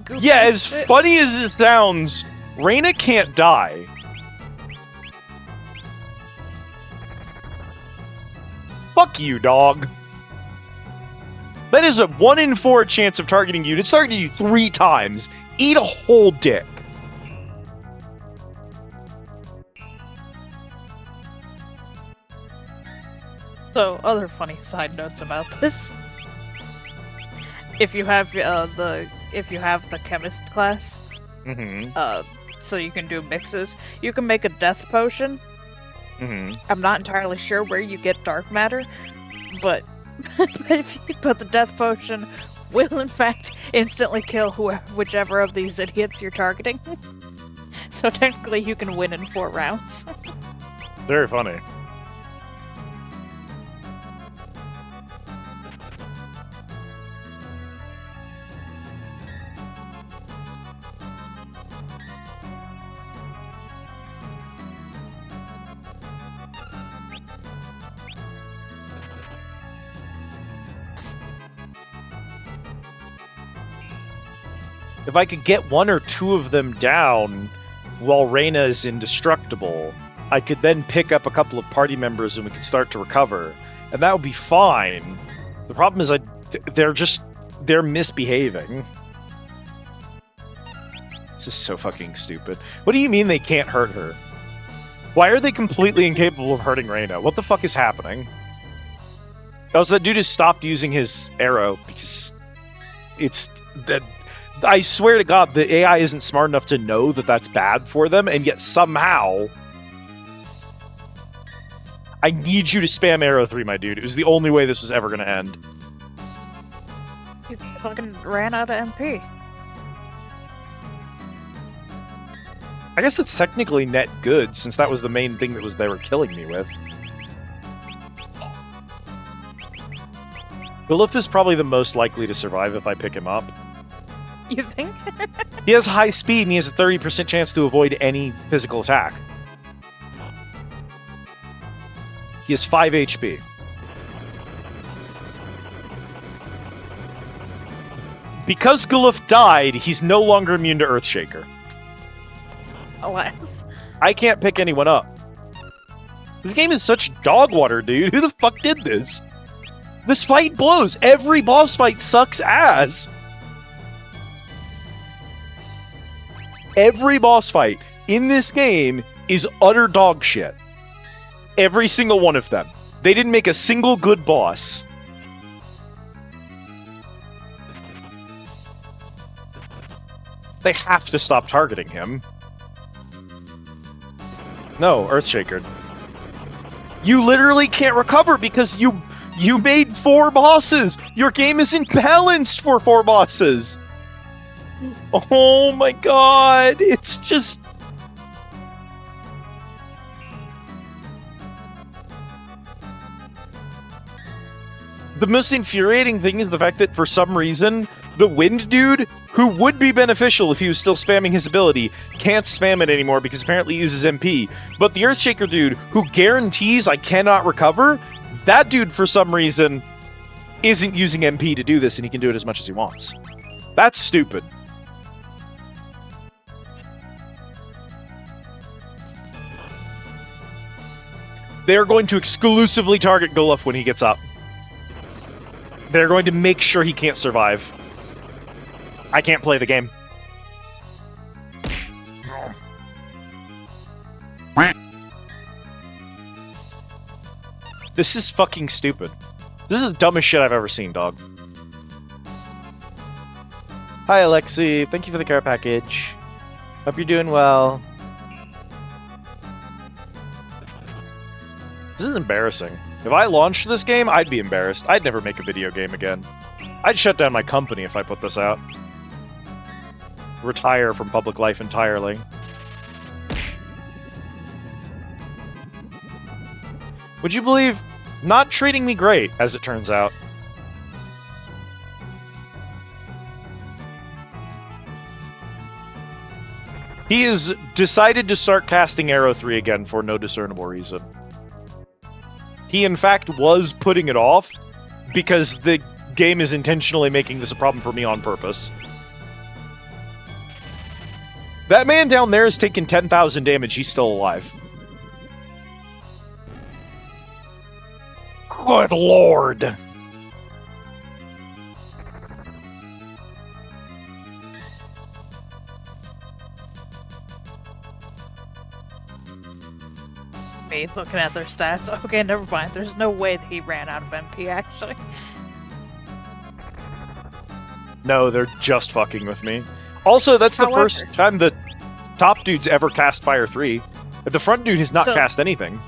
goofy Yeah, as shit. funny as it sounds, Reyna can't die. Fuck you, dog. That is a 1 in 4 chance of targeting you. It's targeting you 3 times. Eat a whole dick. So, other funny side notes about this. If you have the chemist class, so you can do mixes, you can make a death potion. I'm not entirely sure where you get dark matter, but but the death potion will in fact instantly kill whichever of these idiots you're targeting. So technically you can win in 4 rounds. Very funny. If I could get 1 or 2 of them down while Reyna is indestructible, I could then pick up a couple of party members and we could start to recover. And that would be fine. The problem is they're misbehaving. This is so fucking stupid. What do you mean they can't hurt her? Why are they completely incapable of hurting Reyna? What the fuck is happening? Also, that dude has stopped using his arrow because it's... that. I swear to God, the AI isn't smart enough to know that that's bad for them, and yet somehow... I need you to spam arrow 3, my dude. It was the only way this was ever going to end. You fucking ran out of MP. I guess that's technically net good, since that was the main thing that they were killing me with. Galuf is probably the most likely to survive if I pick him up. You think? He has high speed, and he has a 30% chance to avoid any physical attack. He has 5 HP. Because Guluf died, he's no longer immune to Earthshaker. Alas. I can't pick anyone up. This game is such dog water, dude. Who the fuck did this? This fight blows. Every boss fight sucks ass. Every boss fight in this game is utter dog shit. Every single one of them. They didn't make a single good boss. They have to stop targeting him. No, Earthshaker. You literally can't recover because you made 4 bosses! Your game isn't balanced for 4 bosses! Oh my god, it's just... The most infuriating thing is the fact that for some reason, the Wind Dude, who would be beneficial if he was still spamming his ability, can't spam it anymore because apparently he uses MP. But the Earthshaker dude, who guarantees I cannot recover, that dude for some reason isn't using MP to do this and he can do it as much as he wants. That's stupid. They're going to exclusively target Guluf when he gets up. They're going to make sure he can't survive. I can't play the game. This is fucking stupid. This is the dumbest shit I've ever seen, dog. Hi, Alexi. Thank you for the care package. Hope you're doing well. This is embarrassing. If I launched this game, I'd be embarrassed. I'd never make a video game again. I'd shut down my company if I put this out. Retire from public life entirely. Would you believe, not treating me great, as it turns out. He has decided to start casting Arrow 3 again for no discernible reason. He, in fact, was putting it off because the game is intentionally making this a problem for me on purpose. That man down there has taken 10,000 damage. He's still alive. Good lord. Me looking at their stats. Okay, never mind. There's no way that he ran out of MP, actually. No, they're just fucking with me. Also, that's the first time the top dude's ever cast Fire 3. The front dude has not cast anything.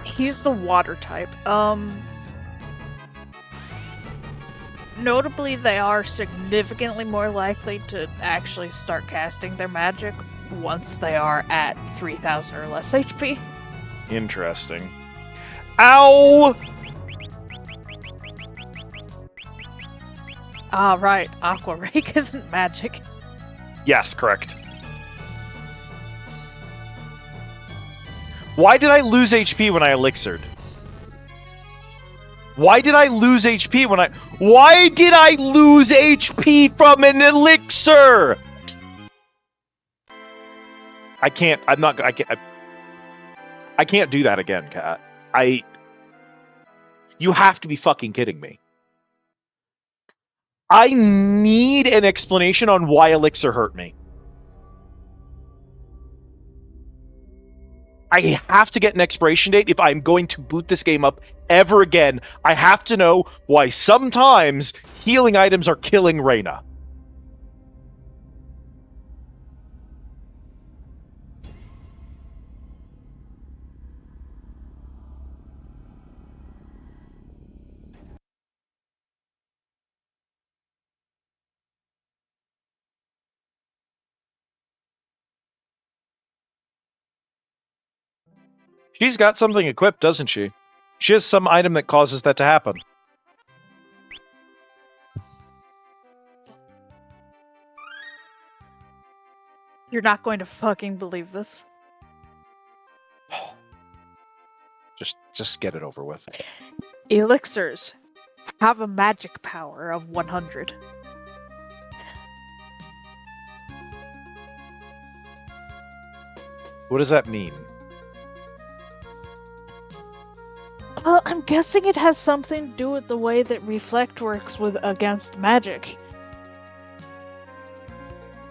He's the water type. Notably, they are significantly more likely to actually start casting their magic once they are at 3,000 or less HP. Interesting. Ow! Ah, right. Aqua Rake isn't magic. Yes, correct. Why did I lose HP when I elixired? Why did I lose HP when I... Why did I lose HP from an elixir? I can't... I'm not... I can't do that again, Kat. You have to be fucking kidding me. I need an explanation on why elixir hurt me. I have to get an expiration date if I'm going to boot this game up ever again. I have to know why sometimes healing items are killing Reyna. She's got something equipped, doesn't she? She has some item that causes that to happen. You're not going to fucking believe this. Just get it over with. Elixirs have a magic power of 100. What does that mean? I'm guessing it has something to do with the way that Reflect works against magic.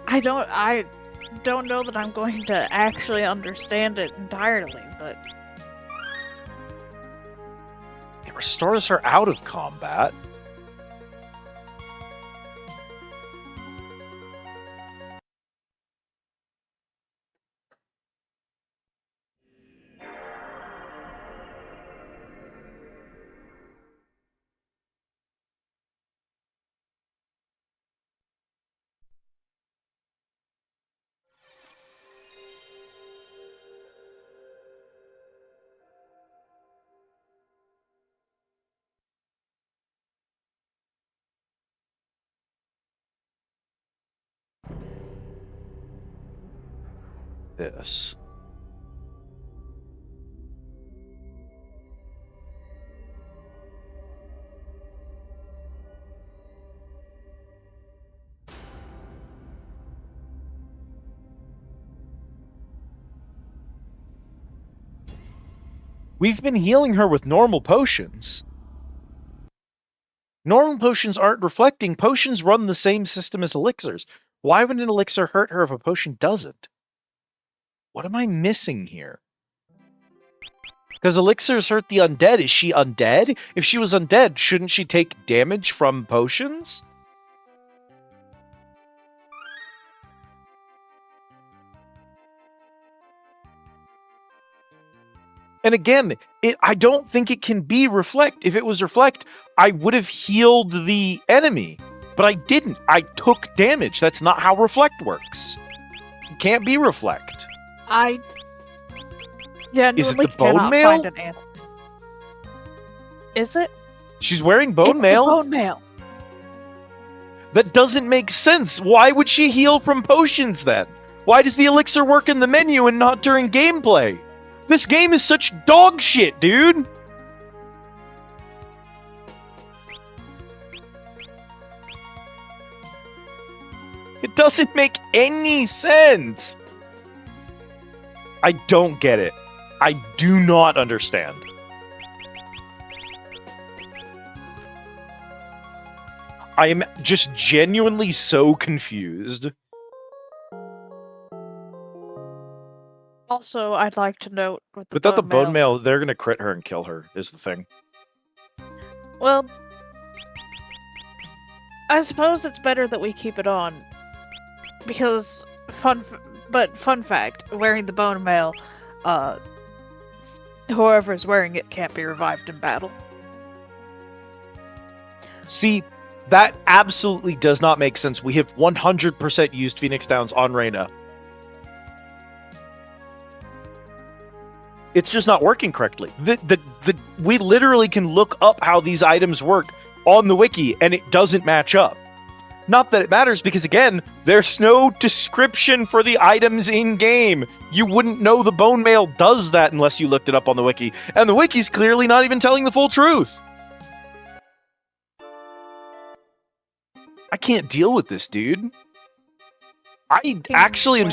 I don't know that I'm going to actually understand it entirely, but It restores her out of combat. This. We've been healing her with normal potions. Normal potions aren't reflecting. Potions run the same system as elixirs. Why would an elixir hurt her if a potion doesn't? What am I missing here? Because elixirs hurt the undead. Is she undead? If she was undead, shouldn't she take damage from potions? And again, I don't think it can be reflect. If it was reflect, I would have healed the enemy. But I didn't. I took damage. That's not how reflect works. It can't be reflect. I genuinely Is it the cannot bone mail? find an answer. Is it? She's wearing bone It's mail? the bone mail. That doesn't make sense. Why would she heal from potions then? Why does the elixir work in the menu and not during gameplay? This game is such dog shit, dude! It doesn't make any sense! I don't get it. I do not understand. I am just genuinely so confused. Also, I'd like to note with the Without the bone bone mail, they're gonna crit her and kill her, is the thing. Well, I suppose it's better that we keep it on. Because, fun fact, wearing the bone mail, whoever's wearing it can't be revived in battle. See, that absolutely does not make sense. We have 100% used Phoenix Downs on Reyna. It's just not working correctly. We literally can look up how these items work on the wiki, and it doesn't match up. Not that it matters, because again, there's no description for the items in-game. You wouldn't know the bone mail does that unless you looked it up on the wiki. And the wiki's clearly not even telling the full truth. I can't deal with this, dude. I actually am...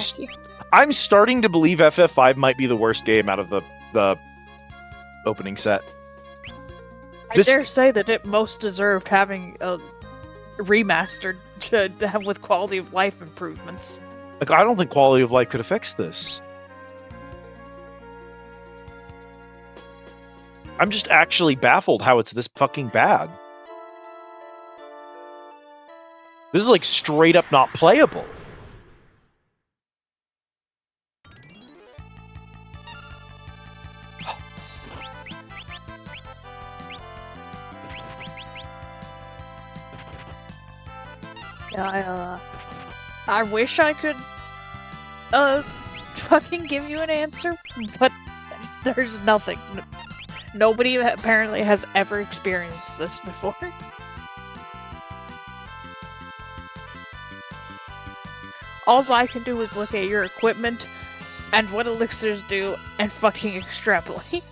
I'm starting to believe FF5 might be the worst game out of the opening set. I dare say that it most deserved having a remastered with quality of life improvements. Like, I don't think quality of life could have fixed this. I'm just actually baffled how it's this fucking bad. This is like straight up not playable. Yeah, I wish I could, fucking give you an answer, but there's nothing. Nobody apparently has ever experienced this before. All I can do is look at your equipment and what elixirs do and fucking extrapolate.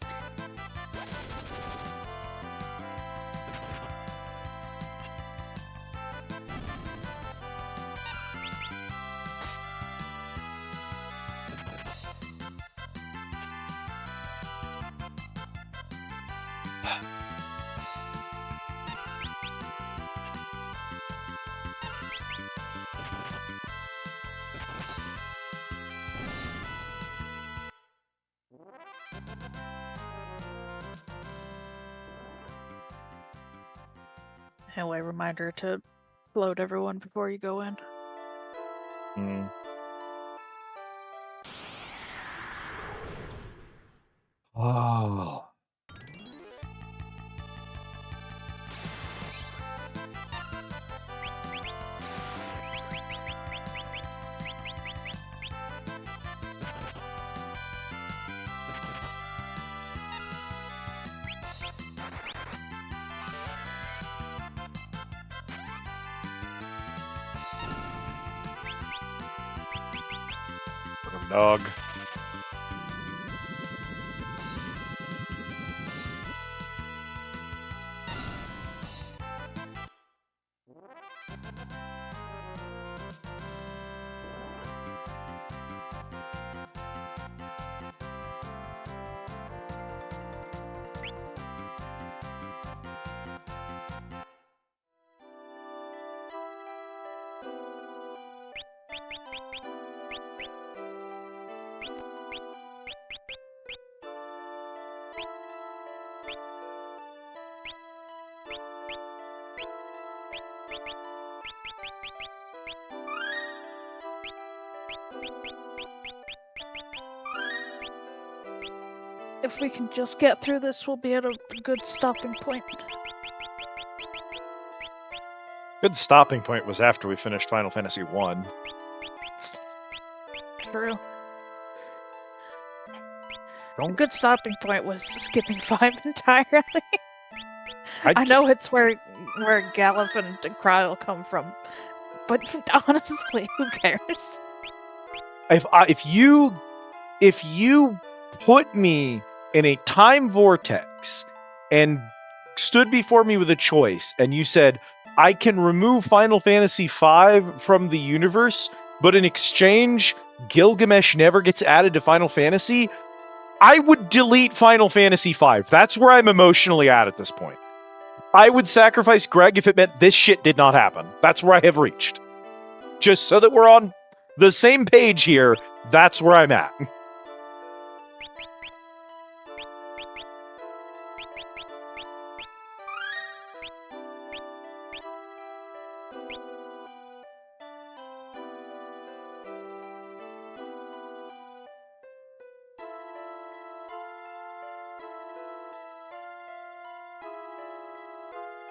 Anyway, reminder to load everyone before you go in. Hmm. Oh. Dog. If we can just get through this, we'll be at a good stopping point. Good stopping point was after we finished Final Fantasy 1. True. A Don't good stopping point was skipping 5 entirely. I'd I know it's where Galif and Cryle come from, but honestly, who cares? if you put me in a time vortex and stood before me with a choice and you said I can remove Final Fantasy V from the universe, but in exchange Gilgamesh never gets added to Final Fantasy, I would delete Final Fantasy V. That's where I'm emotionally at this point. I would sacrifice Greg if it meant this shit did not happen. That's where I have reached. Just so that we're on the same page here, that's where I'm at.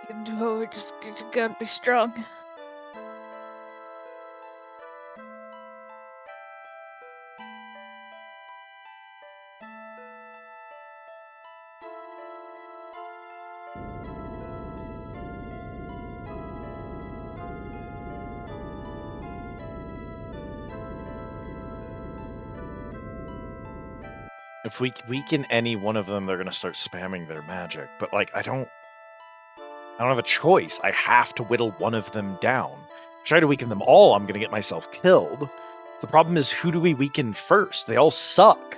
You can do it, you gotta be strong. If we weaken any one of them, they're gonna start spamming their magic. But like, I don't have a choice. I have to whittle one of them down. Try to weaken them all, I'm gonna get myself killed. The problem is, who do we weaken first? They all suck.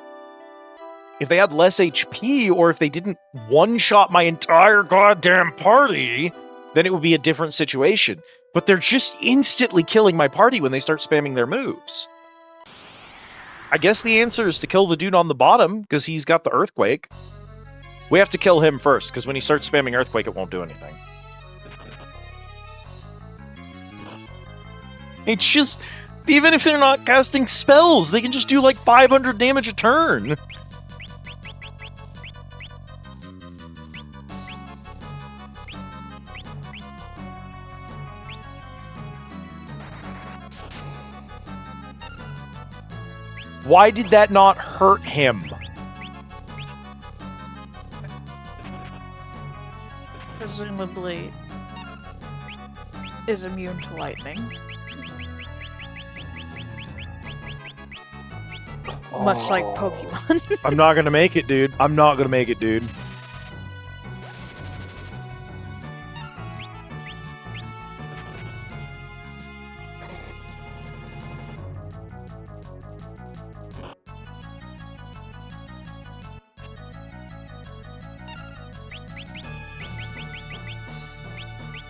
If they had less HP, or if they didn't one-shot my entire goddamn party, then it would be a different situation. But they're just instantly killing my party when they start spamming their moves. I guess the answer is to kill the dude on the bottom, because he's got the Earthquake. We have to kill him first, because when he starts spamming Earthquake, it won't do anything. It's just, even if they're not casting spells, they can just do like 500 damage a turn. Why did that not hurt him? Presumably is immune to lightning. Much like Pokemon. I'm not gonna make it, dude. I'm not gonna make it, dude.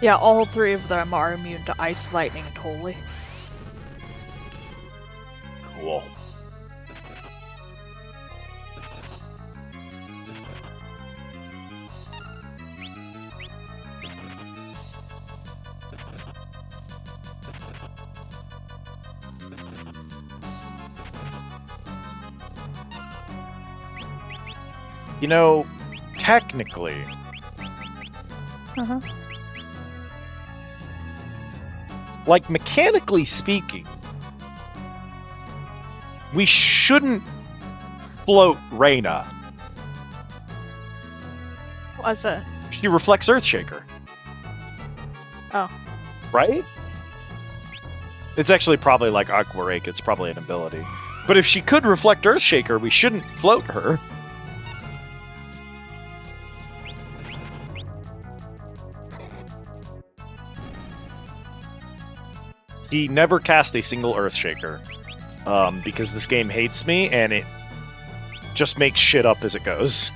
Yeah, all three of them are immune to ice, lightning, and holy. Cool. You know, technically, Uh-huh. like mechanically speaking, we shouldn't float Reyna. What's that? She reflects Earthshaker. Oh. Right? It's actually probably like Aqua Rake, it's probably an ability. But if she could reflect Earthshaker, we shouldn't float her. He never cast a single Earthshaker. Because this game hates me, and it just makes shit up as it goes.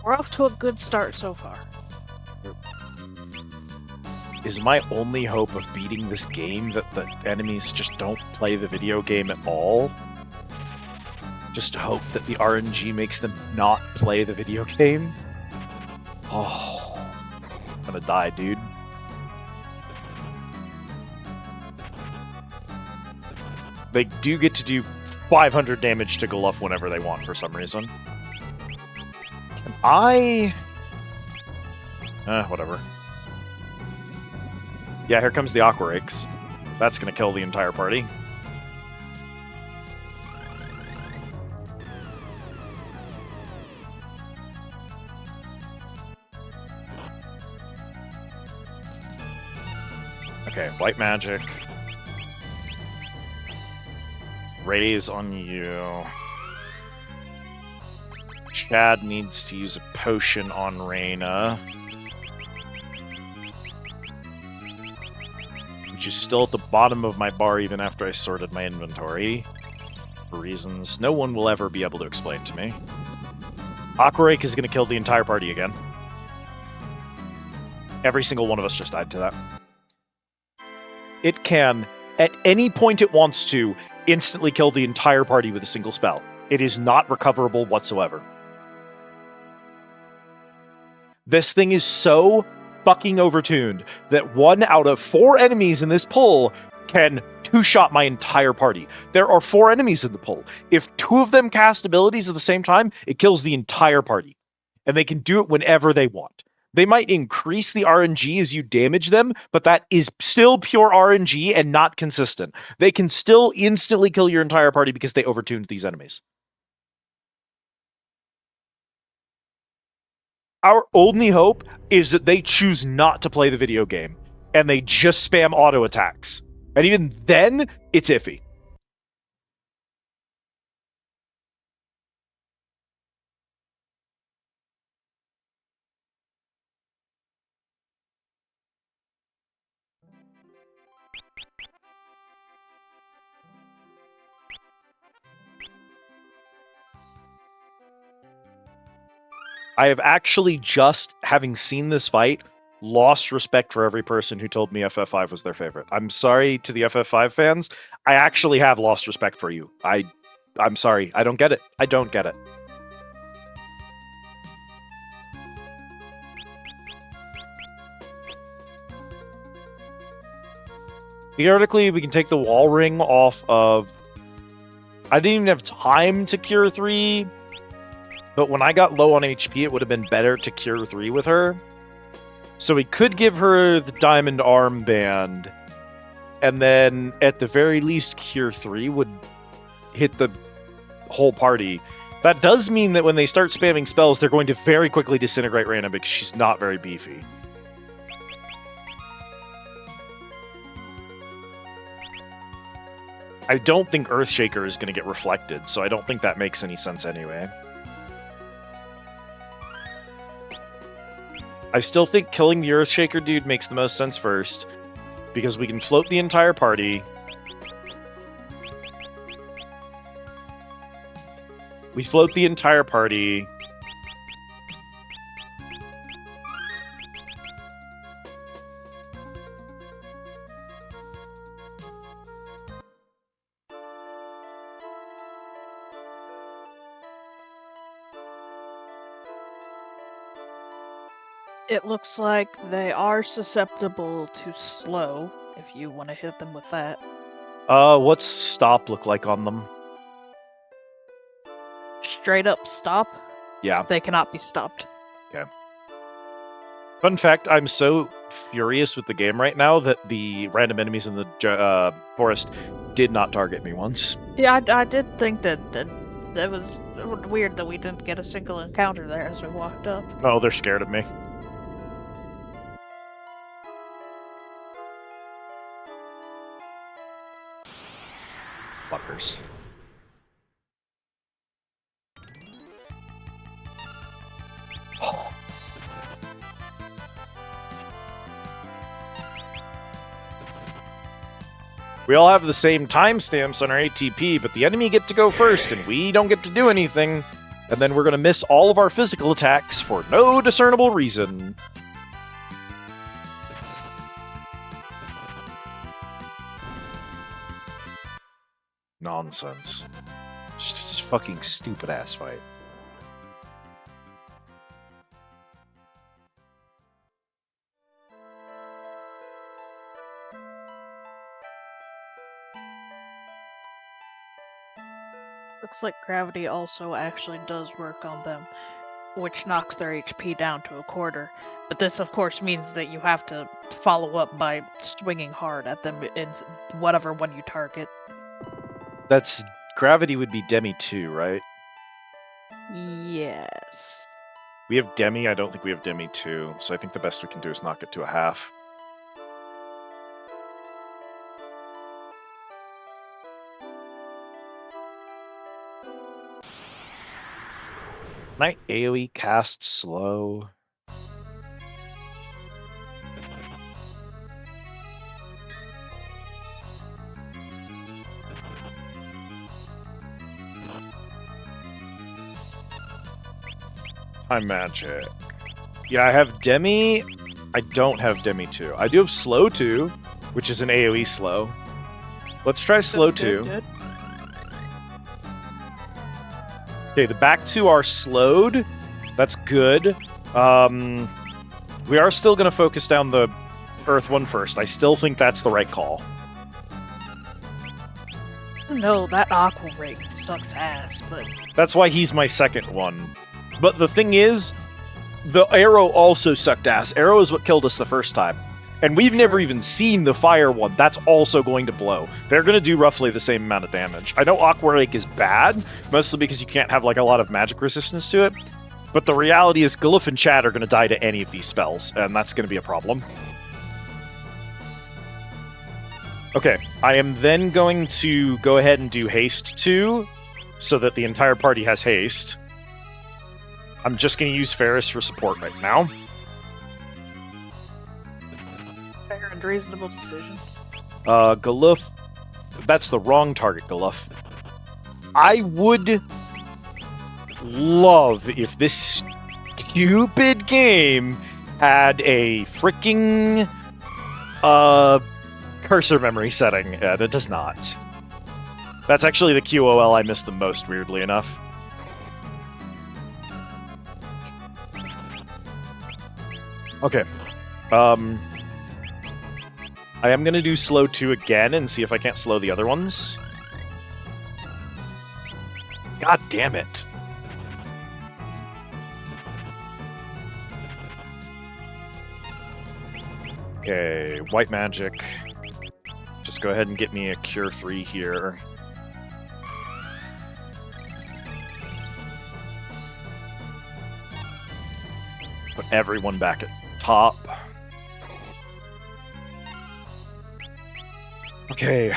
We're off to a good start so far. Is my only hope of beating this game that the enemies just don't play the video game at all? Just hope that the RNG makes them not play the video game? Oh, I'm gonna die, dude. They do get to do 500 damage to Goluf whenever they want for some reason. Can I... whatever. Yeah, here comes the Aqua Rakes. That's gonna kill the entire party. Okay, white magic. Raise on you. Chad needs to use a potion on Reyna. Which is still at the bottom of my bar even after I sorted my inventory. For reasons no one will ever be able to explain to me. Aqua Rake is going to kill the entire party again. Every single one of us just died to that. It can, at any point it wants to, instantly kill the entire party with a single spell. It is not recoverable whatsoever. This thing is so fucking overtuned that 1 out of 4 enemies in this pull can two-shot my entire party. There are 4 enemies in the pull. If 2 of them cast abilities at the same time, it kills the entire party. And they can do it whenever they want. They might increase the RNG as you damage them, but that is still pure RNG and not consistent. They can still instantly kill your entire party because they overtuned these enemies. Our only hope is that they choose not to play the video game, and they just spam auto attacks. And even then, it's iffy. I have actually just, having seen this fight, lost respect for every person who told me FF5 was their favorite. I'm sorry to the FF5 fans. I actually have lost respect for you. I'm sorry. I don't get it. I don't get it. Theoretically, we can take the wall ring off of... I didn't even have time to cure 3, but when I got low on HP, it would have been better to cure 3 with her. So we could give her the diamond armband, and then at the very least, cure 3 would hit the whole party. That does mean that when they start spamming spells, they're going to very quickly disintegrate Reyna because she's not very beefy. I don't think Earthshaker is going to get reflected, so I don't think that makes any sense anyway. I still think killing the Earthshaker dude makes the most sense first. because we can float the entire party. We float the entire party. It looks like they are susceptible to slow, if you want to hit them with that. What's stop look like on them? Straight up stop. Yeah. They cannot be stopped. Fun fact, I'm so furious with the game right now that the random enemies in the forest did not target me once. Yeah, I did think that was weird that we didn't get a single encounter there as we walked up. No, they're scared of me. Fuckers. We all have the same timestamps on our ATP, but the enemy get to go first, and we don't get to do anything. And then we're going to miss all of our physical attacks for no discernible reason. Nonsense. Just fucking stupid ass fight. Looks like gravity also actually does work on them, which knocks their HP down to a quarter. But this, of course, means that you have to follow up by swinging hard at them in whatever one you target. That's gravity would be Demi 2, right? Yes. We have Demi, I don't think we have Demi 2, so I think the best we can do is knock it to a half. Can I AoE cast slow? Time magic. Yeah, I have Demi. I don't have Demi 2. I do have slow 2, which is an AoE slow. Let's try slow 2. Good. Okay, the back two are slowed. That's good. We are still going to focus down the Earth one first. I still think that's the right call. No, that aqua ring sucks ass, but That's why he's my second one. But the thing is, the arrow also sucked ass. Arrow is what killed us the first time. And we've never even seen the fire one. That's also going to blow. They're going to do roughly the same amount of damage. I know Aqua Lake is bad, mostly because you can't have like a lot of magic resistance to it. But the reality is Galuf and Chad are going to die to any of these spells, and that's going to be a problem. Okay, I am then going to go ahead and do Haste 2, so that the entire party has Haste. I'm just going to use Ferris for support right now. fair and reasonable decision. Galuf. That's the wrong target, Galuf. I would love if this stupid game had a freaking cursor memory setting, and it does not. That's actually the QOL I miss the most, weirdly enough. Okay. I am going to do slow 2 again and see if I can't slow the other ones. God damn it. Okay, white magic. Just go ahead and get me a cure 3 here. Put everyone back at top. Okay,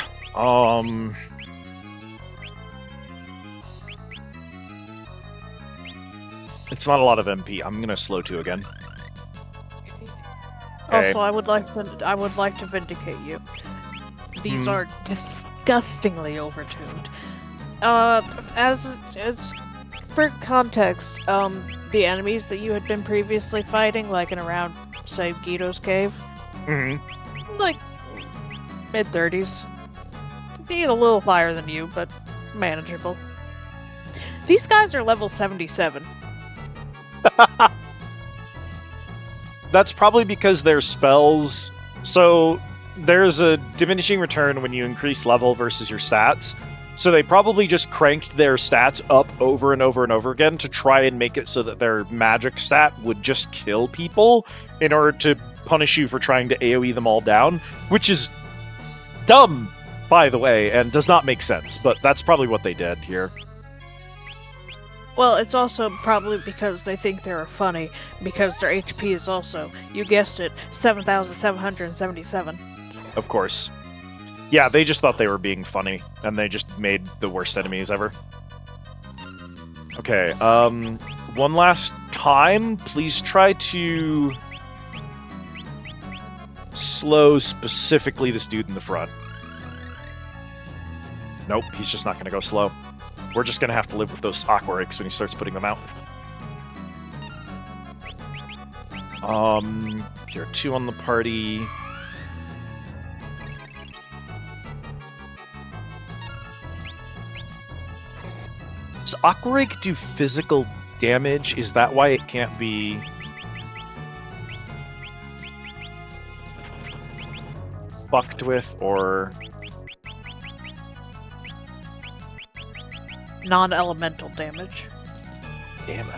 it's not a lot of MP. I'm gonna slow 2 again. Okay. Also, I would like to vindicate you. These Hmm. are disgustingly overtuned. As for context, the enemies that you had been previously fighting, like in around, say, Guido's cave, Mhm. like mid-30s, be a little higher than you, but manageable. These guys are level 77. That's probably because their spells. So there's a diminishing return when you increase level versus your stats. So they probably just cranked their stats up over and over and over again to try and make it so that their magic stat would just kill people in order to punish you for trying to AoE them all down, which is dumb, by the way, and does not make sense, but that's probably what they did here. Well, it's also probably because they think they're funny, because their HP is also, you guessed it, 7,777. Of course. Yeah, they just thought they were being funny, and they just made the worst enemies ever. Okay, one last time, please try to slow specifically this dude in the front. Nope, he's just not gonna go slow. We're just gonna have to live with those aquarics when he starts putting them out. Here are 2 on the party. Does Aquarig do physical damage? Is that why it can't be fucked with, or... Non-elemental damage. Damn it.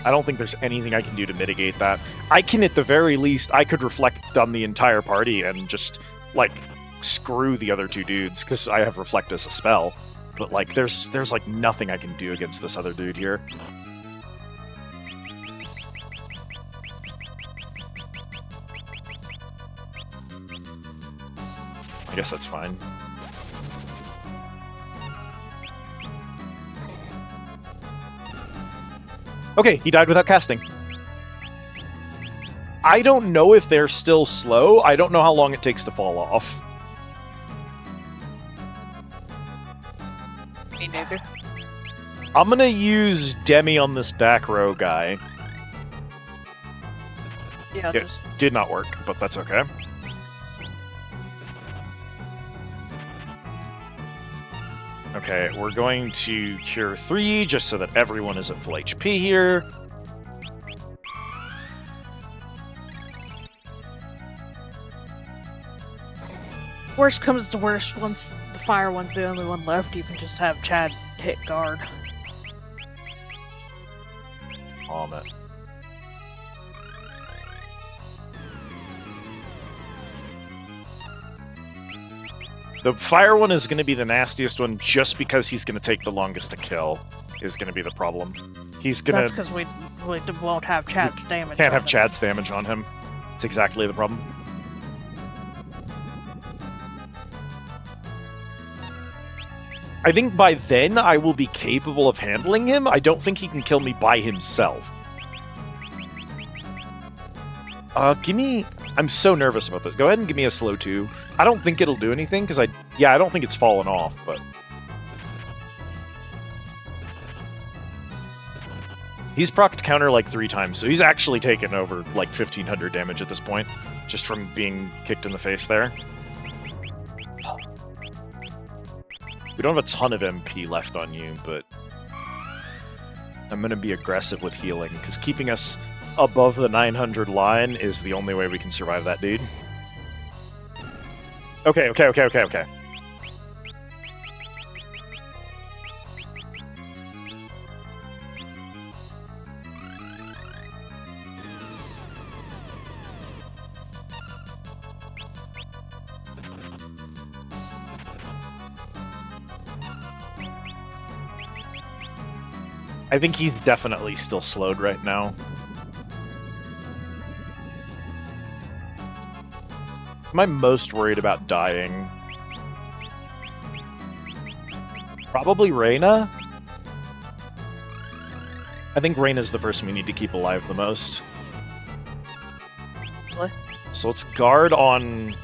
I don't think there's anything I can do to mitigate that. I can, at the very least, I could reflect on the entire party and just, like, screw the other 2 dudes, because I have reflect as a spell. But, like, there's like, nothing I can do against this other dude here. I guess that's fine. Okay, he died without casting. I don't know if they're still slow. I don't know how long it takes to fall off. Me neither. I'm gonna use Demi on this back row guy. Yeah, Yeah. just Did not work, but that's okay. Okay, we're going to cure 3 just so that everyone is at full HP here. worst comes to worst, once the fire one's the only one left, you can just have Chad hit guard. Vomit. The fire one is going to be the nastiest one just because he's going to take the longest to kill, is going to be the problem. He's going That's to... because we won't have Chad's damage. Can't on have him. Chad's damage on him. It's exactly the problem. I think by then I will be capable of handling him. I don't think he can kill me by himself. Give me... I'm so nervous about this. Go ahead and give me a slow 2. I don't think it'll do anything, because I don't think it's fallen off, but... He's procced counter like 3 times, so he's actually taken over like 1,500 damage at this point, just from being kicked in the face there. We don't have a ton of MP left on you, but... I'm gonna be aggressive with healing, because keeping us above the 900 line is the only way we can survive that dude. Okay. I think he's definitely still slowed right now. Am I most worried about dying? Probably Reyna? I think Reyna's the person we need to keep alive the most. Really? So let's guard on...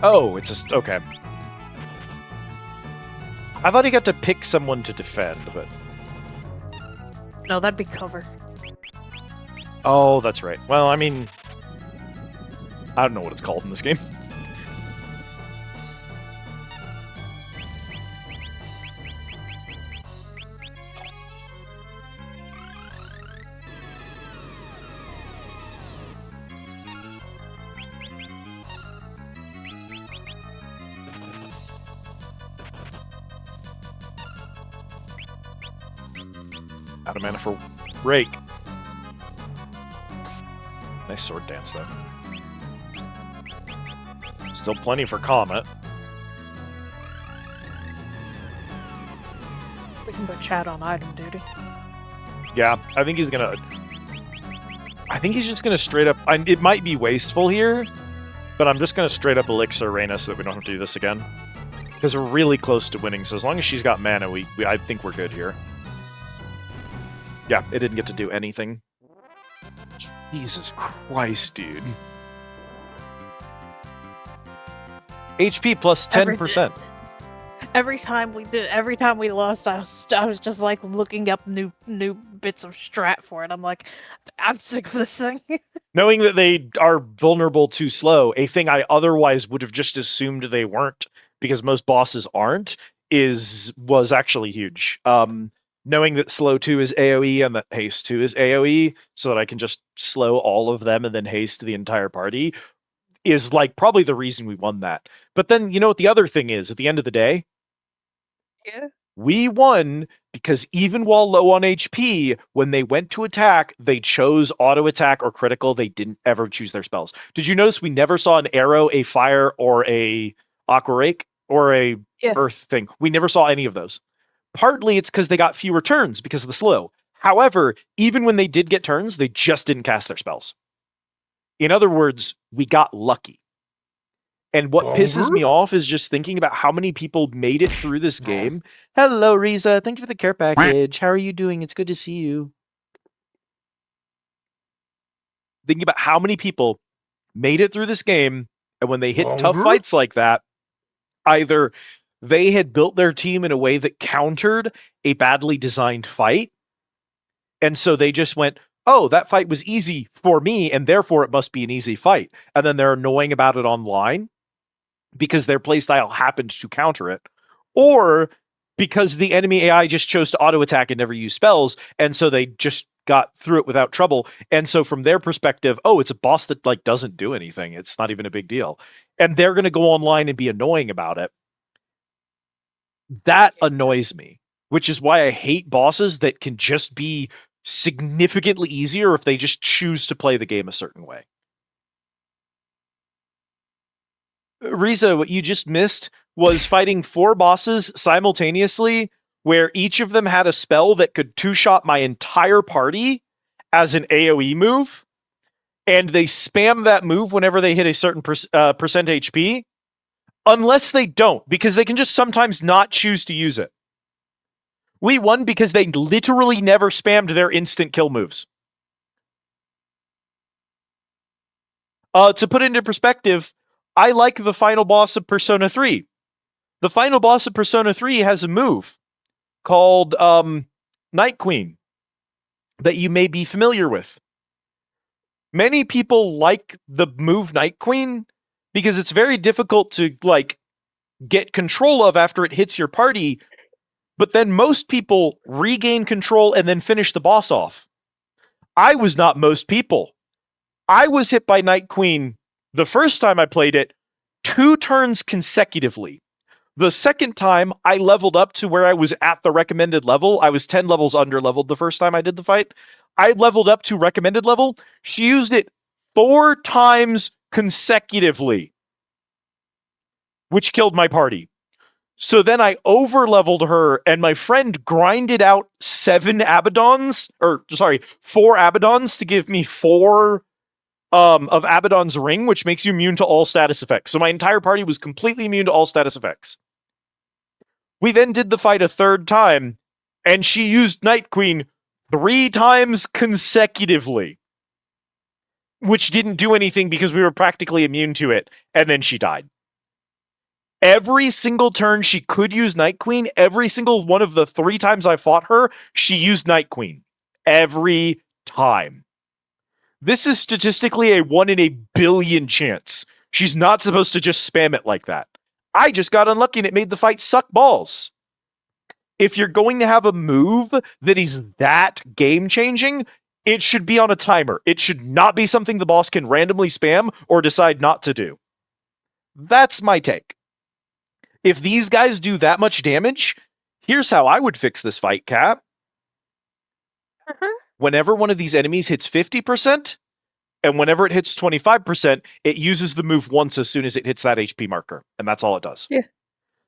Oh, it's just... Okay. I thought he got to pick someone to defend, but... No, that'd be cover. Oh, that's right. Well, I mean... I don't know what it's called in this game. Out of mana for Rake. Nice sword dance, though. Still plenty for Comet. We can put Chad on item duty. Yeah, I think he's gonna... I think he's just gonna straight up... it might be wasteful here, but I'm just gonna straight up Elixir Reyna so that we don't have to do this again. Because we're really close to winning, so as long as she's got mana, I think we're good here. Yeah, it didn't get to do anything. Jesus Christ, dude. HP plus 10%. Every time we lost, I was just like looking up new bits of strat for it. I'm like, I'm sick of this thing. Knowing that they are vulnerable to slow, a thing I otherwise would have just assumed they weren't, because most bosses aren't, was actually huge. Knowing that slow 2 is AoE and that haste 2 is AoE, so that I can just slow all of them and then haste the entire party, is like probably the reason we won that. But then, you know what the other thing is, at the end of the day? Yeah. We won because even while low on HP, when they went to attack, they chose auto attack or critical. They didn't ever choose their spells. Did you notice we never saw an arrow, a fire, or a aqua rake, or a earth thing? We never saw any of those. Partly it's because they got fewer turns because of the slow. However, even when they did get turns, they just didn't cast their spells. In other words, we got lucky. And what pisses me off is just thinking about how many people made it through this game. Hello, Riza. Thank you for the care package. How are you doing? It's good to see you. Thinking about how many people made it through this game, and when they hit tough fights like that, either they had built their team in a way that countered a badly designed fight, and so they just went, oh, that fight was easy for me, and therefore it must be an easy fight. And then they're annoying about it online because their playstyle happened to counter it. Or because the enemy AI just chose to auto-attack and never use spells, and so they just got through it without trouble. And so from their perspective, oh, it's a boss that like doesn't do anything. It's not even a big deal. And they're going to go online and be annoying about it. That annoys me, which is why I hate bosses that can just be significantly easier if they just choose to play the game a certain way. Riza, what you just missed was fighting 4 bosses simultaneously, where each of them had a spell that could 2-shot my entire party as an AoE move, and they spam that move whenever they hit a certain percent HP, unless they don't, because they can just sometimes not choose to use it. We won because they literally never spammed their instant kill moves. To put it into perspective, I like the final boss of Persona 3. The final boss of Persona 3 has a move called Night Queen that you may be familiar with. Many people like the move Night Queen because it's very difficult to like get control of after it hits your party, but then most people regain control and then finish the boss off. I was not most people. I was hit by Night Queen the first time I played it 2 turns consecutively. The second time I leveled up to where I was at the recommended level. I was 10 levels under leveled the first time I did the fight. I leveled up to recommended level. She used it 4 times consecutively, which killed my party. So then I over-leveled her, and my friend grinded out 4 Abaddons to give me 4 of Abaddon's Ring, which makes you immune to all status effects. So my entire party was completely immune to all status effects. We then did the fight a 3rd time, and she used Night Queen 3 times consecutively. which didn't do anything because we were practically immune to it, and then she died. Every single turn she could use Night Queen, every single one of the 3 times I fought her, she used Night Queen. Every time. This is statistically a 1 in a billion chance. She's not supposed to just spam it like that. I just got unlucky and it made the fight suck balls. If you're going to have a move that is that game-changing, it should be on a timer. It should not be something the boss can randomly spam or decide not to do. That's my take. If these guys do that much damage, here's how I would fix this fight, Cap. Whenever one of these enemies hits 50%, and whenever it hits 25%, it uses the move once as soon as it hits that HP marker. And that's all it does. Yeah.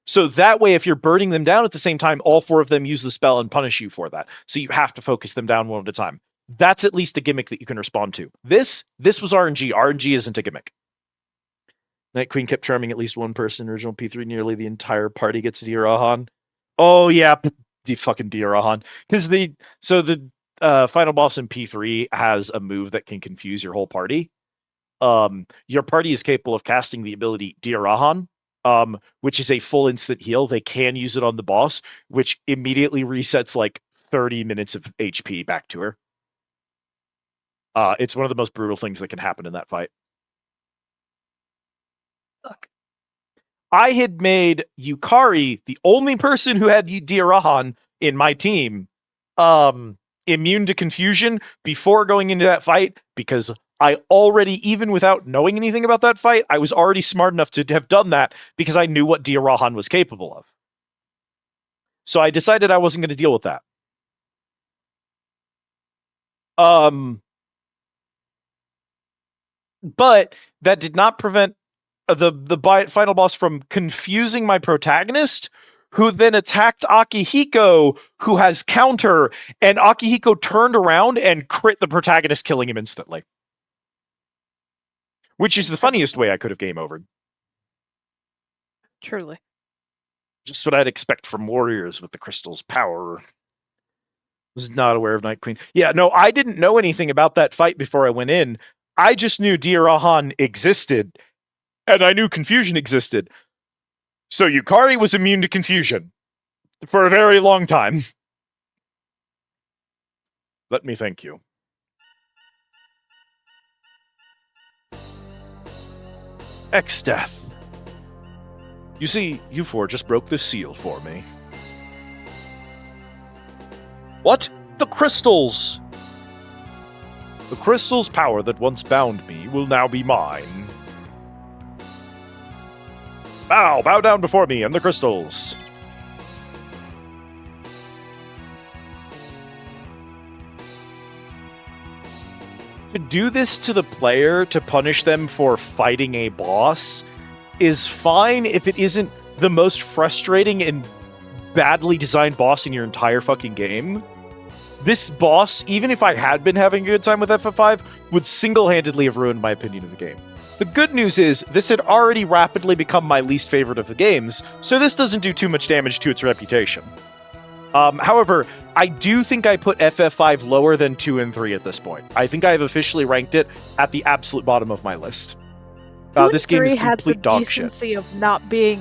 So that way, if you're burning them down at the same time, all 4 of them use the spell and punish you for that. So you have to focus them down one at a time. That's at least a gimmick that you can respond to. This was RNG. RNG isn't a gimmick. Night Queen kept charming at least one person in original P3. Nearly the entire party gets Dirahan. Oh, yeah. Fucking Dirahan. Because the final boss in P3 has a move that can confuse your whole party. Your party is capable of casting the ability Dirahan, which is a full instant heal. They can use it on the boss, which immediately resets like 30 minutes of HP back to her. It's one of the most brutal things that can happen in that fight. Look. I had made Yukari the only person who had Dirahan in my team immune to confusion before going into that fight, because I already, even without knowing anything about that fight, I was already smart enough to have done that because I knew what Dirahan was capable of. So I decided I wasn't going to deal with that. But that did not prevent the final boss from confusing my protagonist, who then attacked Akihiko, who has counter, and Akihiko turned around and crit the protagonist, killing him instantly. Which is the funniest way I could have game overed. Truly. Just what I'd expect from warriors with the crystal's power. Was not aware of Night Queen. Yeah, no, I didn't know anything about that fight before I went in. I just knew Dirahan existed, and I knew confusion existed. So Yukari was immune to confusion for a very long time. Let me thank you. X-Death. You see, you 4 just broke the seal for me. What? The crystals! The crystal's power that once bound me will now be mine. Bow down before me and the crystals. To do this to the player to punish them for fighting a boss is fine if it isn't the most frustrating and badly designed boss in your entire fucking game. This boss, even if I had been having a good time with FF5, would single-handedly have ruined my opinion of the game. The good news is, this had already rapidly become my least favorite of the games, so this doesn't do too much damage to its reputation. However, I do think I put FF5 lower than 2 and 3 at this point. I think I have officially ranked it at the absolute bottom of my list. This game is complete dog shit. Had the decency of not being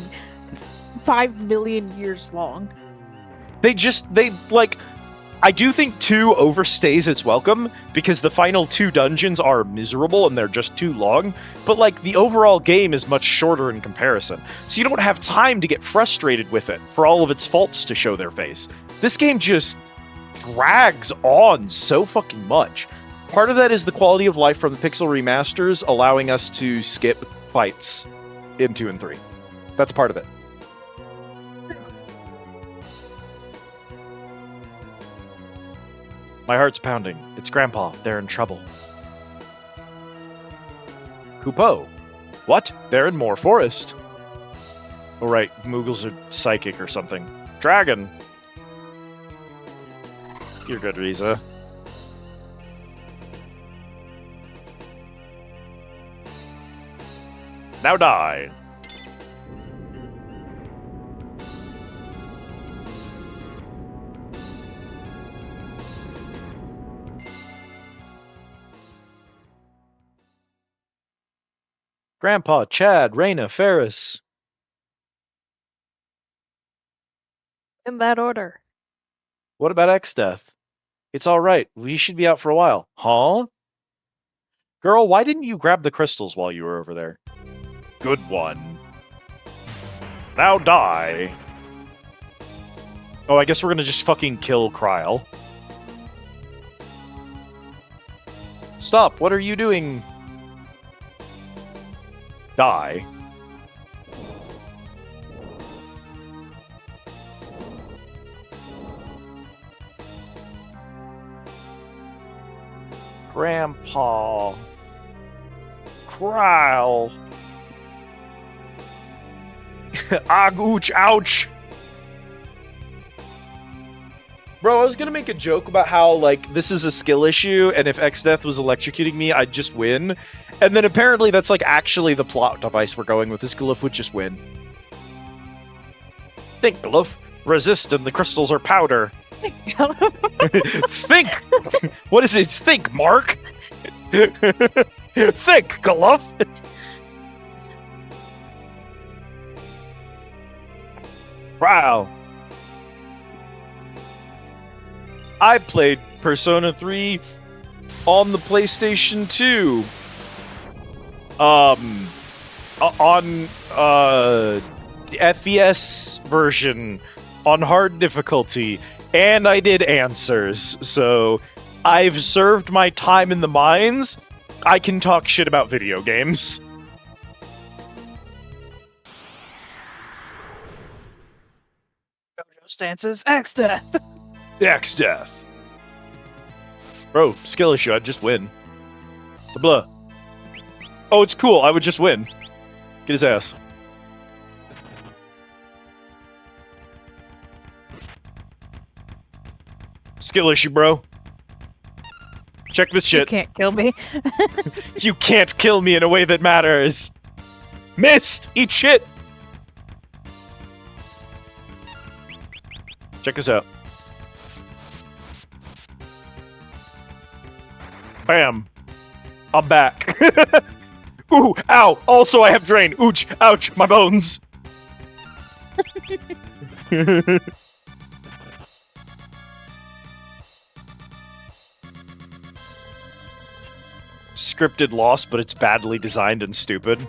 5 million years long. I do think 2 overstays its welcome, because the final 2 dungeons are miserable and they're just too long, but the overall game is much shorter in comparison, so you don't have time to get frustrated with it for all of its faults to show their face. This game just drags on so fucking much. Part of that is the quality of life from the pixel remasters allowing us to skip fights in 2 and 3. That's part of it. My heart's pounding. It's Grandpa. They're in trouble. Kupo. What? They're in Moor Forest. Oh, right. Moogles are psychic or something. Dragon. You're good, Riza. Now die. Grandpa, Chad, Raina, Ferris. In that order. What about X-Death? It's alright. We should be out for a while. Huh? Girl, why didn't you grab the crystals while you were over there? Good one. Now die. Oh, I guess we're gonna just fucking kill Kryl. Stop, what are you doing? Die. Grandpa. Kryl. Ouch, ouch. Bro, I was gonna make a joke about how, like, this is a skill issue, and if X-Death was electrocuting me, I'd just win. And then apparently that's, like, actually the plot device we're going with. This Glyph would just win. Think, Glyph. Resist and the crystals are powder. Think! What is it? Think, Mark! Think, Glyph! Wow. I played Persona 3 on the PlayStation 2. On the FES version on hard difficulty, and I did answers. So I've served my time in the mines. I can talk shit about video games. JoJo stances X-Death. X-Death. Bro, skill issue, I'd just win. Blah. Oh, it's cool, I would just win. Get his ass. Skill issue, bro. Check this You shit. can't kill me. You can't kill me in a way that matters. Missed! Eat shit! Check this out. Bam. I'm back. Ooh, ow! Also, I have drain. Ouch, ouch, my bones. Scripted loss, but it's badly designed and stupid.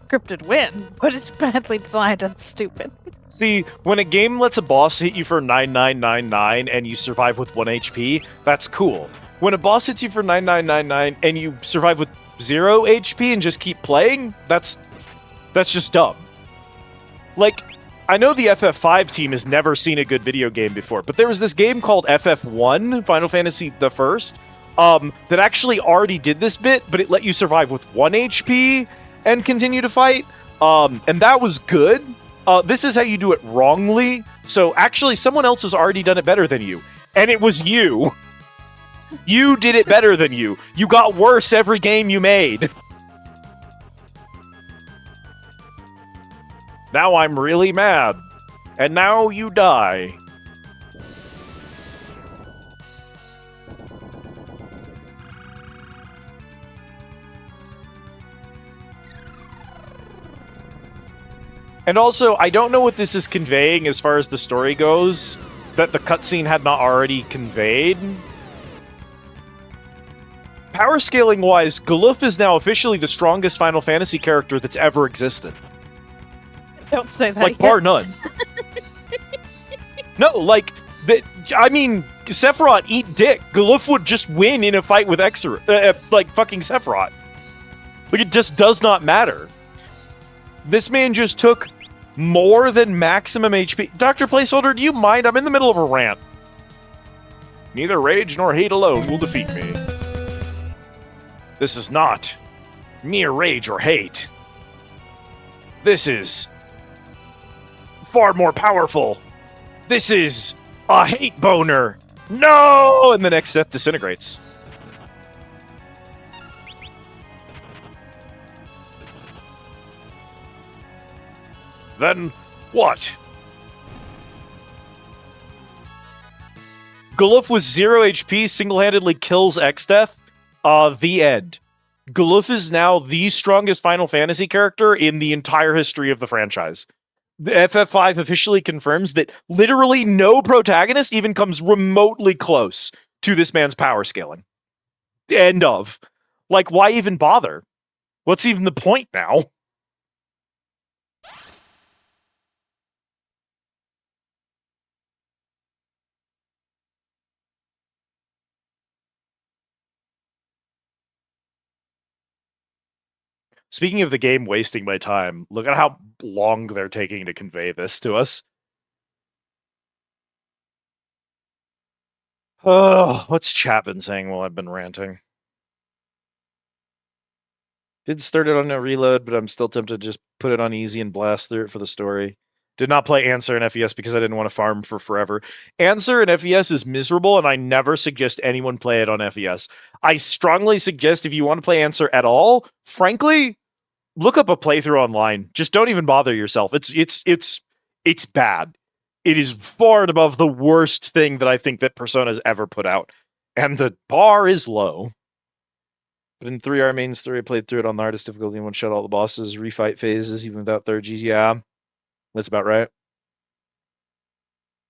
Scripted win, but it's badly designed and stupid. See, when a game lets a boss hit you for 9999 and you survive with 1 HP, that's cool. When a boss hits you for 9999 and you survive with 0 HP and just keep playing, that's just dumb. Like, I know the FF5 team has never seen a good video game before, but there was this game called FF1, Final Fantasy the First, that actually already did this bit, but it let you survive with 1 HP and continue to fight, and that was good. This is how you do it wrongly, so actually someone else has already done it better than you, and it was you. You did it better than you. You got worse every game you made. Now I'm really mad. And now you die. And also, I don't know what this is conveying as far as the story goes, that the cutscene had not already conveyed. Power scaling wise, Glyph is now officially the strongest Final Fantasy character that's ever existed. Don't say that. Like, yet. bar none. No, like, I mean, Sephiroth, eat dick. Glyph would just win in a fight with like, fucking Sephiroth. Like, it just does not matter. This man just took more than maximum HP. Dr. Placeholder, do you mind? I'm in the middle of a rant. Neither rage nor hate alone will defeat me. This is not mere rage or hate. This is far more powerful. This is a hate boner. No! And the next Seth disintegrates. Then what? Glyph with 0 HP single-handedly kills X-Death. The end. Gluf is now the strongest Final Fantasy character in the entire history of the franchise. The FF5 officially confirms that literally no protagonist even comes remotely close to this man's power scaling. End of. Like, why even bother? What's even the point now? Speaking of the game wasting my time, look at how long they're taking to convey this to us. Oh, what's chat been saying while I've been ranting? Did start it on a reload, but I'm still tempted to just put it on easy and blast through it for the story. Did not play Answer in FES because I didn't want to farm for forever. Answer in FES is miserable, and I never suggest anyone play it on FES. I strongly suggest if you want to play Answer at all, frankly, look up a playthrough online. Just don't even bother yourself. It's bad. It is far and above the worst thing that I think that Persona's ever put out. And the bar is low. But in 3R Mains 3, I played through it on the hardest difficulty and one-shot all the bosses, refight phases, even without third Gs. Yeah, that's about right.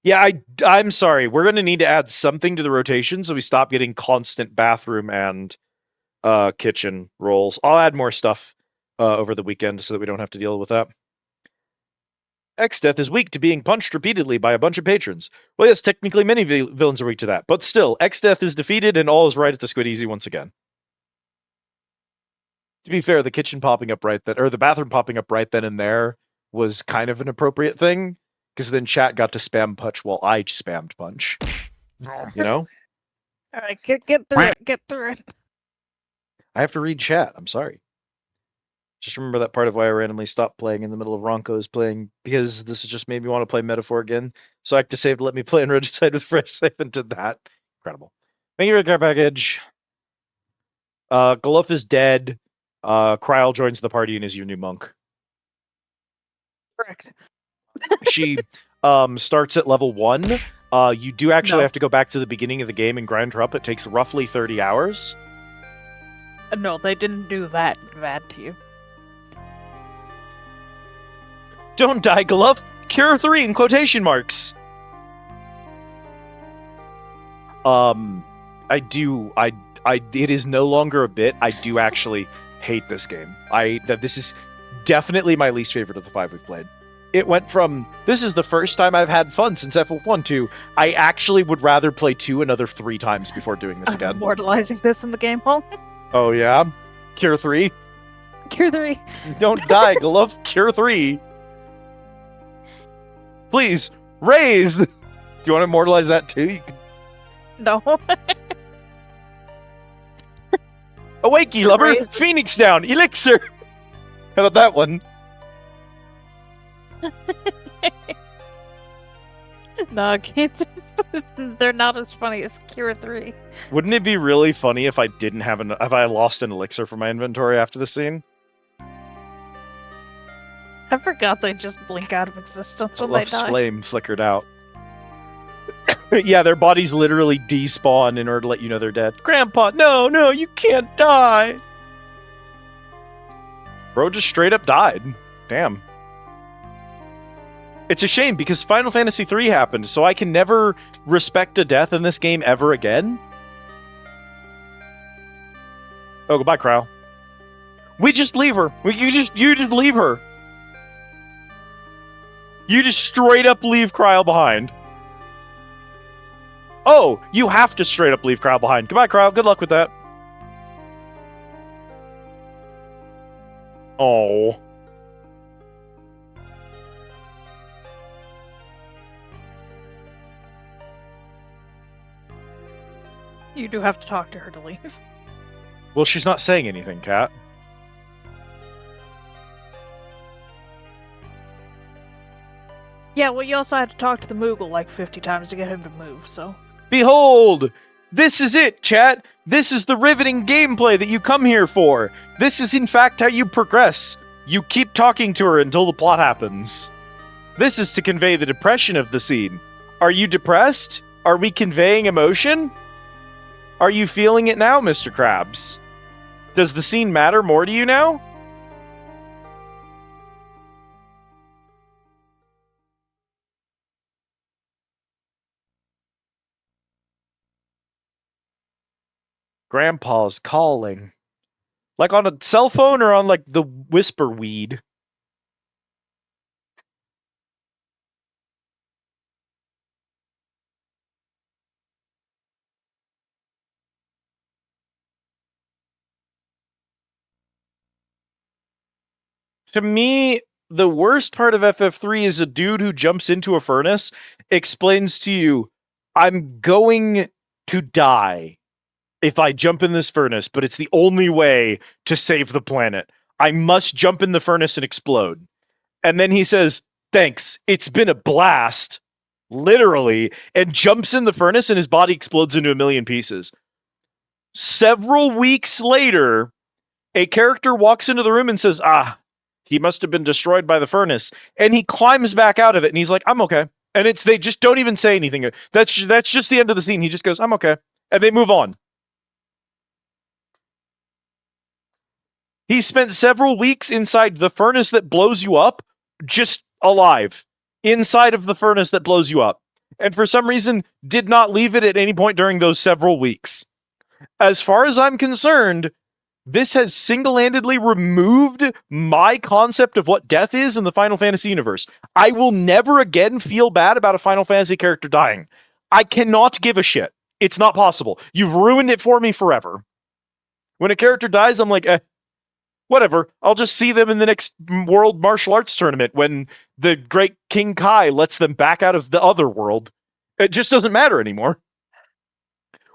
Yeah, I'm sorry. We're going to need to add something to the rotation so we stop getting constant bathroom and kitchen rolls. I'll add more stuff over the weekend so that we don't have to deal with that. X-Death is weak to being punched repeatedly by a bunch of patrons. Well, yes, technically many villains are weak to that, but still, X-Death is defeated and all is right at the Squid Easy once again. To be fair, the kitchen popping up right then, or the bathroom popping up right then and there was kind of an appropriate thing, because then chat got to spam punch while I spammed punch. You know? Alright, get through it. I have to read chat, I'm sorry. Just remember that part of why I randomly stopped playing in the middle of Ronco's playing, because this just made me want to play Metaphor again, so I had to save to let me play in Regicide with fresh save and did that. Incredible. Thank you for the care package. Gluf is dead. Kryl joins the party and is your new monk. Correct. She starts at level 1. You do actually have to go back to the beginning of the game and grind her up. It takes roughly 30 hours. No, they didn't do that bad to you. Don't die, Glove! Cure 3 in quotation marks! It is no longer a bit. I do actually hate this game. This is definitely my least favorite of the 5 we've played. It went from, this is the first time I've had fun since FF1 to, I actually would rather play 2 another 3 times before doing this again. Immortalizing this in the game hall. Oh yeah? Cure 3? Cure 3. Don't die, Glove. Cure 3. Please, raise! Do you want to immortalize that too? You can... No. Awakey, lubber! Raise. Phoenix down! Elixir! How about that one? No, they're not as funny as Cure 3. Wouldn't it be really funny if I didn't have if I lost an elixir from my inventory after the scene? I forgot they just blink out of existence when they Luft's die. flame flickered out. Yeah, their bodies literally despawn in order to let you know they're dead. Grandpa, no, you can't die! Bro just straight up died. Damn. It's a shame because Final Fantasy III happened, so I can never respect a death in this game ever again. Oh, goodbye, Kryl. We just leave her. You just leave her. You just straight up leave Kryl behind. Oh, you have to straight up leave Kryl behind. Goodbye, Kryl. Good luck with that. Oh. You do have to talk to her to leave. Well, she's not saying anything, Kat. Yeah, well, you also had to talk to the Moogle like 50 times to get him to move, so... Behold! This is it, chat! This is the riveting gameplay that you come here for! This is in fact how you progress. You keep talking to her until the plot happens. This is to convey the depression of the scene. Are you depressed? Are we conveying emotion? Are you feeling it now, Mr. Krabs? Does the scene matter more to you now? Grandpa's calling. Like on a cell phone or on like the whisper weed? To me, the worst part of FF3 is a dude who jumps into a furnace, explains to you, I'm going to die if I jump in this furnace, but it's the only way to save the planet. I must jump in the furnace and explode. And then he says, thanks, it's been a blast, literally, and jumps in the furnace and his body explodes into a million pieces. Several weeks later, a character walks into the room and says, he must have been destroyed by the furnace. And he climbs back out of it and he's like, I'm okay. And they just don't even say anything. That's just the end of the scene. He just goes, I'm okay. And they move on. He spent several weeks inside the furnace that blows you up, just alive, inside of the furnace that blows you up. And for some reason, did not leave it at any point during those several weeks. As far as I'm concerned, this has single-handedly removed my concept of what death is in the Final Fantasy universe. I will never again feel bad about a Final Fantasy character dying. I cannot give a shit. It's not possible. You've ruined it for me forever. When a character dies, I'm like, whatever. I'll just see them in the next World Martial Arts Tournament when the great King Kai lets them back out of the other world. It just doesn't matter anymore.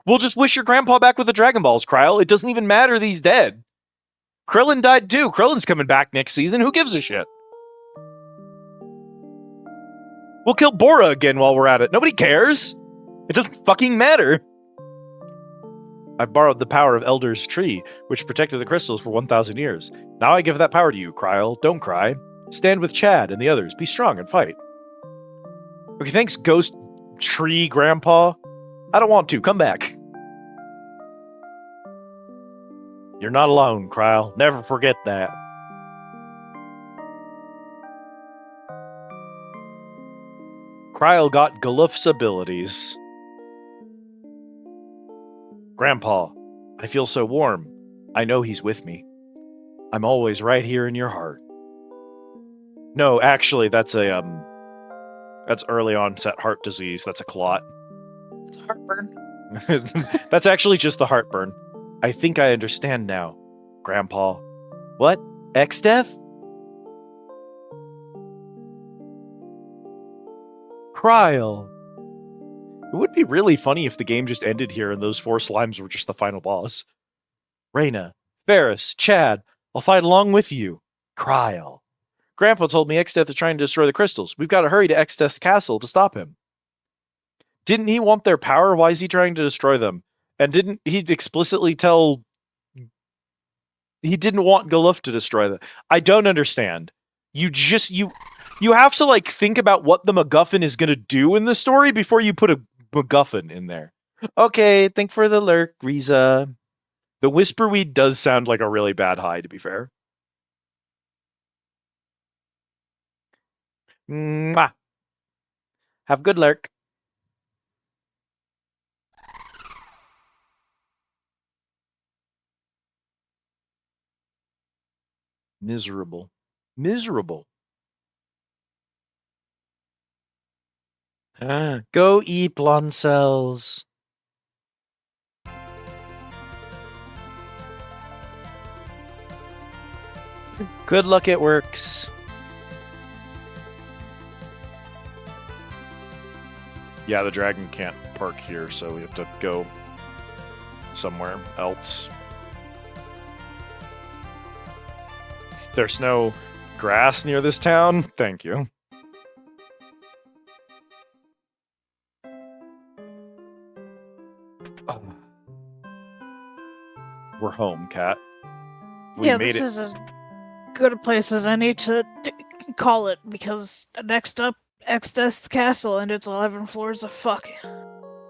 We'll just wish your grandpa back with the Dragon Balls, Kryle. It doesn't even matter that he's dead. Krillin died too. Krillin's coming back next season. Who gives a shit? We'll kill Bora again while we're at it. Nobody cares. It doesn't fucking matter. I borrowed the power of Elder's Tree, which protected the crystals for 1,000 years. Now I give that power to you, Kryle. Don't cry. Stand with Chad and the others. Be strong and fight. Okay, thanks, Ghost Tree Grandpa. I don't want to. Come back. You're not alone, Kryle. Never forget that. Kryle got Galuf's abilities. Grandpa, I feel so warm. I know he's with me. I'm always right here in your heart. No, actually, that's early onset heart disease. That's a clot. It's heartburn. That's actually just the heartburn. I think I understand now, Grandpa. What? X-Dev? Kryle. It would be really funny if the game just ended here and those 4 slimes were just the final boss. Reyna, Ferris, Chad, I'll fight along with you. Kryle. Grandpa told me X-Death is trying to destroy the crystals. We've got to hurry to X-Death's castle to stop him. Didn't he want their power? Why is he trying to destroy them? And didn't he explicitly tell... He didn't want Galuf to destroy them. I don't understand. You have to, like, think about what the MacGuffin is going to do in the story before you put a MacGuffin in there. Okay, think for the lurk, Riza. The Whisperweed does sound like a really bad high, to be fair. Mwah. Have a good lurk. Miserable. Miserable. Go eat blonde cells. Good luck at works. Yeah, the dragon can't park here, so we have to go somewhere else. There's no grass near this town? Thank you. We're home, Cat. We made this it. is as good a place as any to call it, because next up, X-Death's castle, and it's 11 floors of fuck.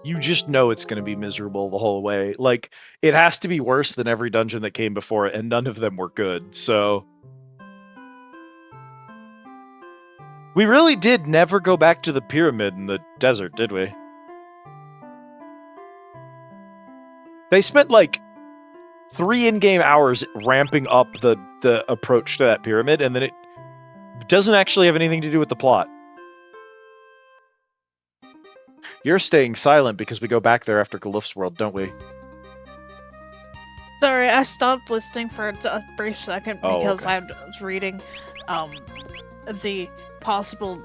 you just know it's going to be miserable the whole way. Like, it has to be worse than every dungeon that came before it, and none of them were good, so... We really did never go back to the pyramid in the desert, did we? They spent, like, 3 in-game hours ramping up the approach to that pyramid, and then it doesn't actually have anything to do with the plot. You're staying silent because we go back there after Galuf's World, don't we? Sorry, I stopped listening for a brief second because okay. I was reading the possible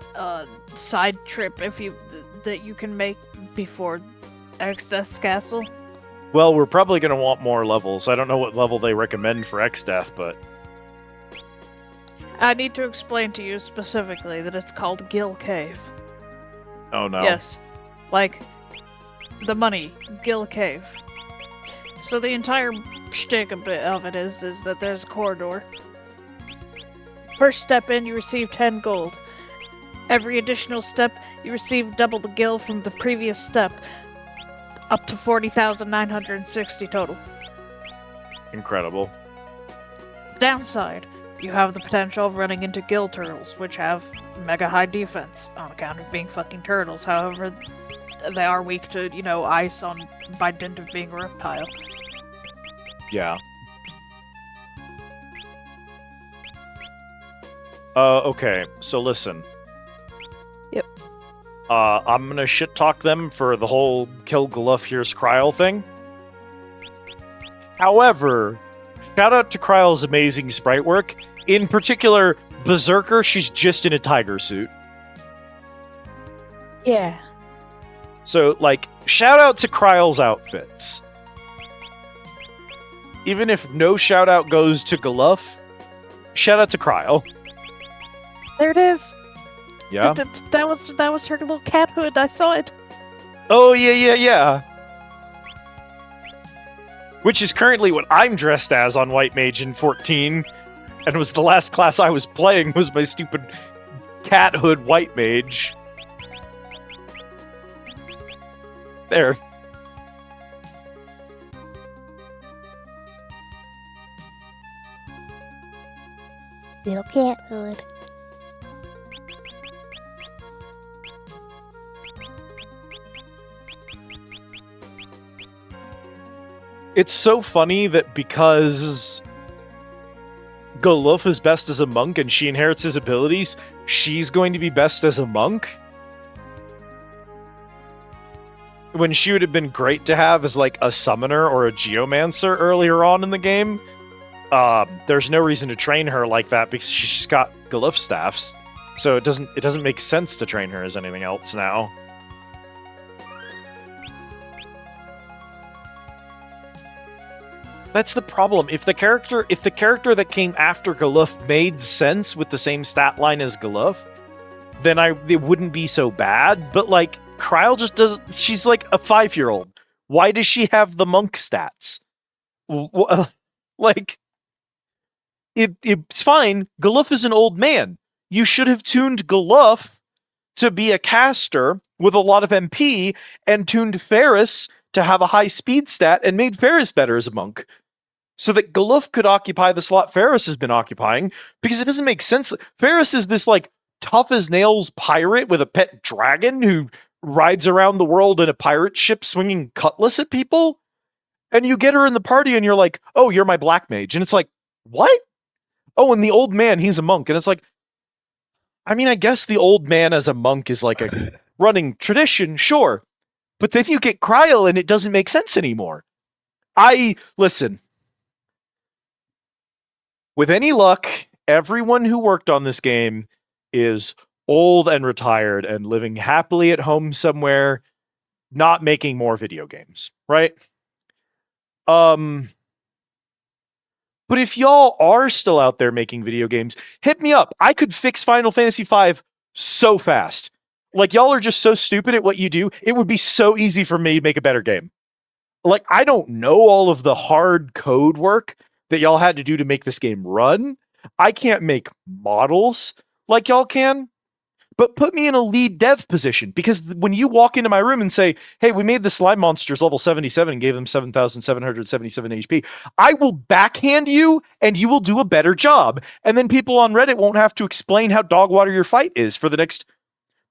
side trip that you can make before X-Death's Castle. Well, we're probably going to want more levels. I don't know what level they recommend for X-Death, but... I need to explain to you specifically that it's called Gill Cave. Oh no. Yes. Like, the money, Gill Cave. So the entire shtick of it is that there's a corridor. First step in, you receive 10 gold. Every additional step, you receive double the gil from the previous step. Up to 40,960 total. Incredible. Downside, you have the potential of running into gill turtles, which have mega high defense on account of being fucking turtles. However, they are weak to, ice by dint of being a reptile. Yeah. Okay, so listen. Yep. I'm gonna shit talk them for the whole kill Galuf, here's Kryl thing. However, shout out to Kryl's amazing sprite work. In particular, Berserker, she's just in a tiger suit. Yeah. So, like, shout out to Kryl's outfits. Even if no shout out goes to Galuf, shout out to Kryl. There it is. Yeah? That was her little cat hood. I saw it. Oh, yeah. Which is currently what I'm dressed as on White Mage in 14. And was the last class I was playing was my stupid cat hood White Mage. There. Little cat hood. It's so funny that because Galuf is best as a monk and she inherits his abilities, she's going to be best as a monk. When she would have been great to have as like a summoner or a geomancer earlier on in the game, there's no reason to train her like that because she's got Galuf staffs. So it doesn't make sense to train her as anything else now. That's the problem. If the character that came after Galuf made sense with the same stat line as Galuf, then it wouldn't be so bad. But like Kryl just does. She's like a 5-year-old. Why does she have the monk stats? Like, it's fine. Galuf is an old man. You should have tuned Galuf to be a caster with a lot of MP and tuned Ferris to have a high speed stat and made Ferris better as a monk. So that Galuf could occupy the slot Ferris has been occupying, because it doesn't make sense. Ferris is this like tough as nails pirate with a pet dragon who rides around the world in a pirate ship swinging cutlass at people. And you get her in the party and you're like, oh, you're my black mage. And it's like, what? Oh, and the old man, he's a monk. And it's like, I mean, I guess the old man as a monk is like a running tradition, sure. But then you get Kryl and it doesn't make sense anymore. Listen. With any luck, everyone who worked on this game is old and retired and living happily at home somewhere, not making more video games, right? But if y'all are still out there making video games, hit me up. I could fix Final Fantasy V so fast. Like, y'all are just so stupid at what you do. It would be so easy for me to make a better game. Like, I don't know all of the hard code work that y'all had to do to make this game run. I can't make models like y'all can. but put me in a lead dev position, because when you walk into my room and say, hey, we made the slime monsters level 77 and gave them 7,777 HP, I will backhand you and you will do a better job. And then people on Reddit won't have to explain how dog water your fight is for the next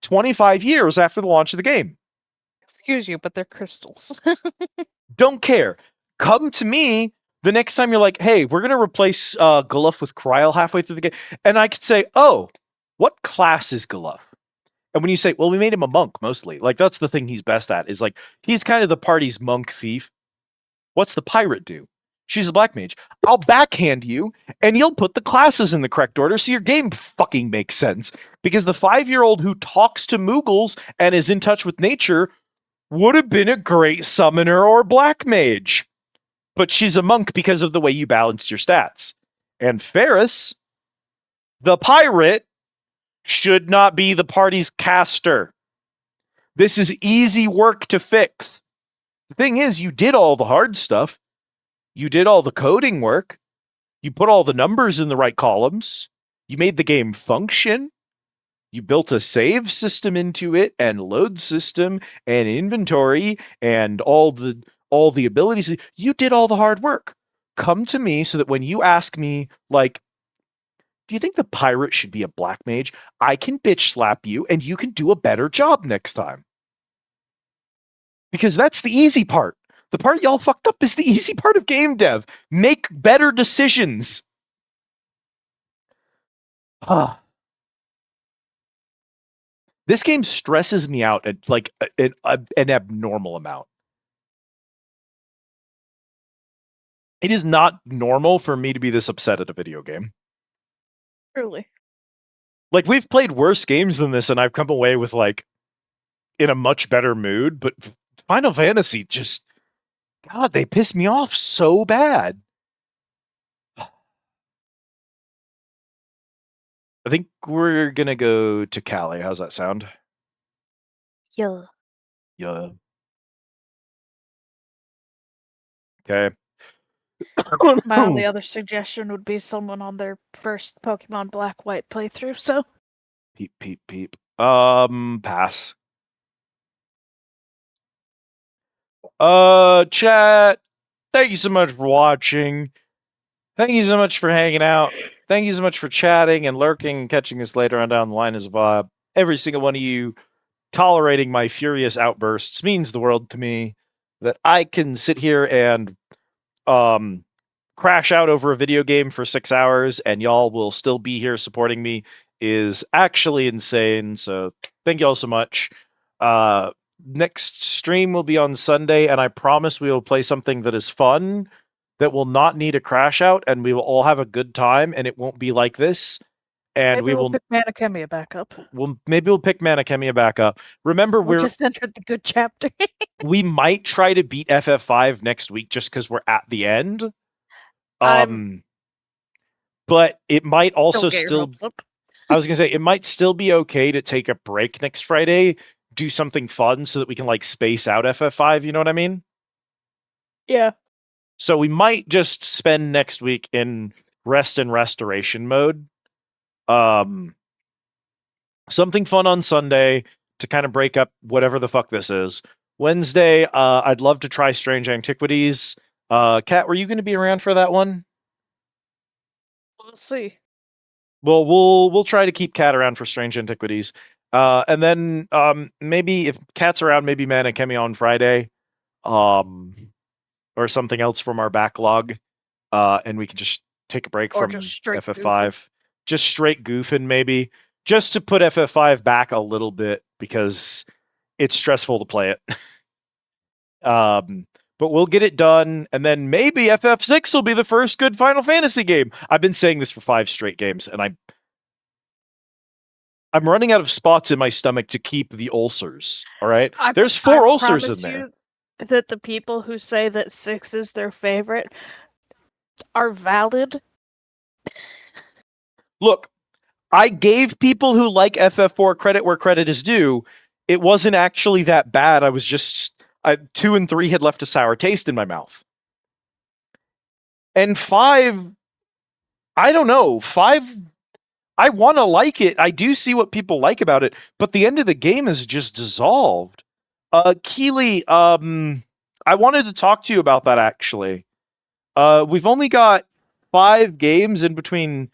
25 years after the launch of the game. Excuse you, but they're crystals. Don't care. Come to me the next time you're like, hey, we're going to replace Galuf with Kryl halfway through the game. And I could say, oh, what class is Galuf? And when you say, well, we made him a monk mostly, like that's the thing he's best at, is like, he's kind of the party's monk thief. What's the pirate do? She's a black mage. I'll backhand you and you'll put the classes in the correct order so your game fucking makes sense. Because the 5-year-old who talks to Moogles and is in touch with nature would have been a great summoner or black mage. But she's a monk because of the way you balanced your stats. And Ferris, the pirate, should not be the party's caster. This is easy work to fix. The thing is, you did all the hard stuff. You did all the coding work. You put all the numbers in the right columns. You made the game function. You built a save system into it, and load system, and inventory, and all the abilities. You did all the hard work. Come to me so that when you ask me, like, do you think the pirate should be a black mage? I can bitch slap you and you can do a better job next time. Because that's the easy part. The part y'all fucked up is the easy part of game dev. Make better decisions. This game stresses me out at like an abnormal amount. It is not normal for me to be this upset at a video game. Truly. Like, we've played worse games than this, and I've come away with, like, in a much better mood, but Final Fantasy just, God, they piss me off so bad. I think we're gonna go to Cali. How's that sound? Yeah. Yeah. Okay. My only other suggestion would be someone on their first Pokemon Black White playthrough, so. Peep, peep, peep. Pass. Chat, thank you so much for watching. Thank you so much for hanging out. Thank you so much for chatting and lurking and catching us later on down the line as a vibe. Every single one of you tolerating my furious outbursts means the world to me. That I can sit here and crash out over a video game for 6 hours and y'all will still be here supporting me is actually insane. So thank you all so much. Next stream will be on Sunday, and I promise we will play something that is fun, that will not need a crash out, and we will all have a good time, and it won't be like this. And Maybe we will pick Manakemia back up. maybe we'll pick Manakemia back up. Remember, We just entered the good chapter. we might try to beat FF5 next week just because we're at the end. But it might also still. I was gonna say it might still be okay to take a break next Friday, do something fun so that we can like space out FF5. You know what I mean? Yeah. So we might just spend next week in rest and restoration mode. Something fun on Sunday to kind of break up whatever the fuck this is. Wednesday, I'd love to try Strange Antiquities. Kat, were you going to be around for that one? We'll see. Well, we'll try to keep Kat around for Strange Antiquities. And then maybe if Kat's around, maybe Manakemi on Friday. Or something else from our backlog. And we can just take a break from FF5. Goofing. Just straight goofing, maybe. Just to put FF5 back a little bit, because it's stressful to play it. But we'll get it done, and then maybe FF6 will be the first good Final Fantasy game. I've been saying this for 5 straight games, and I'm running out of spots in my stomach to keep the ulcers. All right, there's 4 ulcers in there. That the people who say that 6 is their favorite are valid. Look, I gave people who like FF4 credit where credit is due. It wasn't actually that bad. I was just 2 and 3 had left a sour taste in my mouth. And 5, I don't know. 5, I want to like it. I do see what people like about it, but the end of the game is just dissolved. Keely, I wanted to talk to you about that actually. We've only got 5 games in between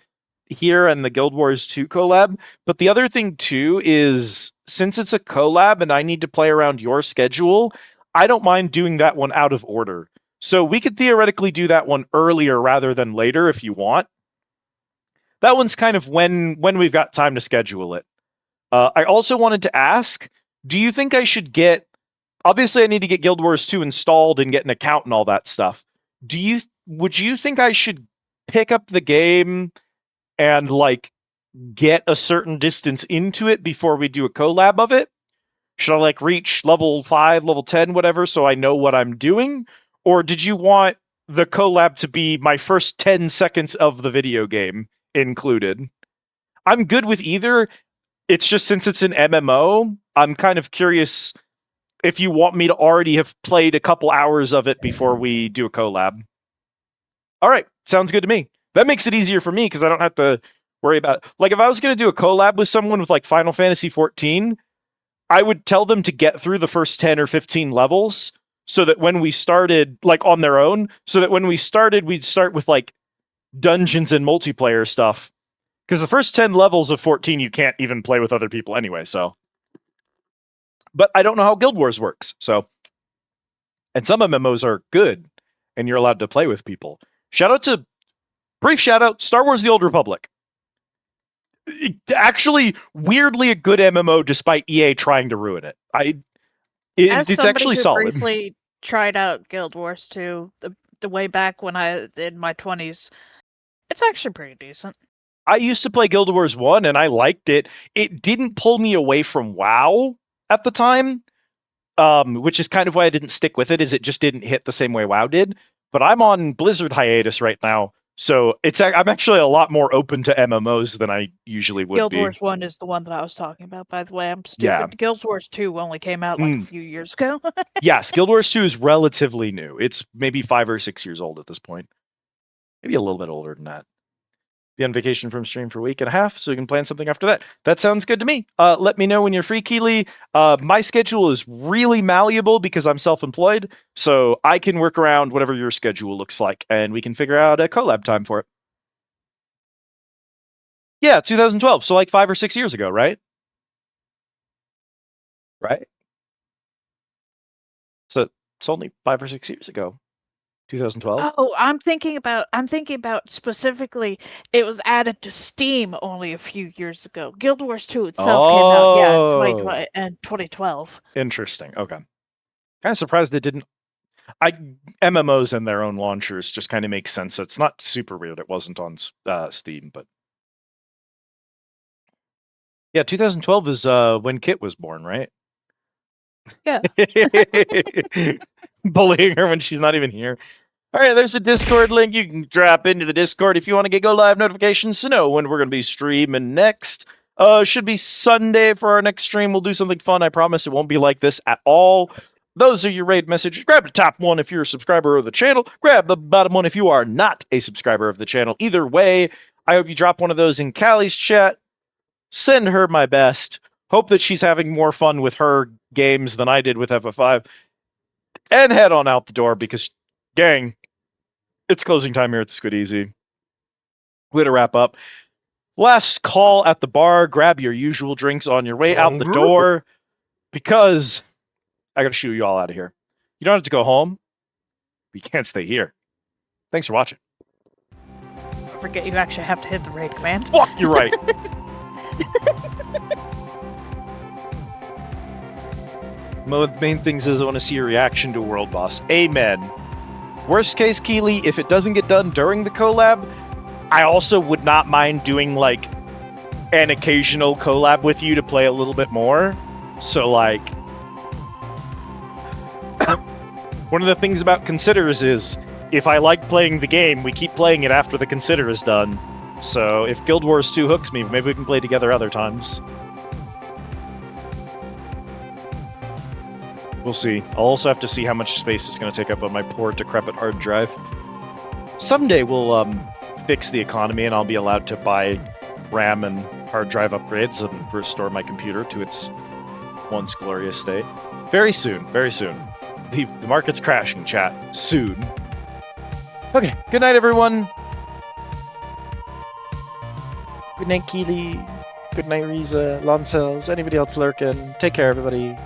here and the Guild Wars 2 collab, but the other thing too is since it's a collab and I need to play around your schedule, I don't mind doing that one out of order. So we could theoretically do that one earlier rather than later if you want. That one's kind of when we've got time to schedule it. I also wanted to ask, do you think I should get... Obviously, I need to get Guild Wars 2 installed and get an account and all that stuff. Would you think I should pick up the game and, like, get a certain distance into it before we do a collab of it? Should I, like, reach level 5, level 10, whatever, so I know what I'm doing? Or did you want the collab to be my first 10 seconds of the video game included? I'm good with either. It's just since it's an MMO, I'm kind of curious if you want me to already have played a couple hours of it before we do a collab. All right, sounds good to me. That makes it easier for me because I don't have to worry about... Like, if I was going to do a collab with someone with, like, Final Fantasy XIV, I would tell them to get through the first 10 or 15 levels so that when we started, like, on their own, so that when we started, we'd start with, like, dungeons and multiplayer stuff. Because the first 10 levels of 14, you can't even play with other people anyway, so... But I don't know how Guild Wars works, so... And some MMOs are good, and you're allowed to play with people. Brief shout out, Star Wars The Old Republic. Actually, weirdly a good MMO despite EA trying to ruin it. It's actually solid. Briefly tried out Guild Wars 2 the way back when in my 20s. It's actually pretty decent. I used to play Guild Wars 1 and I liked it. It didn't pull me away from WoW at the time, which is kind of why I didn't stick with it, is it just didn't hit the same way WoW did. But I'm on Blizzard hiatus right now, so I'm actually a lot more open to MMOs than I usually would be. Guild Wars 1 is the one that I was talking about, by the way. I'm stupid. Yeah. Guild Wars 2 only came out like a few years ago. Yes, Guild Wars 2 is relatively new. It's maybe 5 or 6 years old at this point. Maybe a little bit older than that. Be on vacation from stream for a week and a half, so we can plan something after that. That sounds good to me. Let me know when you're free, Keely. My schedule is really malleable because I'm self-employed, so I can work around whatever your schedule looks like, and we can figure out a collab time for it. Yeah, 2012, so like 5 or 6 years ago, right? Right? So it's only 5 or 6 years ago. 2012. Oh, I'm thinking about specifically it was added to Steam only a few years ago. Guild Wars 2 itself came out in 2012. Interesting. Okay. Kind of surprised it didn't. MMOs and their own launchers just kind of make sense. So it's not super weird it wasn't on Steam, but yeah, 2012 is when Kit was born, right? Yeah. Bullying her when she's not even here. All right, there's a Discord link. You can drop into the Discord if you want to get go live notifications to know when we're going to be streaming next. Should be Sunday for our next stream. We'll do something fun. I promise it won't be like this at all. Those are your raid messages. Grab the top one if you're a subscriber of the channel. Grab the bottom one if you are not a subscriber of the channel. Either way, I hope you drop one of those in Callie's chat. Send her my best. Hope that she's having more fun with her games than I did with FF5. And head on out the door because, gang, it's closing time here at the Squid Easy. Way to wrap up. Last call at the bar. Grab your usual drinks on your way out the door because I got to shoo you all out of here. You don't have to go home, but you can't stay here. Thanks for watching. Don't forget you actually have to hit the raid command. Fuck, you're right. One of the main things is I want to see your reaction to a world boss. Amen. Worst case, Keely, if it doesn't get done during the collab, I also would not mind doing, like, an occasional collab with you to play a little bit more. So, like... one of the things about Considers is, if I like playing the game, we keep playing it after the Consider is done. So, if Guild Wars 2 hooks me, maybe we can play together other times. We'll see. I'll also have to see how much space it's going to take up on my poor, decrepit hard drive. Someday we'll fix the economy and I'll be allowed to buy RAM and hard drive upgrades and restore my computer to its once glorious state. Very soon, very soon. The market's crashing, chat. Soon. Okay, good night, everyone. Good night, Keely. Good night, Riza, Lonsels, anybody else lurking. Take care, everybody.